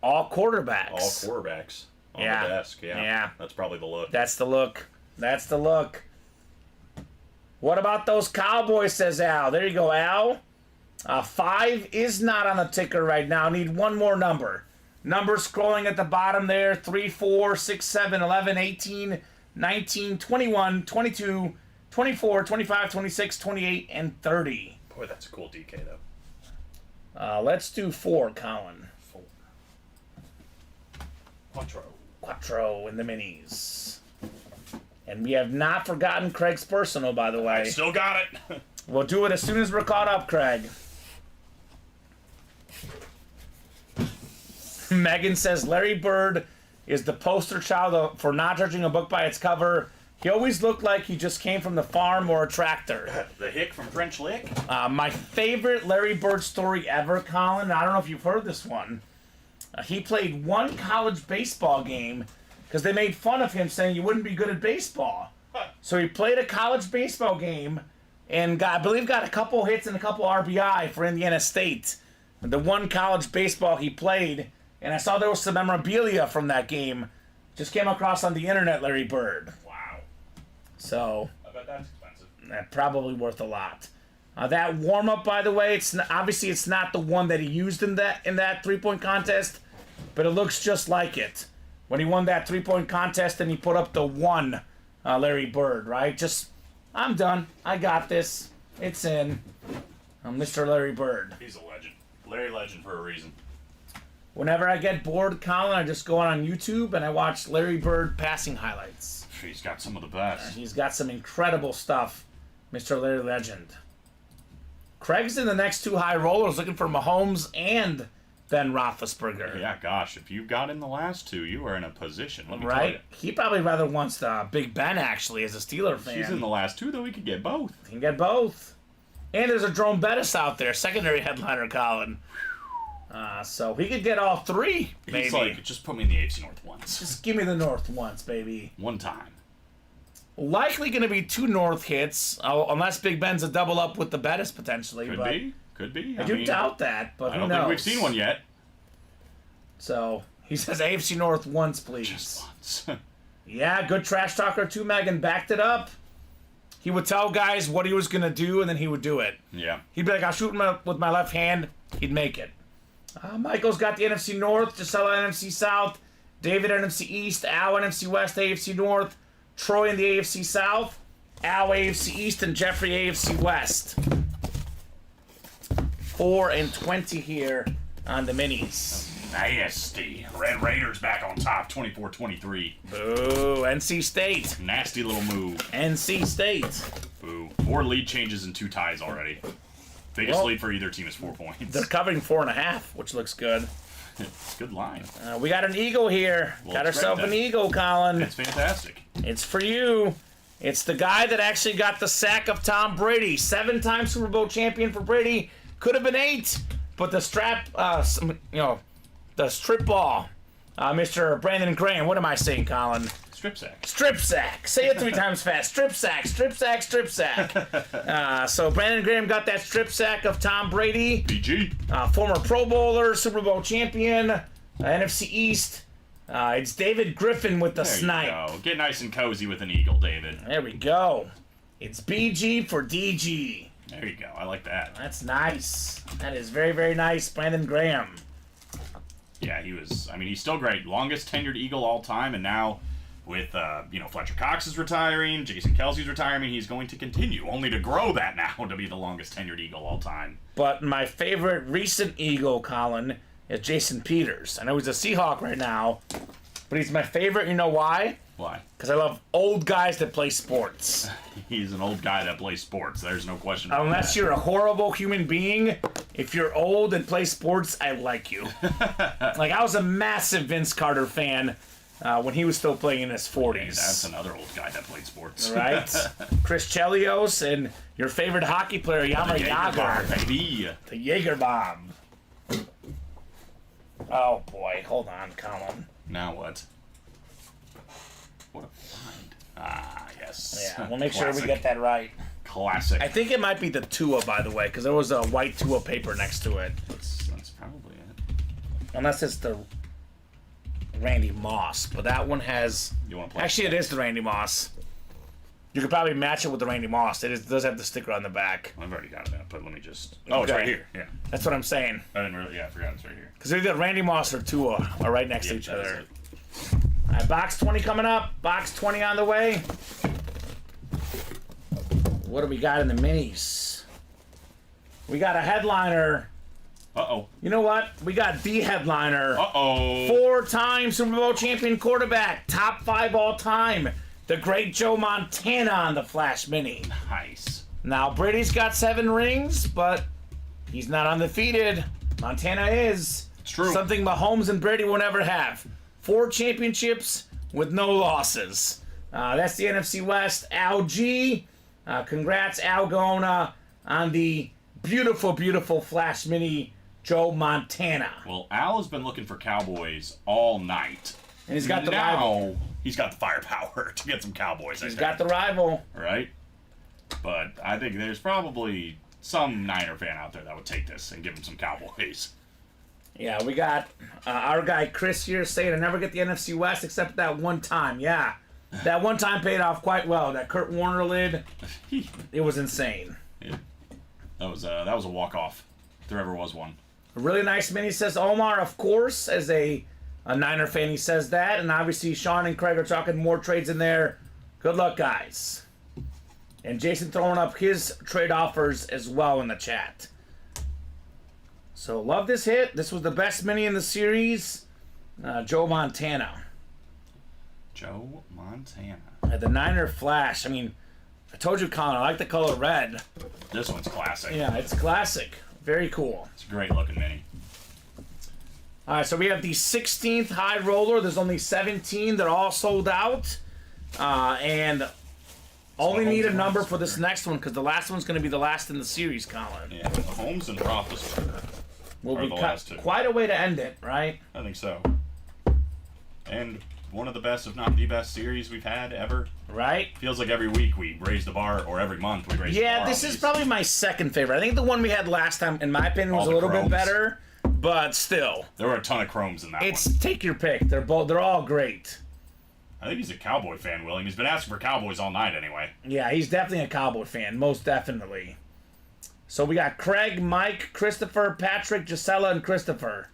all quarterbacks. All quarterbacks on Yeah. the desk. Yeah. Yeah. That's probably the look. That's the look. That's the look. What about those Cowboys, says Al. There you go, Al. 5 is not on the ticker right now. Need one more number. Numbers scrolling at the bottom there. 3, 4, 6, 7, 11, 18, 19, 21, 22, 24, 25, 26, 28, and 30. Boy, that's a cool DK, though. Let's do 4, Colin. 4. Quattro. Quattro in the minis. And we have not forgotten Craig's personal, by the way. I still got it. We'll do it as soon as we're caught up, Craig. Megan says Larry Bird is the poster child for not judging a book by its cover. He always looked like he just came from the farm or a tractor. The hick from French Lick? My favorite Larry Bird story ever, Colin, I don't know if you've heard this one. He played one college baseball game because they made fun of him saying you wouldn't be good at baseball. So he played a college baseball game and I believe got a couple hits and a couple RBI for Indiana State. The one college baseball he played, and I saw there was some memorabilia from that game. Just came across on the internet, Larry Bird. Wow. So I bet that's expensive. that's probably worth a lot. That warm up, by the way, obviously it's not the one that he used in that 3-point contest, but it looks just like it. When he won that 3-point contest and he put up the 1, Larry Bird, right? Just, I'm done. I got this. It's in. I'm Mr. Larry Bird. He's a legend. Larry Legend for a reason. Whenever I get bored, Colin, I just go on YouTube and I watch Larry Bird passing highlights. He's got some of the best. He's got some incredible stuff, Mr. Larry Legend. Craig's in the next 2 high rollers looking for Mahomes and Ben Roethlisberger. Yeah, gosh, if you got in the last 2, you are in a position. Let me tell Right? you. He probably rather wants the Big Ben, actually, as a Steeler fan. He's in the last 2, though. He could get both. He can get both. And there's a Jerome Bettis out there, secondary headliner, Colin. So he could get all 3, maybe. He's like, just put me in the AFC North once. Just give me the North once, baby. One time. Likely going to be 2 North hits, unless Big Ben's a double up with the Bettis, potentially. Could but be. Could be. I do doubt that, but I who don't knows? think we've seen one yet. So he says AFC North once, please. Just once. Yeah, good trash talker too, Megan. Backed it up. He would tell guys what he was going to do, and then he would do it. Yeah. He'd be like, I'll shoot him with my left hand. He'd make it. Michael's got the NFC North, Gisela NFC South, David NFC East, Al NFC West, AFC North, Troy in the AFC South, Al AFC East, and Jeffrey AFC West. 4 and 20 here on the minis. Nasty. Red Raiders back on top, 24-23. Boo, NC State. Nasty little move. NC State. Boo. 4 lead changes and 2 ties already. Biggest lead for either team is 4 points. They're covering 4.5, which looks good. It's a good line. We got an eagle here. Well, got it's ourselves great an then. eagle, Colin. It's fantastic. It's for you. It's the guy that actually got the sack of Tom Brady. 7-time Super Bowl champion for Brady. Could have been 8, but the the strip ball. Mr. Brandon Graham. What am I saying, Colin? Strip sack. Strip sack. Say it 3 times fast. Strip sack, strip sack, strip sack. So Brandon Graham got that strip sack of Tom Brady. BG. Former Pro Bowler, Super Bowl champion, NFC East. It's David Griffin with the There snipe. you go. Get nice and cozy with an eagle, David. There we go. It's BG for DG. There you go. I like that. That's nice. That is very, very nice, Brandon Graham. Yeah, he's still great. Longest tenured Eagle all time, and now with Fletcher Cox is retiring, Jason Kelsey's retiring. He's going to continue, only to grow that now to be the longest tenured Eagle all time. But my favorite recent Eagle, Colin, is Jason Peters. I know he's a Seahawk right now, but he's my favorite. You know why? Why? Because I love old guys that play sports. He's an old guy that plays sports. There's no question about Unless that. you're a horrible human being, if you're old and play sports, I like you. Like, I was a massive Vince Carter fan when he was still playing in his 40s. Hey, that's another old guy that played sports. Right? Chris Chelios and your favorite hockey player, Yammer Yager. Baby. The Jaeger bomb. Oh, boy. Hold on, Colin. Now what? What a find. Ah, yes. Yeah, we'll make sure we Classic. get that right. Classic. I think it might be the Tua, by the way, because there was a white Tua paper next to it. That's probably it. Unless it's the Randy Moss, but that one has... You want to play? Actually, it is the Randy Moss. You could probably match it with the Randy Moss. It does have the sticker on the back. I've already got it up, but let me just... Oh, it's Okay. right here. Yeah. That's what I'm saying. I didn't really... Yeah, I forgot it's right here. Because either Randy Moss or Tua are right next to Yeah, each that is other. it. All right, box 20 coming up. Box 20 on the way. What do we got in the minis? We got a headliner. Uh-oh. You know what? We got the headliner. Uh-oh. 4-time Super Bowl champion quarterback. Top 5 all time. The great Joe Montana on the Flash Mini. Nice. Now, Brady's got 7 rings, but he's not undefeated. Montana is. It's true. Something Mahomes and Brady will never have. 4 championships with no losses. That's the NFC West. Al G. Congrats, Al, going on the beautiful, beautiful Flash Mini Joe Montana. Well, Al has been looking for Cowboys all night. And he's got the now, rival. he's got the firepower to get some Cowboys. He's got the rival. Right? But I think there's probably some Niner fan out there that would take this and give him some Cowboys. Yeah, we got our guy Chris here saying I never get the NFC West except that one time. Yeah, that one time paid off quite well. That Kurt Warner lid, it was insane. Yeah. That was a walk-off, if there ever was one. A really nice mini, says Omar, of course, as a Niner fan, he says that. And obviously Sean and Craig are talking more trades in there. Good luck, guys. And Jason throwing up his trade offers as well in the chat. So love this hit. This was the best mini in the series. Joe Montana. Joe Montana. The Niner Flash. I mean, I told you, Colin, I like the color red. This one's classic. Yeah, it's classic. Very cool. It's a great looking mini. All right, so we have the 16th high roller. There's only 17. They're all sold out. And only need a number for this next one because the last one's going to be the last in the series, Colin. Yeah, Holmes and Roethlisberger. Will Are be the last two. quite a way to end it, right? I think so. And one of the best, if not the best, series we've had ever. Right? Feels like every week we raise the bar, or every month we raise the bar. Yeah, this on is these. probably my second favorite. I think the one we had last time, in my opinion, was All a the little bit chromes. better, but still, There were a ton of chromes in that one. take your pick. They're all great. I think he's a Cowboy fan, William. He's been asking for Cowboys all night anyway. Yeah, he's definitely a Cowboy fan, most definitely. So we got Craig, Mike, Christopher, Patrick, Gisela, and Christopher.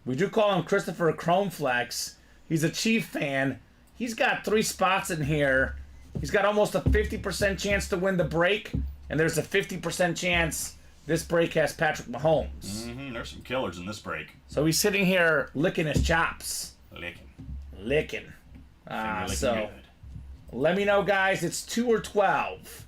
We do call him Christopher Chromeflex. He's a Chief fan. He's got 3 spots in here. He's got almost a 50% chance to win the break, and there's a 50% chance this break has Patrick Mahomes. There's some killers in this break. So he's sitting here licking his chops. Licking. So Good. let me know, guys. It's 2 or 12.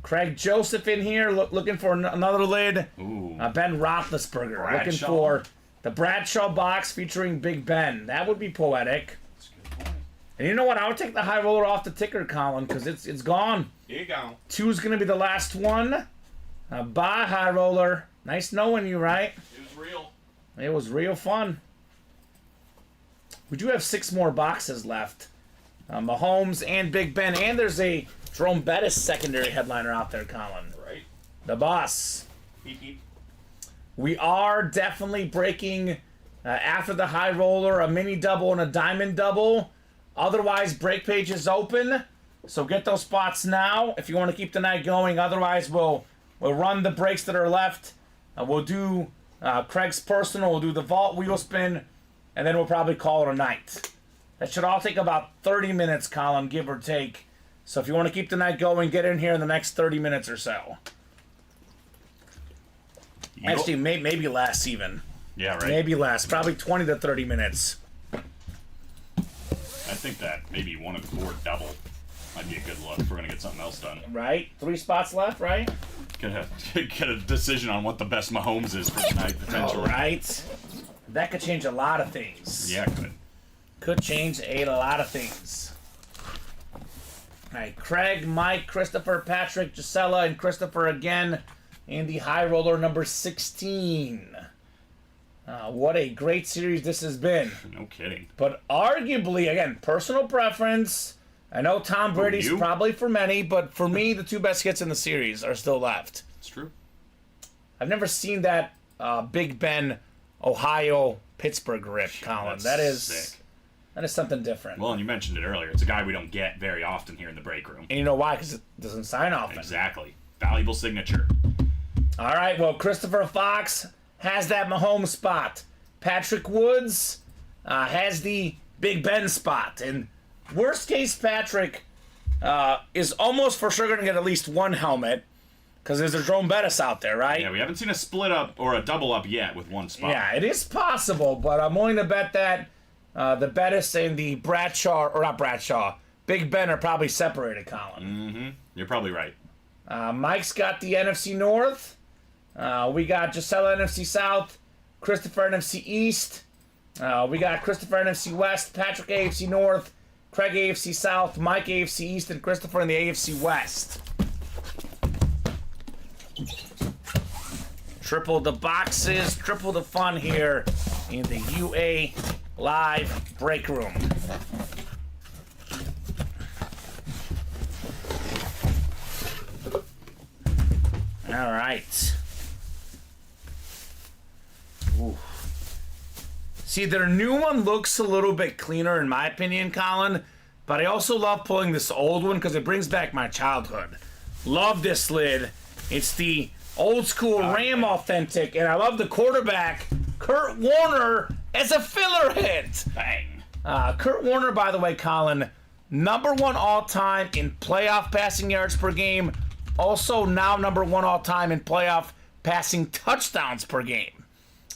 Craig Joseph in here looking for another lid. Ooh. Ben Roethlisberger looking Bradshaw. for the Bradshaw box featuring Big Ben. That would be poetic. That's a good point. And you know what? I would take the high roller off the ticker, Colin, because it's gone. Here you go. 2 is going to be the last one. Bye, high roller. Nice knowing you, right? It was real. It was real fun. We do have 6 more boxes left. Mahomes and Big Ben. And there's a Jerome Bettis secondary headliner out there, Colin. Right. The boss. Beep, beep. We are definitely breaking, after the high roller, a mini double and a diamond double. Otherwise, break page is open. So get those spots now if you want to keep the night going. Otherwise, we'll run the breaks that are left. We'll do Craig's personal. We'll do the vault wheel spin. And then we'll probably call it a night. That should all take about 30 minutes, Colin, give or take. So if you want to keep the night going, get in here in the next 30 minutes or so. Actually, maybe less even. Yeah, right. Maybe less. Probably 20 to 30 minutes. I think that maybe 1 and 4 double might be a good look if we're going to get something else done. Right? 3 spots left, right? Get a decision on what the best Mahomes is for tonight, potentially. All right. That could change a lot of things. Yeah, it could. Could change a lot of things. All right, Craig, Mike, Christopher, Patrick, Gisela, and Christopher again in the high roller number 16. What a great series this has been. No kidding. But arguably, again, personal preference. I know Tom Brady's probably for many, but for me, the 2 best hits in the series are still left. It's true. I've never seen that Big Ben, Ohio, Pittsburgh rip, Colin. That is sick. That is something different. Well, and you mentioned it earlier. It's a guy we don't get very often here in the break room. And you know why? Because it doesn't sign often. Exactly. Valuable signature. All right, well, Christopher Fox has that Mahomes spot. Patrick Woods has the Big Ben spot. And worst case, Patrick is almost for sure going to get at least 1 helmet because there's a Jerome Bettis out there, right? Yeah, we haven't seen a split up or a double up yet with 1 spot. Yeah, it is possible, but I'm willing to bet that the Bettis and the Bradshaw, or not Bradshaw, Big Ben are probably separated, Colin. Mm-hmm. You're probably right. Mike's got the NFC North. We got Gisela NFC South, Christopher NFC East. We got Christopher NFC West, Patrick AFC North, Craig AFC South, Mike AFC East, and Christopher in the AFC West. Triple the boxes, triple the fun here in the UA Live Break Room. All right. Ooh. See, their new one looks a little bit cleaner in my opinion, Colin, but I also love pulling this old one because it brings back my childhood. Love this lid. It's the old school Ram Authentic, and I love the quarterback, Kurt Warner, as a filler hit. Bang. Kurt Warner, by the way, Colin, #1 all-time in playoff passing yards per game. Also now #1 all-time in playoff passing touchdowns per game.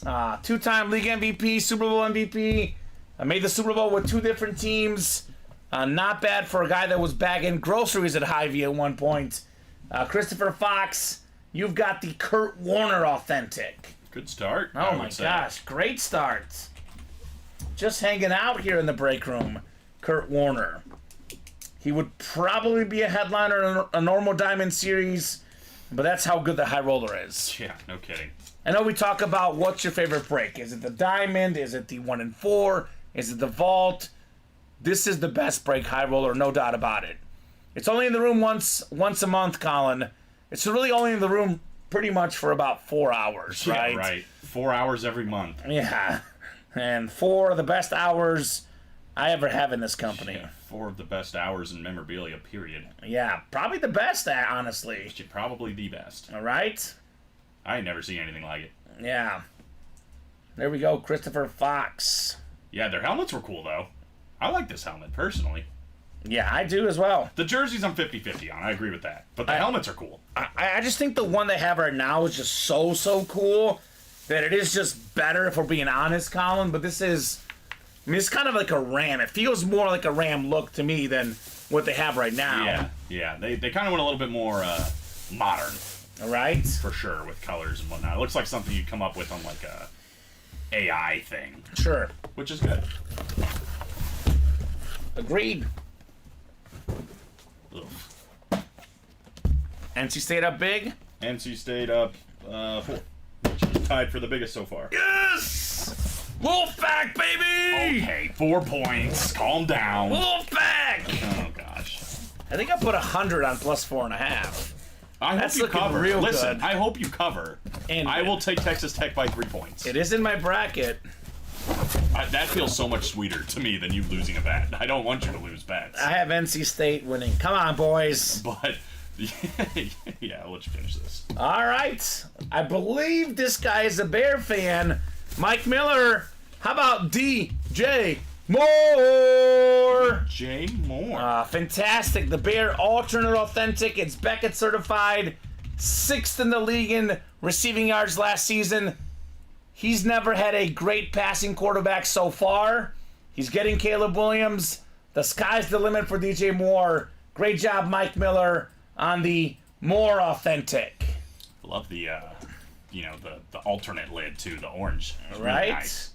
2-time league MVP, Super Bowl MVP. I made the Super Bowl with 2 different teams. Not bad for a guy that was bagging groceries at Hy-Vee at one point. Christopher Fox, you've got the Kurt Warner Authentic. Good start. Oh my gosh, great start. Just hanging out here in the break room, Kurt Warner. He would probably be a headliner in a normal Diamond series, but that's how good the high roller is. Yeah, no kidding. I know we talk about what's your favorite break. Is it the Diamond? Is it the 1 and 4? Is it the Vault? This is the best break high roller, no doubt about it. It's only in the room once a month, Colin. It's really only in the room pretty much for about 4 hours, right? Yeah, right. 4 hours every month. Yeah. And 4 of the best hours I ever have in this company. Yeah, 4 of the best hours in memorabilia, period. Yeah, probably the best, honestly. Probably the best. All right? I ain't never seen anything like it. Yeah. There we go, Christopher Fox. Yeah, their helmets were cool, though. I like this helmet, personally. Yeah, I do as well. The jerseys I'm 50-50 on. I agree with that. But the helmets are cool. I just think the one they have right now is just so cool that it is just better if we're being honest, Colin. But this is... I mean, it's kind of like a Ram. It feels more like a Ram look to me than what they have right now. Yeah. They kind of went a little bit more modern. All right? For sure, with colors and whatnot. It looks like something you'd come up with on like a AI thing. Sure. Which is good. Agreed. Ugh. NC State up big? NC State up 4. Which is tied for the biggest so far. Yes! Wolfpack, baby! Okay, 4 points. Calm down. Wolfpack! Oh, gosh. I think I put 100 on plus 4.5. I That's hope you looking cover. real Listen, good. I hope you cover. And I will take Texas Tech by 3 points. It is in my bracket. That feels so much sweeter to me than you losing a bet. I don't want you to lose bets. I have NC State winning. Come on, boys. But, yeah, I'll let you finish this. All right. I believe this guy is a Bear fan. Mike Miller, how about DJ Moore. Jay Moore. Fantastic. The Bear alternate authentic. It's Beckett certified. 6th in the league in receiving yards last season. He's never had a great passing quarterback so far. He's getting Caleb Williams. The sky's the limit for DJ Moore. Great job, Mike Miller, on the Moore authentic. Love the, the alternate lid too, the orange. It's really Right? nice.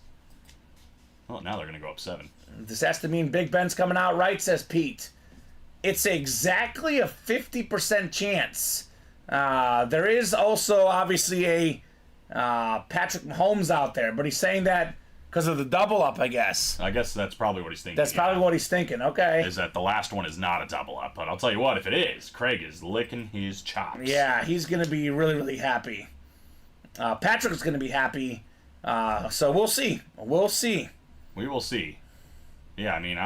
Well, now they're gonna go up 7. This has to mean Big Ben's coming out right, says Pete. It's exactly a 50% chance. There is also obviously a Patrick Mahomes out there, but he's saying that because of the double up, I guess. I guess that's probably what he's thinking. That's probably what he's thinking. Okay. Is that the last one is not a double up, but I'll tell you what, if it is, Craig is licking his chops. Yeah, he's going to be really, really happy. Patrick's going to be happy. So we'll see. We'll see. We will see. Yeah, I mean,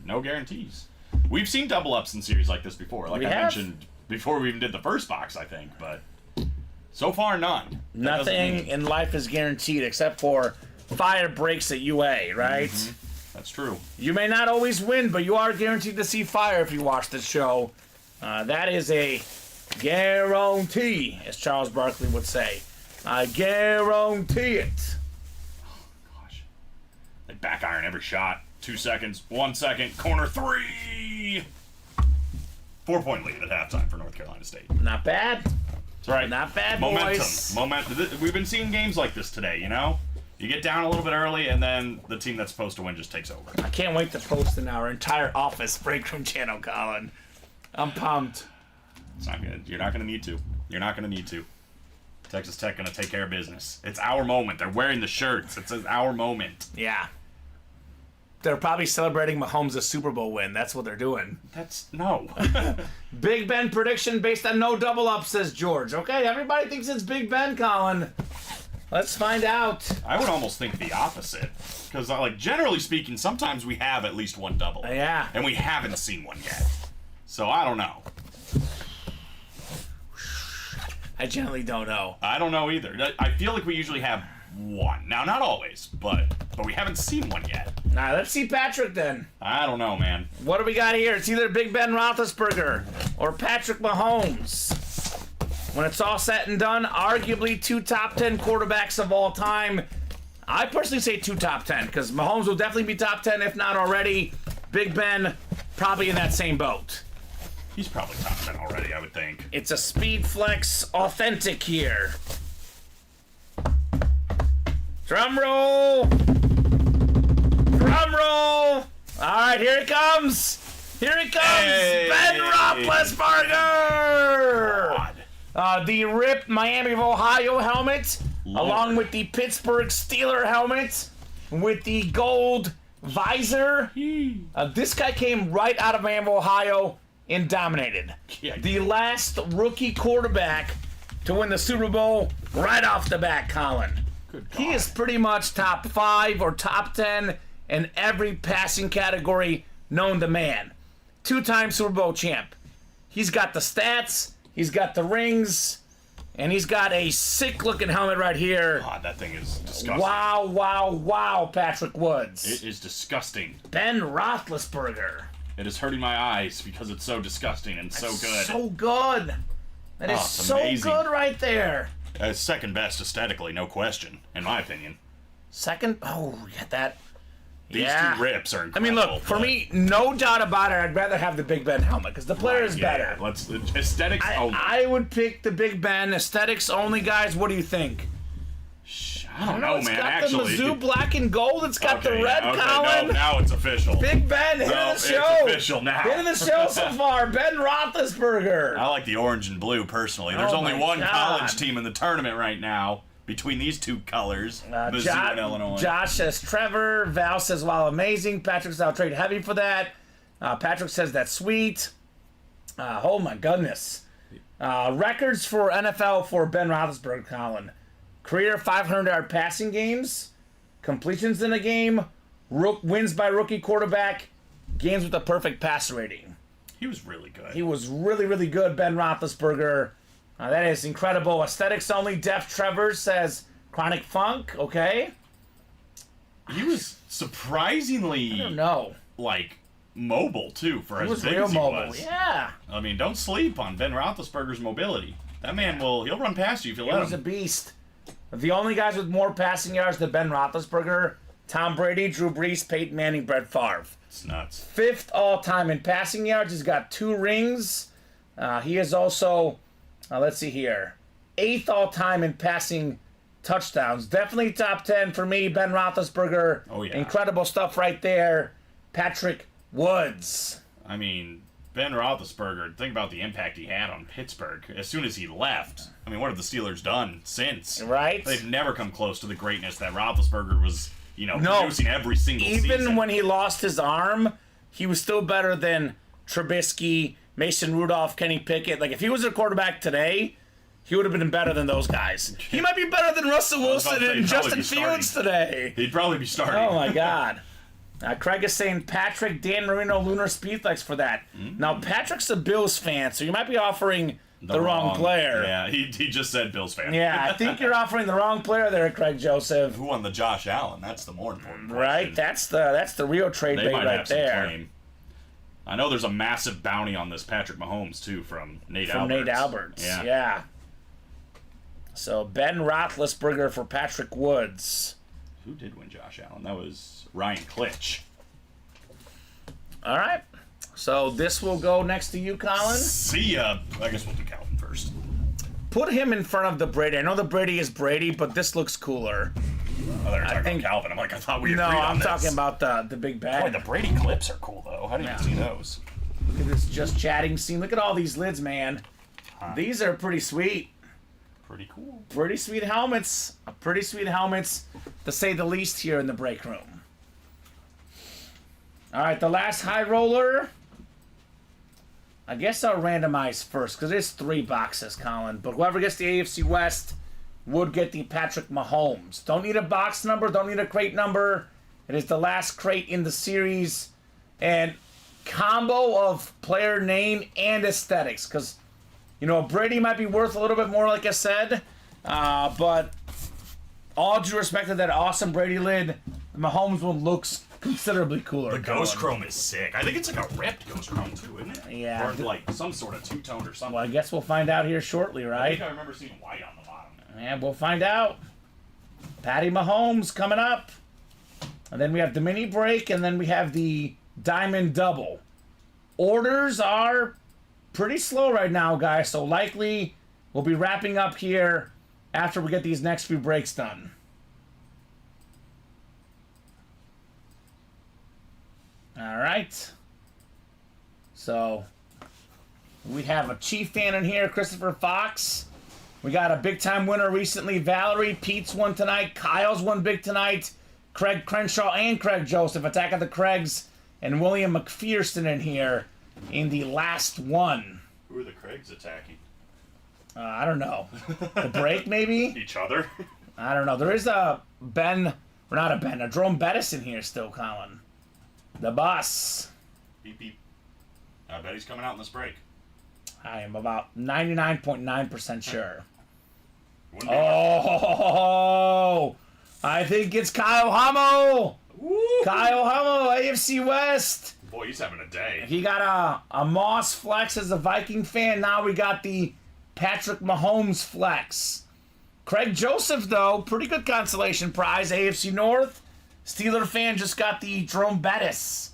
no guarantees. We've seen double ups in series like this before, like I mentioned before we even did the first box, I think, but so far none. Nothing in life is guaranteed except for fire breaks at UA, right? Mm-hmm. That's true. You may not always win, but you are guaranteed to see fire if you watch this show. That is a guarantee, as Charles Barkley would say. I guarantee it. Gosh. They back iron every shot. 2 seconds, 1 second, corner 3. 4-point lead at halftime for North Carolina State. Not bad. That's right. Not bad, Momentum. boys. Momentum. We've been seeing games like this today, you know? You get down a little bit early, and then the team that's supposed to win just takes over. I can't wait to post in our entire office break room channel, Colin. I'm pumped. It's not good. You're not going to need to. You're not going to need to. Texas Tech going to take care of business. It's our moment. They're wearing the shirts. It's our moment. Yeah. They're probably celebrating Mahomes' Super Bowl win. That's what they're doing. No. Big Ben prediction based on no double up, says George. Okay, everybody thinks it's Big Ben, Colin. Let's find out. I would almost think the opposite. Because, generally speaking, sometimes we have at least one double. Yeah. And we haven't seen one yet. So, I don't know. I generally don't know. I don't know either. I feel like we usually have one. Now, not always, but we haven't seen one yet. All right, let's see Patrick then. I don't know, man. What do we got here? It's either Big Ben Roethlisberger or Patrick Mahomes. When it's all said and done, arguably 2 top 10 quarterbacks of all time. I personally say 2 top 10 because Mahomes will definitely be top 10 if not already. Big Ben probably in that same boat. He's probably top 10 already, I would think. It's a Speed Flex authentic here. Drum roll! Drum roll! All right, here it comes! Here it comes! Hey. Ben Roethlisberger! The ripped Miami of Ohio helmet, along with the Pittsburgh Steeler helmet, with the gold visor. This guy came right out of Miami, Ohio, and dominated. Yeah, The last rookie quarterback to win the Super Bowl right off the bat, Colin. Good God. He is pretty much top 5 or top 10 in every passing category known to man. 2-time Super Bowl champ. He's got the stats, he's got the rings, and he's got a sick-looking helmet right here. God, that thing is disgusting. Wow, wow, wow, Patrick Woods. It is disgusting. Ben Roethlisberger. It is hurting my eyes because it's so disgusting and so good. So good. That is it's so amazing. good right there. Second best aesthetically, no question, in my opinion. Second, oh, get that. These 2 rips are incredible. I mean, look, for me, no doubt about it, I'd rather have the Big Ben helmet because the player is better. Yeah. Let's aesthetics only. I would pick the Big Ben aesthetics only, guys. What do you think? I don't know, It's man. got Actually, the Mizzou black and gold. It's got the red No, Colin. now it's official. Big Ben, hit of the show. It's official now. Hit of the show so far. Ben Roethlisberger. I like the orange and blue personally. There's Oh only my one God. college team in the tournament right now between these 2 colors, Mizzou and Illinois. Josh says Trevor. Val says, wow, amazing. Patrick says, I'll trade heavy for that. Patrick says, that's sweet. Oh, my goodness. Records for NFL for Ben Roethlisberger, Colin. Career 500-yard passing games. Completions in a game. Wins by rookie quarterback. Games with a perfect passer rating. He was really good. He was really, really good, Ben Roethlisberger. That is incredible. Aesthetics only. Def Trevor says Chronic Funk. Okay. He was surprisingly, I don't know. like, mobile, too, for He as was big real as he mobile. was. Yeah. I mean, don't sleep on Ben Roethlisberger's mobility. That man he'll run past you if you He let was a him. beast. The only guys with more passing yards than Ben Roethlisberger, Tom Brady, Drew Brees, Peyton Manning, Brett Favre. It's nuts. 5th all-time in passing yards. He's got 2 rings. He is also, let's see here, 8th all-time in passing touchdowns. Definitely top 10 for me, Ben Roethlisberger. Oh, yeah. Incredible stuff right there. Patrick Woods. I mean, Ben Roethlisberger, think about the impact he had on Pittsburgh. As soon as he left, I mean, what have the Steelers done since? Right? They've never come close to the greatness that Roethlisberger was, No. producing every single season. Even when he lost his arm, he was still better than Trubisky, Mason Rudolph, Kenny Pickett. Like, if he was a quarterback today, he would have been better than those guys. He might be better than Russell was about Wilson to say, and he'd probably Justin be Fields today. He'd probably be starting. Oh, my God. Craig is saying Patrick, Dan Marino, Lunar Speedflex for that. Now, Patrick's a Bills fan, so you might be offering the wrong player. Yeah, he just said Bills fan. Yeah, I think you're offering the wrong player there, Craig Joseph. Who won the Josh Allen? That's the more important question. Right? That's the real trade They bait might right have some there. claim. I know there's a massive bounty on this Patrick Mahomes, too, from Nate Alberts. Nate Alberts. Yeah. Yeah. So Ben Roethlisberger for Patrick Woods. Who did win Josh Allen? That was Ryan Klitsch. All right. So this will go next to you, Colin. See ya. I guess we'll do Calvin first. Put him in front of the Brady. I know the Brady is Brady, but this looks cooler. Oh, they're talking think- about Calvin. I'm like, I thought we agreed No, on I'm this. talking about the big Boy, bad. the Brady clips are cool, though. How do you see those? Look at this just chatting scene. Look at all these lids, man. These are pretty sweet. Pretty cool. Pretty sweet helmets. Pretty sweet helmets, to say the least, here in the break room. All right, the last high roller. I guess I'll randomize first, because there's 3 boxes, Colin. But whoever gets the AFC West would get the Patrick Mahomes. Don't need a box number. Don't need a crate number. It is the last crate in the series. And combo of player name and aesthetics. Because, Brady might be worth a little bit more, like I said. But all due respect to that awesome Brady lid, the Mahomes one looks considerably cooler. The Ghost Chrome is sick. I think it's like a ripped Ghost Chrome, too, isn't it? Yeah. Or like some sort of two-tone or something. Well, I guess we'll find out here shortly, I right? think I remember seeing white on the bottom. And we'll find out. Patty Mahomes coming up. And then we have the mini break, and then we have the diamond double. Orders are pretty slow right now, guys, so likely we'll be wrapping up here after we get these next few breaks done. All right. So we have a Chief fan in here, Christopher Fox. We got a big-time winner recently, Valerie. Pete's won tonight. Kyle's won big tonight. Craig Crenshaw and Craig Joseph, Attack of the Craigs, and William McPherson in here in the last one. Who are the Craigs attacking? I don't know. The break, maybe? Each other? I don't know. There is a Jerome Bettis in here still, Colin. The boss. Beep, beep. I bet he's coming out in this break. I am about 99.9% sure. Wouldn't be Oh, I think it's Kyle Hummel. Woo! Kyle Hummel, AFC West. Boy, he's having a day. He got a Moss flex as a Viking fan. Now we got the Patrick Mahomes flex. Craig Joseph, though, pretty good consolation prize. AFC North. Steeler fan just got the Jerome Bettis.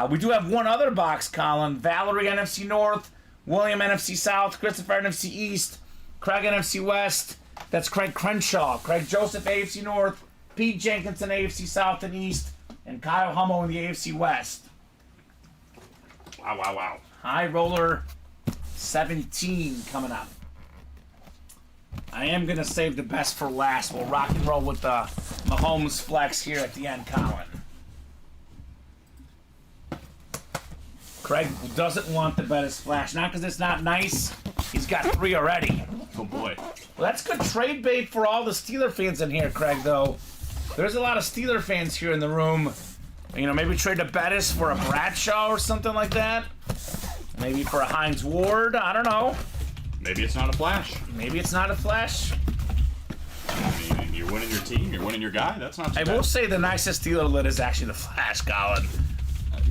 We do have one other box, Colin. Valerie, NFC North. William, NFC South. Christopher, NFC East. Craig, NFC West. That's Craig Crenshaw. Craig Joseph, AFC North. Pete Jenkinson, AFC South and East. And Kyle Hummel in the AFC West. Wow, wow, wow. High roller 17 coming up. I am going to save the best for last. We'll rock and roll with the Mahomes flex here at the end, Colin. Craig doesn't want the Bettis flash. Not because it's not nice. He's got 3 already. Oh, boy. Well, that's good trade bait for all the Steeler fans in here, Craig, though. There's a lot of Steeler fans here in the room. Maybe trade a Bettis for a Bradshaw or something like that. Maybe for a Hines Ward. I don't know. Maybe it's not a flash. Maybe it's not a flash. You're winning your team. You're winning your guy. That's not too I bad. will say the nicest Steeler lid is actually the Flash, Colin.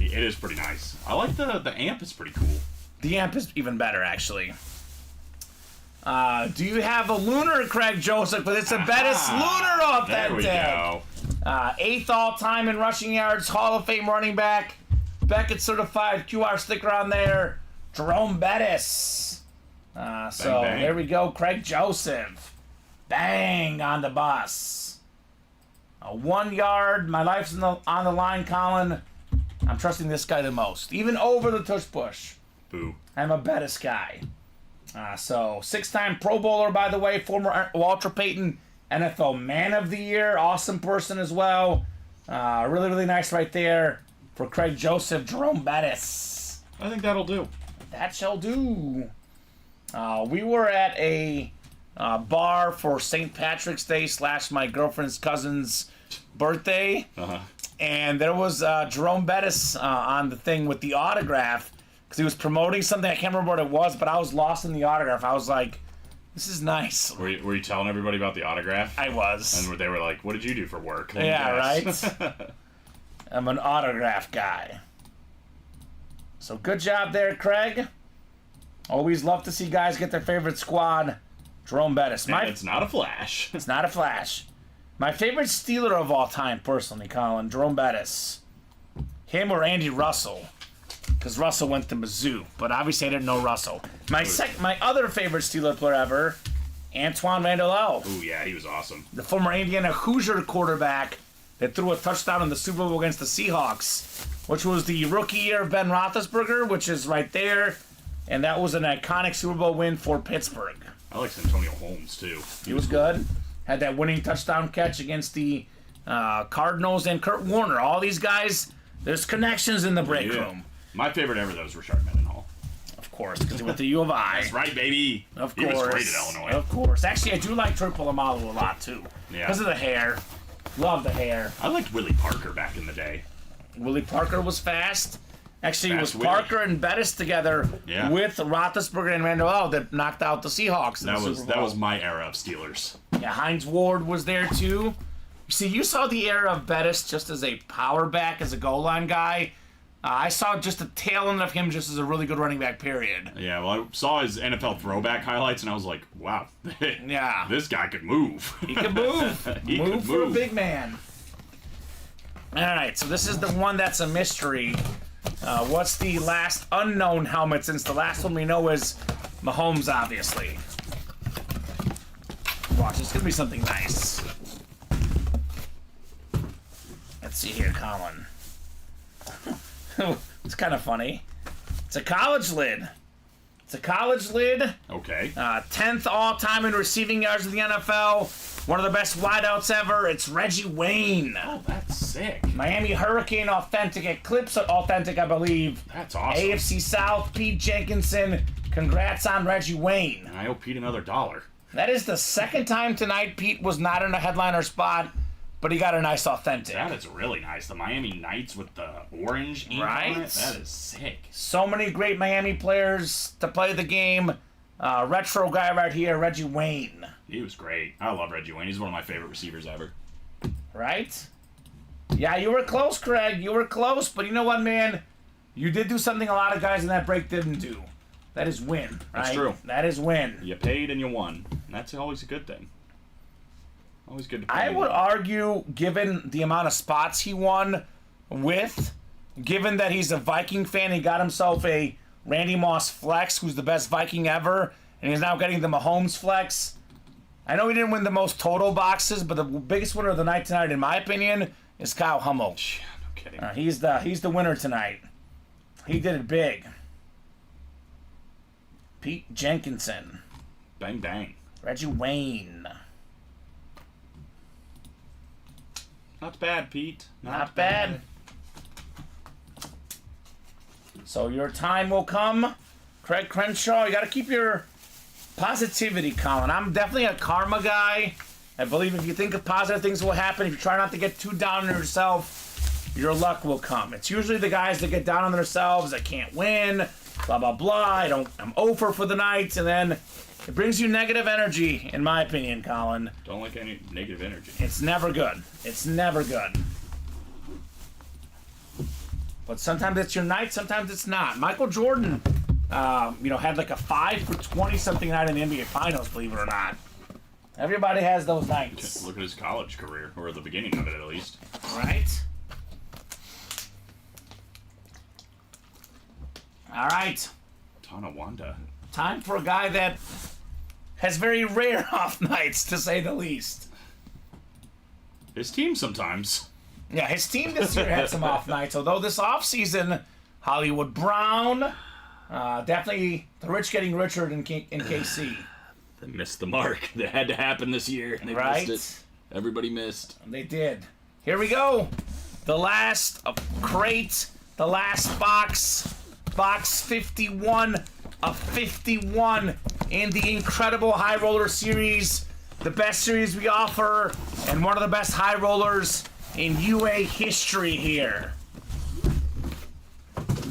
It is pretty nice. I like the amp is pretty cool. The amp is even better, actually. Do you have a Lunar, Craig Joseph? But it's a Bettis Lunar authentic. There we go. 8th all-time in rushing yards, Hall of Fame running back, Beckett certified QR sticker on there, Jerome Bettis. So bang. there we go, Craig Joseph. Bang on the bus. 1 yard. My life's on the line, Colin. I'm trusting this guy the most, even over the tush push. Boo. I'm a Bettis guy. So 6-time Pro Bowler, by the way, former Walter Payton NFL Man of the Year, awesome person as well. Really, really nice right there for Craig Joseph, Jerome Bettis. I think that'll do. That shall do. We were at a bar for St. Patrick's Day / my girlfriend's cousin's birthday. And there was Jerome Bettis on the thing with the autograph because he was promoting something. I can't remember what it was, but I was lost in the autograph. I was like, this is nice. Were you telling everybody about the autograph? I was. And they were like, what did you do for work? Yeah, Yes. right? I'm an autograph guy. So good job there, Craig. Always love to see guys get their favorite squad. Jerome Bettis. And it's not a flash. It's not a flash. My favorite Steeler of all time, personally, Colin, Jerome Bettis. Him or Andy Russell. Because Russell went to Mizzou. But obviously I didn't know Russell. My other favorite Steeler player ever, Antoine Randall. Ooh, yeah, he was awesome. The former Indiana Hoosier quarterback that threw a touchdown in the Super Bowl against the Seahawks, which was the rookie year of Ben Roethlisberger, which is right there. And that was an iconic Super Bowl win for Pittsburgh. I like Antonio Holmes, too. He was good. Had that winning touchdown catch against the Cardinals and Kurt Warner. All these guys, there's connections in the break room. My favorite ever, though, was Rashard Mendenhall. Of course, because he went to U of I. That's right, baby. Of He course. was great at Illinois. Of course. Actually, I do like Troy Polamalu a lot, too. Yeah. Because of the hair. Love the hair. I liked Willie Parker back in the day. Willie Parker was fast. Actually, it was Fast Willie. Parker and Bettis together with Roethlisberger and Randall that knocked out the Seahawks in the Super Bowl. That was my era of Steelers. Yeah, Hines Ward was there too. See, you saw the era of Bettis just as a power back, as a goal line guy. I saw just a tail end of him just as a really good running back, period. Yeah, well, I saw his NFL throwback highlights, and I was like, wow, Yeah. this guy could move. He could move. He move could for a move. big man. All right, so this is the one that's a mystery. What's the last unknown helmet, since the last one we know is Mahomes, obviously. Watch, it's going to be something nice. Let's see here, Colin. It's kind of funny. It's a college lid. It's a college lid. Okay. 10th all-time in receiving yards in the NFL. One of the best wideouts ever. It's Reggie Wayne. Oh, that's sick. Miami Hurricane authentic. Eclipse authentic, I believe. That's awesome. AFC South, Pete Jenkinson. Congrats on Reggie Wayne. And I owe Pete another $1. That is the second time tonight Pete was not in a headliner spot, but he got a nice authentic. That is really nice. The Miami Knights with the orange ink Right? on it. That is sick. So many great Miami players to play the game. Retro guy right here, Reggie Wayne. He was great. I love Reggie Wayne. He's one of my favorite receivers ever. Right? Yeah, you were close, Craig. You were close, but you know what, man? You did do something a lot of guys in that break didn't do. That is win, right? That's true. That is win. You paid and you won. And that's always a good thing. Always good to pay. I would argue, given the amount of spots he won with, given that he's a Viking fan, he got himself a Randy Moss flex, who's the best Viking ever, and he's now getting the Mahomes flex. I know he didn't win the most total boxes, but the biggest winner of the night tonight, in my opinion, is Kyle Hummel. Yeah, no kidding. He's the winner tonight. He did it big. Pete Jenkinson. Bang, bang. Reggie Wayne. Not bad, Pete. Not bad. So your time will come. Craig Crenshaw, you got to keep your positivity, Colin. I'm definitely a karma guy. I believe if you think of positive things will happen, if you try not to get too down on yourself, your luck will come. It's usually the guys that get down on themselves, that can't win, blah, blah, blah. I'm over for the night, and then It brings you negative energy, in my opinion, Colin. Don't like any negative energy. It's never good. It's never good. But sometimes it's your night, sometimes it's not. Michael Jordan, had like a 5 for 20 something night in the NBA Finals, believe it or not. Everybody has those nights. Look at his college career, or the beginning of it at least. Right? All right. Tonawanda. Time for a guy that has very rare off nights, to say the least. His team sometimes. Yeah, his team this year had some off nights, although this offseason, Hollywood Brown, definitely the rich getting richer in KC. They missed the mark. That had to happen this year. They Right? missed it. Everybody missed. They did. Here we go. The last crate, the last box. Box 51 of 51 in the incredible High Roller Series. The best series we offer, and one of the best high rollers in UA history here.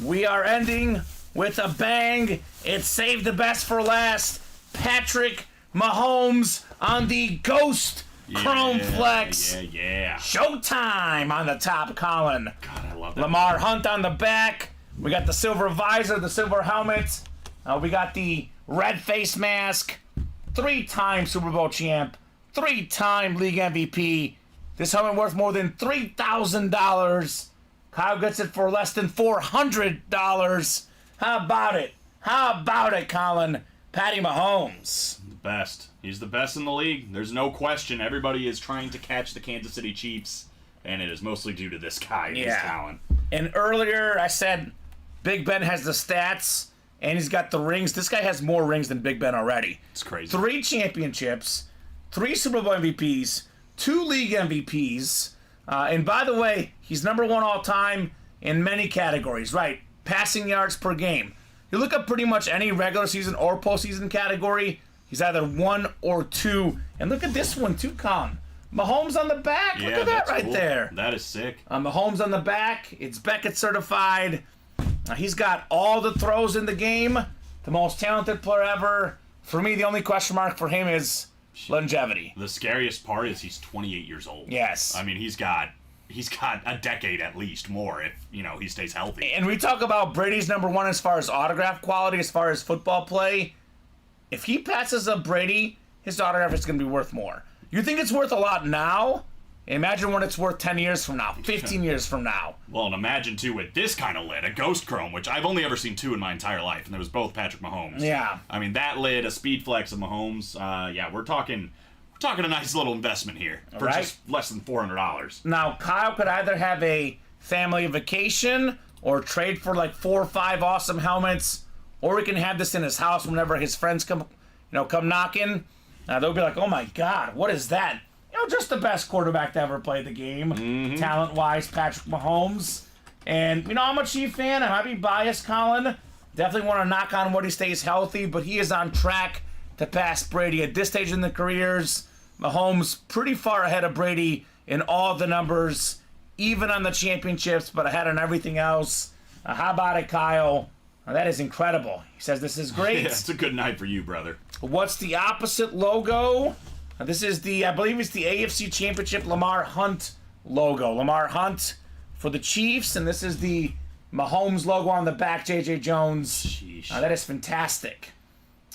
We are ending with a bang. It's saved the best for last. Patrick Mahomes on the Ghost Chrome Flex. Yeah. Showtime on the top, Colin. God, I love that. Lamar Hunt on the back. We got the silver visor, the silver helmet. We got the red face mask. 3-time Super Bowl champ. 3-time league MVP. This helmet worth more than $3,000. Kyle gets it for less than $400. How about it? How about it, Colin? Patty Mahomes. The best. He's the best in the league. There's no question. Everybody is trying to catch the Kansas City Chiefs, and it is mostly due to this guy and his talent. And earlier I said Big Ben has the stats, and he's got the rings. This guy has more rings than Big Ben already. It's crazy. 3 championships, 3 Super Bowl MVPs, 2 league MVPs, and by the way, he's number 1 all time in many categories, right? Passing yards per game. You look up pretty much any regular season or postseason category, he's either 1 or 2. And look at this one too, Colin. Mahomes on the back. Yeah, look at that that's right cool. there. That is sick. Mahomes on the back. It's Beckett certified. He's got all the throws in the game. The most talented player ever. For me, the only question mark for him is longevity. The scariest part is he's 28 years old. Yes. I mean, he's got a decade at least more if, he stays healthy. And we talk about Brady's number 1 as far as autograph quality, as far as football play. If he passes up Brady, his autograph is going to be worth more. You think it's worth a lot now? Imagine what it's worth 10 years from now, 15 years from now. Well, and imagine, too, with this kind of lid, a Ghost Chrome, which I've only ever seen 2 in my entire life, and it was both Patrick Mahomes. Yeah. I mean, that lid, a speed flex of Mahomes, we're talking a nice little investment here for Right. just less than $400. Now, Kyle could either have a family vacation or trade for like 4 or 5 awesome helmets, or he can have this in his house whenever his friends come knocking. They'll be like, oh my God, what is that? Just the best quarterback to ever play the game, talent-wise, Patrick Mahomes. And I'm a Chief fan. I might be biased, Colin. Definitely want to knock on wood he stays healthy, but he is on track to pass Brady. At this stage in the careers, Mahomes pretty far ahead of Brady in all the numbers, even on the championships, but ahead on everything else. How about it, Kyle? That is incredible. He says this is great. Yeah, it's a good night for you, brother. What's the opposite logo? This is I believe it's the AFC Championship Lamar Hunt logo. Lamar Hunt for the Chiefs, and this is the Mahomes logo on the back, J.J. Jones. Sheesh. That is fantastic.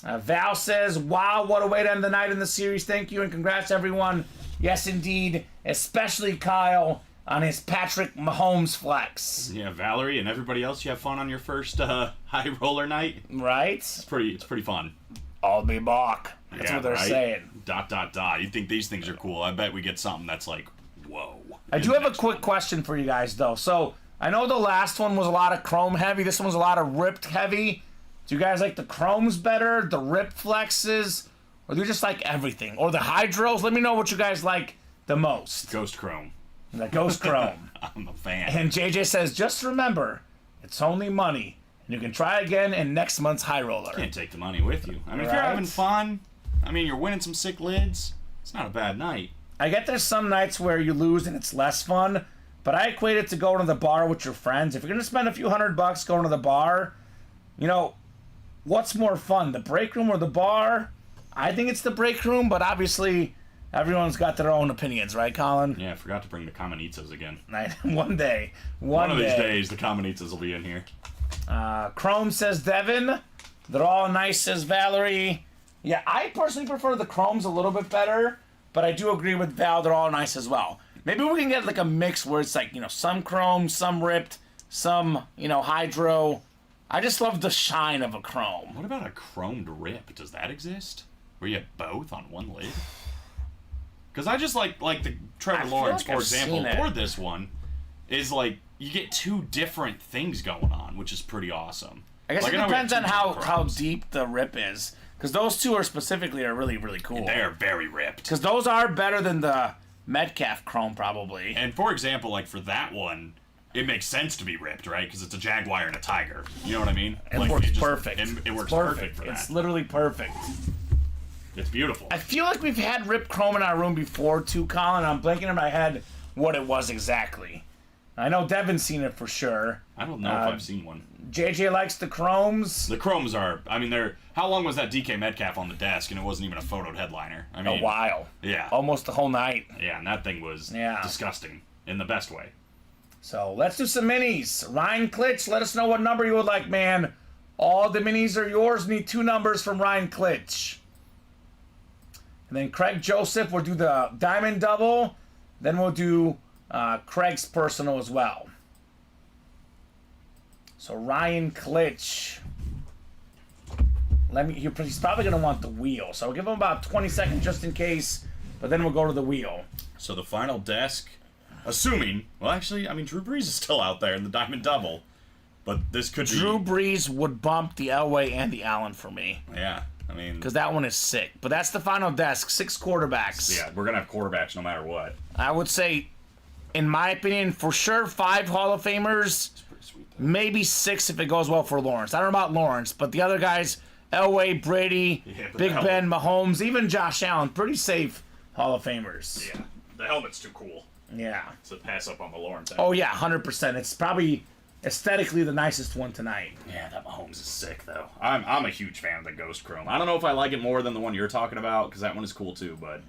Val says, wow, what a way to end the night in the series. Thank you, and congrats, everyone. Yes, indeed, especially Kyle on his Patrick Mahomes flex. Yeah, Valerie and everybody else, you have fun on your first high roller night. Right? It's pretty fun. I'll be back. That's what they're saying. ... You think these things are cool. I bet we get something that's like, whoa. I do have a quick question for you guys, though. So, I know the last one was a lot of chrome heavy. This one was a lot of ripped heavy. Do you guys like the chromes better, the ripped flexes, or do you just like everything? Or the hydros? Let me know what you guys like the most. Ghost Chrome. The Ghost Chrome. I'm a fan. And JJ says, just remember, it's only money. And you can try again in next month's High Roller. Can't take the money with you. I mean, if you're having fun, you're winning some sick lids, it's not a bad night. I get there's some nights where you lose and it's less fun, but I equate it to going to the bar with your friends. If you're going to spend a few $100 going to the bar, what's more fun, the break room or the bar? I think it's the break room, but obviously everyone's got their own opinions, right, Colin? Yeah, I forgot to bring the Kamen Entchev again. One day. One of these days, the Kamen Entchev will be in here. Chrome says Devin. They're all nice, says Valerie. Yeah, I personally prefer the Chromes a little bit better, but I do agree with Val. They're all nice as well. Maybe we can get like a mix where it's like, some Chrome, some ripped, some, hydro. I just love the shine of a Chrome. What about a chromed rip? Does that exist? Where you have both on one lid? Because I just like the Trevor Lawrence, for example, or this one, is like you get two different things going on, which is pretty awesome. I guess it depends on how deep the rip is. Because those two are really, really cool. They are very ripped. Because those are better than the Metcalf Chrome, probably. And for example, like for that one, it makes sense to be ripped, right? Because it's a Jaguar and a Tiger. You know what I mean? It works perfect. It works perfect for that. It's literally perfect. It's beautiful. I feel like we've had ripped Chrome in our room before, too, Colin. I'm blanking in my head what it was exactly. I know Devin's seen it for sure. I don't know if I've seen one. JJ likes the Chromes. The Chromes are, they're... How long was that DK Metcalf on the desk and it wasn't even a photoed headliner? A while. Yeah. Almost the whole night. Yeah, and that thing was disgusting in the best way. So, let's do some minis. Ryan Klitsch, let us know what number you would like, man. All the minis are yours. Need 2 numbers from Ryan Klitsch. And then Craig Joseph will do the Diamond Double. Then we'll do Craig's Personal as well. So Ryan Klitsch. He's probably going to want the wheel. So I'll give him about 20 seconds just in case. But then we'll go to the wheel. So the final desk, assuming... Well, actually, Drew Brees is still out there in the Diamond Double. But this could be... Drew Brees would bump the Elway and the Allen for me. Yeah. Because that one is sick. But that's the final desk. 6 quarterbacks. Yeah, we're going to have quarterbacks no matter what. I would say, in my opinion, for sure 5 Hall of Famers. Pretty sweet, maybe 6 if it goes well for Lawrence. I don't know about Lawrence, but the other guys, Elway, Brady, Big Ben, Mahomes, even Josh Allen, pretty safe Hall of Famers. Yeah, the helmet's too cool. Yeah. To pass up on the Lawrence. Oh, yeah, 100%. It's probably... aesthetically the nicest one tonight. Yeah, that Mahomes is sick, though. I'm a huge fan of the Ghost Chrome. I don't know if I like it more than the one you're talking about, because that one is cool, too, but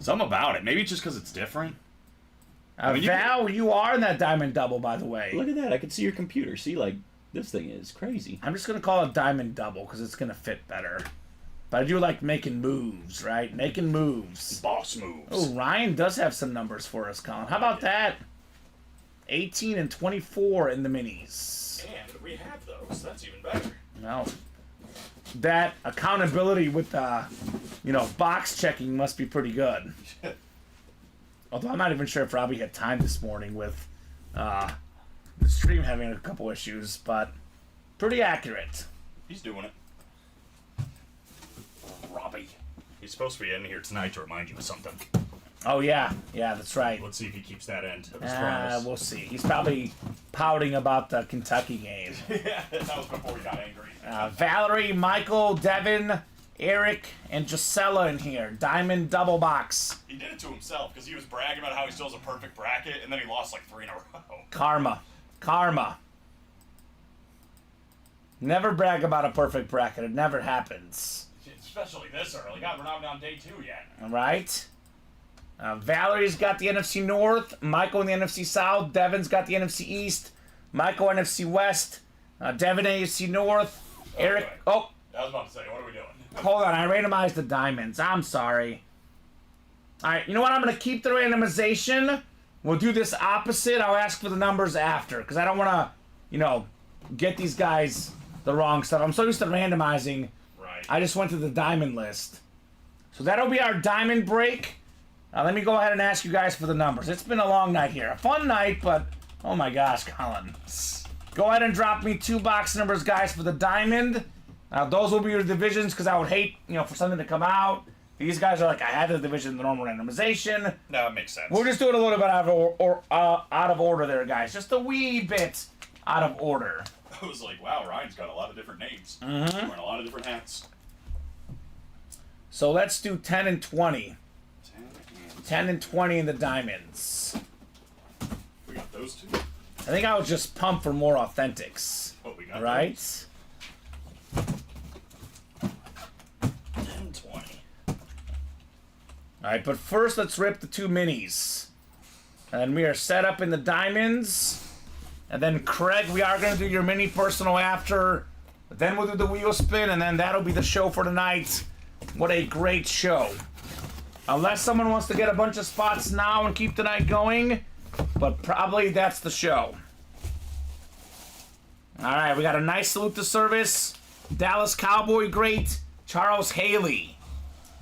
something about it. Maybe it's just because it's different. Val, you are in that Diamond Double, by the way. Look at that. I can see your computer. See, like, this thing is crazy. I'm just going to call it Diamond Double, because it's going to fit better. But I do like making moves, right? Making moves. Boss moves. Oh, Ryan does have some numbers for us, Colin. How about that? 18 and 24 in the minis. And we have those. That's even better. No. That accountability with, box checking must be pretty good. Although I'm not even sure if Robbie had time this morning with the stream having a couple issues, but pretty accurate. He's doing it. Robbie. He's supposed to be in here tonight to remind you of something. Oh, yeah. Yeah, that's right. Let's see if he keeps that end of his promise. We'll see. He's probably pouting about the Kentucky game. Yeah, that was before he got angry. Valerie, Michael, Devin, Eric, and Gisela in here. Diamond Double Box. He did it to himself because he was bragging about how he still has a perfect bracket, and then he lost like 3 in a row. Karma. Never brag about a perfect bracket. It never happens. Especially this early. God, we're not even on day 2 yet. All right. Valerie's got the NFC North, Michael in the NFC South, Devin's got the NFC East, Michael NFC West, Devin AFC North, Eric... Oh! I was about to say, what are we doing? Hold on, I randomized the diamonds. I'm sorry. Alright, you know what? I'm going to keep the randomization. We'll do this opposite. I'll ask for the numbers after, because I don't want to, get these guys the wrong stuff. I'm so used to randomizing. Right. I just went to the diamond list. So that'll be our diamond break. Let me go ahead and ask you guys for the numbers. It's been a long night here. A fun night, but oh my gosh, Colin. Go ahead and drop me 2 box numbers, guys, for the diamond. Those will be your divisions, because I would hate, for something to come out. These guys are like, I had the division in the normal randomization. No, it makes sense. We'll just do it a little bit out of order there, guys. Just a wee bit out of order. I was like, wow, Ryan's got a lot of different names. Wearing a lot of different hats. So let's do 10 and 20. 10 and 20 in the diamonds. We got those 2. I think I would just pump for more authentics. Oh, we got right? those. 10 and 20. All right, but first let's rip the 2 minis. And we are set up in the diamonds. And then, Craig, we are going to do your mini personal after. Then we'll do the wheel spin, and then that'll be the show for tonight. What a great show. Unless someone wants to get a bunch of spots now and keep the night going, but probably that's the show. All right, we got a nice salute to service. Dallas Cowboy great, Charles Haley.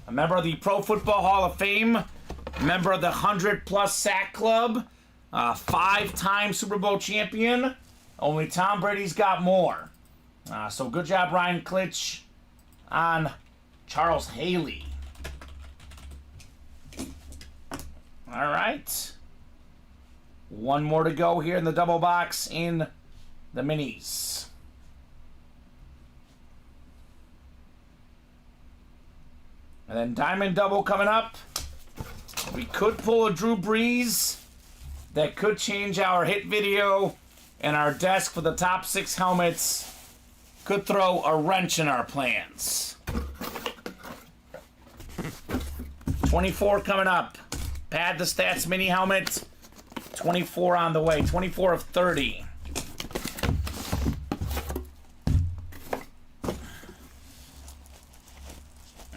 A member of the Pro Football Hall of Fame, a member of the 100-plus sack club, 5-time Super Bowl champion. Only Tom Brady's got more. So good job, Ryan Klitsch, on Charles Haley. All right. One more to go here in the double box in the minis. And then diamond double coming up. We could pull a Drew Brees. That could change our hit video and our desk for the top 6 helmets. Could throw a wrench in our plans. 24 coming up. Pad the Stats mini helmet. 24 on the way. 24 of 30.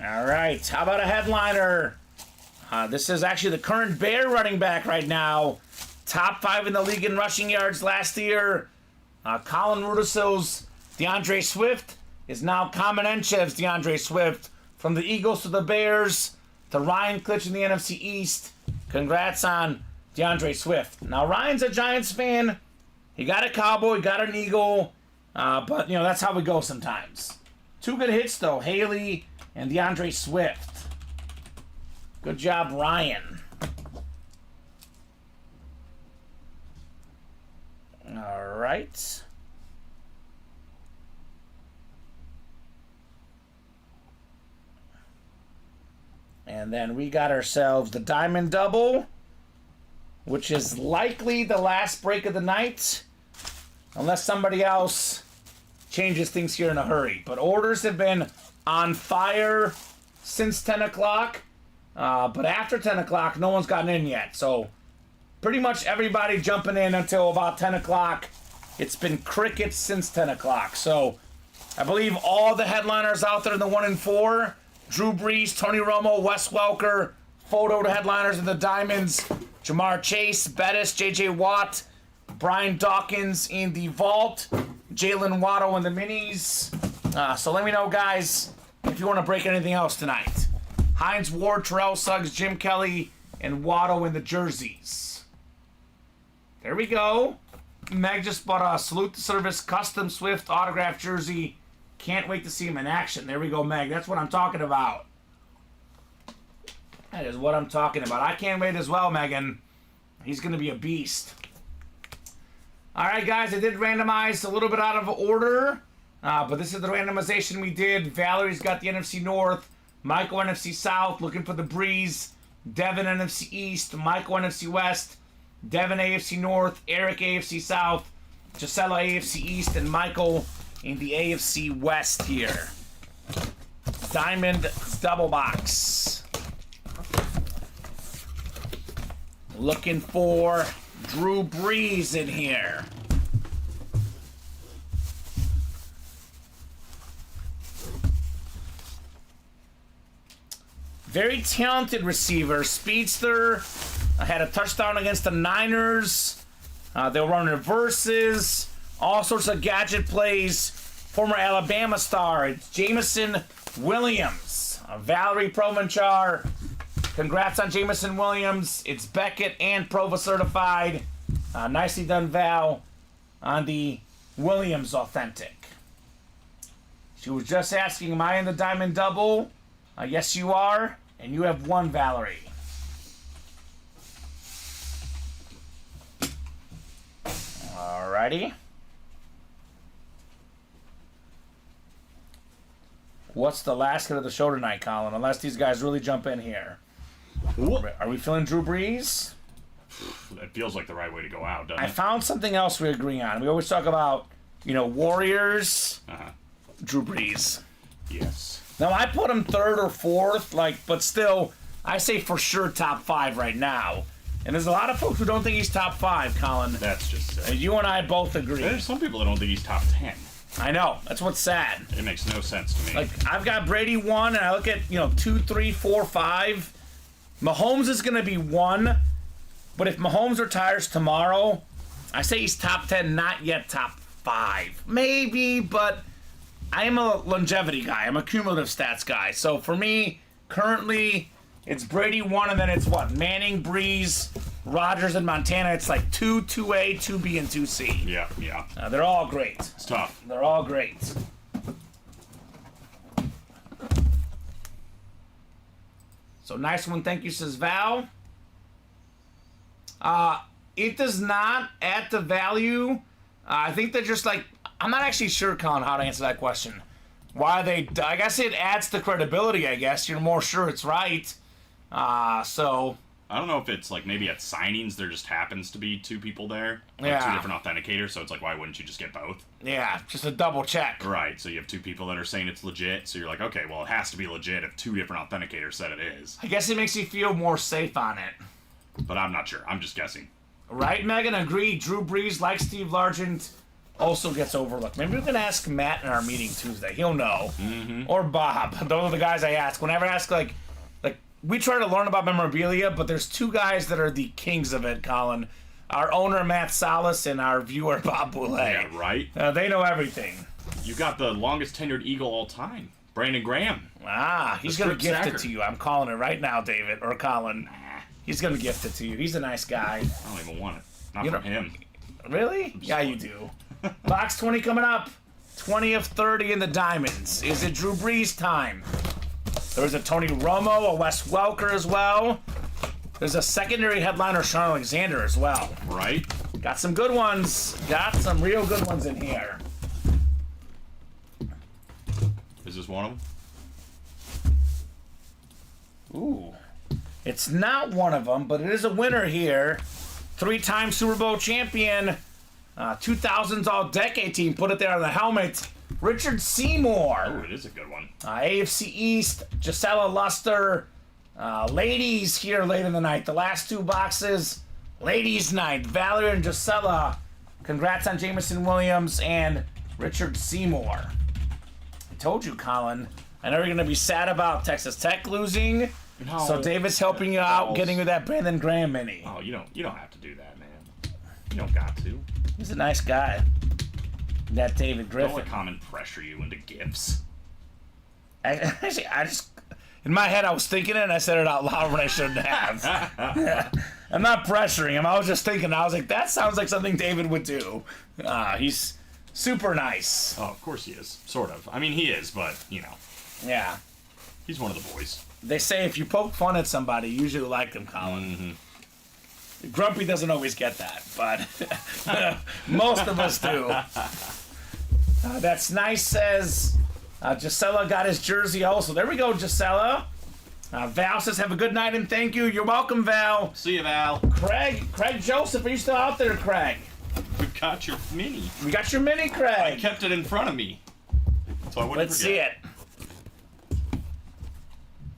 All right. How about a headliner? This is actually the current Bear running back right now. Top 5 in the league in rushing yards last year. Colin Rudisil's DeAndre Swift is now Kamen Entchev's DeAndre Swift. From the Eagles to the Bears to Ryan Klitsch in the NFC East. Congrats on DeAndre Swift. Now, Ryan's a Giants fan. He got a Cowboy, got an Eagle. But, you know, that's how we go sometimes. 2 good hits, though. Haley and DeAndre Swift. Good job, Ryan. All right. And then we got ourselves the diamond double, which is likely the last break of the night, unless somebody else changes things here in a hurry. But orders have been on fire since 10 o'clock, but after 10 o'clock, no one's gotten in yet. So pretty much everybody jumping in until about 10 o'clock. It's been crickets since 10 o'clock. So I believe all the headliners out there in the 1 and 4, Drew Brees, Tony Romo, Wes Welker, photo to headliners in the diamonds, Jamar Chase, Bettis, J.J. Watt, Brian Dawkins in the vault, Jalen Waddle in the minis. So let me know, guys, if you want to break anything else tonight. Hines Ward, Terrell Suggs, Jim Kelly, and Waddle in the jerseys. There we go. Meg just bought a Salute to Service custom Swift autographed jersey. Can't wait to see him in action. There we go, Meg. That's what I'm talking about. That is what I'm talking about. I can't wait as well, Megan. He's going to be a beast. All right, guys. I did randomize a little bit out of order. But this is the randomization we did. Valerie's got the NFC North. Michael, NFC South. Looking for the Breeze. Devin, NFC East. Michael, NFC West. Devin, AFC North. Eric, AFC South. Gisela, AFC East. And Michael in the AFC West here. Diamond double box. Looking for Drew Brees in here. Very talented receiver. Speedster. Had a touchdown against the Niners. They'll run reverses. All sorts of gadget plays. Former Alabama star. It's Jameson Williams. Valerie Provenchar. Congrats on Jameson Williams. It's Beckett and Prova certified. Nicely done, Val, on the Williams authentic. She was just asking, am I in the diamond double? Yes, you are. And you have 1, Valerie. Alrighty. What's the last hit of the show tonight, Colin? Unless these guys really jump in here. Are we feeling Drew Brees? It feels like the right way to go out, doesn't I it? found something else we agree on. We always talk about, Warriors. Drew Brees. Yes. Now, I put him 3rd or 4th, but still, I say for sure top 5 right now. And there's a lot of folks who don't think he's top 5, Colin. That's just sick. And you and I both agree. There's some people that don't think he's top 10. I know. That's what's sad. It makes no sense to me. Like, I've got Brady 1, and I look at, 2, 3, 4, 5. Mahomes is going to be 1. But if Mahomes retires tomorrow, I say he's top 10, not yet top 5. Maybe, but I am a longevity guy. I'm a cumulative stats guy. So for me, currently, it's Brady 1, and then it's what? Manning, Breeze, Rodgers, and Montana. It's like 2, 2A, 2B, and 2C. Yeah. They're all great. It's tough. They're all great. So nice one. Thank you, says Val. It does not add the value. I think they're just like, I'm not actually sure, Colin, how to answer that question. Why they, I guess it adds the credibility, I guess. You're more sure it's right. So. I don't know if it's like maybe at signings there just happens to be 2 people there. Like Yeah. 2 different authenticators, so it's like, why wouldn't you just get both? Yeah, just a double check. Right, so you have 2 people that are saying it's legit, so you're like, okay, well, it has to be legit if 2 different authenticators said it is. I guess it makes you feel more safe on it. But I'm not sure. I'm just guessing. Right, Megan? Agreed. Drew Brees, like Steve Largent, also gets overlooked. Maybe we can ask Matt in our meeting Tuesday. He'll know. Mm-hmm. Or Bob. Those are the guys I ask. Whenever I ask, like, we try to learn about memorabilia, but there's 2 guys that are the kings of it, Colin. Our owner, Matt Salas, and our viewer, Bob Boulay. Yeah, right? They know everything. You got the longest tenured Eagle all time, Brandon Graham. He's going to strip gift sacker. it to you. I'm calling it right now, David, or Colin. He's going to gift it to you. He's a nice guy. I don't even want it. Not You from don't- him. Really? Yeah, you do. Box 20 coming up. 20 of 30 in the diamonds. Is it Drew Brees time? There's a Tony Romo, a Wes Welker as well. There's a secondary headliner, Sean Alexander, as well. Right? Got some good ones. Got some real good ones in here. Is this one of them? Ooh. It's not one of them, but it is a winner here. 3-time Super Bowl champion. 2000s All-Decade team. Put it there on the helmet. Richard Seymour. Oh, it is a good one. AFC East, Gisela Luster. Ladies here late in the night. The last 2 boxes. Ladies night. Valerie and Gisela. Congrats on Jameson Williams and Richard Seymour. I told you, Colin. I know you're going to be sad about Texas Tech losing. No. So David's helping you out, getting you that Brandon Graham mini. Oh, you don't have to do that, man. You don't got to. He's a nice guy. That David Don't let Griffin. Common pressure you into gifts. Actually, I just, in my head, I was thinking it and I said it out loud when I shouldn't have. I'm not pressuring him. I was just thinking. I was like, that sounds like something David would do. He's super nice. Oh, of course he is. Sort of. I mean, he is, but, Yeah. he's one of the boys. They say if you poke fun at somebody, you usually like them, Colin. Mm-hmm. Grumpy doesn't always get that, but most of us do. That's nice, says Gisela got his jersey also. There we go, Gisela. Val says, have a good night and thank you. You're welcome, Val. See you, Val. Craig Joseph, are you still out there, Craig? We've got your mini. We got your mini, I Craig. kept it in front of me, so I wouldn't Let's see forget. it.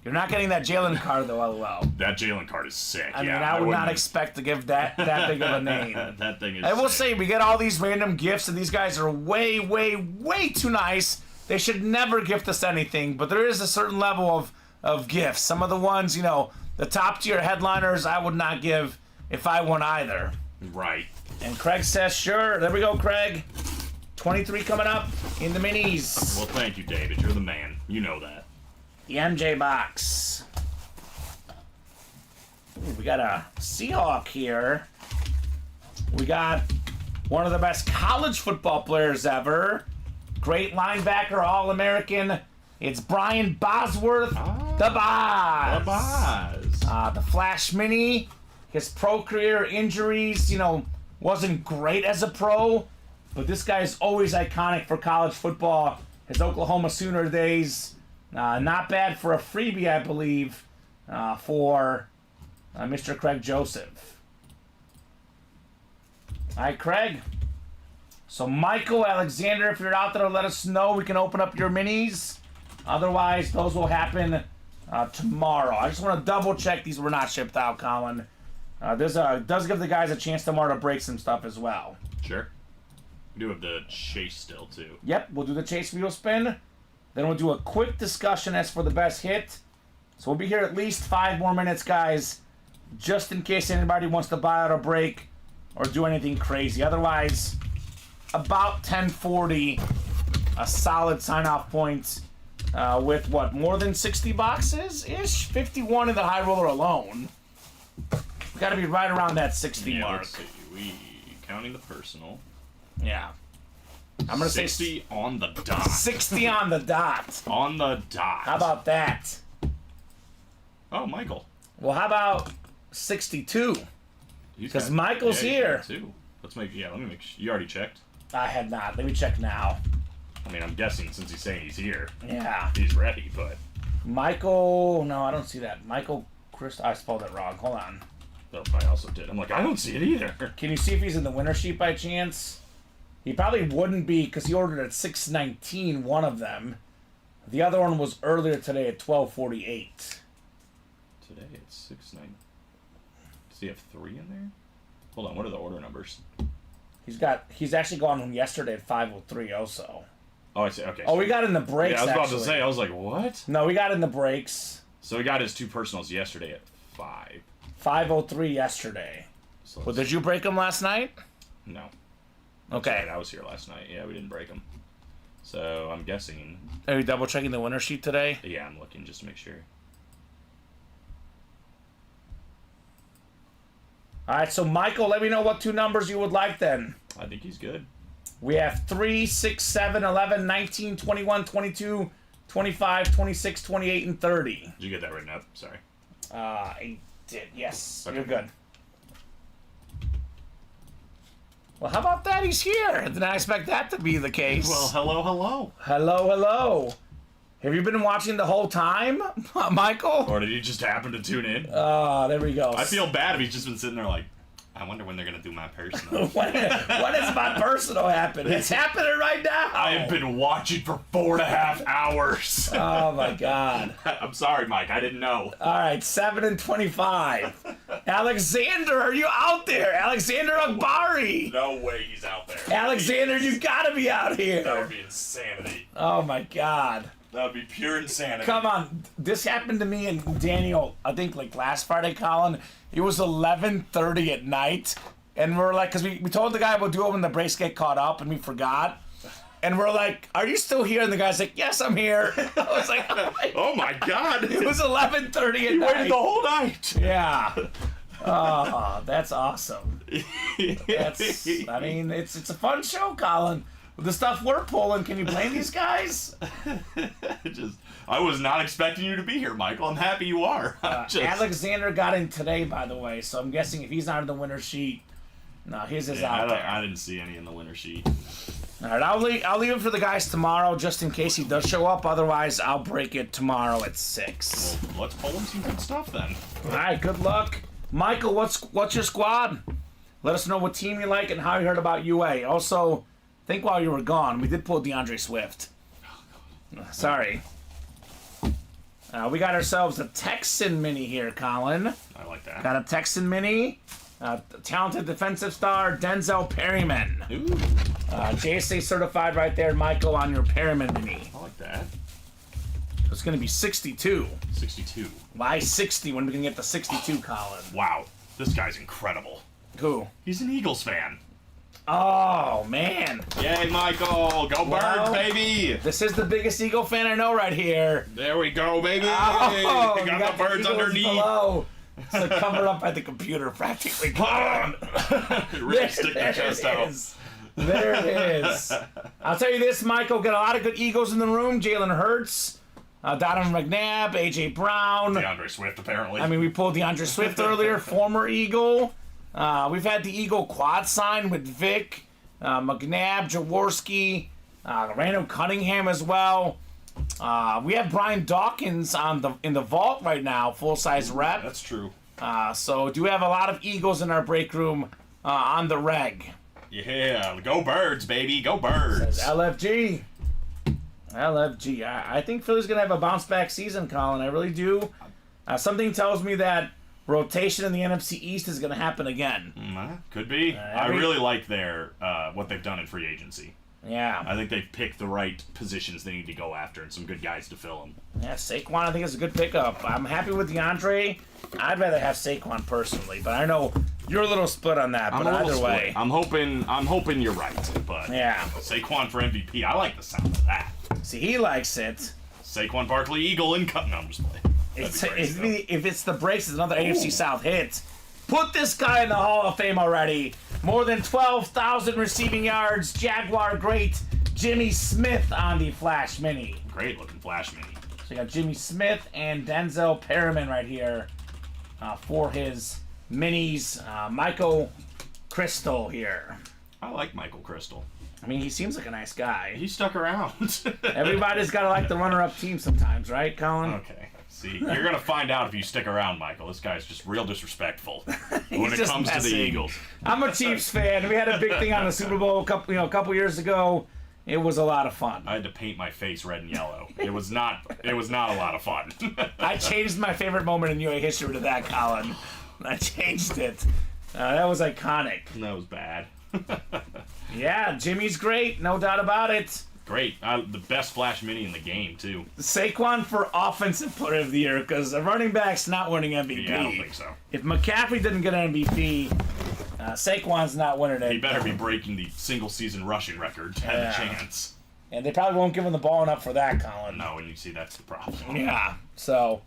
You're not getting that Jalen card, though, LOL. That Jalen card is sick. I mean, yeah, I would not wouldn't- expect to give that big of a name. That thing is I will sick. say, we get all these random gifts, and these guys are way, way, way too nice. They should never gift us anything, but there is a certain level of gifts. Some of the ones, the top-tier headliners, I would not give if I won either. Right. And Craig says, sure. There we go, Craig. 23 coming up in the minis. Well, thank you, David. You're the man. You know that. The MJ box. Ooh, we got a Seahawk here. We got one of the best college football players ever. Great linebacker, All-American. It's Brian Bosworth, the Boz. The Boz. The Flash Mini. His pro career injuries, wasn't great as a pro, but this guy is always iconic for college football. His Oklahoma Sooner days. Not bad for a freebie, I believe, for Mr. Craig Joseph. All right, Craig. So, Michael, Alexander, if you're out there, let us know. We can open up your minis. Otherwise, those will happen tomorrow. I just want to double check these were not shipped out, Colin. Does give the guys a chance tomorrow to break some stuff as well. Sure. We do have the chase still, too. Yep, we'll do the chase wheel spin. Then we'll do a quick discussion as for the best hit. So we'll be here at least 5 more minutes, guys, just in case anybody wants to buy out a break or do anything crazy. Otherwise, about 10:40, a solid sign-off point with, what, more than 60 boxes-ish? 51 in the high roller alone. We got to be right around that 60 mark. Let's see. We counting the personal. Yeah. I'm going to say 60 on the dot. 60 on the dot. On the dot. How about that? Oh, Michael. Well, how about 62? Because Michael's here. Too. Let me make sure. You already checked? I had not. Let me check now. I mean, I'm guessing since he's saying he's here. Yeah. He's ready, but. Michael. No, I don't see that. Michael Chris. I spelled it wrong. Hold on. Oh, I also did. I'm like, I don't see it either. Can you see if he's in the winner sheet by chance? He probably wouldn't be because he ordered at 6:19, one of them. The other one was earlier today at 12:48. Today it's 6:9. Does he have 3 in there? Hold on, what are the order numbers? He's actually gone home yesterday at 5:03 also. Oh, I see. Okay. Oh, we got in the breaks. Yeah, I was about actually. to say. I was like, what? No, we got in the breaks. So he got his 2 personals yesterday at 5. 5:03 yesterday. So Well, did you break them last night? No. Okay. Right, I was here last night. Yeah, we didn't break them. So I'm guessing. Are you double checking the winner sheet today? Yeah, I'm looking just to make sure. All right, so Michael, let me know what 2 numbers you would like then. I think he's good. We have 3, 6, 7, 11, 19, 21, 22, 25, 26, 28, and 30. Did you get that written up? Sorry. I did, yes. Okay. You're good. Well, how about that? He's here. Did not expect that to be the case. Well, hello, hello. Hello, hello. Have you been watching the whole time, Michael? Or did he just happen to tune in? There we go. I feel bad if he's just been sitting there like, I wonder when they're going to do my personal. when does my personal happen? It's happening right now. I have been watching for 4.5 hours. Oh, my God. I'm sorry, Mike. I didn't know. All right, 7 and 25. Alexander, are you out there? Alexander Akbari. No way he's out there. Alexander, you gotta be out That here. would be insanity. Oh, my God. That would be pure insanity. Come on. This happened to me and Daniel, I think, like last Friday, Colin. It was 11:30 at night. And we're like, because we told the guy we'll do it when the breaks get caught up, and we forgot. And we're like, are you still here? And the guy's like, yes, I'm here. I was like, Oh my God. it was 11:30 at You night. waited the whole night. Yeah. Oh, that's awesome. I mean, it's a fun show, Colin. With the stuff we're pulling, can you blame these guys? I was not expecting you to be here, Michael. I'm happy you are. Alexander got in today, by the way, so I'm guessing if he's not in the winner sheet, no, his is out there. I didn't see any in the winner sheet. All right, I'll leave it for the guys tomorrow, just in case he does show up. Otherwise, I'll break it tomorrow at 6. Well, let's pull in some good stuff then. All right, good luck. Michael, what's your squad? Let us know what team you like and how you heard about UA. Also, I think while you were gone, we did pull DeAndre Swift. Sorry. We got ourselves a Texan mini here, Colin. I like that. Got a Texan mini. Talented defensive star, Denzel Perryman. Ooh, JSA certified right there, Michael, on your Perryman mini. I like that. It's going to be 62. 62. Why 60 when we can get the 62, Colin? Wow, this guy's incredible. Who? He's an Eagles fan. Oh, man. Yay, Michael! Go Well, Birds, baby! This is the biggest Eagle fan I know right here. There we go, baby! Oh, you got the birds Eagles underneath. Below. So covered up by the computer practically. Really stick the chest out. There it is. I'll tell you this, Michael, got a lot of good Eagles in the room. Jalen Hurts, Donovan McNabb, A.J. Brown. DeAndre Swift, apparently. I mean, we pulled DeAndre Swift earlier, former Eagle. We've had the Eagle quad sign with Vic, McNabb, Jaworski, Randall Cunningham as well. We have Brian Dawkins in the vault right now, full-size rep. That's true. So do have a lot of Eagles in our break room on the reg. Yeah, go Birds, baby, go Birds. Says LFG. LFG. I think Philly's going to have a bounce-back season, Colin. I really do. Something tells me that rotation in the NFC East is going to happen again. Could be. I really like their what they've done in free agency. Yeah. I think they've picked the right positions they need to go after and some good guys to fill them. Yeah, Saquon I think is a good pickup. I'm happy with DeAndre. I'd rather have Saquon personally, but I know you're a little split on that. But either way, I'm hoping you're right. But yeah, Saquon for MVP. I like the sound of that. See, he likes it. Saquon Barkley Eagle in cut numbers play. If it's the breaks, it's another AFC South hit. Put this guy in the Hall of Fame already. More than 12,000 receiving yards. Jaguar great Jimmy Smith on the Flash Mini. Great looking Flash Mini. So you got Jimmy Smith and Denzel Perriman right here for his minis. Michael Crystal here. I like Michael Crystal. I mean, he seems like a nice guy. He stuck around. Everybody's got to like the runner-up team sometimes, right, Colin? Okay. See, you're going to find out if you stick around, Michael. This guy's just real disrespectful when it just comes to the messing. Eagles. I'm a Chiefs fan. We had a big thing on the Super Bowl a couple years ago. It was a lot of fun. I had to paint my face red and yellow. It was not a lot of fun. I changed my favorite moment in UA history to that, Colin. I changed it. That was iconic. That was bad. Yeah, Jimmy's great, no doubt about it. Great. The best Flash Mini in the game, too. Saquon for Offensive Player of the Year, because a running back's not winning MVP. Yeah, I don't think so. If McCaffrey didn't get an MVP, Saquon's not winning it. He better be breaking the single-season rushing record to have a chance. And they probably won't give him the ball enough for that, Colin. No, and you see that's the problem. Yeah, so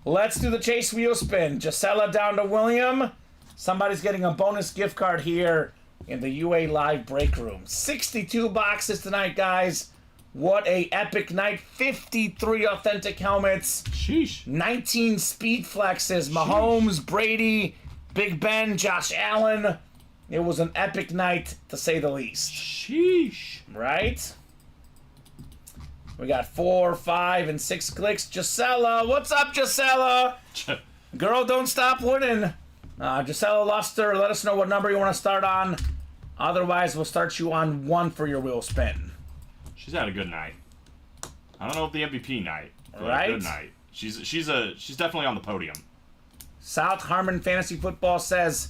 let's do the Chase wheel spin. Gisela down to William. Somebody's getting a bonus gift card here in the UA Live break room. 62 boxes tonight, guys. What a epic night. 53 authentic helmets. Sheesh. 19 speed flexes. Mahomes, Brady, Big Ben, Josh Allen. It was an epic night, to say the least. Sheesh. Right? We got 4, 5, and 6 clicks. Gisela, what's up, Gisela? Girl, don't stop winning. Gisela Luster, let us know what number you want to start on. Otherwise, we'll start you on 1 for your wheel spin. She's had a good night. I don't know if the MVP night, but Right? a good night. She's definitely on the podium. South Harmon Fantasy Football says,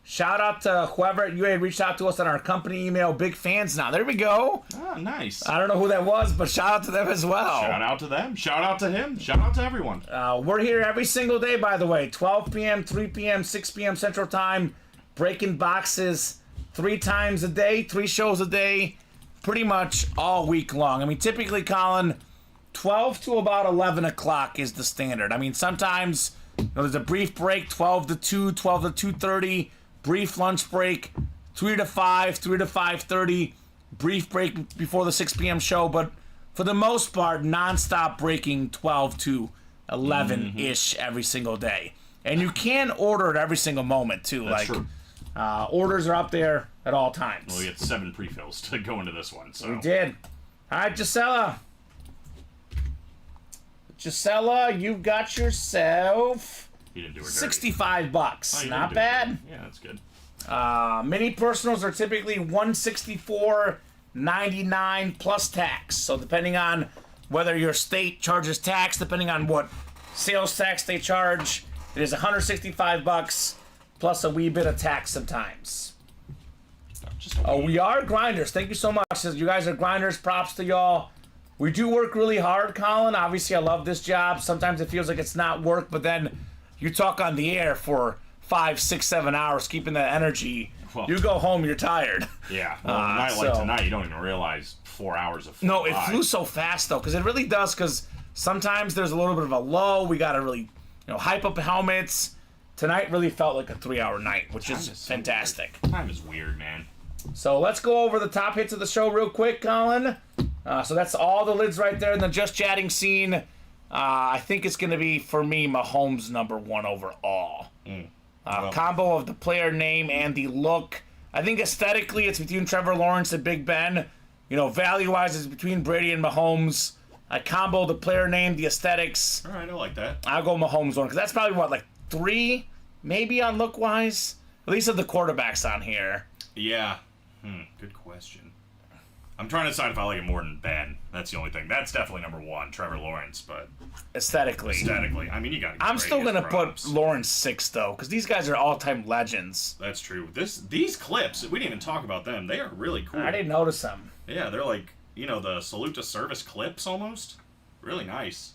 shout out to whoever at UA reached out to us on our company email. Big fans now. There we go. Ah, nice. I don't know who that was, but shout out to them as well. Shout out to them. Shout out to him. Shout out to everyone. We're here every single day, by the way. 12 p.m., 3 p.m., 6 p.m. Central Time. Breaking boxes 3 times a day, 3 shows a day, pretty much all week long. I mean, typically, Colin, 12 to about 11 o'clock is the standard. I mean, sometimes there's a brief break, 12 to 2, 12 to 2:30, brief lunch break, 3 to 5, 3 to 5:30, brief break before the 6 p.m. show, but for the most part, nonstop breaking 12 to 11-ish every single day. And you can order it every single moment, too. That's true. Orders are up there at all times. Well, we get 7 pre-fills to go into this one. So We did. All right, Gisela. Gisela, you got yourself he didn't do her dirty. 65 bucks. Oh, you Not didn't do her bad. dirty. Yeah, that's good. Mini personals are typically $164.99 plus tax. So depending on whether your state charges tax, depending on what sales tax they charge, it is $165 plus a wee bit of tax sometimes. Just a We are grinders. Thank you so much. You guys are grinders. Props to y'all. We do work really hard, Colin. Obviously, I love this job. Sometimes it feels like it's not work, but then you talk on the air for 5, 6, 7 hours, keeping that energy. Well, you go home, you're tired. Yeah. Well, a night like so- tonight, you don't even realize 4 hours of No, it flew flew so fast, though, because it really does, because sometimes there's a little bit of a lull. We got to really hype up helmets. Tonight really felt like a 3-hour night, which is so fantastic. Weird. Time is weird, man. So let's go over the top hits of the show real quick, Colin. So that's all the lids right there in the Just Chatting scene. I think it's going to be, for me, Mahomes #1 overall. Combo of the player name and the look. I think aesthetically it's between Trevor Lawrence and Big Ben. Value-wise it's between Brady and Mahomes. I combo the player name, the aesthetics. All right, I like that. I'll go Mahomes one, because that's probably, 3, maybe on look-wise? At least of the quarterbacks on here. Yeah. Good question. I'm trying to decide if I like it more than Ben. That's the only thing. That's definitely number 1, Trevor Lawrence, but Aesthetically. I mean, you got. I'm still gonna put Lawrence 6 though, because these guys are all-time legends. That's true. These clips, we didn't even talk about them. They are really cool. I didn't notice them. Yeah, they're like, the salute to service clips almost. Really nice.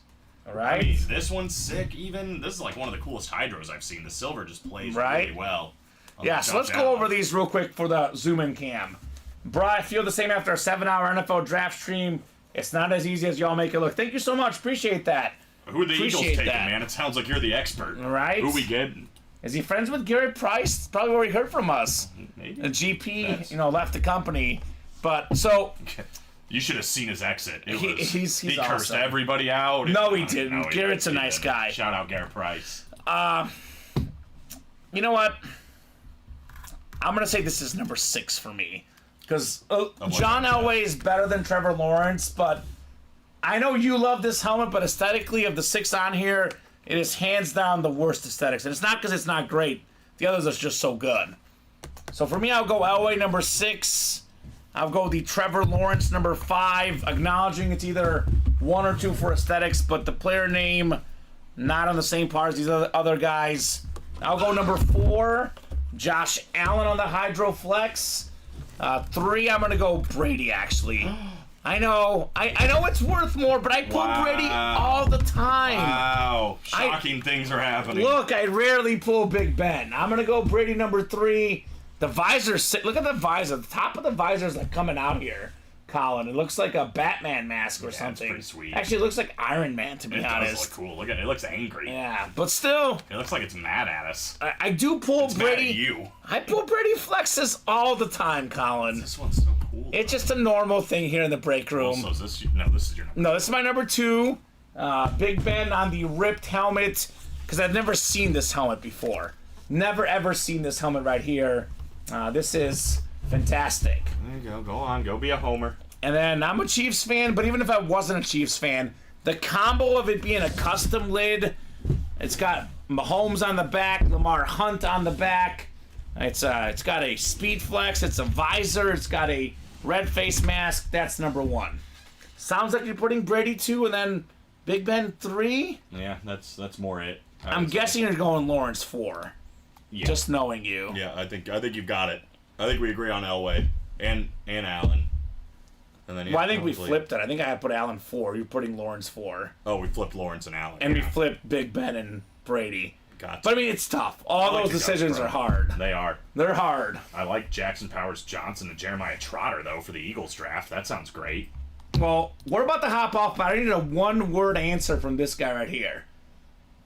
All right. I mean, this one's sick. Even this is like one of the coolest hydros I've seen. The silver just plays really well. Yeah, so let's go over these real quick for the zoom-in cam. Bro, I feel the same after a 7-hour NFL draft stream. It's not as easy as y'all make it look. Thank you so much. Appreciate that. Who are the Eagles taking, that. man? It sounds like you're the expert. All right. Who we getting? Is he friends with Garrett Price? Probably where he heard from us. Maybe. The GP, left the company. But, so... You should have seen his exit. He's he awesome. Cursed everybody out. No, he didn't. Garrett's a nice guy. Shout out Garrett Price. You know what? I'm going to say this is number 6 for me. Because John Elway is better than Trevor Lawrence, but I know you love this helmet, but aesthetically of the 6 on here, it is hands down the worst aesthetics. And it's not because it's not great. The others are just so good. So for me, I'll go Elway number 6. I'll go the Trevor Lawrence number 5, acknowledging it's either 1 or 2 for aesthetics, but the player name not on the same par as these other guys. I'll go number 4, Josh Allen on the Hydro Flex. 3, I'm gonna go Brady. Actually, I know it's worth more, but I pull Brady all the time. Wow, shocking things are happening. Look, I rarely pull Big Ben. I'm gonna go Brady number 3. The visor, look at the visor. The top of the visor is like coming out here, Colin. It looks like a Batman mask or something. It's pretty sweet. Actually, it looks like Iron Man, to be honest. It does look cool. Look at it. It looks angry. Yeah, but still. It looks like it's mad at us. I do pull Brady. Mad at you. I pull Brady flexes all the time, Colin. This one's so cool. It's just a normal thing here in the break room. So this is your number. No, this is my number 2. Big Ben on the ripped helmet, because I've never seen this helmet before. Never ever seen this helmet right here. This is fantastic. There you go. Go on. Go be a homer. And then I'm a Chiefs fan, but even if I wasn't a Chiefs fan, the combo of it being a custom lid, it's got Mahomes on the back, Lamar Hunt on the back. It's got a speed flex, it's a visor, it's got a red face mask. That's number 1. Sounds like you're putting Brady 2 and then Big Ben 3. Yeah, that's more it. I'm guessing you're going Lawrence 4. Yeah. Just knowing you. Yeah, I think you've got it. I think we agree on Elway and Allen. And then Well, I think we flipped it. I think I put Allen 4. You're putting Lawrence 4. Oh, we flipped Lawrence and Allen. And we flipped Big Ben and Brady. Gotcha. But I mean, it's tough. All those decisions are hard. They are. They're hard. I like Jackson Powers Johnson and Jeremiah Trotter, though, for the Eagles draft. That sounds great. Well, we're about to hop off, but I need a one-word answer from this guy right here.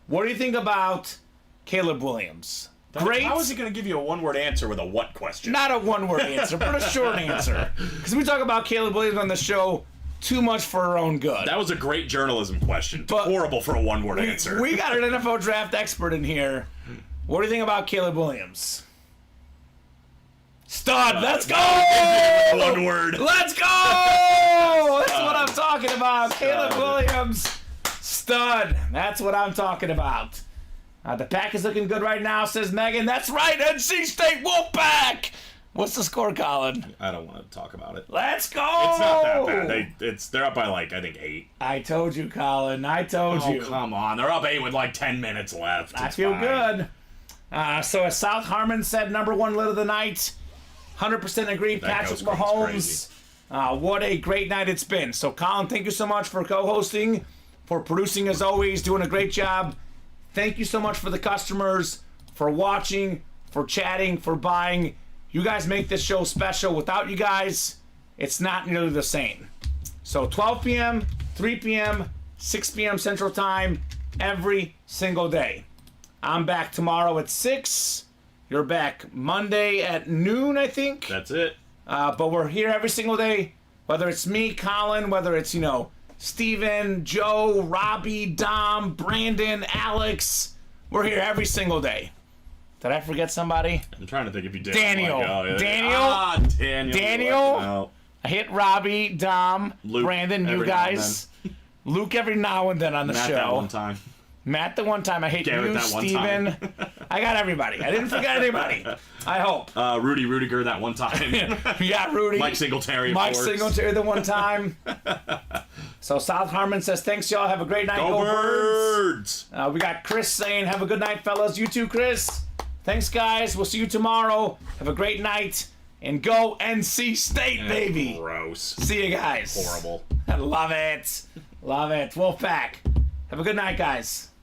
What do you think about Caleb Williams? Great. How is he going to give you a one-word answer with a what question? Not a one-word answer, but a short answer. Because we talk about Caleb Williams on the show too much for our own good. That was a great journalism question. But horrible for a one-word answer. We got an NFL draft expert in here. What do you think about Caleb Williams? Stud. Let's go! One word. Let's go! That's what I'm talking about. Caleb Williams. Stud. That's what I'm talking about. The pack is looking good right now, says Megan. That's right, NC State Wolfpack. What's the score, Colin? I don't want to talk about it. Let's go! It's not that bad. They're up by I think 8. I told you, Colin. I told you. Oh, come on. They're up 8 with 10 minutes left. I feel good. So as South Harmon said, number 1 lit of the night. 100% agree, Patrick Mahomes. What a great night it's been. So, Colin, thank you so much for co-hosting, for producing as always, doing a great job. Thank you so much for the customers, for watching, for chatting, for buying. You guys make this show special. Without you guys, it's not nearly the same. So 12 p.m., 3 p.m., 6 p.m. Central Time, every single day. I'm back tomorrow at 6. You're back Monday at noon, I think. That's it. But we're here every single day, whether it's me, Colin, whether it's, Steven, Joe, Robbie, Dom, Brandon, Alex. We're here every single day. Did I forget somebody? I'm trying to think if you did. Daniel. Daniel. Daniel. I hit Robbie, Dom, Luke, Brandon, you guys. Luke every now and then on the Matt show. That one time. Matt the one time. I hate Garrett you, that one Steven. I got everybody. I didn't forget anybody. I hope. Rudy Rudiger that one time. Yeah, Rudy. Mike Singletary, of Mike course. Singletary the one time. So South Harmon says, thanks, y'all. Have a great night. Go Birds! We got Chris saying, have a good night, fellas. You too, Chris. Thanks, guys. We'll see you tomorrow. Have a great night. And go NC State, baby. Gross. See you guys. Horrible. Love it. Love it. Wolfpack. Have a good night, guys.